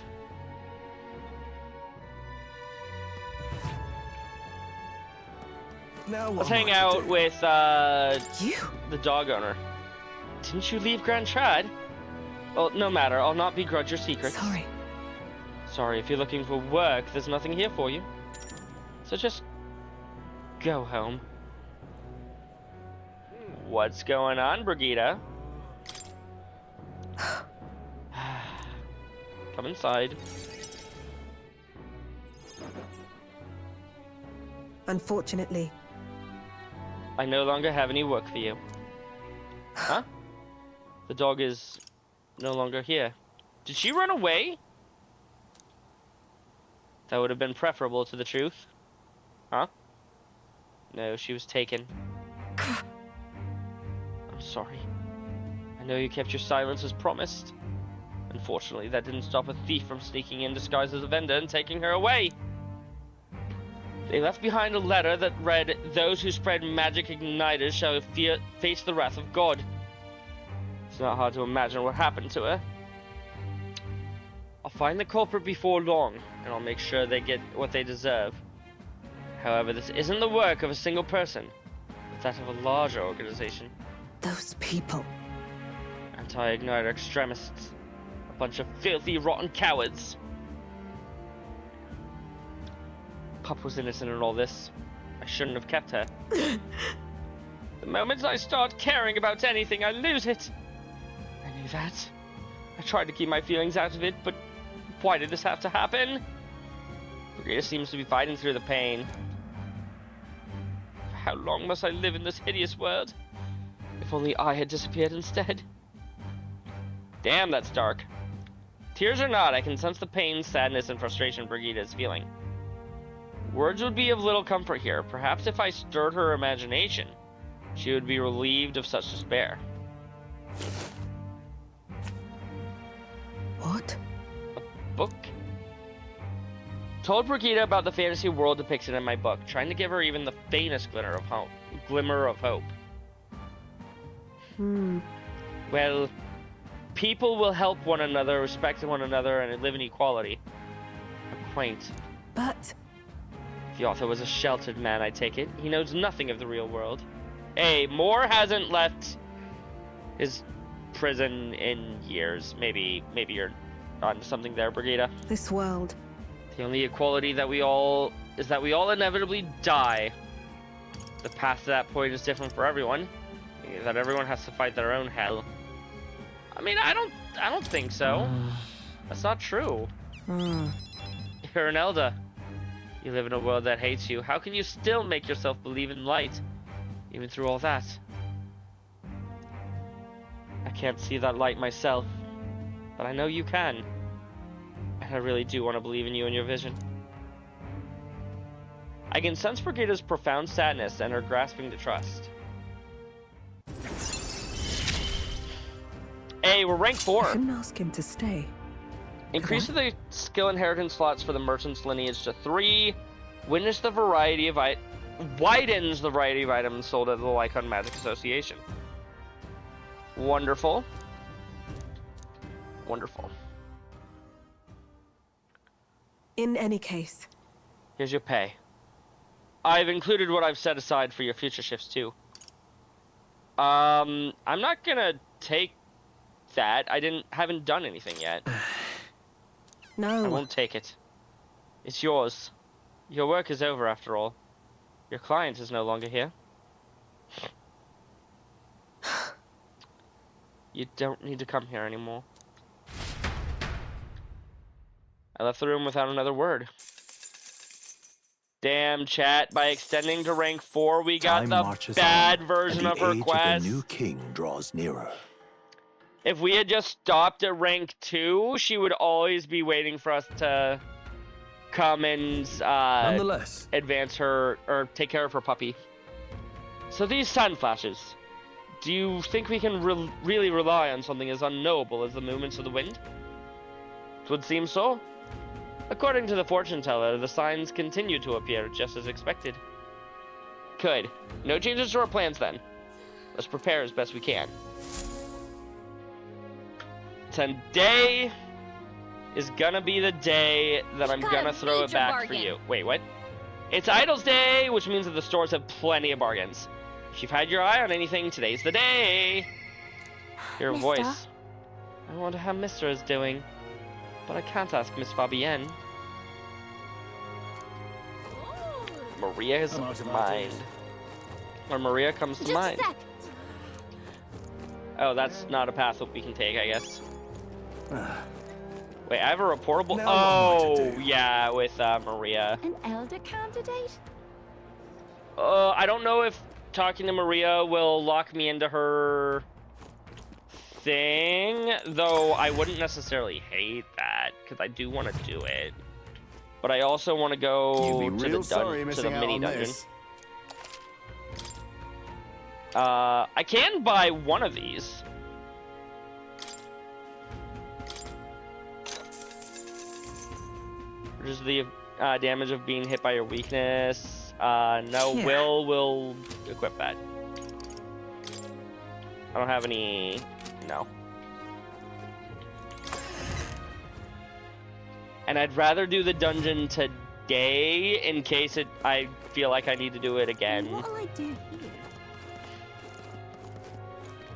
Now Let's hang out with the dog owner. Didn't you leave Grand Trad? Well, no matter. I'll not begrudge your secrets. Sorry. Sorry, if you're looking for work, there's nothing here for you. So just go home. What's going on, Brigida? Come inside. Unfortunately. I no longer have any work for you. Huh? The dog is no longer here. Did she run away? That would have been preferable to the truth. Huh? No, she was taken. I'm sorry. I know you kept your silence as promised. Unfortunately, that didn't stop a thief from sneaking in disguised as a vendor and taking her away. They left behind a letter that read, "Those who spread magic igniters shall face the wrath of God." It's not hard to imagine what happened to her. I'll find the culprit before long, and I'll make sure they get what they deserve. However, this isn't the work of a single person, but that of a larger organization. Those people. Anti-igniter extremists. A bunch of filthy, rotten cowards. Pup was innocent in all this. I shouldn't have kept her. The moment I start caring about anything, I lose it. I knew that. I tried to keep my feelings out of it, but why did this have to happen? Brigida seems to be fighting through the pain. For how long must I live in this hideous world? If only I had disappeared instead. Damn, that's dark. Tears or not, I can sense the pain, sadness, and frustration Brigida is feeling. Words would be of little comfort here. Perhaps if I stirred her imagination, she would be relieved of such despair. What? A book? Told Brigida about the fantasy world depicted in my book, trying to give her even the faintest glimmer of hope. Well, people will help one another, respect one another, and live in equality. How quaint. But... The author was a sheltered man, I take it. He knows nothing of the real world. Hey, Moore hasn't left his prison in years. Maybe you're onto something there, Brigida. This world. The only equality that we all inevitably die. The path to that point is different for everyone. That everyone has to fight their own hell. I mean, I don't think so. That's not true. You're an elder. You live in a world that hates you. How can you still make yourself believe in light, even through all that? I can't see that light myself, but I know you can. And I really do want to believe in you and your vision. I can sense Brigida's profound sadness and her grasping to trust. Hey, we're rank 4. I couldn't ask him to stay. Increase the skill inheritance slots for the merchant's lineage to 3. Widens the variety of widens the variety of items sold at the Lycon Magic Association. Wonderful. Wonderful. In any case. Here's your pay. I've included what I've set aside for your future shifts too. I'm not gonna take that. Haven't done anything yet. No. I won't take it. It's yours. Your work is over after all. Your client is no longer here. You don't need to come here anymore. I left the room without another word. Damn, chat. By extending to rank 4, we got the bad version of her quest. The new king draws nearer. If we had just stopped at rank 2, she would always be waiting for us to come and Nonetheless, advance her or take care of her puppy. So these sun flashes, do you think we can really rely on something as unknowable as the movements of the wind? It would seem so. According to the fortune teller, the signs continue to appear just as expected. Good. No changes to our plans then. Let's prepare as best we can. Today is gonna be the day that I'm gonna throw it back for you. Wait, what? It's Idols Day, which means that the stores have plenty of bargains. If you've had your eye on anything, today's the day. Your Mister? voice. I wonder how Mister is doing, but I can't ask Miss Fabienne. Maria's mind. Or Maria comes to mind. Oh, that's not a path that we can take, I guess. Wait, I have a reportable. Oh, yeah, with Maria. An elder candidate? I don't know if talking to Maria will lock me into her thing, though I wouldn't necessarily hate that because I do want to do it. But I also want to go to the mini dungeon. I can buy one of these. Just the damage of being hit by your weakness. No, Yeah. will equip that. I don't have any. No. And I'd rather do the dungeon today in case I feel like I need to do it again. What'll I do here?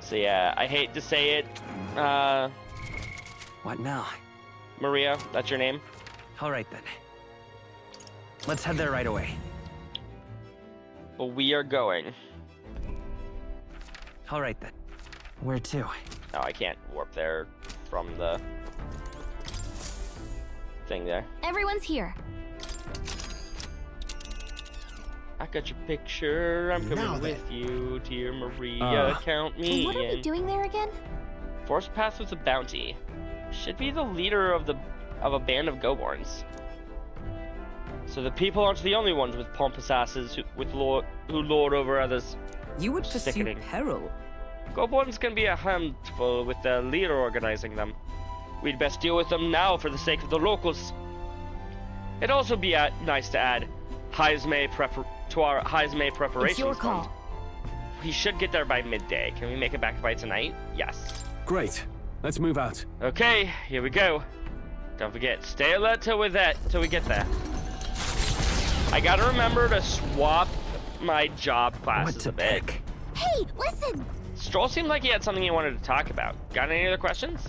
So yeah, I hate to say it. What now? Maria, that's your name? All right then. Let's head there right away. Well, we are going. All right then. Where to? No, I can't warp there from the thing there. Everyone's here. I got your picture. I'm coming with you, dear Maria. Count me What are we in. doing there again? Force path with a bounty. Should be the leader of a band of Goborns. So the people aren't the only ones with pompous asses who lord over others. You would pursue Sickening. peril. Goborns can be a handful with their leader organizing them. We'd best deal with them now for the sake of the locals. It'd also be nice to add Heisme to our Heisme preparation It's your call. fund. We should get there by midday. Can we make it back by tonight? Yes. Great. Let's move out. Okay, here we go. Don't forget, stay alert till we get there. I gotta remember to swap my job classes a bit. Hey, listen! Stroll seemed like he had something he wanted to talk about. Got any other questions?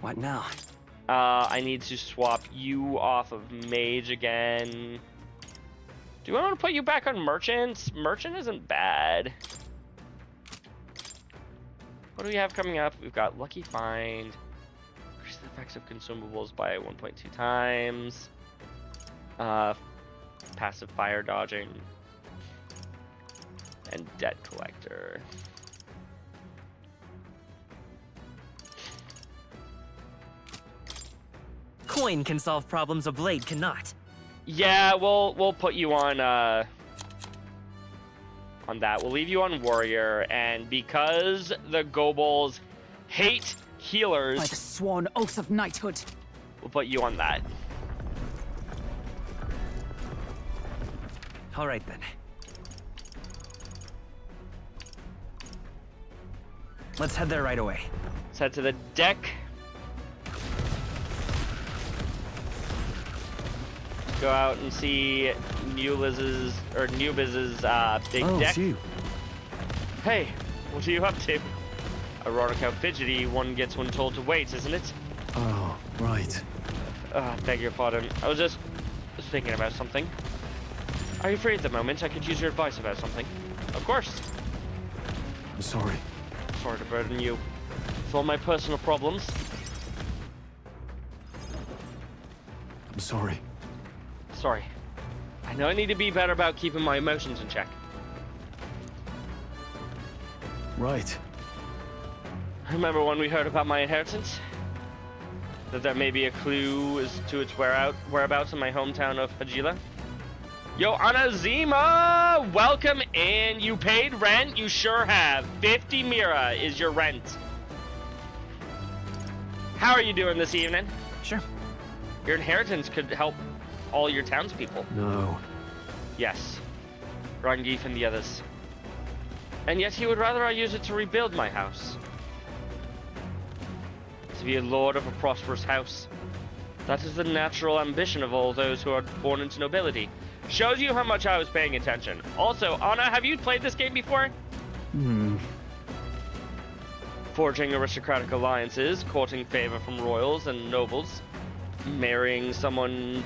What now? I need to swap you off of Mage again. Do I want to put you back on Merchant? Merchant isn't bad. What do we have coming up? We've got Lucky Find. Increase the effects of consumables by 1.2 times. Passive fire dodging. And Debt Collector. Coin can solve problems a blade cannot. Yeah, we'll put you on on that. We'll leave you on warrior, and because the Gobols hate healers, By the sworn oath of knighthood, we'll put you on that. All right then. Let's head there right away. Let's head to the deck. Go out and see Nubiz's big Oh, deck. it's you. Hey, what are you up to? Ironic how fidgety one gets when told to wait, isn't it? Oh, right. Beg your pardon. I was just thinking about something. Are you free at the moment? I could use your advice about something. Of course. I'm sorry. Sorry to burden you with all my personal problems. I'm sorry. Sorry. I know I need to be better about keeping my emotions in check. Right. Remember when we heard about my inheritance? That there may be a clue as to its whereabouts in my hometown of Hajila? Yo, Anazima! Welcome in. You paid rent? You sure have. 50 Mira is your rent. How are you doing this evening? Sure. Your inheritance could help all your townspeople. No. Yes. Rangif and the others. And yet he would rather I use it to rebuild my house. To be a lord of a prosperous house. That is the natural ambition of all those who are born into nobility. Shows you how much I was paying attention. Also, Anna, have you played this game before? Forging aristocratic alliances, courting favor from royals and nobles, marrying some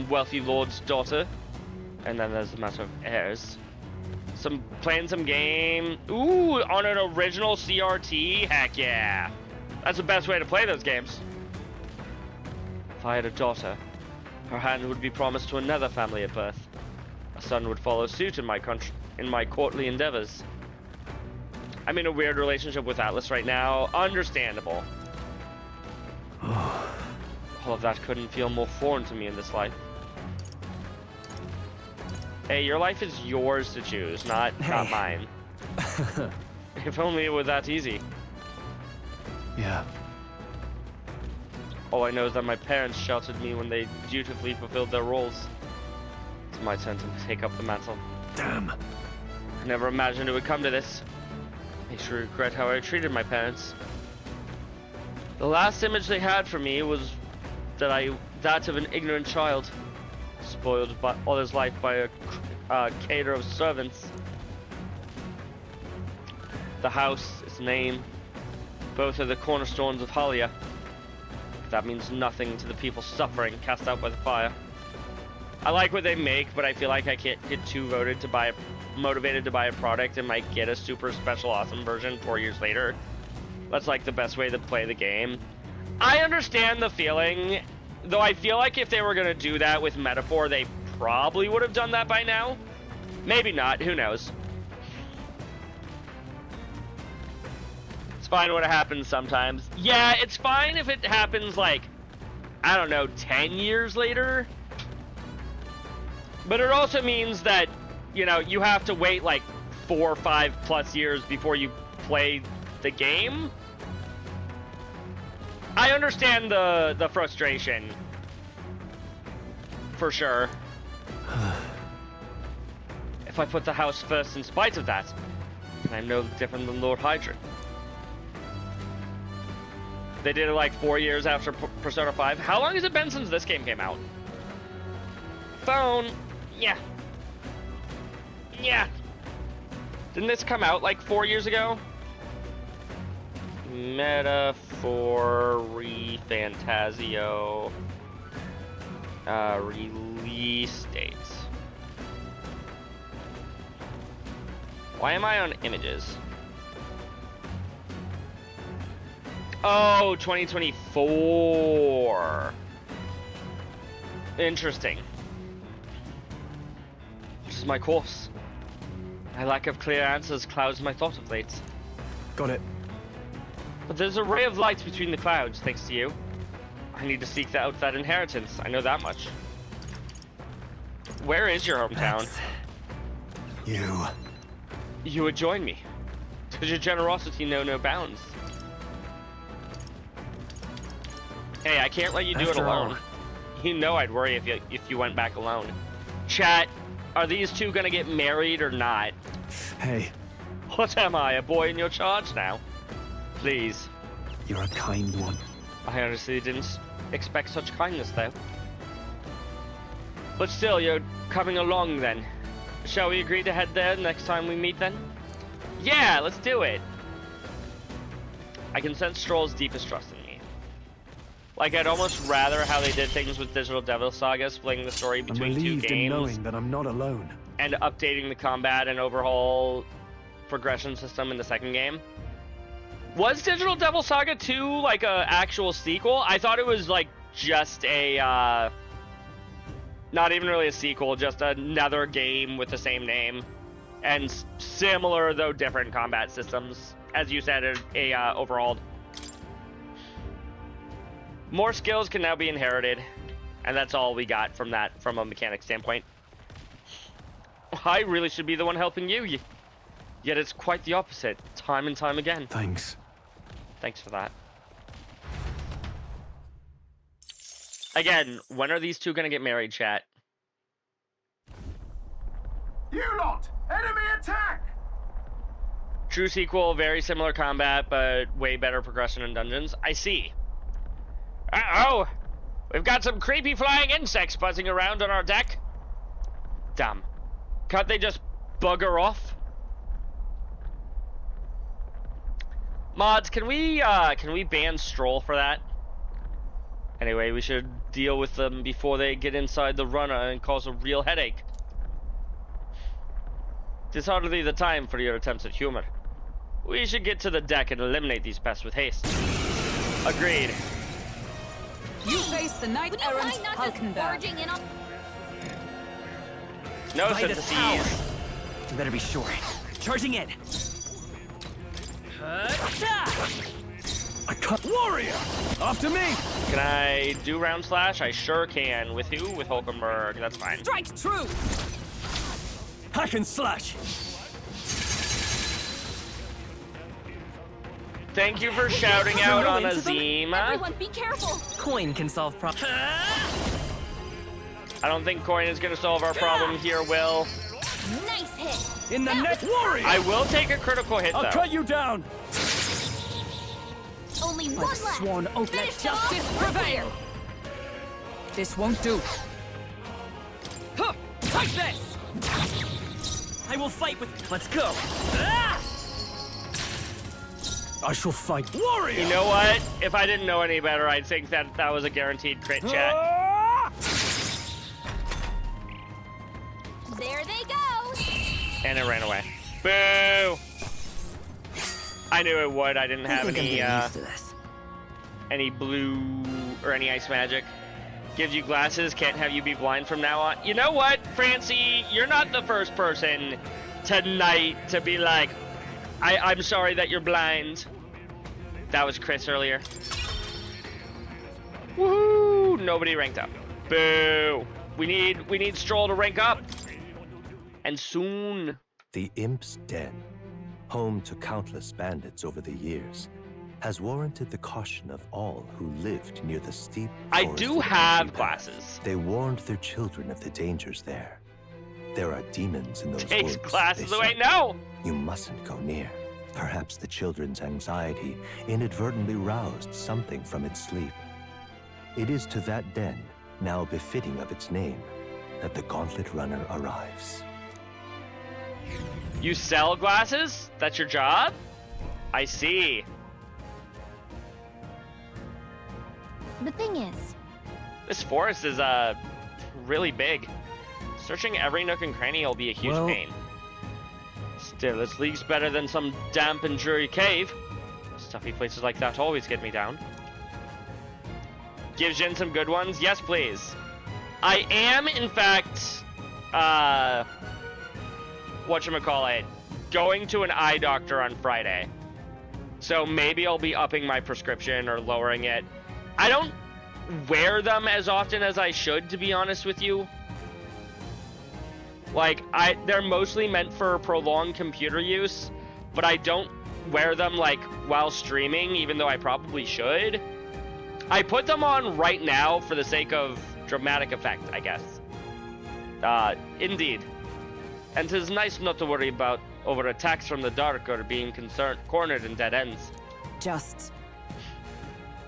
wealthy lord's daughter, and then there's the matter of heirs. Playing some game. Ooh, on an original CRT? Heck yeah. That's the best way to play those games. If I had a daughter, her hand would be promised to another family at birth. A son would follow suit in my courtly endeavors. I'm in a weird relationship with Atlas right now. Understandable. All of that couldn't feel more foreign to me in this life. Hey, your life is yours to choose, not mine. If only it were that easy. Yeah. All I know is that my parents sheltered me when they dutifully fulfilled their roles. It's my turn to take up the mantle. Damn. I never imagined it would come to this. I sure regret how I treated my parents. The last image they had for me was that of an ignorant child, spoiled by all his life by a cater of servants. The house, its name, both are the cornerstones of Halia. That means nothing to the people suffering, cast out by the fire. I like what they make, but I feel like I can't get too motivated to buy a product and might get a super special awesome version 4 years later. That's like the best way to play the game. I understand the feeling, though I feel like if they were going to do that with Metaphor, they probably would have done that by now. Maybe not, who knows. It's fine when it happens sometimes. Yeah, it's fine if it happens like, I don't know, 10 years later. But it also means that, you know, you have to wait like 4 or 5 plus years before you play the game. I understand the frustration. For sure. If I put the house first in spite of that, then I'm no different than Lord Hydra. They did it like 4 years after Persona 5. How long has it been since this game came out? Phone. Yeah. Yeah. Didn't this come out like 4 years ago? Metaphor Fantazio release dates. Why am I on images? Oh, 2024. Interesting. This is my course. My lack of clear answers clouds my thought of late. Got it. But there's a ray of light between the clouds, thanks to you. I need to seek out that inheritance. I know that much. Where is your hometown? You. you would join me. Does your generosity know no bounds? Hey, I can't let you do it alone. You know I'd worry if you went back alone. Chat, are these two gonna get married or not? Hey. What am I, a boy in your charge now? Please. You're a kind one. I honestly didn't expect such kindness, though. But still, you're coming along then. Shall we agree to head there next time we meet then? Yeah, let's do it. I can sense Stroll's deepest trust in me. Like, I'd almost rather how they did things with Digital Devil Saga, splitting the story between two relieved in games. knowing that I'm not alone. And updating the combat and overhaul progression system in the second game. Was Digital Devil Saga 2 like a actual sequel? I thought it was like just a not even really a sequel, just another game with the same name and similar though different combat systems, as you said, overhauled. More skills can now be inherited, and that's all we got from that from a mechanic standpoint. I really should be the one helping you. Yet it's quite the opposite, time and time again. Thanks. Thanks for that. Again, when are these two gonna get married, chat? You lot! Enemy attack! True sequel, very similar combat, but way better progression in dungeons. I see. Uh-oh! We've got some creepy flying insects buzzing around on our deck. Damn. Can't they just bugger off? Mods, can we ban Stroll for that? Anyway, we should deal with them before they get inside the runner and cause a real headache. This is hardly the time for your attempts at humor. We should get to the deck and eliminate these pests with haste. Agreed. You face the knight-errant Hulkenberg. No Vitus syntheses. power. You better be sure. Charging in. I cut warrior! After me! Can I do round slash? I sure can. With who? With Hulkenberg. That's fine. Strike true! Hack and slash! Thank you for shouting out on Azima. Everyone, be careful! Coin can solve problems. I don't think coin is gonna solve our problem here, Will. Nice hit! In the net warrior! I will take a critical hit, though. I'll cut you down! Only one left! Sworn oath, let Finish justice off. prevail! This won't do. Huh! Take this! I will fight with. Let's go. I shall fight warrior! You know what? If I didn't know any better, I'd think that that was a guaranteed crit, chat. There they go! And it ran away. Boo! I knew it would. I didn't have any blue or any ice magic. Gives you glasses, can't have you be blind from now on. You know what, Francie? You're not the first person tonight to be like, I'm sorry that you're blind. That was Chris earlier. Woohoo! Nobody ranked up. Boo! We need Stroll to rank up. And soon. The Imp's Den, home to countless bandits over the years, has warranted the caution of all who lived near the steep I forest do of have Empty Path. glasses. They warned their children of the dangers there. There are demons in those Takes woods. glasses they away. said. No! You mustn't go near. Perhaps the children's anxiety inadvertently roused something from its sleep. It is to that den, now befitting of its name, that the Gauntlet Runner arrives. You sell glasses? That's your job? I see. The thing is, This forest is, really big. Searching every nook and cranny will be a huge pain. Still, it's leagues better than some damp and dreary cave. Stuffy places like that always get me down. Give Jin some good ones? Yes, please. I am, in fact, whatchamacallit, going to an eye doctor on Friday. So maybe I'll be upping my prescription or lowering it. I don't wear them as often as I should, to be honest with you. Like, they're mostly meant for prolonged computer use, but I don't wear them, like, while streaming, even though I probably should. I put them on right now for the sake of dramatic effect, I guess. Indeed. And 'tis nice not to worry about over attacks from the dark or being cornered in dead ends. Just...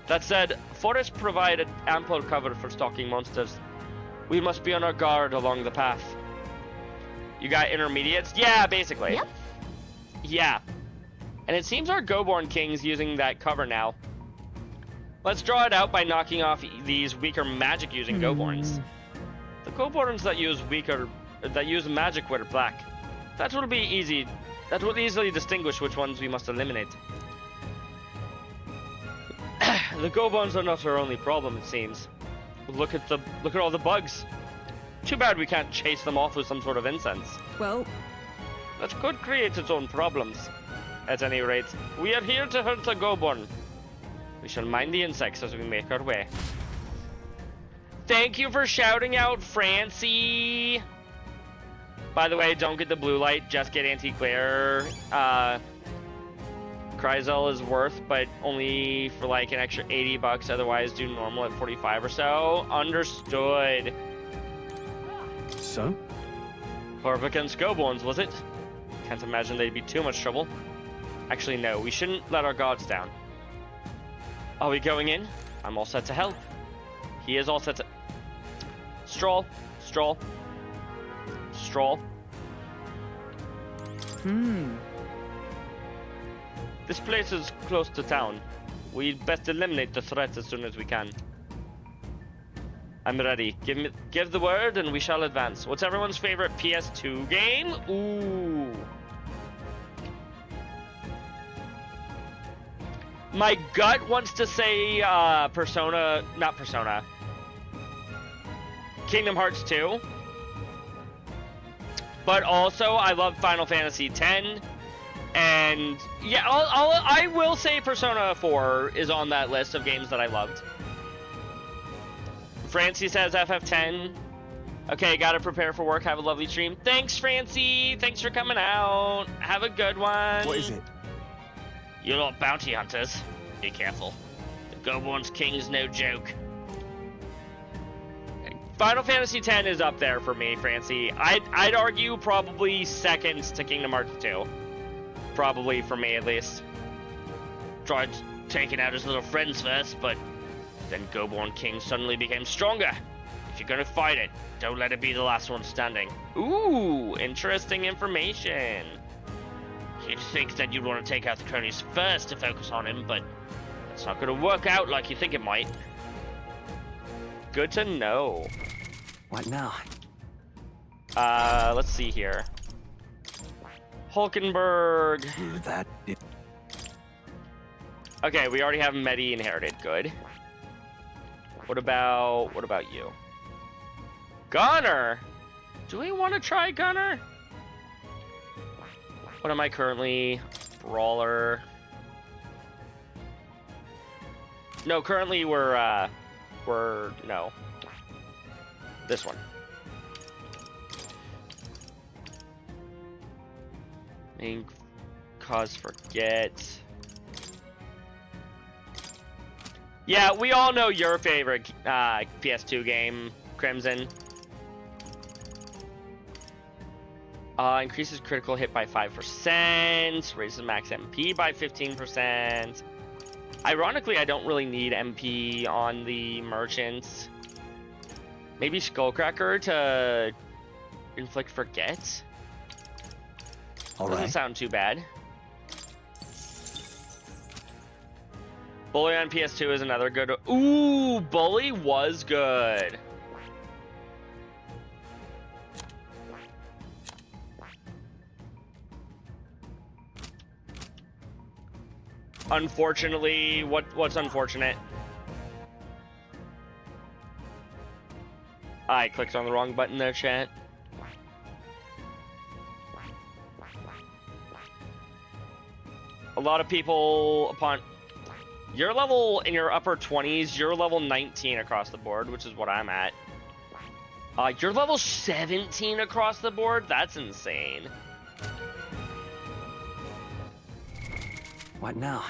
That said, forests provide ample cover for stalking monsters. We must be on our guard along the path. You got intermediates? Yeah, basically. Yep. Yeah. And it seems our Goborn King's using that cover now. Let's draw it out by knocking off these weaker magic-using Goborns. The Goborns that use magic wear black. That will be easy. That will easily distinguish which ones we must eliminate. The Goborns are not our only problem, it seems. Look at all the bugs. Too bad we can't chase them off with some sort of incense. Well, that could create its own problems. At any rate, we are here to hunt the Goborn. We shall mind the insects as we make our way. Thank you for shouting out, Francie. By the way, don't get the blue light, just get anti-glare. Kryzel is worth, but only for like an extra 80 bucks. Otherwise, do normal at 45 or so. Understood. So? Horv against Goborns, was it? Can't imagine they'd be too much trouble. Actually, no, we shouldn't let our guards down. Are we going in? I'm all set to help. He is all set to... Stroll. Stroll. Stroll. This place is close to town. We'd best eliminate the threat as soon as we can. I'm ready. Give the word and we shall advance. What's everyone's favorite PS2 game? Ooh. My gut wants to say not Persona. Kingdom Hearts 2. But also, I love Final Fantasy X. And yeah, I will say Persona 4 is on that list of games that I loved. Francie says FF10. Okay, gotta prepare for work. Have a lovely stream. Thanks, Francie. Thanks for coming out. Have a good one. What is it? You lot bounty hunters. Be careful. The Goborn's king is no joke. Final Fantasy X is up there for me, Francie. I'd argue probably second to Kingdom Hearts 2. Probably for me, at least. Tried taking out his little friends first, but then Goborn King suddenly became stronger. If you're gonna fight it, don't let it be the last one standing. Ooh, interesting information. You'd think that you'd want to take out the cronies first to focus on him, but it's not gonna work out like you think it might. Good to know. What now? Let's see here. Hulkenberg. Okay, we already have Medi inherited. Good. What about you? Gunner. Do we want to try Gunner? What am I currently? Brawler. No, currently we're no. This one. Main cause forget. Yeah, we all know your favorite PS2 game, Crimson. Increases critical hit by 5%, raises max MP by 15%. Ironically, I don't really need MP on the merchants. Maybe Skullcracker to inflict forget? Doesn't sound too bad. Bully on PS2 is another good... Ooh, Bully was good. Unfortunately, what's unfortunate? I clicked on the wrong button there, chat. A lot of people upon... You're level in your upper 20s, you're level 19 across the board, which is what I'm at. You're level 17 across the board? That's insane. What now?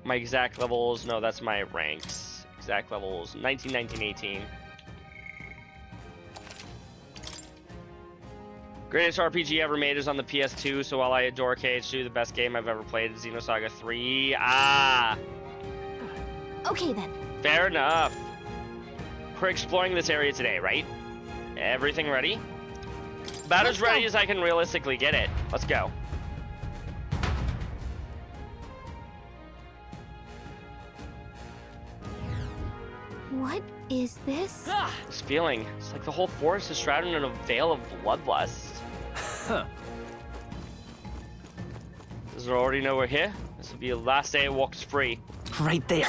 My exact levels, no, that's my ranks. Exact levels, 19, 19, 18. Greatest RPG ever made is on the PS2, so while I adore KH2, the best game I've ever played is Xenosaga 3. Ah! Okay then. Fair enough. We're exploring this area today, right? Everything ready? About as ready as I can realistically get it. Let's go. What is this? This feeling, it's like the whole forest is shrouded in a veil of bloodlust. Huh. Does it already know we're here? This will be the last day it walks free. Right there.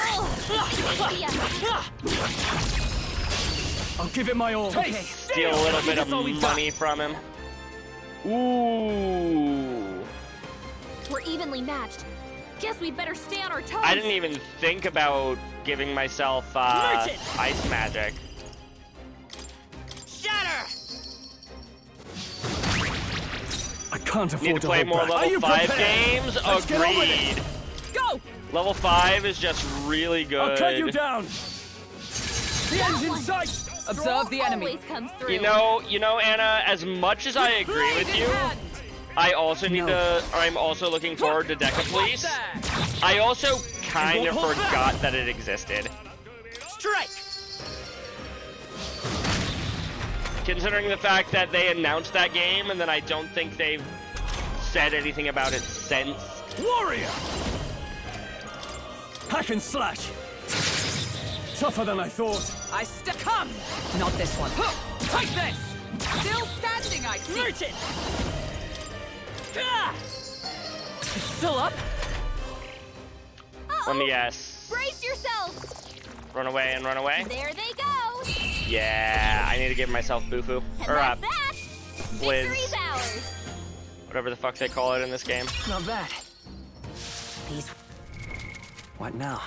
I'll give it my all. Okay. Steal a little bit of money from him. Ooh. We're evenly matched. Guess we better stay on our toes. I didn't even think about giving myself ice magic. Shatter! I can't afford Need to play more level 5 games? Agreed. Go! Level 5 is just really good. I'll cut you down. The end's in sight. Observe the enemy. Always comes through. You know, Anna, as much as I agree with you, I also need to, or I'm also looking forward to Deca Police. I also kind of forgot that it existed. Strike! Considering the fact that they announced that game and then I don't think they've said anything about it since. Warrior! Hack and slash. Tougher than I thought. Come! Not this one. Take this! Still standing, I see. Reach it! Still up? Let me guess. Brace yourselves. Run away and run away. There they go. Yeah, I need to give myself Bufu. Or That's that. Blizz. Victory's ours. Whatever the fuck they call it in this game. Not bad. These. What now?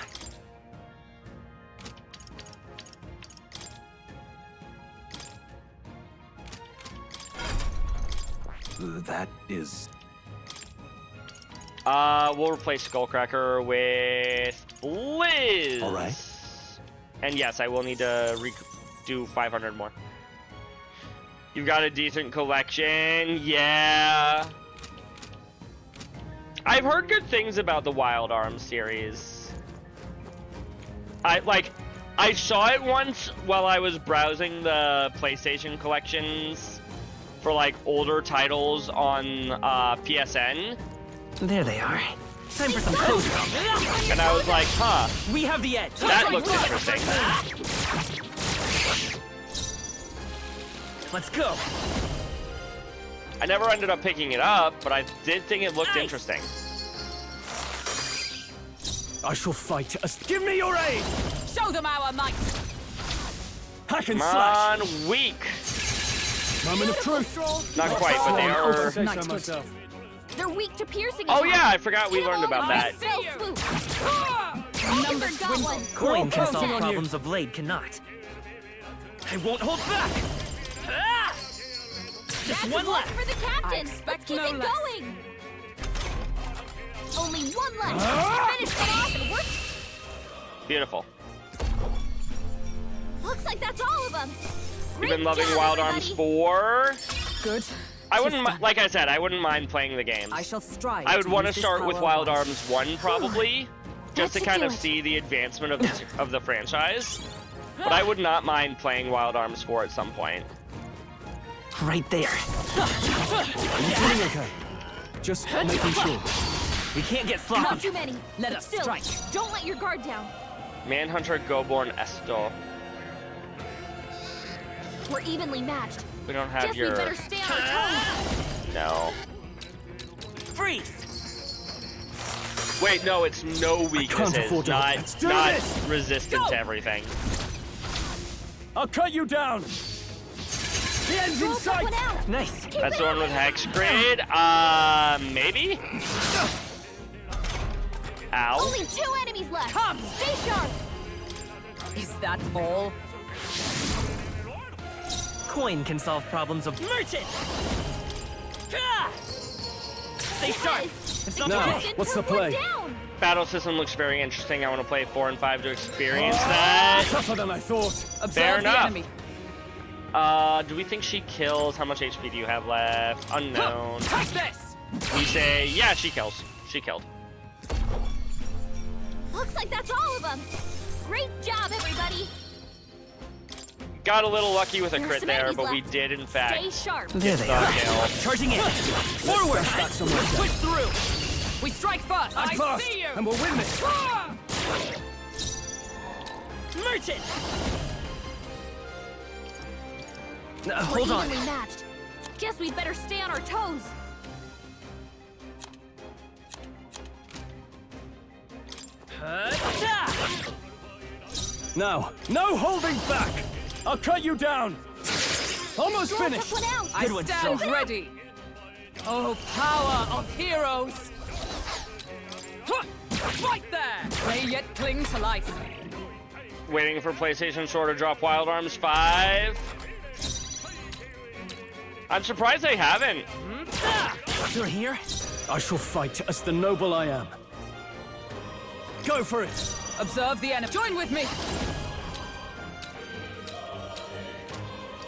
That is. We'll replace Skullcracker with Blizz. All right. And yes, I will need to do 500 more. You've got a decent collection, yeah. I've heard good things about the Wild Arms series. I saw it once while I was browsing the PlayStation collections for like older titles on PSN. There they are. Time for some close combat. And I was like, huh. We have the edge. That looks interesting. Let's go. I never ended up picking it up, but I did think it looked interesting. I shall fight. Give me your aid. Show them our might. Hack and Come slash. on, weak. Moment of truth. Not quite, but they are. They're weak to piercing. Oh yeah, I forgot we learned about that. Spell swoop. Number got one. Coin can solve problems a blade cannot. I won't hold back. Just That's one left. for the captain. Let's keep it less. going. Only one left. Finish that off and we're... Beautiful. Looks like that's all of them. You've been loving Wild Arms 4. Good. I wouldn't, like I said, I wouldn't mind playing the games. I shall strive. I would want to use this start with power Wild once. Arms 1 probably, just to That should kind do of it. see the advancement of the franchise. But I would not mind playing Wild Arms 4 at some point. Right there. Are you doing okay? Just making sure. We can't get Not sloppy. too many. Let but us still, strike. Don't let your guard down. Manhunter Goborn Esto. We're evenly matched. We don't have Guess your... we better stay on our toes. No. Freeze. Wait, no, it's no weaknesses, afford to- not Let's do this. resistant to everything. I'll cut you down. The end's in Roll that sight. one out. Nice. Keep That's it the one on with there. Hex Grid? Maybe? Ow. Only 2 enemies left. Come. Stay sharp. Is that all? coin can solve problems of merchant. Stay sharp. It's not Now, okay. what's the play? Battle system looks very interesting. I want to play 4 and 5 to experience that. Tougher than I thought. Fair enough. Do we think she kills? How much HP do you have left? Unknown. Take this! We say, yeah, she kills. She killed. Looks like that's all of them. Great job, everybody. Got a little lucky with a There's crit some there, enemies but we left. did, in fact, Stay sharp. There they are. Charging in. Forward. Push through. We strike first. Act I fast, see you. and we'll win this. Merchant. We're Hold on. evenly matched. Guess we'd better stay on our toes. Now, no holding back! I'll cut you down! Almost finished! I stand ready. Oh, power of heroes! Huh, right there! They yet cling to life. Waiting for PlayStation Store to drop Wild Arms 5. I'm surprised they haven't. You're here? I shall fight as the noble I am. Go for it! Observe the enemy. Join with me.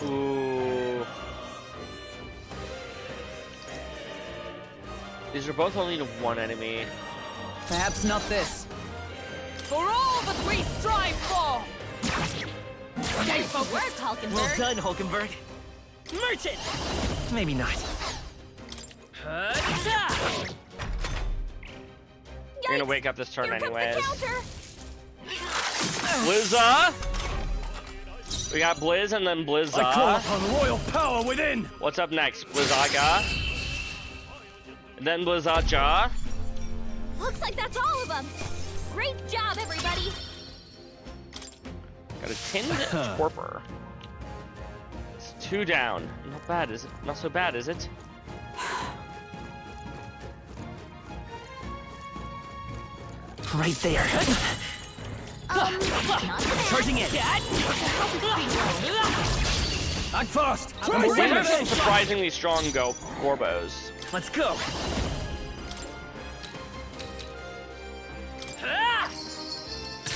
Ooh. These are both only to one enemy. Perhaps not this. For all that we strive for! Stay focused, Hulkenberg. Well done, Hulkenberg. Merchant! Maybe not. You're gonna wake up this turn anyways. Counter. Blizza! We got Blizz and then Blizza. I call upon royal power within! What's up next? Blizzaga. And then Blizzaja. Looks like that's all of them. Great job, everybody. Got a tinned Torpor. It's 2 down. Not bad, is it? Not so bad, is it? Right there. Charging in. Act fast! These are some surprisingly strong Gorbos. Let's go.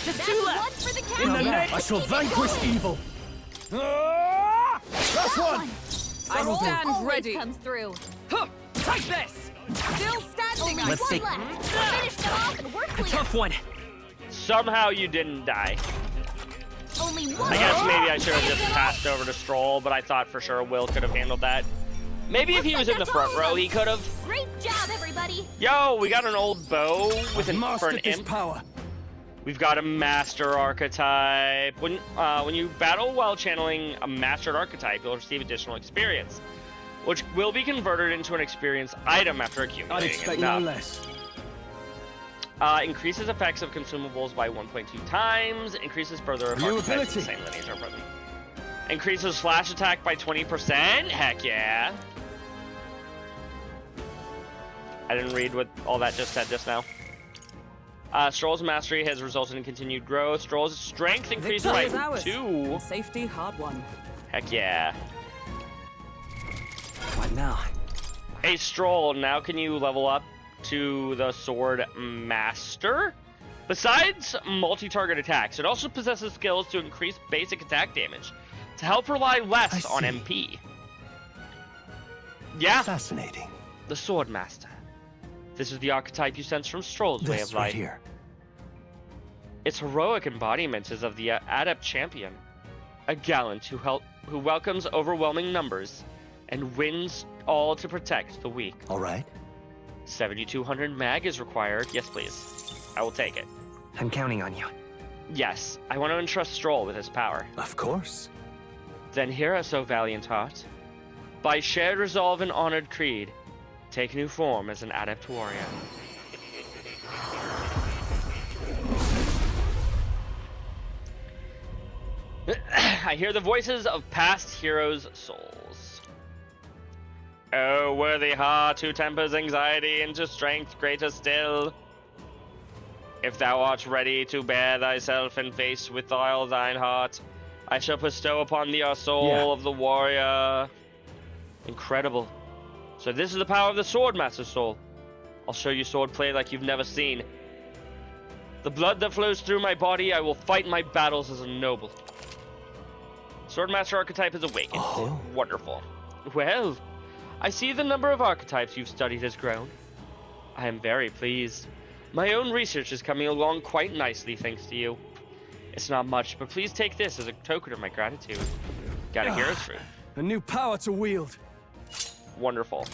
Just 2 left. For the In the counter. net, I shall vanquish evil! Last one! I stand Always ready. comes through. Huh, take this. Still standing. Only Let's one see. left. Finish them off and we're A clear. tough one. Somehow you didn't die. Only one. I guess maybe I should have just passed over to Stroll, but I thought for sure Will could have handled that. Maybe if he was in the front row, he could have. Great job, everybody. Yo, we got an old bow with for an Mastered this imp. power. We've got a master archetype. When you battle while channeling a mastered archetype, you'll receive additional experience, which will be converted into an experience item after I'd accumulating expect enough. no less. Increases effects of consumables by 1.2 times. Increases further of New archetypes in ability. the same lineage or further. Increases slash attack by 20%. Heck yeah. I didn't read what all that just said just now. Stroll's mastery has resulted in continued growth. Stroll's strength increased Victory by is ours. 2. Safety hard won. Heck yeah. What now? Hey, Stroll, now can you level up to the Sword Master? Besides multi-target attacks, it also possesses skills to increase basic attack damage to help rely less on MP. Yeah. Fascinating. The Sword Master. This is the archetype you sense from Stroll's way This of right life. here. Its heroic embodiment is of the Adept Champion, a gallant who welcomes overwhelming numbers and wins all to protect the weak. All right. 7,200 mag is required. Yes, please. I will take it. I'm counting on you. Yes, I want to entrust Stroll with his power. Of course. Then hear us, O valiant heart. By shared resolve and honored creed, take new form as an adept warrior. I hear the voices of past heroes' souls. O worthy heart who tempers anxiety into strength greater still. If thou art ready to bear thyself and face with all thine heart, I shall bestow upon thee our soul of the warrior. Incredible. So this is the power of the Swordmaster soul. I'll show you swordplay like you've never seen. The blood that flows through my body, I will fight my battles as a noble. Swordmaster archetype is awakened. Oh. Wonderful. Well, I see the number of archetypes you've studied has grown. I am very pleased. My own research is coming along quite nicely thanks to you. It's not much, but please take this as a token of my gratitude. Got a hero's fruit. A new power to wield. Wonderful.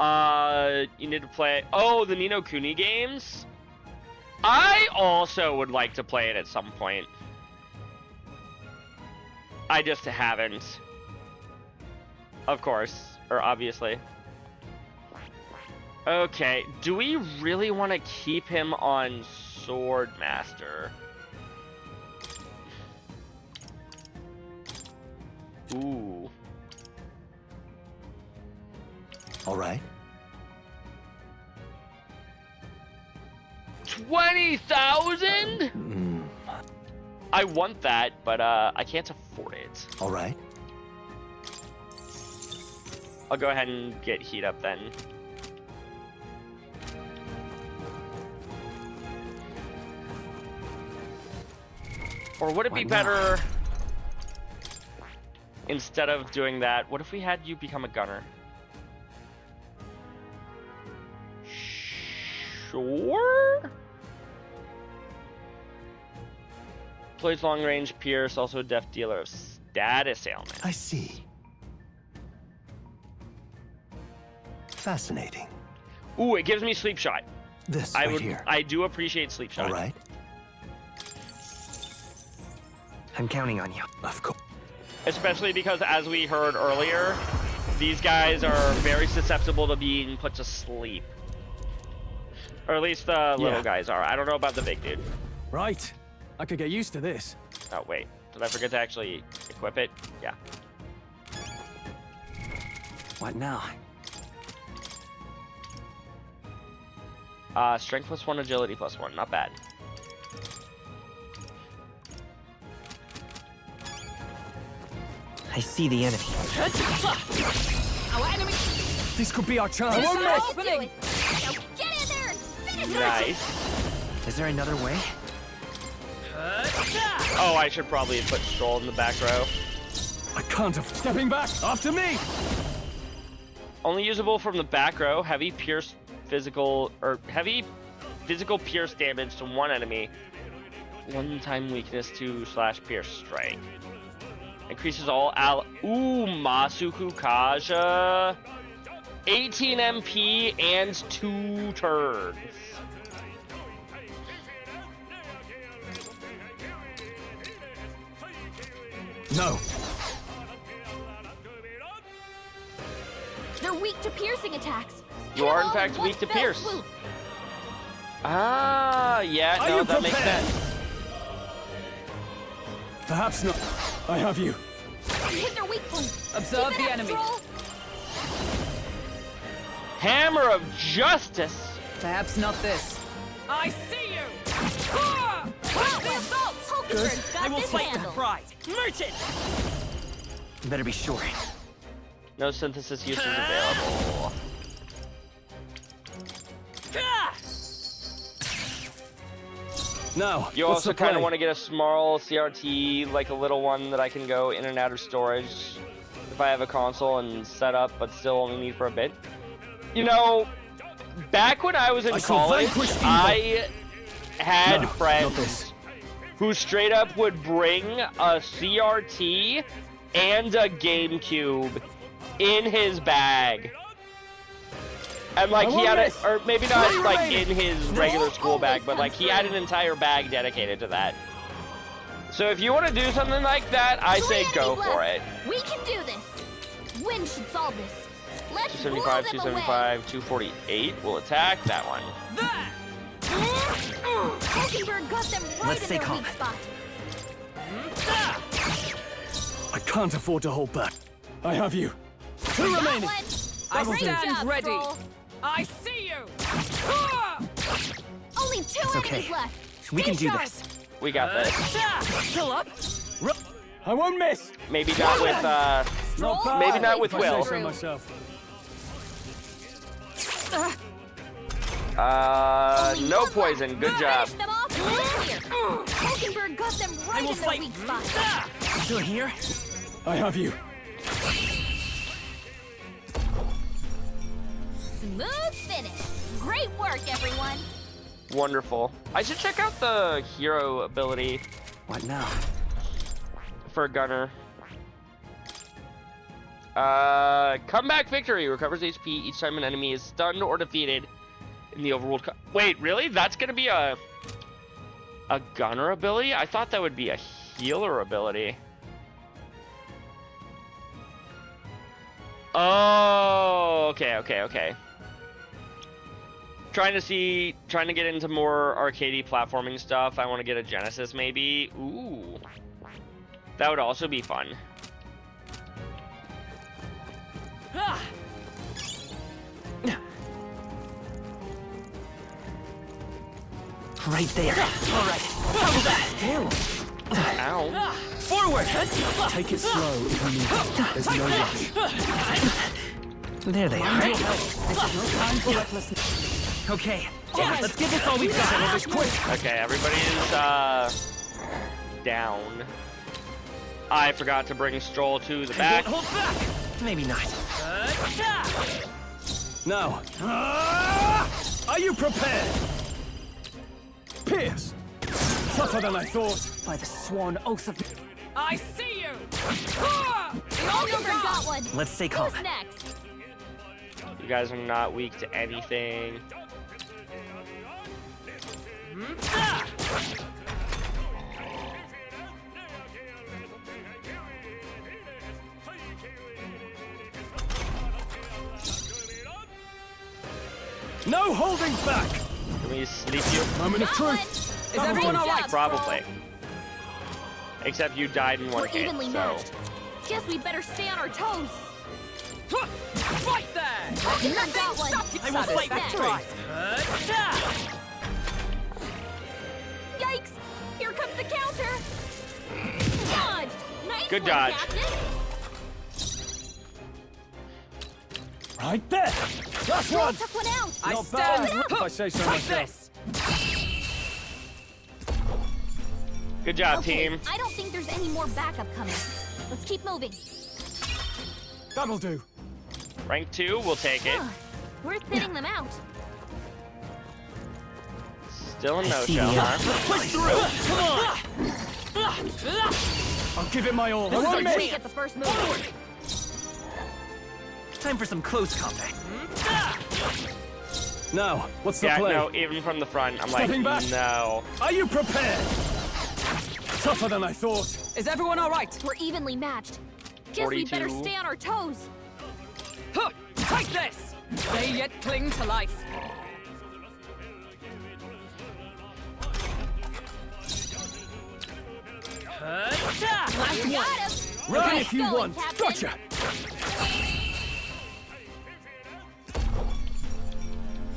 You need to play... Oh, the Ni no Kuni games? I also would like to play it at some point. I just haven't. Of course. Or obviously. Okay. Do we really want to keep him on Swordmaster? Ooh. All right. 20,000? I want that, but I can't afford it. All right. I'll go ahead and get heat up then. Or would it be better, instead of doing that, what if we had you become a gunner? Sure? Plays long range pierce, also a death dealer of status ailment. I see. Fascinating. Ooh, it gives me sleep shot. This here. I do appreciate sleep shot. All right. I'm counting on you. Of course. Especially because, as we heard earlier, these guys are very susceptible to being put to sleep. Or at least the little guys are. I don't know about the big dude. Right. I could get used to this. Oh, wait. Did I forget to actually equip it? Yeah. What now? Strength +1, agility +1. Not bad. I see the enemy. Our enemy. This could be our chance. I won't miss. Opening. Now get in there and finish her. Nice. Is there another way? Oh, I should probably have put Stroll in the back row. I can't have stepping back. After me. Only usable from the back row. Heavy physical pierce damage to one enemy. One-time weakness to /pierce strike. Increases all Ooh, Masuku Kaja. 18 MP and 2 turns. No. They're weak to piercing attacks. You are in fact weak to pierce. Ah, yeah, no, that makes sense. Perhaps not. I have you. Hit their weak point. Observe the enemy. Hammer of Justice. Perhaps not this. I see you. Good. I will fight the pride. Merchant. Better be sure. No synthesis uses available. Now, you also kind of want to get a small CRT, like a little one that I can go in and out of storage if I have a console and set up, but still only need for a bit. You know, back when I was in college, I had friends who straight up would bring a CRT and a GameCube in his bag. And like he had it, or maybe not like in his regular school bag, but like he had an entire bag dedicated to that. So if you want to do something like that, I say go for it. We can do this. Win should solve this. Let's 275, 275, 248 will attack that one. Hulkenberg got them right in their weak spot. I can't afford to hold back. I have you. 2 remaining. I stand ready. I see you. Only 2 enemies left. We can do this. We got this. Still up. I won't miss. Maybe not with, maybe not with Will. No poison. Good job. Finish them off and we're clear. Hulkenberg got them right in their weak spot. Still here? I have you. Smooth finish. Great work, everyone. Wonderful. I should check out the hero ability. What now? For a gunner. Comeback victory. Recovers HP each time an enemy is stunned or defeated in the overworld. Wait, really? That's gonna be a gunner ability? I thought that would be a healer ability. Oh, okay. Trying to get into more arcadey platforming stuff. I want to get a Genesis maybe. Ooh. That would also be fun. Right there. All right. How's that? Ow. Forward. Take it slow if you need to. There's no rush. There they are. This is no time for recklessness. Okay. Let's give this all we've got. This quick. Okay, everybody is down. I forgot to bring Stroll to the back. Hold back. Maybe not. Now. Are you prepared? Pierce. Tougher than I thought. By the sworn oath of... I see you! Hulkenberg got one. Let's stay calm. Who's next? You guys are not weak to anything. No holding back. Can we sleep you? Moment of Got truth. one. Is everyone all right? Probably. Except you died in one We're hit, evenly so. matched. Guess we better stay on our toes. Right there! Hulkenberg got one. I will fight Who's back. next? Yikes! Here comes the counter. Dodge. Nice Good one, dodge. Captain. Right there. Last Stroll one. took one out. I Not stand. bad, if I say so Take myself. this. Good job, Okay, team. I don't think there's any more backup coming. Let's keep moving. That'll do. Rank 2, we'll take it. We're thinning them out. Still a see no-show, the huh? Push through. Come on. I'll give it my all. This is our We chance. get the first move. Time for some close combat. Now, what's the Yeah, play? no, even from the front, I'm Stepping like, back. no. Are you prepared? Tougher than I thought. Is everyone all right? We're evenly matched. Guess we better 42. stay on our toes. Huh, take this! They yet cling to life. Last one. Got him. Ready Nice if you going, want. Captain. Gotcha.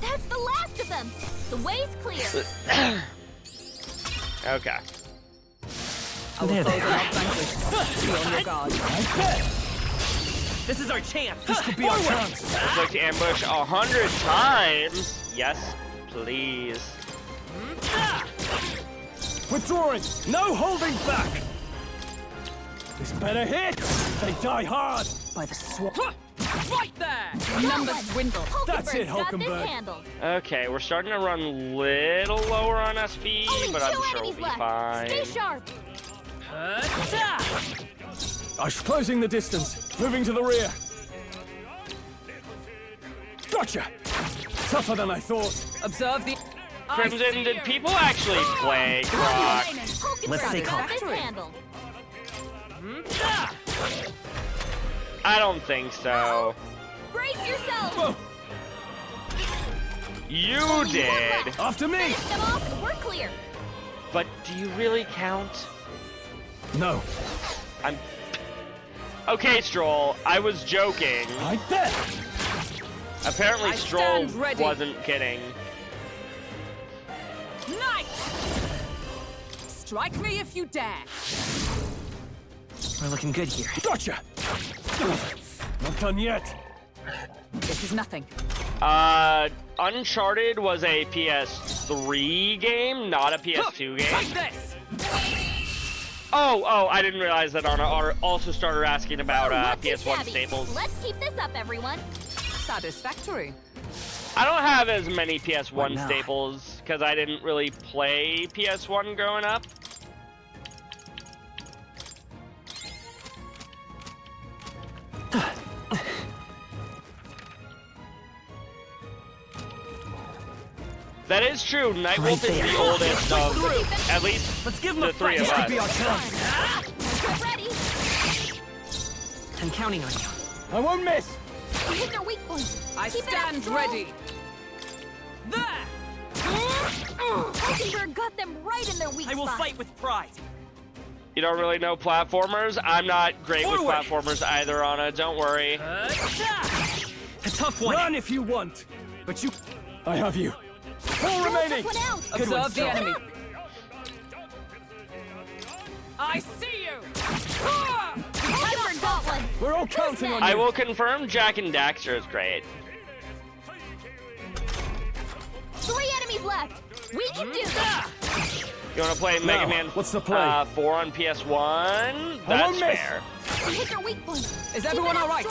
That's the last of them. The way's clear. Okay. There they are. Be on your guard. Right there. This is our chance. This could be our chance. Click to ambush 100 times. Yes, please. Withdrawing. No holding back. This better hit. They die hard. By the sworn... Right there! Numbers dwindle. That's it, Hulkenberg's got this Hulkenberg. handled. Okay, we're starting to run a little lower on SP, Only but I'm two sure we'll enemies be left. fine. Stay sharp. Closing the distance. Moving to the rear. Gotcha. Tougher than I thought. Observe the... Crimson, did people actually play Croc? Let's stay Hulkenberg's calm. got this handled. I don't think so. Brace yourselves. You Only one did. left. After me. Finish them off and we're clear. But do you really count? No. I'm... Okay, Stroll, I was joking. Right there. Apparently I Stroll stand ready. wasn't kidding. Knight! Strike me if you dare. We're looking good here. Gotcha! Not done yet. This is nothing. Uncharted was a PS3 game, not a PS2 game. Take this! Oh, I didn't realize that Anna also started asking about PS1 staples. Let's keep this up, everyone. Satisfactory. I don't have as many PS1 staples because I didn't really play PS1 growing up. That is true. Nightwolf is the oldest of, at least, let's give him the three of us. Be our chance. Get ready. I'm counting on you. I won't miss. We hit their weak point. I Keep stand ready. There! Hulkenberg got them right in their weak spot. I will fight with pride. You don't really know platformers? I'm not great with platformers either, Anna. Don't worry. A tough one. Run if you want. But you... I have you. 4 remaining. Observe the enemy. I see you. Hulkenberg got one. We're all counting on you. I will confirm Jack and Daxter is great. 3 enemies left. We can do this. You want to play Mega Man what's the play? 4 on PS1? That's fair. We hit their weak point. Is everyone all right?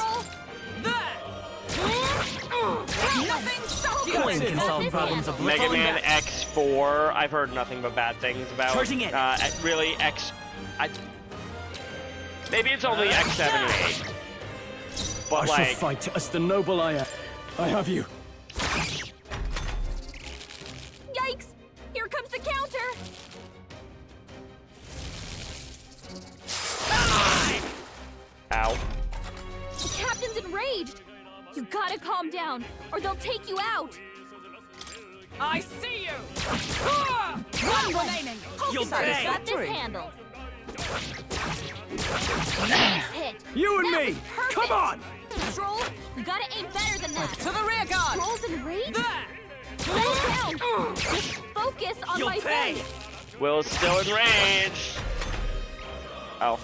There. Nothing stops you. Coin can solve problems of Mega Man X4. I've heard nothing but bad things about. Charging in. Really maybe it's only X7 and 8. But I shall fight as the noble I am. I have you. Yikes! Here comes the counter. Ow. The captain's enraged. You gotta calm down, or they'll take you out. I see you. One remaining. You'll pay. Got this handled. Nice hit. You and That me. was perfect. Come on. Stroll, you gotta aim better than that. To the rear guard. Stroll's enraged. There. Settle down. Just focus on You'll my pay. face. Will's still enraged. Oh.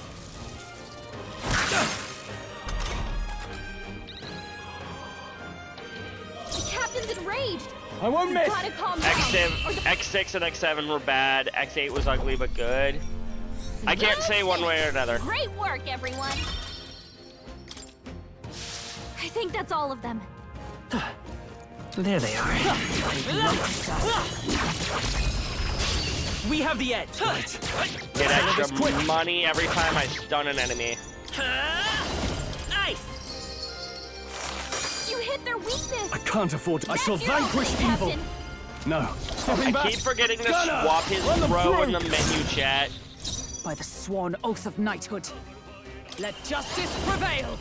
The captain's enraged. I won't miss. You gotta calm down. X6 and X7 were bad. X8 was ugly but good. I can't say one way or another. Great work, everyone. I think that's all of them. There they are. We have the edge. Get extra money every time I stun an enemy. Nice. You hit their weakness. I can't afford to. I shall vanquish evil. Captain. No. Stepping I back. keep forgetting to Gunner, swap his run them throw in through. the menu chat. By the sworn oath of knighthood, let justice prevail.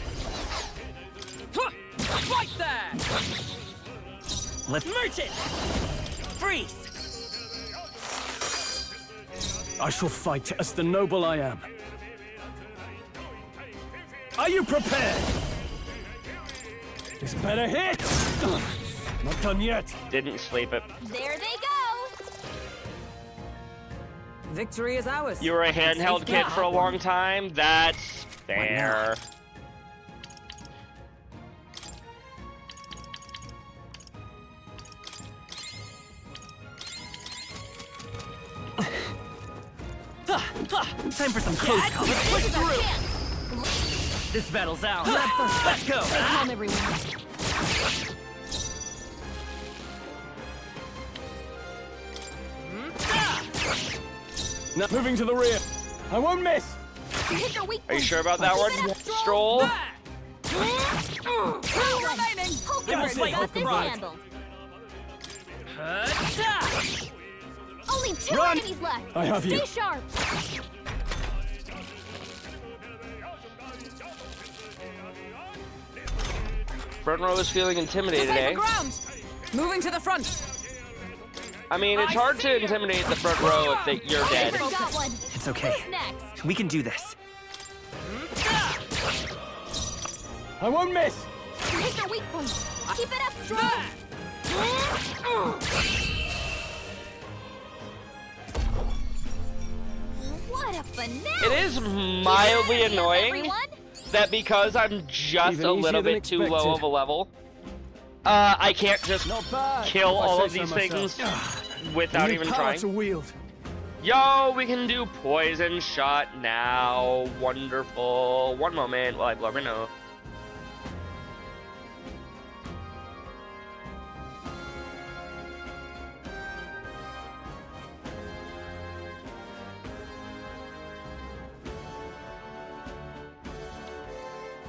Right there. Let's merchant. Freeze. I shall fight as the noble I am. Are you prepared? This better hit. Not done yet. Didn't sleep it. There they go. Victory is ours. You were a handheld kid for a long time? That's fair. Time for some close calls. Let's push through. This battle's out. Let's go. Stay calm, everyone. Now moving to the rear. I won't miss. You hit their weak Are you point. sure about that Keep one, it up, Stroll? Two remaining. Hulkenberg got this handled. Only 2 Run. enemies left. I have Stay you. sharp. Front row is feeling intimidated, Safer eh? ground. Moving to the front. I mean, it's hard to intimidate the front row if you're dead. Hulkenberg got one. It's okay. Who's next? We can do this. I won't miss. You hit their weak point. Keep it up, strong. What a It is mildly annoying that because I'm just Even a easier little than bit too low expected. of a level, I can't just kill if I all say of these so things myself. without New even power trying. to wield. Yo, we can do poison shot now. Wonderful. One moment while I blow my nose.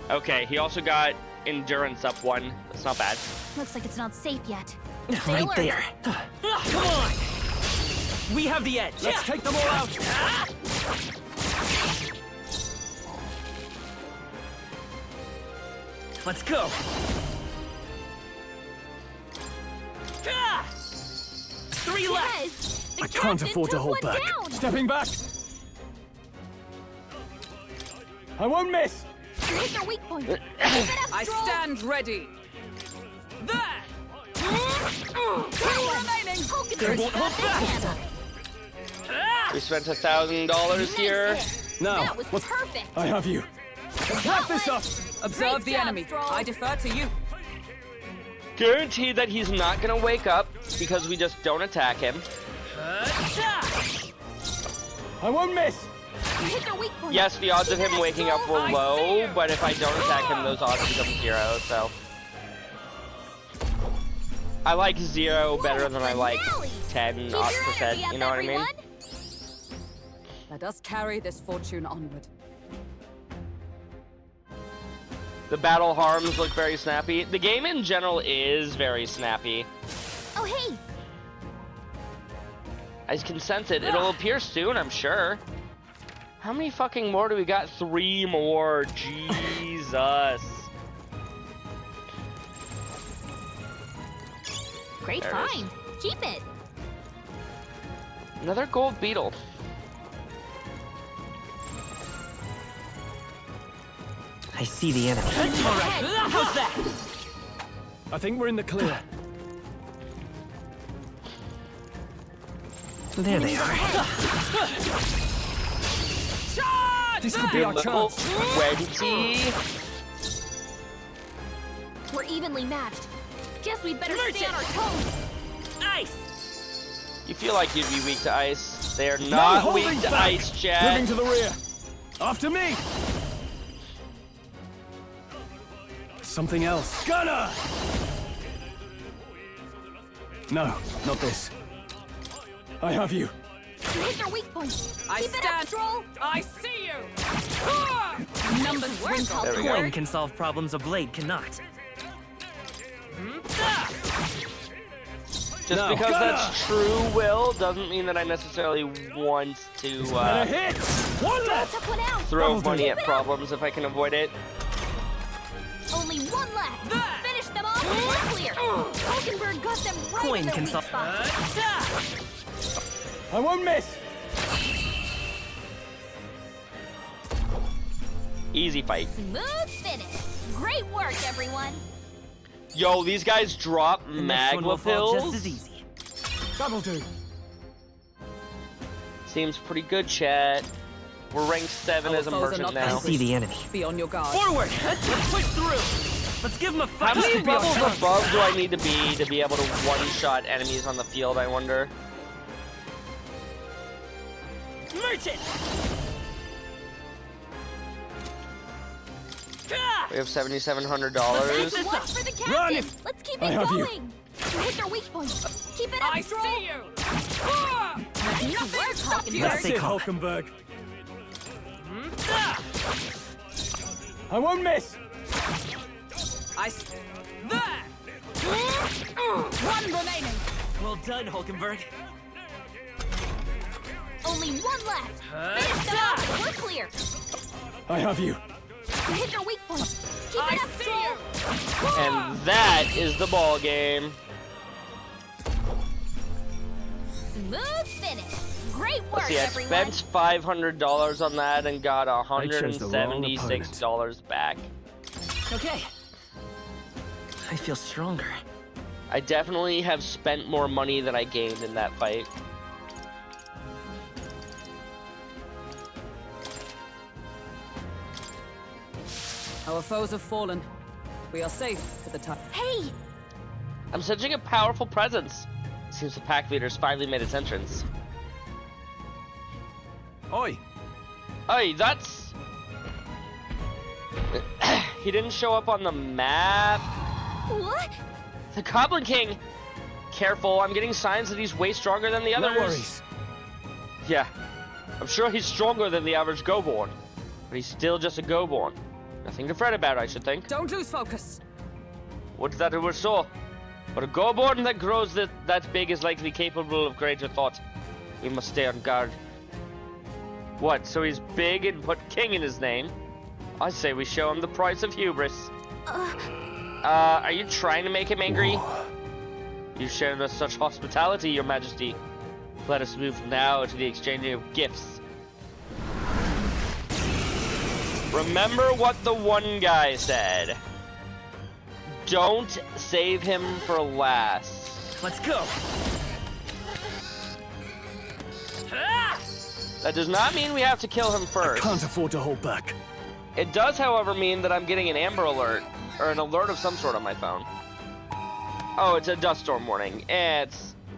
Okay, he also got endurance up 1. That's not bad. Looks like it's not safe yet. Right there. Come on! We have the edge. Let's take them all out. Let's go. 3 left. I can't afford to hold back. Stepping back. I won't miss. Here's your weak point. Keep it up, I Stroll. stand ready. There! 2 remaining! Hulkenberg's won't got hold this back. handle. We spent $1,000 here. Now, That was perfect. I have you. Let's wrap this up. Observe Great the job, enemy. Stroll. I defer to you. Guaranteed that he's not gonna wake up because we just don't attack him. I won't miss. Hit their weak point. Yes, the odds of him waking up were low, but if I don't attack him, those odds become 0, so. I like 0 better than I like 10 odd percent, you know what I mean? Let us carry this fortune onward. The battle harms look very snappy. The game in general is very snappy. Oh, hey. I can sense it. It'll appear soon, I'm sure. How many fucking more do we got? 3 more. Jesus. Great There it is. find. Keep it. Another gold beetle. I see the enemy. All right. How's that? I think we're in the clear. There they are. This could be our Level chance. 20. We're evenly matched. Guess we better stay on our toes. Ice. You feel like you'd be weak to ice. They're No not holding weak to back. ice, chat. Moving to the rear. After me. Something else. Gunner! No, not this. I have you. Hit their weak point. I Keep it up, stand. Stroll. I see you. Numbers Work, wrinkle. There we go. Coin can solve problems a blade cannot. Just No. because Gunner! that's true, Will, doesn't mean that I necessarily want to Better hit. One left. Took one out. throw That'll do. money at problems if I can avoid it. Only one left. Finish them off. We're clear. Hulkenberg got them right Coin in their can weak solve. spot. I won't miss. Easy fight. Smooth finish. Great work, everyone. Yo, these guys drop The next one magma will fall just pills. as easy. That'll do. Seems pretty good, chat. We're ranked 7 Our as a foes are merchant not now. I see the enemy. Be on your guard. Forward. Let's push through. Let's give him a How fight. many levels above do I need to be able to one-shot enemies on the field, I wonder? Merchant. We have $7,700. One for the captain. Run! Let's keep I it have you. going. Hit their weak point. Keep it up, I Stroll. see you. Nice work, Hulkenberg. That's they it, call it. Hulkenberg. I won't miss. There. One remaining. Well done, Hulkenberg. Only one left. Finish them off. We're clear. I have you. Hit their weak point. Keep it up, Stroll. And that is the ball game. Smooth finish. Great work, Let's see, I everyone. spent $500 on that and got I chose the wrong $176 back. Okay. I feel stronger. I definitely have spent more money than I gained in that fight. Our foes have fallen. We are safe for the time. Hey! I'm sensing a powerful presence. Seems the pack leader's finally made its entrance. Oi! Oi, that's... He didn't show up on the map. What? The Goblin King! Careful, I'm getting signs that he's way stronger than the others. No worries. Yeah, I'm sure he's stronger than the average Go-born. But he's still just a Go-born. Nothing to fret about, I should think. Don't lose focus. Would that it were so. But a Go-born that grows that big is likely capable of greater thought. We must stay on guard. What, so he's big and put king in his name? I say we show him the price of hubris. Are you trying to make him angry? You've shown us such hospitality, your majesty. Let us move now to the exchanging of gifts. Remember what the one guy said. Don't save him for last. Let's go. That does not mean we have to kill him first. Can't afford to hold back. It does, however, mean that I'm getting an Amber Alert, or an alert of some sort on my phone. Oh, it's a dust storm warning.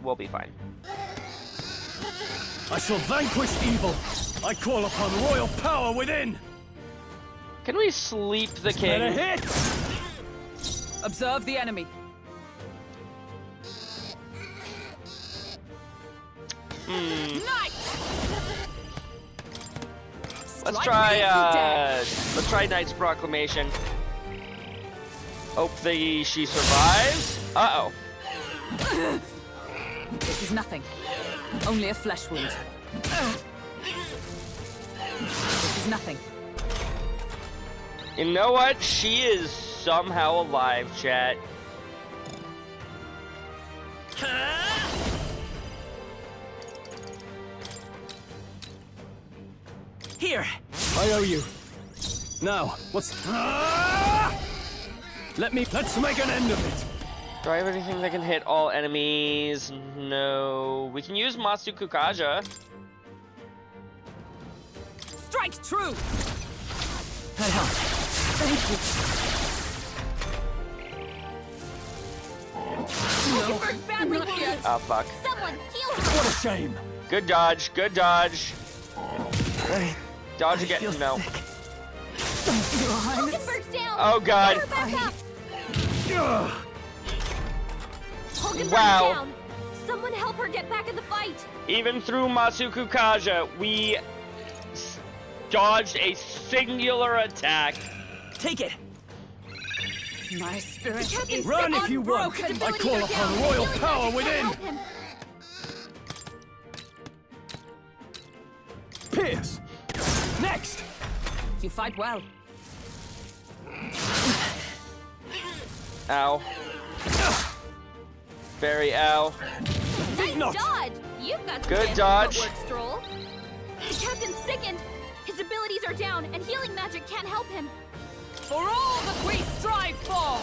We'll be fine. I shall vanquish evil. I call upon royal power within. Can we sleep the king? Better hit. Observe the enemy. Let's try Knight's Proclamation. Hope she survives. Uh-oh. This is nothing. Only a flesh wound. This is nothing. You know what? She is somehow alive, chat. Here. I owe you. Now, what's... Let's make an end of it. Do I have anything that can hit all enemies? No. We can use Matsu Kukaja. Strike true. That helps. Thank you. Oh, fuck. Someone heal her! What a shame. Good dodge. Good dodge. Dodge again. No. Hulkenberg's down! Oh, God. Get her back up. Hulkenberg's Wow. down! Someone help her get back in the fight! Even through Matsu Kukaja, we dodged a singular attack. Take it. My spirit is Run if you want. I call upon royal power within. Pierce. Next. You fight well. Ow. Very ow. Nice dodge! You've got some Good fancy dodge. footwork, Stroll. The captain's sickened. His abilities are down, and healing magic can't help him. For all that we strive for!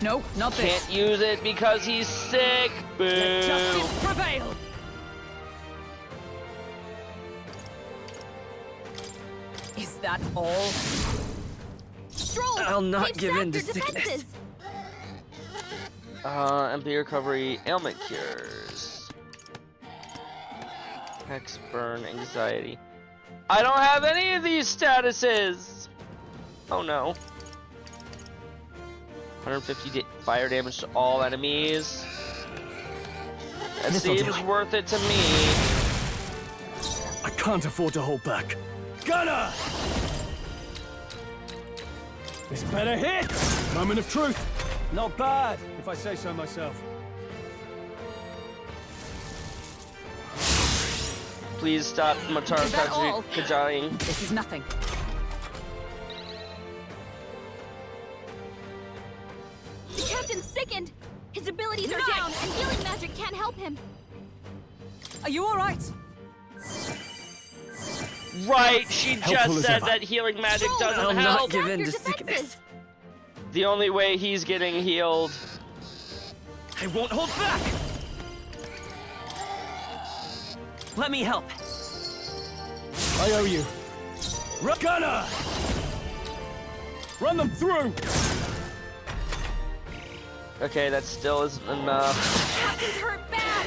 No, not this. Can't use it because he's sick. Boo. Let justice prevail! Is that all? Stroll! I'll not they've give in to sapped their sickness. defenses. MP recovery, ailment cures. Hex burn, anxiety. I don't have any of these statuses! Oh no. 150 fire damage to all enemies. That seems worth it to me. I can't afford to hold back. Gunner! This better hit! Moment of truth. Not bad, if I say so myself. Please stop Matara Is that all? Kajaing. This is nothing. The captain's sickened. His abilities are down, and healing magic can't help him. Are you all right? Right, she Helpful just as said ever. that healing magic doesn't I'll help. not give in Your to defenses. sickness. The only way he's getting healed. I won't hold back. Let me help. I owe you. Gunner! Run them through! Okay, that still isn't enough. Captain's hurt bad.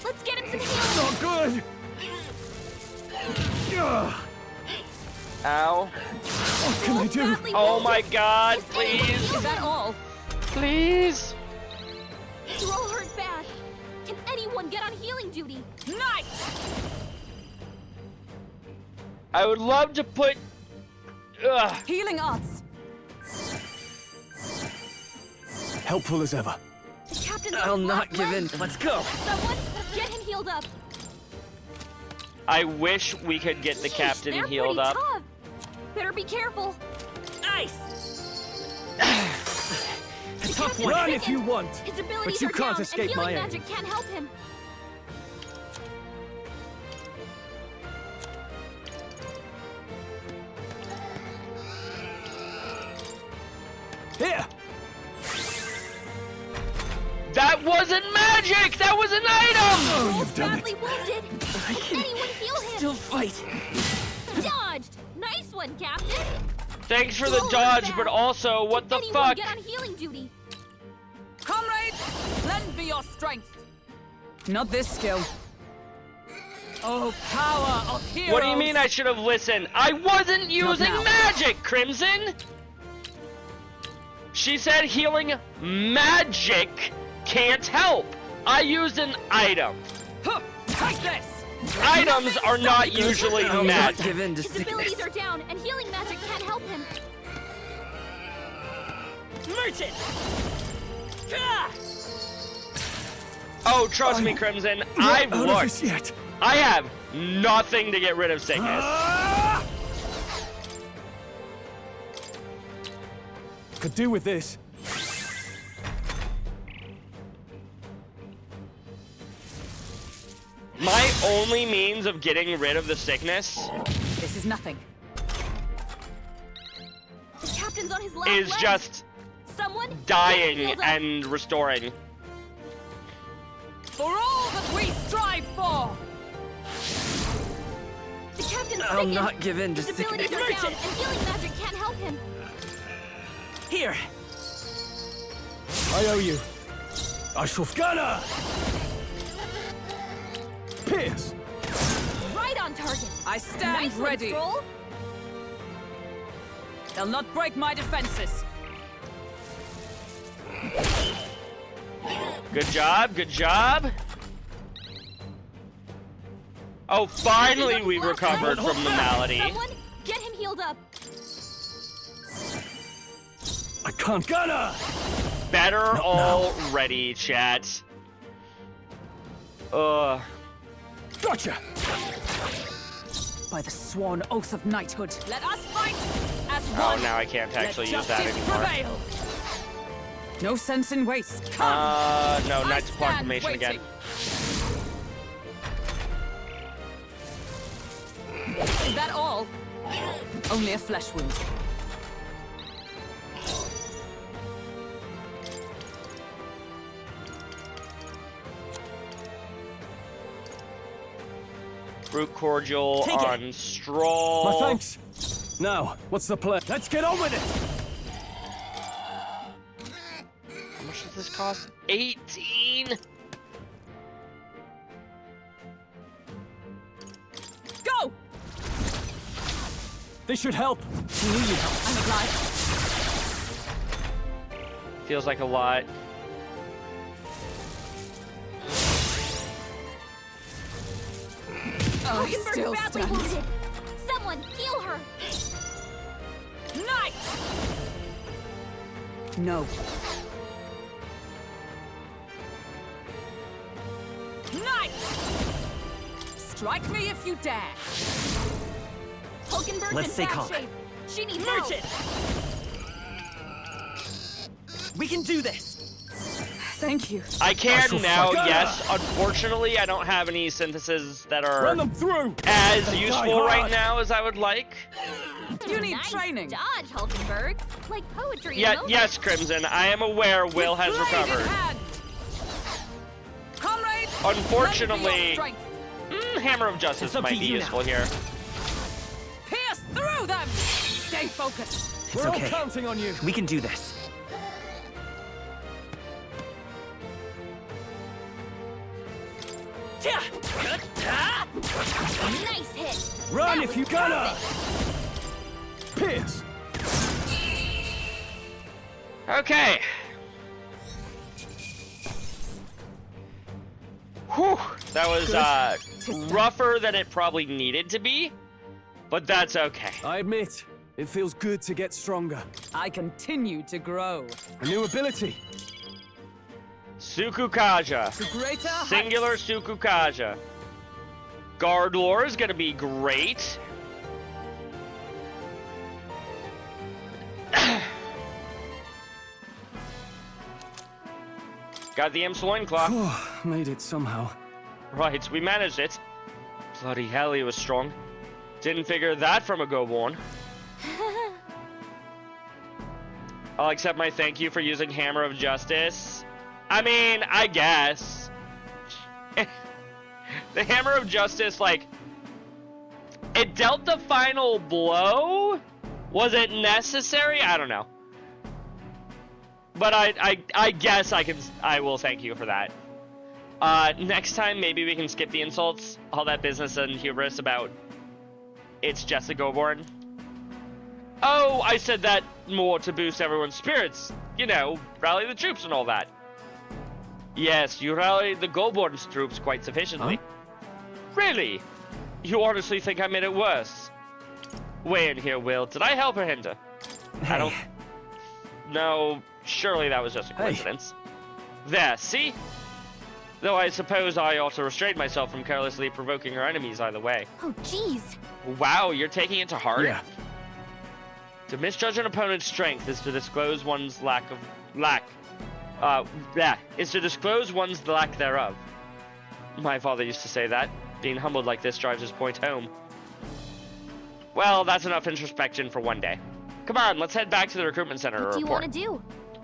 Let's get him some healing. Not good! Ugh. Ow. What can I do? Oh my god, please. Is that all? Please. You're all hurt bad. Can anyone get on healing duty? Nice! I would love to put... Ugh. Healing arts. Helpful as ever. The captain's I'll on his not last give in. leg. Let's go. Someone, get him healed up. I wish we could get the captain They're healed pretty up. tough. Better be careful. Nice. The tough captain's one. Run sickened. if you want, His abilities but you are can't down, escape and my healing aim. magic can't help him. Here! That wasn't magic! That was an item! Oh, you've done Badly it. wounded. Can anyone heal him? Still fight. Dodged. Nice one, Captain. Thanks for the dodge, but also, what the Anyone fuck? get on healing duty? Comrades, lend me your strength. Not this skill. Oh, power of heroes. What do you mean I should have listened? I wasn't using now. magic, Crimson! She said healing magic can't help. I used an item. Huh, take this. Items are not usually I'll not magic. give in to His sickness. abilities are down, and healing magic can't help him. Merchant. Ah! Oh, trust me, Crimson. I've Not out of looked. this yet. I have nothing to get rid of sickness. Ah! Could do with this. My only means of getting rid of the sickness This is nothing. The captain's on his last is leg. just Someone get him dying healed up. and restoring. For all that we strive for. The captain's I'll sickened. not give in to His abilities sickness. are down, Merchant. and healing magic can't help him. Here. I owe you. I shall... Gunner! Pierce! Right on target. I stand Nice one, ready. Stroll. They'll not break my defenses. Good job, good job. Oh, finally we recovered from the malady. Someone get him healed up. I can't... Gunner! Better already, chat. Gotcha! By the sworn oath of knighthood, let us fight as Oh, one. now I can't actually Let use that justice anymore. prevail. No sense in waste. Come. No, I Knight's stand Proclamation again. waiting. Is that all? Only a flesh wound. Fruit cordial Take it. on Stroll. My thanks. Now, what's the plan? Let's get on with it! How much does this cost? 18? Go! This should help. You need help. I'm obliged. Feels like a lot. Oh, I Hulkenberg's still badly stand. wounded. Someone heal her. Knight! No. Knight! Strike me if you dare. Hulkenberg's Let's in stay bad calm. shape. She needs help. Merchant. We can do this. Thank you. I can shall now, fuck yes. Unfortunately, I don't have any syntheses that Run are them through! as They die useful right hard. now as I would like. You need Nice training. dodge, Hulkenberg. Like poetry. Yeah, in motion. yes, Crimson. I am aware Will has Blade in recovered. hand. Comrades, Unfortunately, lend me your strength. Hammer of Justice It's up might to be you useful now. here. Follow them! Stay focused. It's We're okay. all counting on you. We can do this. Nice hit. Run if you gonna! Pierce! Okay. Whew. That was rougher than it probably needed to be, but that's okay. I admit, it feels good to get stronger. I continue to grow. A new ability. Sukukaja. To greater Singular heights. Sukukaja. Guard lore is gonna be great. Got the Imps loincloth. Made it somehow. Right, we managed it. Bloody hell, he was strong. Didn't figure that from a Go-Born. I'll accept my thank you for using Hammer of Justice. I mean, I guess. The Hammer of Justice, like, it dealt the final blow? Was it necessary? I don't know. But I guess I will thank you for that. Next time, maybe we can skip the insults. All that business and hubris about it's just a Go-Born. Oh, I said that more to boost everyone's spirits. You know, rally the troops and all that. Yes, you rallied the Go-Born's troops quite sufficiently. Huh? Really? You honestly think I made it worse? Weigh in here, Will. Did I help or hinder? Hey. I don't... No, surely that was just a coincidence. There, see? Though I suppose I ought to restrain myself from carelessly provoking our enemies either way. Oh, jeez. Wow, you're taking it to heart? Yeah. To misjudge an opponent's strength is to disclose one's is to disclose one's the lack thereof. My father used to say that. Being humbled like this drives his point home. Well, that's enough introspection for one day. Come on, let's head back to the recruitment center to What do you report. want to do?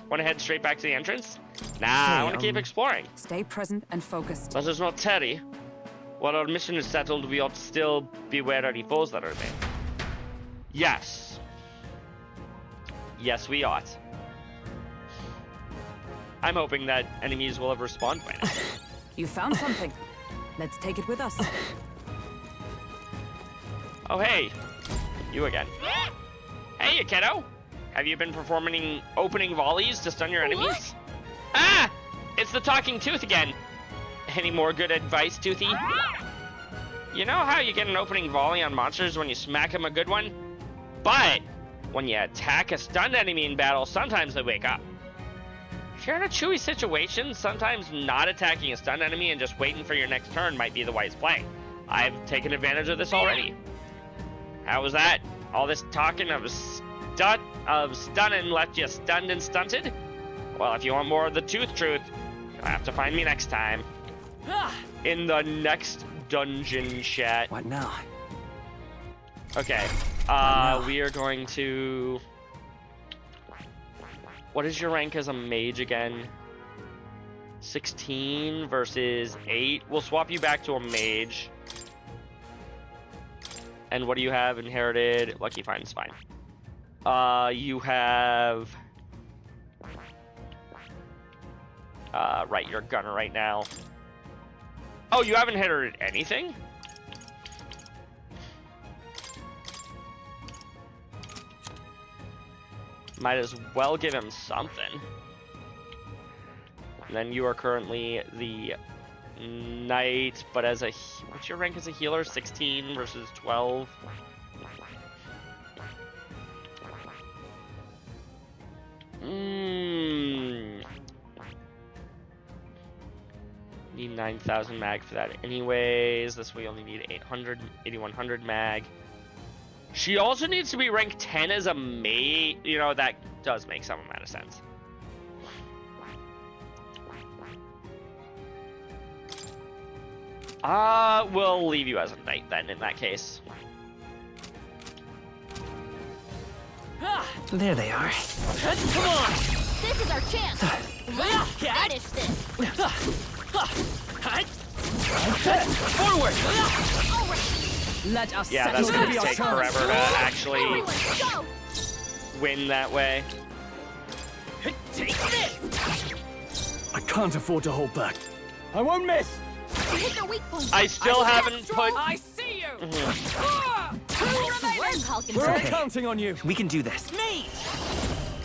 Want to head straight back to the entrance? Nah, I want to keep exploring. Stay present and focused. Let us not tarry. While our mission is settled, we ought to still beware any foes that are there. Yes. Yes, we ought. I'm hoping that enemies will have respawned by now. You found something. Let's take it with us. Oh, hey. You again. Hey, you kiddo. Have you been performing opening volleys to stun your enemies? What? Ah! It's the talking tooth again. Any more good advice, Toothy? You know how you get an opening volley on monsters when you smack them a good one? But when you attack a stunned enemy in battle, sometimes they wake up. If you're in a chewy situation, sometimes not attacking a stunned enemy and just waiting for your next turn might be the wise play. I've taken advantage of this already. How was that? All this talking of stunning left you stunned and stunted? Well, if you want more of the truth, you'll have to find me next time. In the next dungeon chat. What now? Okay. We are going to... What is your rank as a mage again? 16 versus 8. We'll swap you back to a mage. And what do you have inherited? Lucky Find Spine. You have... right, you're a gunner right now. Oh, you haven't inherited anything? Might as well give him something. And then you are currently the knight, but as a... What's your rank as a healer? 16 versus 12. Need 9,000 mag for that anyways. This way we only need 8,100 mag. She also needs to be rank 10 as a mate. You know, that does make some amount of sense. We'll leave you as a knight then, in that case. There they are. Come on! This is our chance! Let's finish this! Forward! Alright! Let us Yeah, settle that's gonna this. take forever to actually Everyone, go! win that way. Take this! I can't afford to hold back. I won't miss! You hit their weak point. I still haven't put. I see you! Two Nice remaining! work, Hulkenberg. We're all okay. counting on you. We can do this.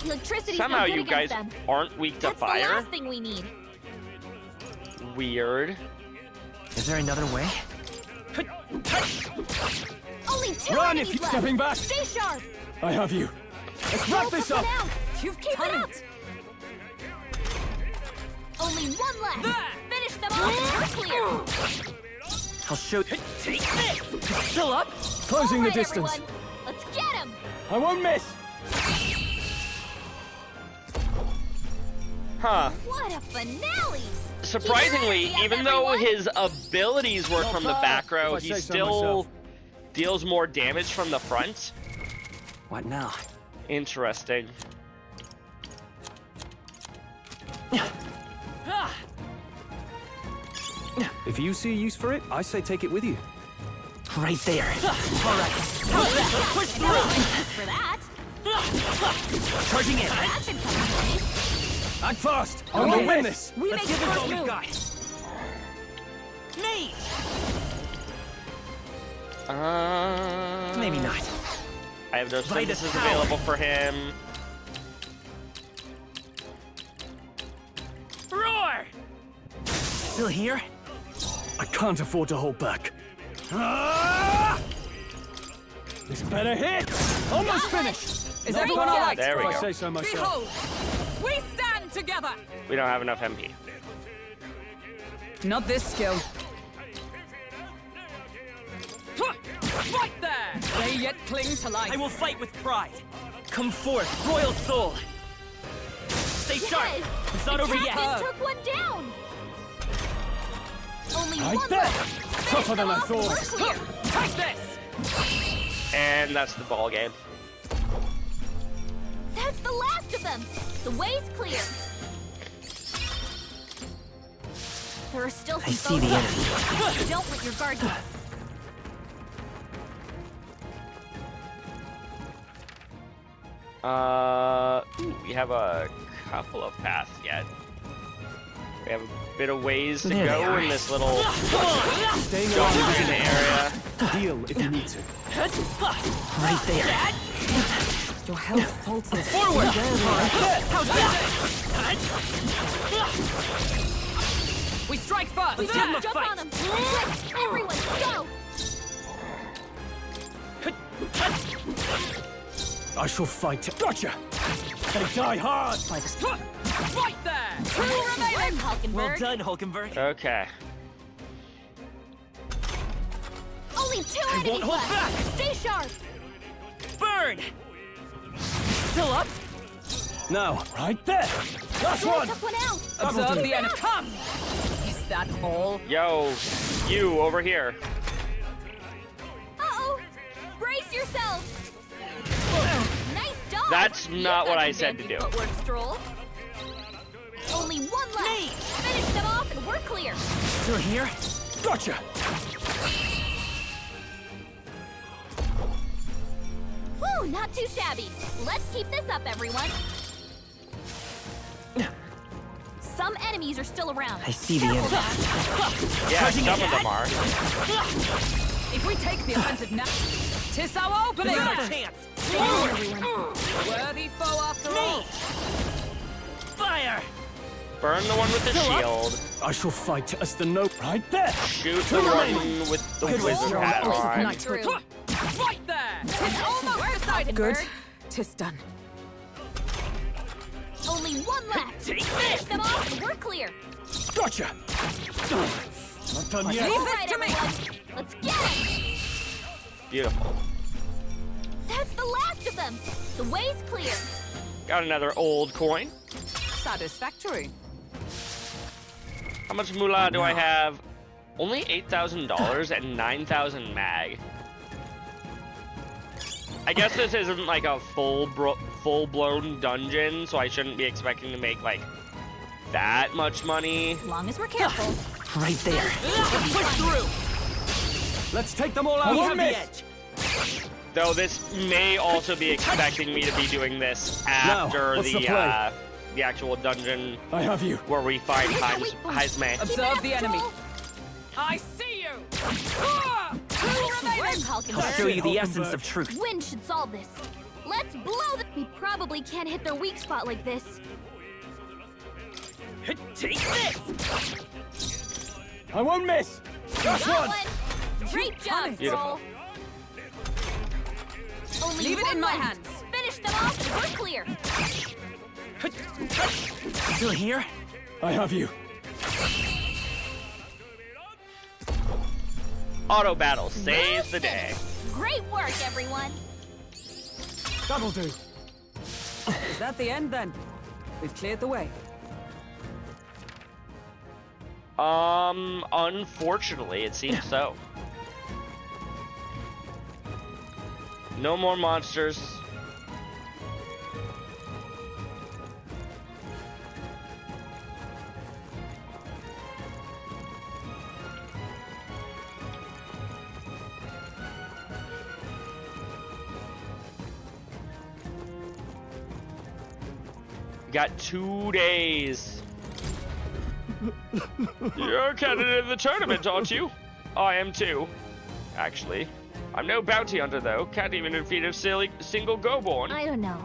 Electricity's Somehow no good you guys against them. aren't weak to That's the fire. last thing we need. Weird. Is there another way? Only 2 Run enemies if you're left. stepping back. Stay sharp. I have you. Let's wrap this up. You've Keep done it up. it! Only 1 left. Finish them off. We're clear. I'll show. Take this! Still up? Closing the All right, distance. everyone. Let's get him. I won't miss. Huh. What a finale. Surprisingly, Yeah, even though everyone. his abilities work Not from the bad, back row, if I he say so still myself. deals more damage from the front. What now? Interesting. If you see a use for it, I say take it with you. Right there. Push through. For that. Charging in. That should come in handy. Act fast. I will win this. We Let's make give the this first all we've move. got. Nate! Maybe not. I have no Light us services power. available for him. Roar! Still here? I can't afford to hold back. Ah! This better hit. Almost finished. Is Not everyone bad, all right? There we if I go. say so myself. Behold! We stand together! We don't have enough MP. Not this skill. Right there! They yet cling to life. I will fight with pride. Come forth, royal soul. Stay sharp. Yes. It's not over yet. Captain took one down. Only Right 1 there. left. Tougher than I Finish them off and thought. we're clear. Take this! And that's the ball game. That's the last of them. The way's clear. There are still some I see the foes enemy. left. Don't let your guard down. We have a couple of paths yet. We have a bit of ways to There they go are. in this little Staying alive dungeon area. Heal if you need to. Right there. Your health falters. Forward! How's that? We strike first! Let's give him a Jump fight. on them. Quick, everyone, go. I shall fight. Gotcha. They die hard. Right there! Two remaining! Hulkenberg. Well done, Hulkenberg. Okay. Only 2 I won't enemies hold left. back. Stay sharp. Burn! Still up? Now, right there. Last Roy one. took one out. Observe the enemy. Come! Is that all? Yo, you over here. Uh-oh. Brace yourselves. Nice dodge. That's You've not got what I some said to fancy do. footwork, Stroll. Only 1 left. Finish them off and we're clear. Still here? Gotcha. Whew, not too shabby. Let's keep this up, everyone. Some enemies are still around. I see the Careful, enemy. Dad. Yeah, some of them are. If we take the offensive now, 'tis our opening! This is our chance. Stay on, everyone. Worthy foe after all! Fire! Burn the one with the shield. I shall fight as the note. Right there. Shoot the one with the wizard hat on. Not true. Right there! 'Tis almost decided! Good. 'Tis done. Only 1 left. Finish them off and we're clear. Gotcha. Not done yet. Leave All this right, to me! everyone. Let's get him. Beautiful. That's the last of them. The way's clear. Got another old coin. Satisfactory. How much moolah do I have? Only $8,000 and 9,000 mag. I guess this isn't like a full-blown dungeon, so I shouldn't be expecting to make like that much money. As long as we're careful. Right there. Let's push through! Let's take them all out. We have the edge. Though this may also be expecting me to be doing this after the actual dungeon. I have you. Where we find Heisme. Observe the enemy. I see you. I'll show you the essence of truth. Wind should solve this. Let's blow them. We probably can't hit their weak spot like this. Take this! I won't miss. That's one. Great job, Troll. Only Leave it in my hands. Finish them off and we're clear. Still here? I have you. Auto battle saves the day. Great work, everyone. That'll do. Is that the end then? We've cleared the way. Unfortunately, it seems so. No more monsters. Got 2 days. You're a candidate in the tournament, aren't you? I am too, actually. I'm no bounty hunter, though. Can't even defeat a single Goborn. I don't know.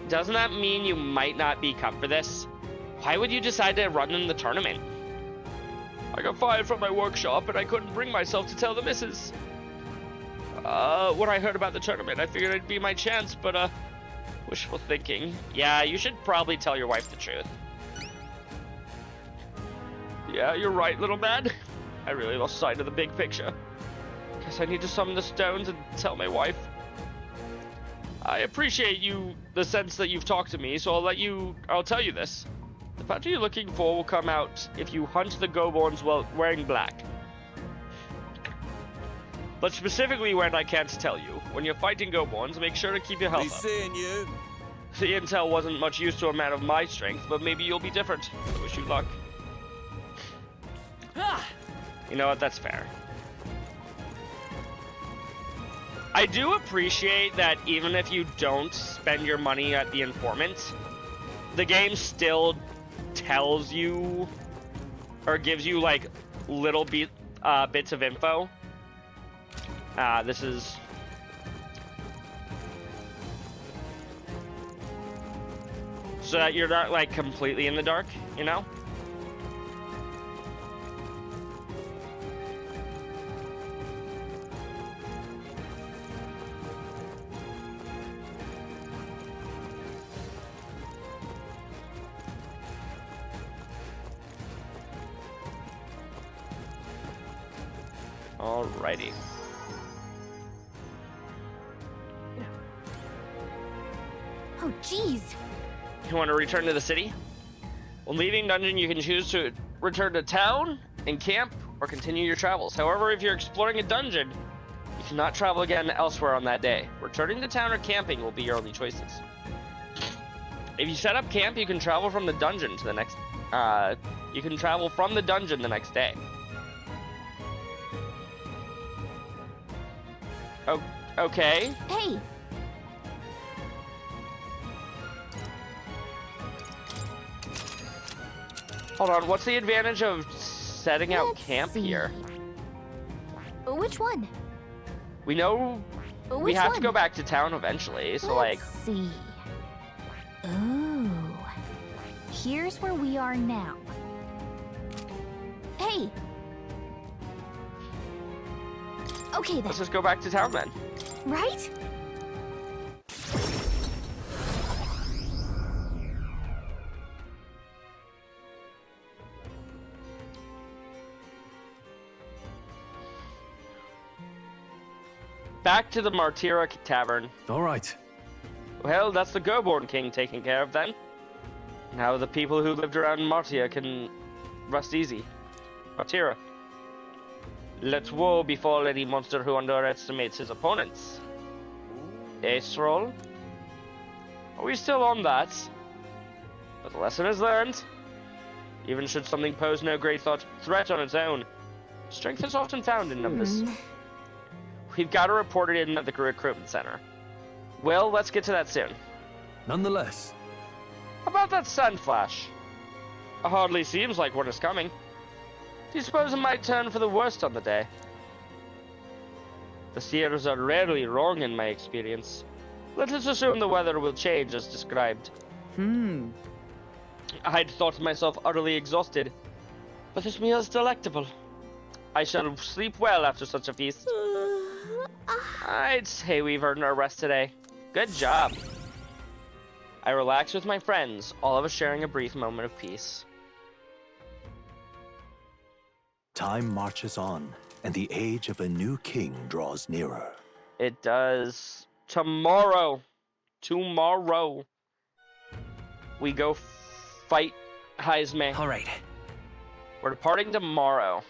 Doesn't that mean you might not be cut for this? Why would you decide to run in the tournament? I got fired from my workshop, and I couldn't bring myself to tell the missus. When I heard about the tournament, I figured it'd be my chance, but, wishful thinking. Yeah, you should probably tell your wife the truth. Yeah, you're right, little man. I really lost sight of the big picture. Guess I need to summon the stones and tell my wife. I appreciate the sense that you've talked to me, so I'll tell you this. The bounty you're looking for will come out if you hunt the Goborns while wearing black. But specifically when I can't tell you. When you're fighting Goborns, make sure to keep your health up. Seeing you. The intel wasn't much use to a man of my strength, but maybe you'll be different. I wish you luck. You know what, that's fair. I do appreciate that even if you don't spend your money at the informant, the game still tells you or gives you like little bits of info. This is so that you're not like completely in the dark, you know? Alrighty. Oh, jeez. You want to return to the city? When leaving dungeon, you can choose to return to town and camp or continue your travels. However, if you're exploring a dungeon, you cannot travel again elsewhere on that day. Returning to town or camping will be your only choices. If you set up camp, you can travel from the dungeon to the next. You can travel from the dungeon the next day. Oh, okay. Hey. Hold on, what's the advantage of setting out camp here? Which one? We know we have to go back to town eventually, so Let's see. Ooh. Here's where we are now. Hey. Okay then. Let's just go back to town then. Right? Back to the Martira Tavern. All right. Well, that's the Goborn King taken care of then. Now the people who lived around Martia can rest easy. Martira. Let woe befall any monster who underestimates his opponents. Ace roll? Are we still on that? But the lesson is learned. Even should something pose no great threat on its own, strength is often found in numbers. We've got to report it in at the recruitment center. Well, let's get to that soon. Nonetheless. How about that sun flash? It hardly seems like one is coming. Do you suppose it might turn for the worst on the day? The seers are rarely wrong in my experience. Let us assume the weather will change as described. I'd thought myself utterly exhausted, but this meal is delectable. I shall sleep well after such a feast. I'd say we've earned our rest today. Good job. I relax with my friends, all of us sharing a brief moment of peace. Time marches on, and the age of a new king draws nearer. It does. Tomorrow, we go fight Heisme. All right. We're departing tomorrow.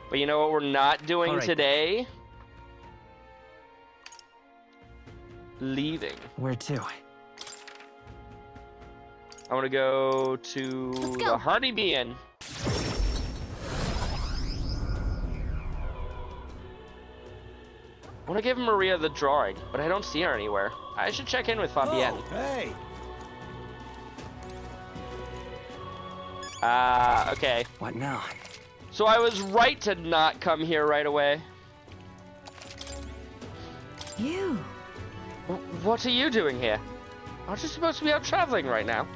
But you know what we're not doing today? Leaving. Where to? I want to go to the Honeybee Inn. I want to give Maria the drawing, but I don't see her anywhere. I should check in with Fabienne. Oh, hey. Okay. What now? So I was right to not come here right away. You. What are you doing here? Aren't you supposed to be out traveling right now?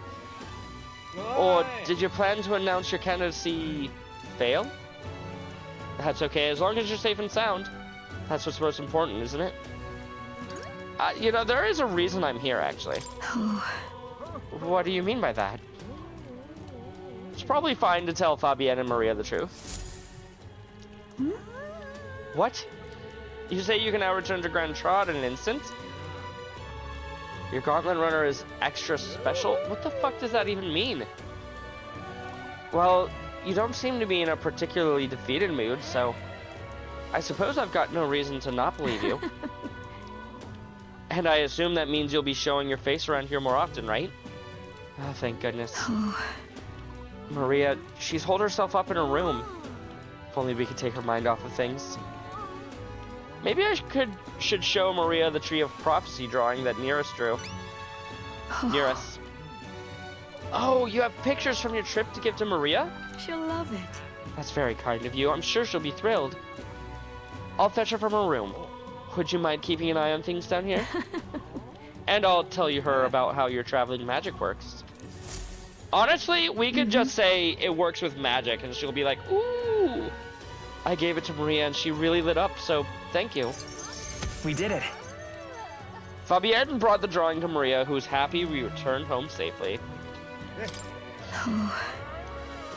Or did you plan to announce your candidacy fail? That's okay, as long as you're safe and sound. That's what's most important, isn't it? You know, there is a reason I'm here, actually. What do you mean by that? It's probably fine to tell Fabienne and Maria the truth. What? You say you can now return to Grand Trot in an instant? Your Gauntlet Runner is extra special? What the fuck does that even mean? Well, you don't seem to be in a particularly defeated mood, so I suppose I've got no reason to not believe you. And I assume that means you'll be showing your face around here more often, right? Oh, thank goodness. Maria, she's holed herself up in her room. If only we could take her mind off of things. Maybe I should show Maria the Tree of Prophecy drawing that Nearest drew. Nearest. Oh, you have pictures from your trip to give to Maria? She'll love it. That's very kind of you. I'm sure she'll be thrilled. I'll fetch her from her room. Would you mind keeping an eye on things down here? And I'll tell her about how your traveling magic works. Honestly, we could just say it works with magic, and she'll be like, ooh, I gave it to Maria, and she really lit up, so thank you. We did it. Fabienne brought the drawing to Maria, who's happy we returned home safely.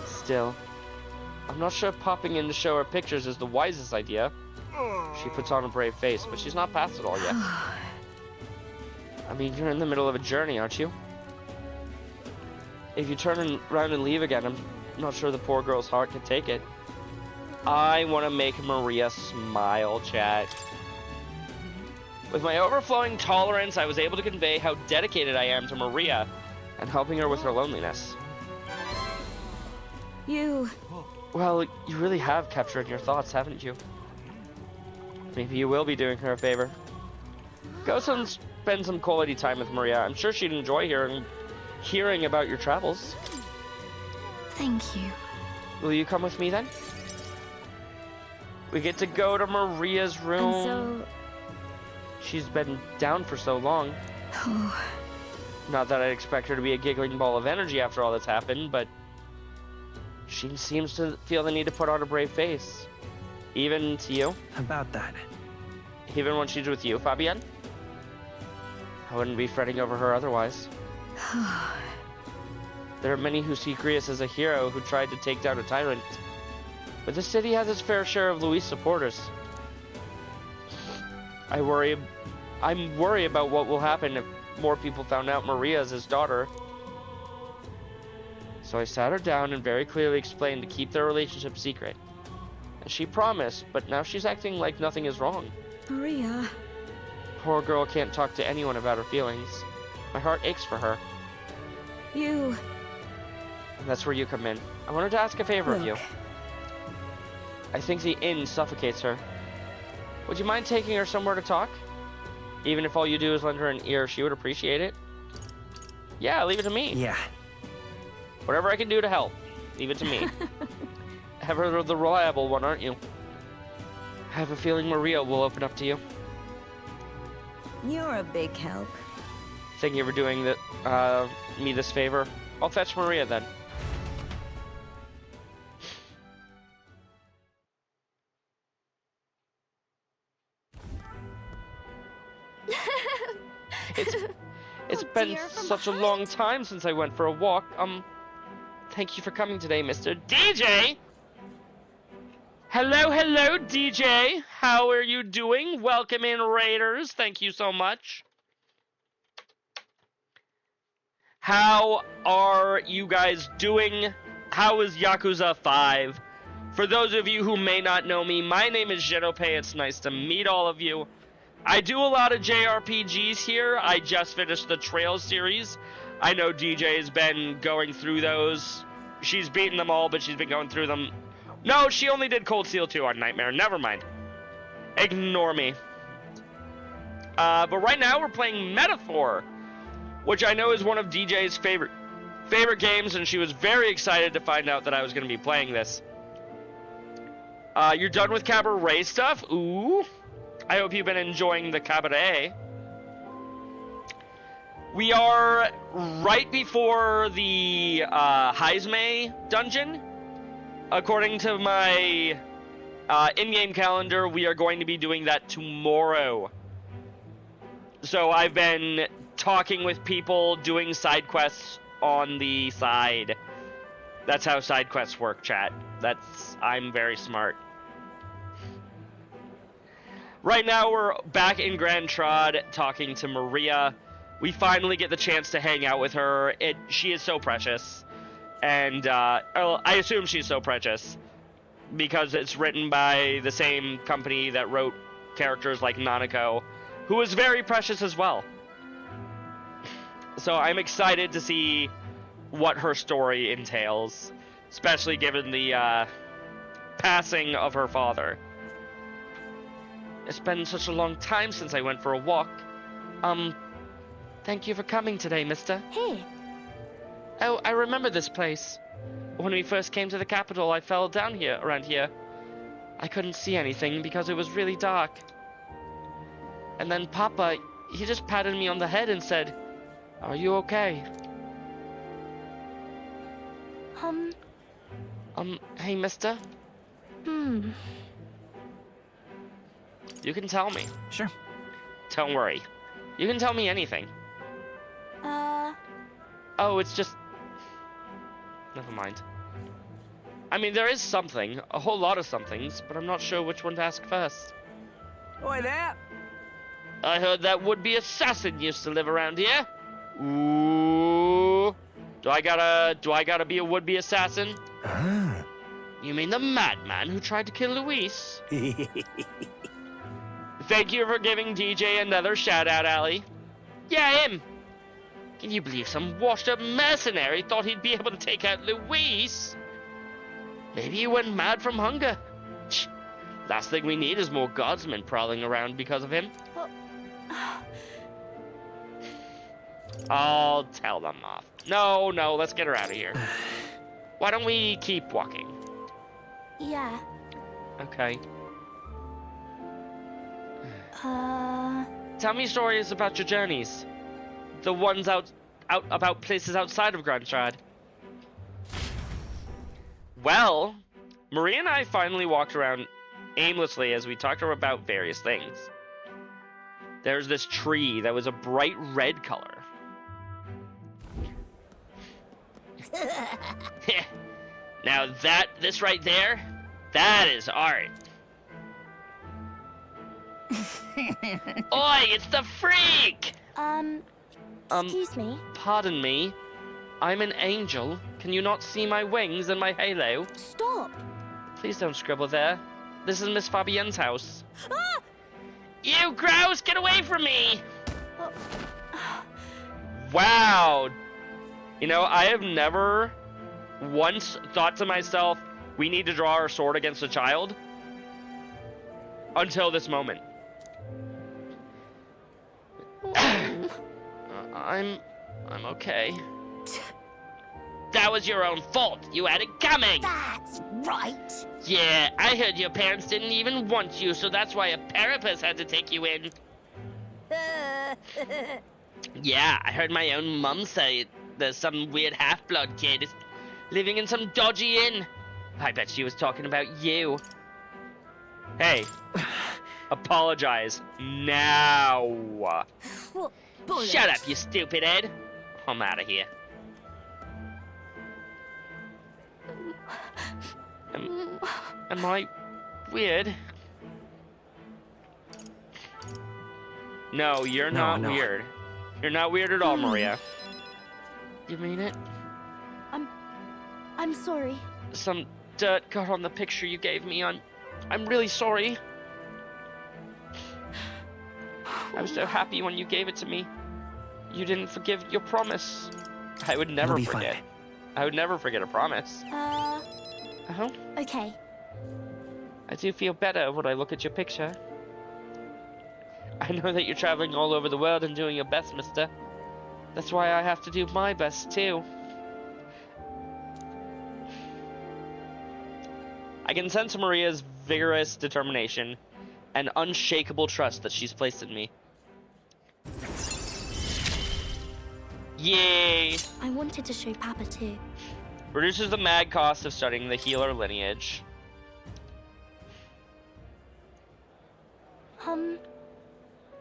Still, I'm not sure popping in to show her pictures is the wisest idea. She puts on a brave face, but she's not past it all yet. I mean, you're in the middle of a journey, aren't you? If you turn around and leave again, I'm not sure the poor girl's heart can take it. I want to make Maria smile, chat. With my overflowing tolerance, I was able to convey how dedicated I am to Maria and helping her with her loneliness. You... Well, you really have kept her in your thoughts, haven't you? Maybe you will be doing her a favor. Go spend some quality time with Maria. I'm sure she'd enjoy hearing about your travels. Thank you. Will you come with me then? We get to go to Maria's room. And so... She's been down for so long. Not that I'd expect her to be a giggling ball of energy after all that's happened, but she seems to feel the need to put on a brave face. Even to you? About that. Even when she's with you, Fabienne? I wouldn't be fretting over her otherwise. There are many who see Grius as a hero who tried to take down a tyrant. But the city has its fair share of Luis supporters. I'm worried about what will happen if more people found out Maria is his daughter. So I sat her down and very clearly explained to keep their relationship secret. And she promised, but now she's acting like nothing is wrong. Maria... Poor girl can't talk to anyone about her feelings. My heart aches for her. You... And that's where you come in. I wanted to ask a favor of you. I think the inn suffocates her. Would you mind taking her somewhere to talk? Even if all you do is lend her an ear, she would appreciate it. Yeah, leave it to me. Yeah. Whatever I can do to help, leave it to me. Ever the reliable one, aren't you? I have a feeling Maria will open up to you. You're a big help. Thank you for doing me this favor. I'll fetch Maria then. It's been such a long time since I went for a walk. Thank you for coming today, Mr. DJ! Hello, hello, DJ! How are you doing? Welcome in, Raiders. Thank you so much. How are you guys doing? How is Yakuza 5? For those of you who may not know me, my name is Genope. It's nice to meet all of you. I do a lot of JRPGs here. I just finished the Trails series. I know DJ has been going through those. She's beaten them all, but she's been going through them. No, she only did Cold Steel 2 on Nightmare. Never mind. Ignore me. But right now we're playing Metaphor, which I know is one of DJ's favorite games, and she was very excited to find out that I was going to be playing this. You're done with cabaret stuff? Ooh. I hope you've been enjoying the cabaret. We are right before the Heisme dungeon. According to my in-game calendar, we are going to be doing that tomorrow. So I've been talking with people, doing side quests on the side. That's how side quests work, chat. I'm very smart. Right now, we're back in Grand Trod talking to Maria. We finally get the chance to hang out with her. She is so precious. And, I assume she's so precious because it's written by the same company that wrote characters like Nanako, who is very precious as well. So I'm excited to see what her story entails, especially given the, passing of her father. It's been such a long time since I went for a walk. Thank you for coming today, mister. Hey. Oh, I remember this place. When we first came to the capital, I fell down here, around here. I couldn't see anything because it was really dark. And then Papa, he just patted me on the head and said, "Are you okay?" Hey, mister? You can tell me. Sure. Don't worry. You can tell me anything. Oh, it's just... Never mind. I mean, there is something. A whole lot of somethings, but I'm not sure which one to ask first. Oi there! I heard that would-be assassin used to live around here. Ooh. Do I gotta be a would-be assassin? You mean the madman who tried to kill Luis? Thank you for giving DJ another shout-out, Allie. Yeah, him. Can you believe some washed-up mercenary thought he'd be able to take out Luis? Maybe he went mad from hunger. Last thing we need is more guardsmen prowling around because of him. I'll tell them off. No, let's get her out of here. Why don't we keep walking? Yeah. Okay. Tell me stories about your journeys. The ones out about places outside of Grand Trad. Well, Maria and I finally walked around aimlessly as we talked to her about various things. There's this tree that was a bright red color. Now this right there, that is art. Oi, it's the freak! Excuse me? Pardon me. I'm an angel. Can you not see my wings and my halo? Stop! Please don't scribble there. This is Miss Fabienne's house. Ah! You grouse, get away from me! Wow! You know, I have never once thought to myself, we need to draw our sword against a child. Until this moment. I'm okay. That was your own fault. You had it coming. That's right. Yeah, I heard your parents didn't even want you, so that's why a parapus had to take you in. Yeah, I heard my own mum say there's some weird half-blood kid living in some dodgy inn. I bet she was talking about you. Hey, apologize now. Shut up, you stupid head. I'm out of here. Am I weird? No, you're not weird. You're not weird at all, Maria. You mean it? I'm sorry. Some dirt got on the picture you gave me. I'm really sorry. I was so happy when you gave it to me. You didn't forgive your promise. I would never forget. I would never forget a promise. Okay. I do feel better when I look at your picture. I know that you're traveling all over the world and doing your best, mister. That's why I have to do my best, too. I can sense Maria's vigorous determination and unshakable trust that she's placed in me. Yay! I wanted to show Papa too. Reduces the mad cost of studying the healer lineage.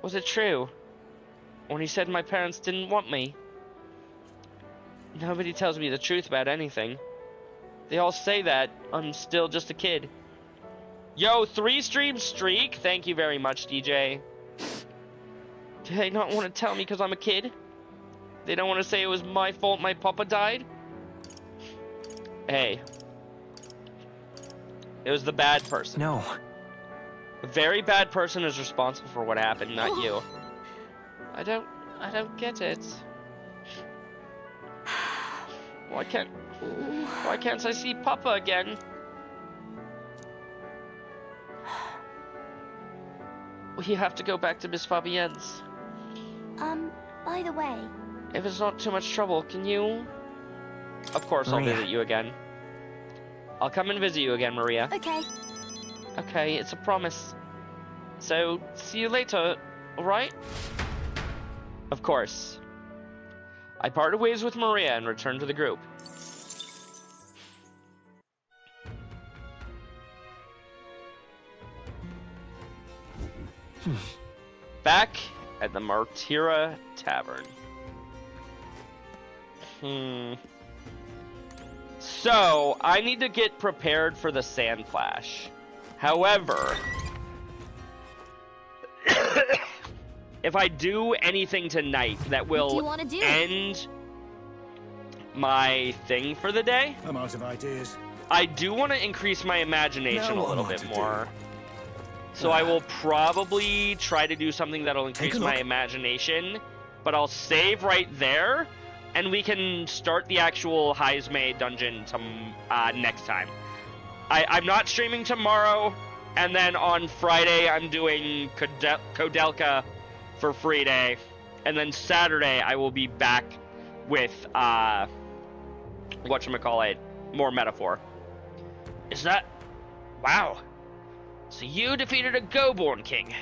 Was it true? When he said my parents didn't want me? Nobody tells me the truth about anything. They all say that I'm still just a kid. Yo, 3-stream streak? Thank you very much, DJ. Do they not want to tell me because I'm a kid? They don't want to say it was my fault my papa died? Hey. It was the bad person. No. A very bad person is responsible for what happened, not you. I don't get it. Why can't I see Papa again? We have to go back to Miss Fabienne's. By the way... If it's not too much trouble, can you... Of course, Maria. I'll visit you again. I'll come and visit you again, Maria. Okay. Okay, it's a promise. So, see you later, alright? Of course. I parted ways with Maria and returned to the group. Back at the Martira Tavern. So, I need to get prepared for the Sand Flash. However, if I do anything tonight that will end my thing for the day, I'm out of ideas. I do want to increase my imagination a little bit more. So I will probably try to do something that'll increase my imagination, but I'll save right there, and we can start the actual Heisme dungeon next time. I'm not streaming tomorrow, and then on Friday I'm doing Kodelka for free day, and then Saturday I will be back with whatchamacallit, more metaphor. Is that... Wow. So you defeated a Goborn king.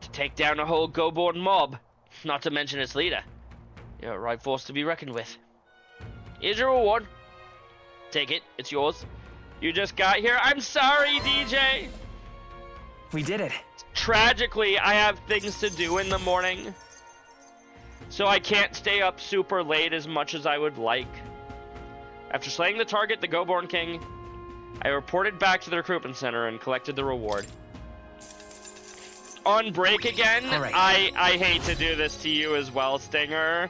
To take down a whole Goborn mob, not to mention its leader. You're a right force to be reckoned with. Here's your reward. Take it, it's yours. You just got here. I'm sorry, DJ. We did it. Tragically, I have things to do in the morning, so I can't stay up super late as much as I would like. After slaying the target, the Goborn king, I reported back to the recruitment center and collected the reward. On break again? Right. I hate to do this to you as well, Stinger.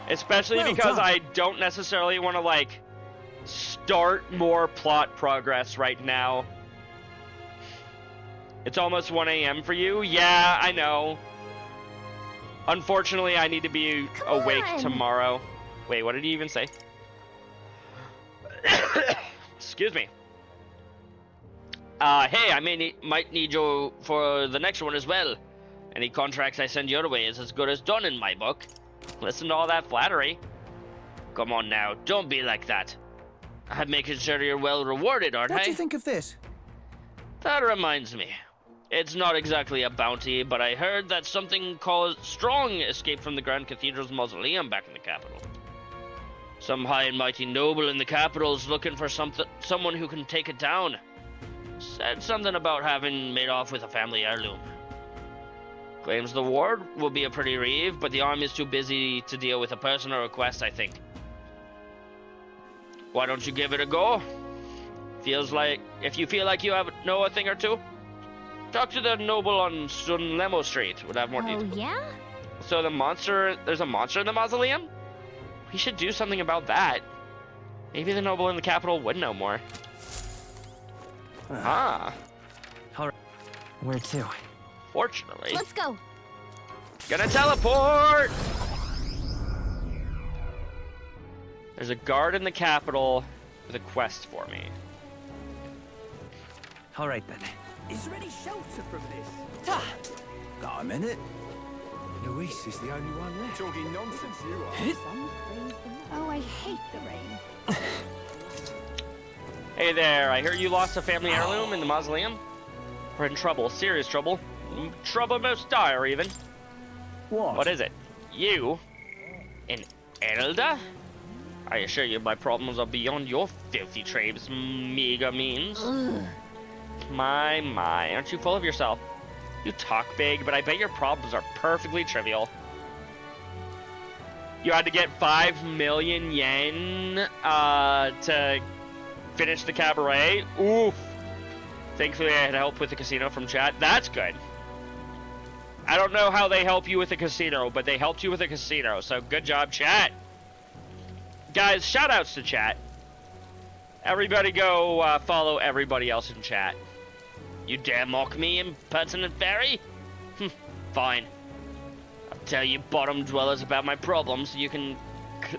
Especially because I don't necessarily want to, like, start more plot progress right now. It's almost 1 a.m. for you? Yeah, I know. Unfortunately, I need to be awake tomorrow. Wait, what did he even say? Excuse me. Hey, I might need you for the next one as well. Any contracts I send your way is as good as done in my book. Listen to all that flattery. Come on now, don't be like that. I'm making sure you're well rewarded, aren't I? What do you think of this? That reminds me. It's not exactly a bounty, but I heard that something called Strong escaped from the Grand Cathedral's mausoleum back in the capital. Some high and mighty noble in the capital's looking for someone who can take it down. Said something about having made off with a family heirloom. Claims the ward will be a pretty reeve, but the army is too busy to deal with a personal request, I think. Why don't you give it a go? If you feel like you know a thing or two, talk to the noble on Sunlemo Street. Would have more details. Oh, yeah? So there's a monster in the mausoleum? We should do something about that. Maybe the noble in the capital would know more. Ah. Alright. Where to? Fortunately. Let's go. Gonna teleport! There's a guard in the capital with a quest for me. Alright then. Is there any shelter from this? Got a minute? Luis is the only one left. Talking nonsense, you are. Oh, I hate the rain. Hey there, I hear you lost a family heirloom in the mausoleum. We're in trouble, serious trouble. Trouble most dire, even. What is it? You? An elder? I assure you my problems are beyond your filthy trade's meager means. Ugh. My, aren't you full of yourself? You talk big, but I bet your problems are perfectly trivial. You had to get 5 million yen to finish the cabaret? Oof. Thankfully I had help with the casino from chat. That's good. I don't know how they help you with the casino, but they helped you with the casino, so good job, chat. Guys, shoutouts to chat. Everybody go follow everybody else in chat. You dare mock me, impertinent fairy? Fine. I'll tell you bottom dwellers about my problems. You can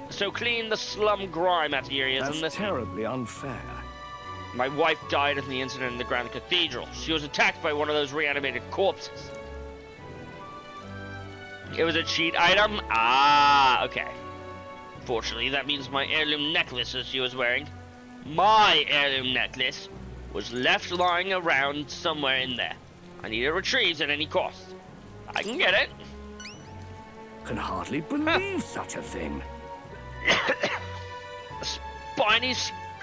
so clean the slum grime out of your ears and listen. That's terribly unfair. My wife died in the incident in the Grand Cathedral. She was attacked by one of those reanimated corpses. It was a cheat item? Ah, okay. Fortunately, that means my heirloom necklace that she was wearing, my heirloom necklace, was left lying around somewhere in there. I need it retrieved at any cost. I can get it. Can hardly believe such a thing. A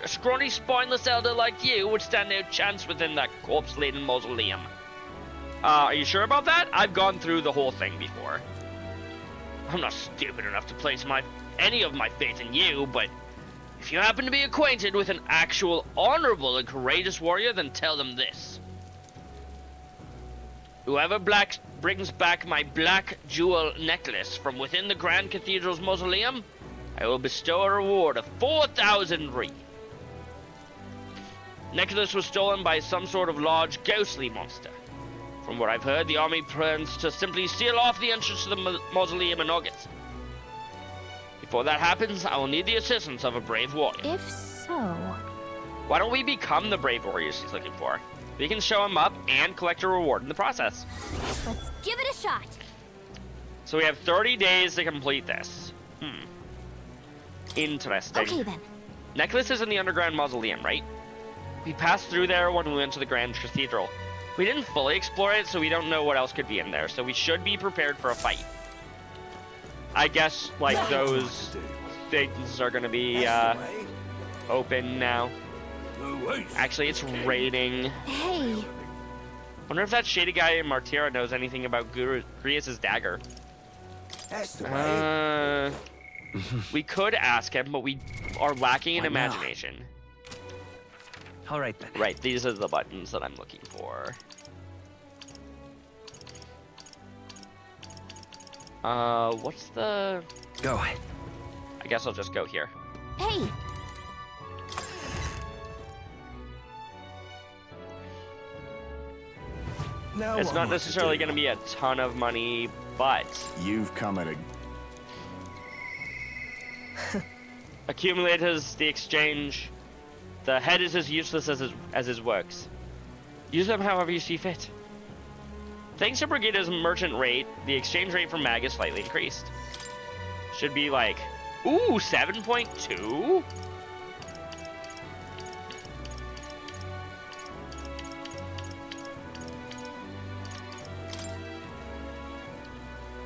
scrawny, spineless elder like you would stand no chance within that corpse-laden mausoleum. Are you sure about that? I've gone through the whole thing before. I'm not stupid enough to place any of my faith in you, but if you happen to be acquainted with an actual honorable and courageous warrior, then tell them this. Whoever brings back my black jewel necklace from within the Grand Cathedral's mausoleum, I will bestow a reward of 4,000 ri. Necklace was stolen by some sort of large ghostly monster. From what I've heard, the army plans to simply seal off the entrance to the mausoleum in August. Before that happens, I will need the assistance of a brave warrior. If so... Why don't we become the brave warriors he's looking for? We can show him up and collect a reward in the process. Let's give it a shot. So we have 30 days to complete this. Interesting. Okay then. Necklace is in the underground mausoleum, right? We passed through there when we went to the Grand Cathedral. We didn't fully explore it, so we don't know what else could be in there, so we should be prepared for a fight. I guess, like, those things are gonna be, open now. Actually, it's raining. Hey. Wonder if that shady guy in Martira knows anything about Grius' dagger. We could ask him, but we are lacking in imagination. Alright then. Right, these are the buttons that I'm looking for. What's the... Go. I guess I'll just go here. Hey! Now It's not necessarily going to be a ton of money, but... You've come at a... Accumulators, the exchange, The head is as useless as his works. Use them however you see fit. Thanks to Brigida's merchant rate, the exchange rate for mag is slightly increased. Should be like, ooh, 7.2?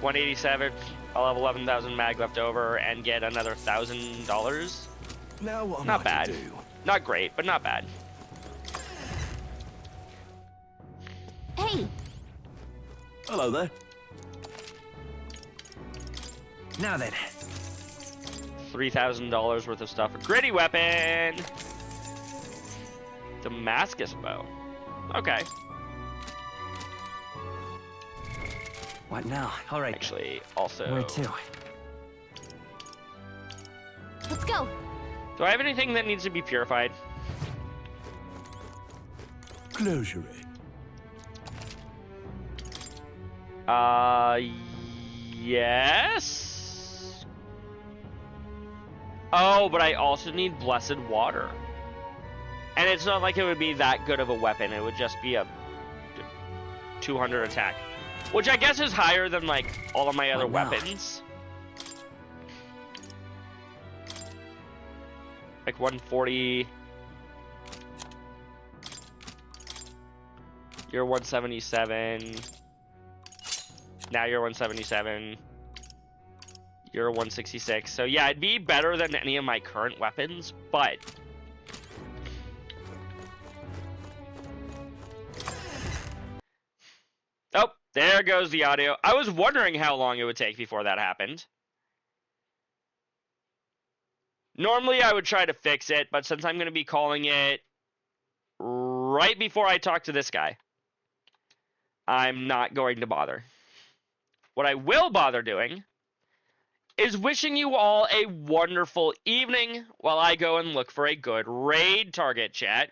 $187. I'll have 11,000 mag left over and get another $1,000. Now what am Not I bad. to do? Not great, but not bad. Hey! Hello there. Now then. $3,000 worth of stuff. A gritty weapon. Damascus bow. Okay. What now? All right. Actually, also. Where to? Let's go. Do I have anything that needs to be purified? Closure. Yes. Oh, but I also need blessed water. And it's not like it would be that good of a weapon. It would just be a 200 attack. Which I guess is higher than, like, all of my other weapons. Like 140. You're 177. Now you're 177. You're 166. So yeah, it'd be better than any of my current weapons, but... Oh, there goes the audio. I was wondering how long it would take before that happened. Normally I would try to fix it, but since I'm going to be calling it right before I talk to this guy, I'm not going to bother. What I will bother doing is wishing you all a wonderful evening while I go and look for a good raid target, chat.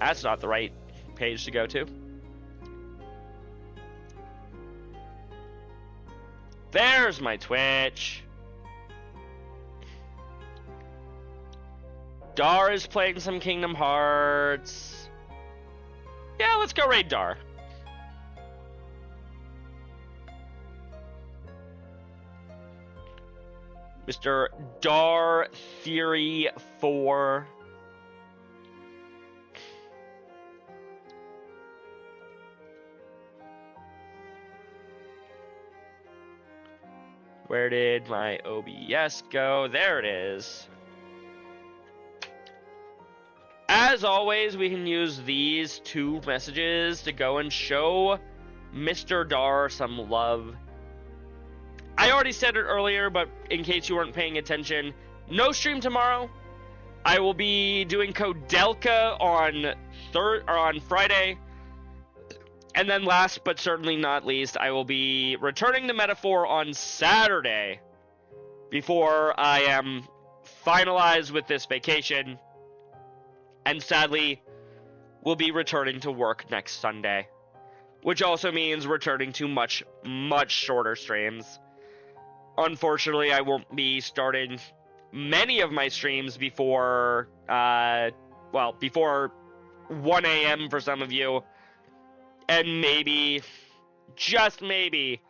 That's not the right page to go to. There's my Twitch. Dar is playing some Kingdom Hearts. Yeah, let's go raid Dar. Mr. Dar Theory 4. Where did my OBS go? There it is. As always, we can use these two messages to go and show Mr. Dar some love. I already said it earlier, but in case you weren't paying attention, no stream tomorrow. I will be doing Kodelka on Friday. And then last but certainly not least, I will be returning to Metaphor on Saturday before I am finalized with this vacation. And sadly, we'll be returning to work next Sunday, which also means returning to much, much shorter streams. Unfortunately, I won't be starting many of my streams before, before 1 a.m. for some of you, and maybe, just maybe,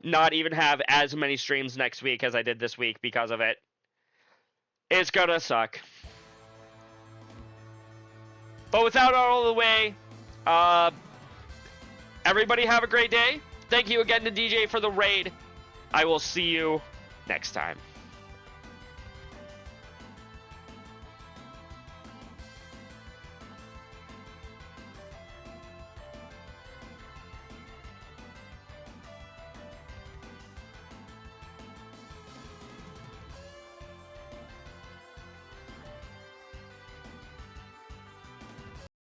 not even have as many streams next week as I did this week because of it. It's gonna suck. But with that all the way, everybody have a great day. Thank you again to DJ for the raid. I will see you next time.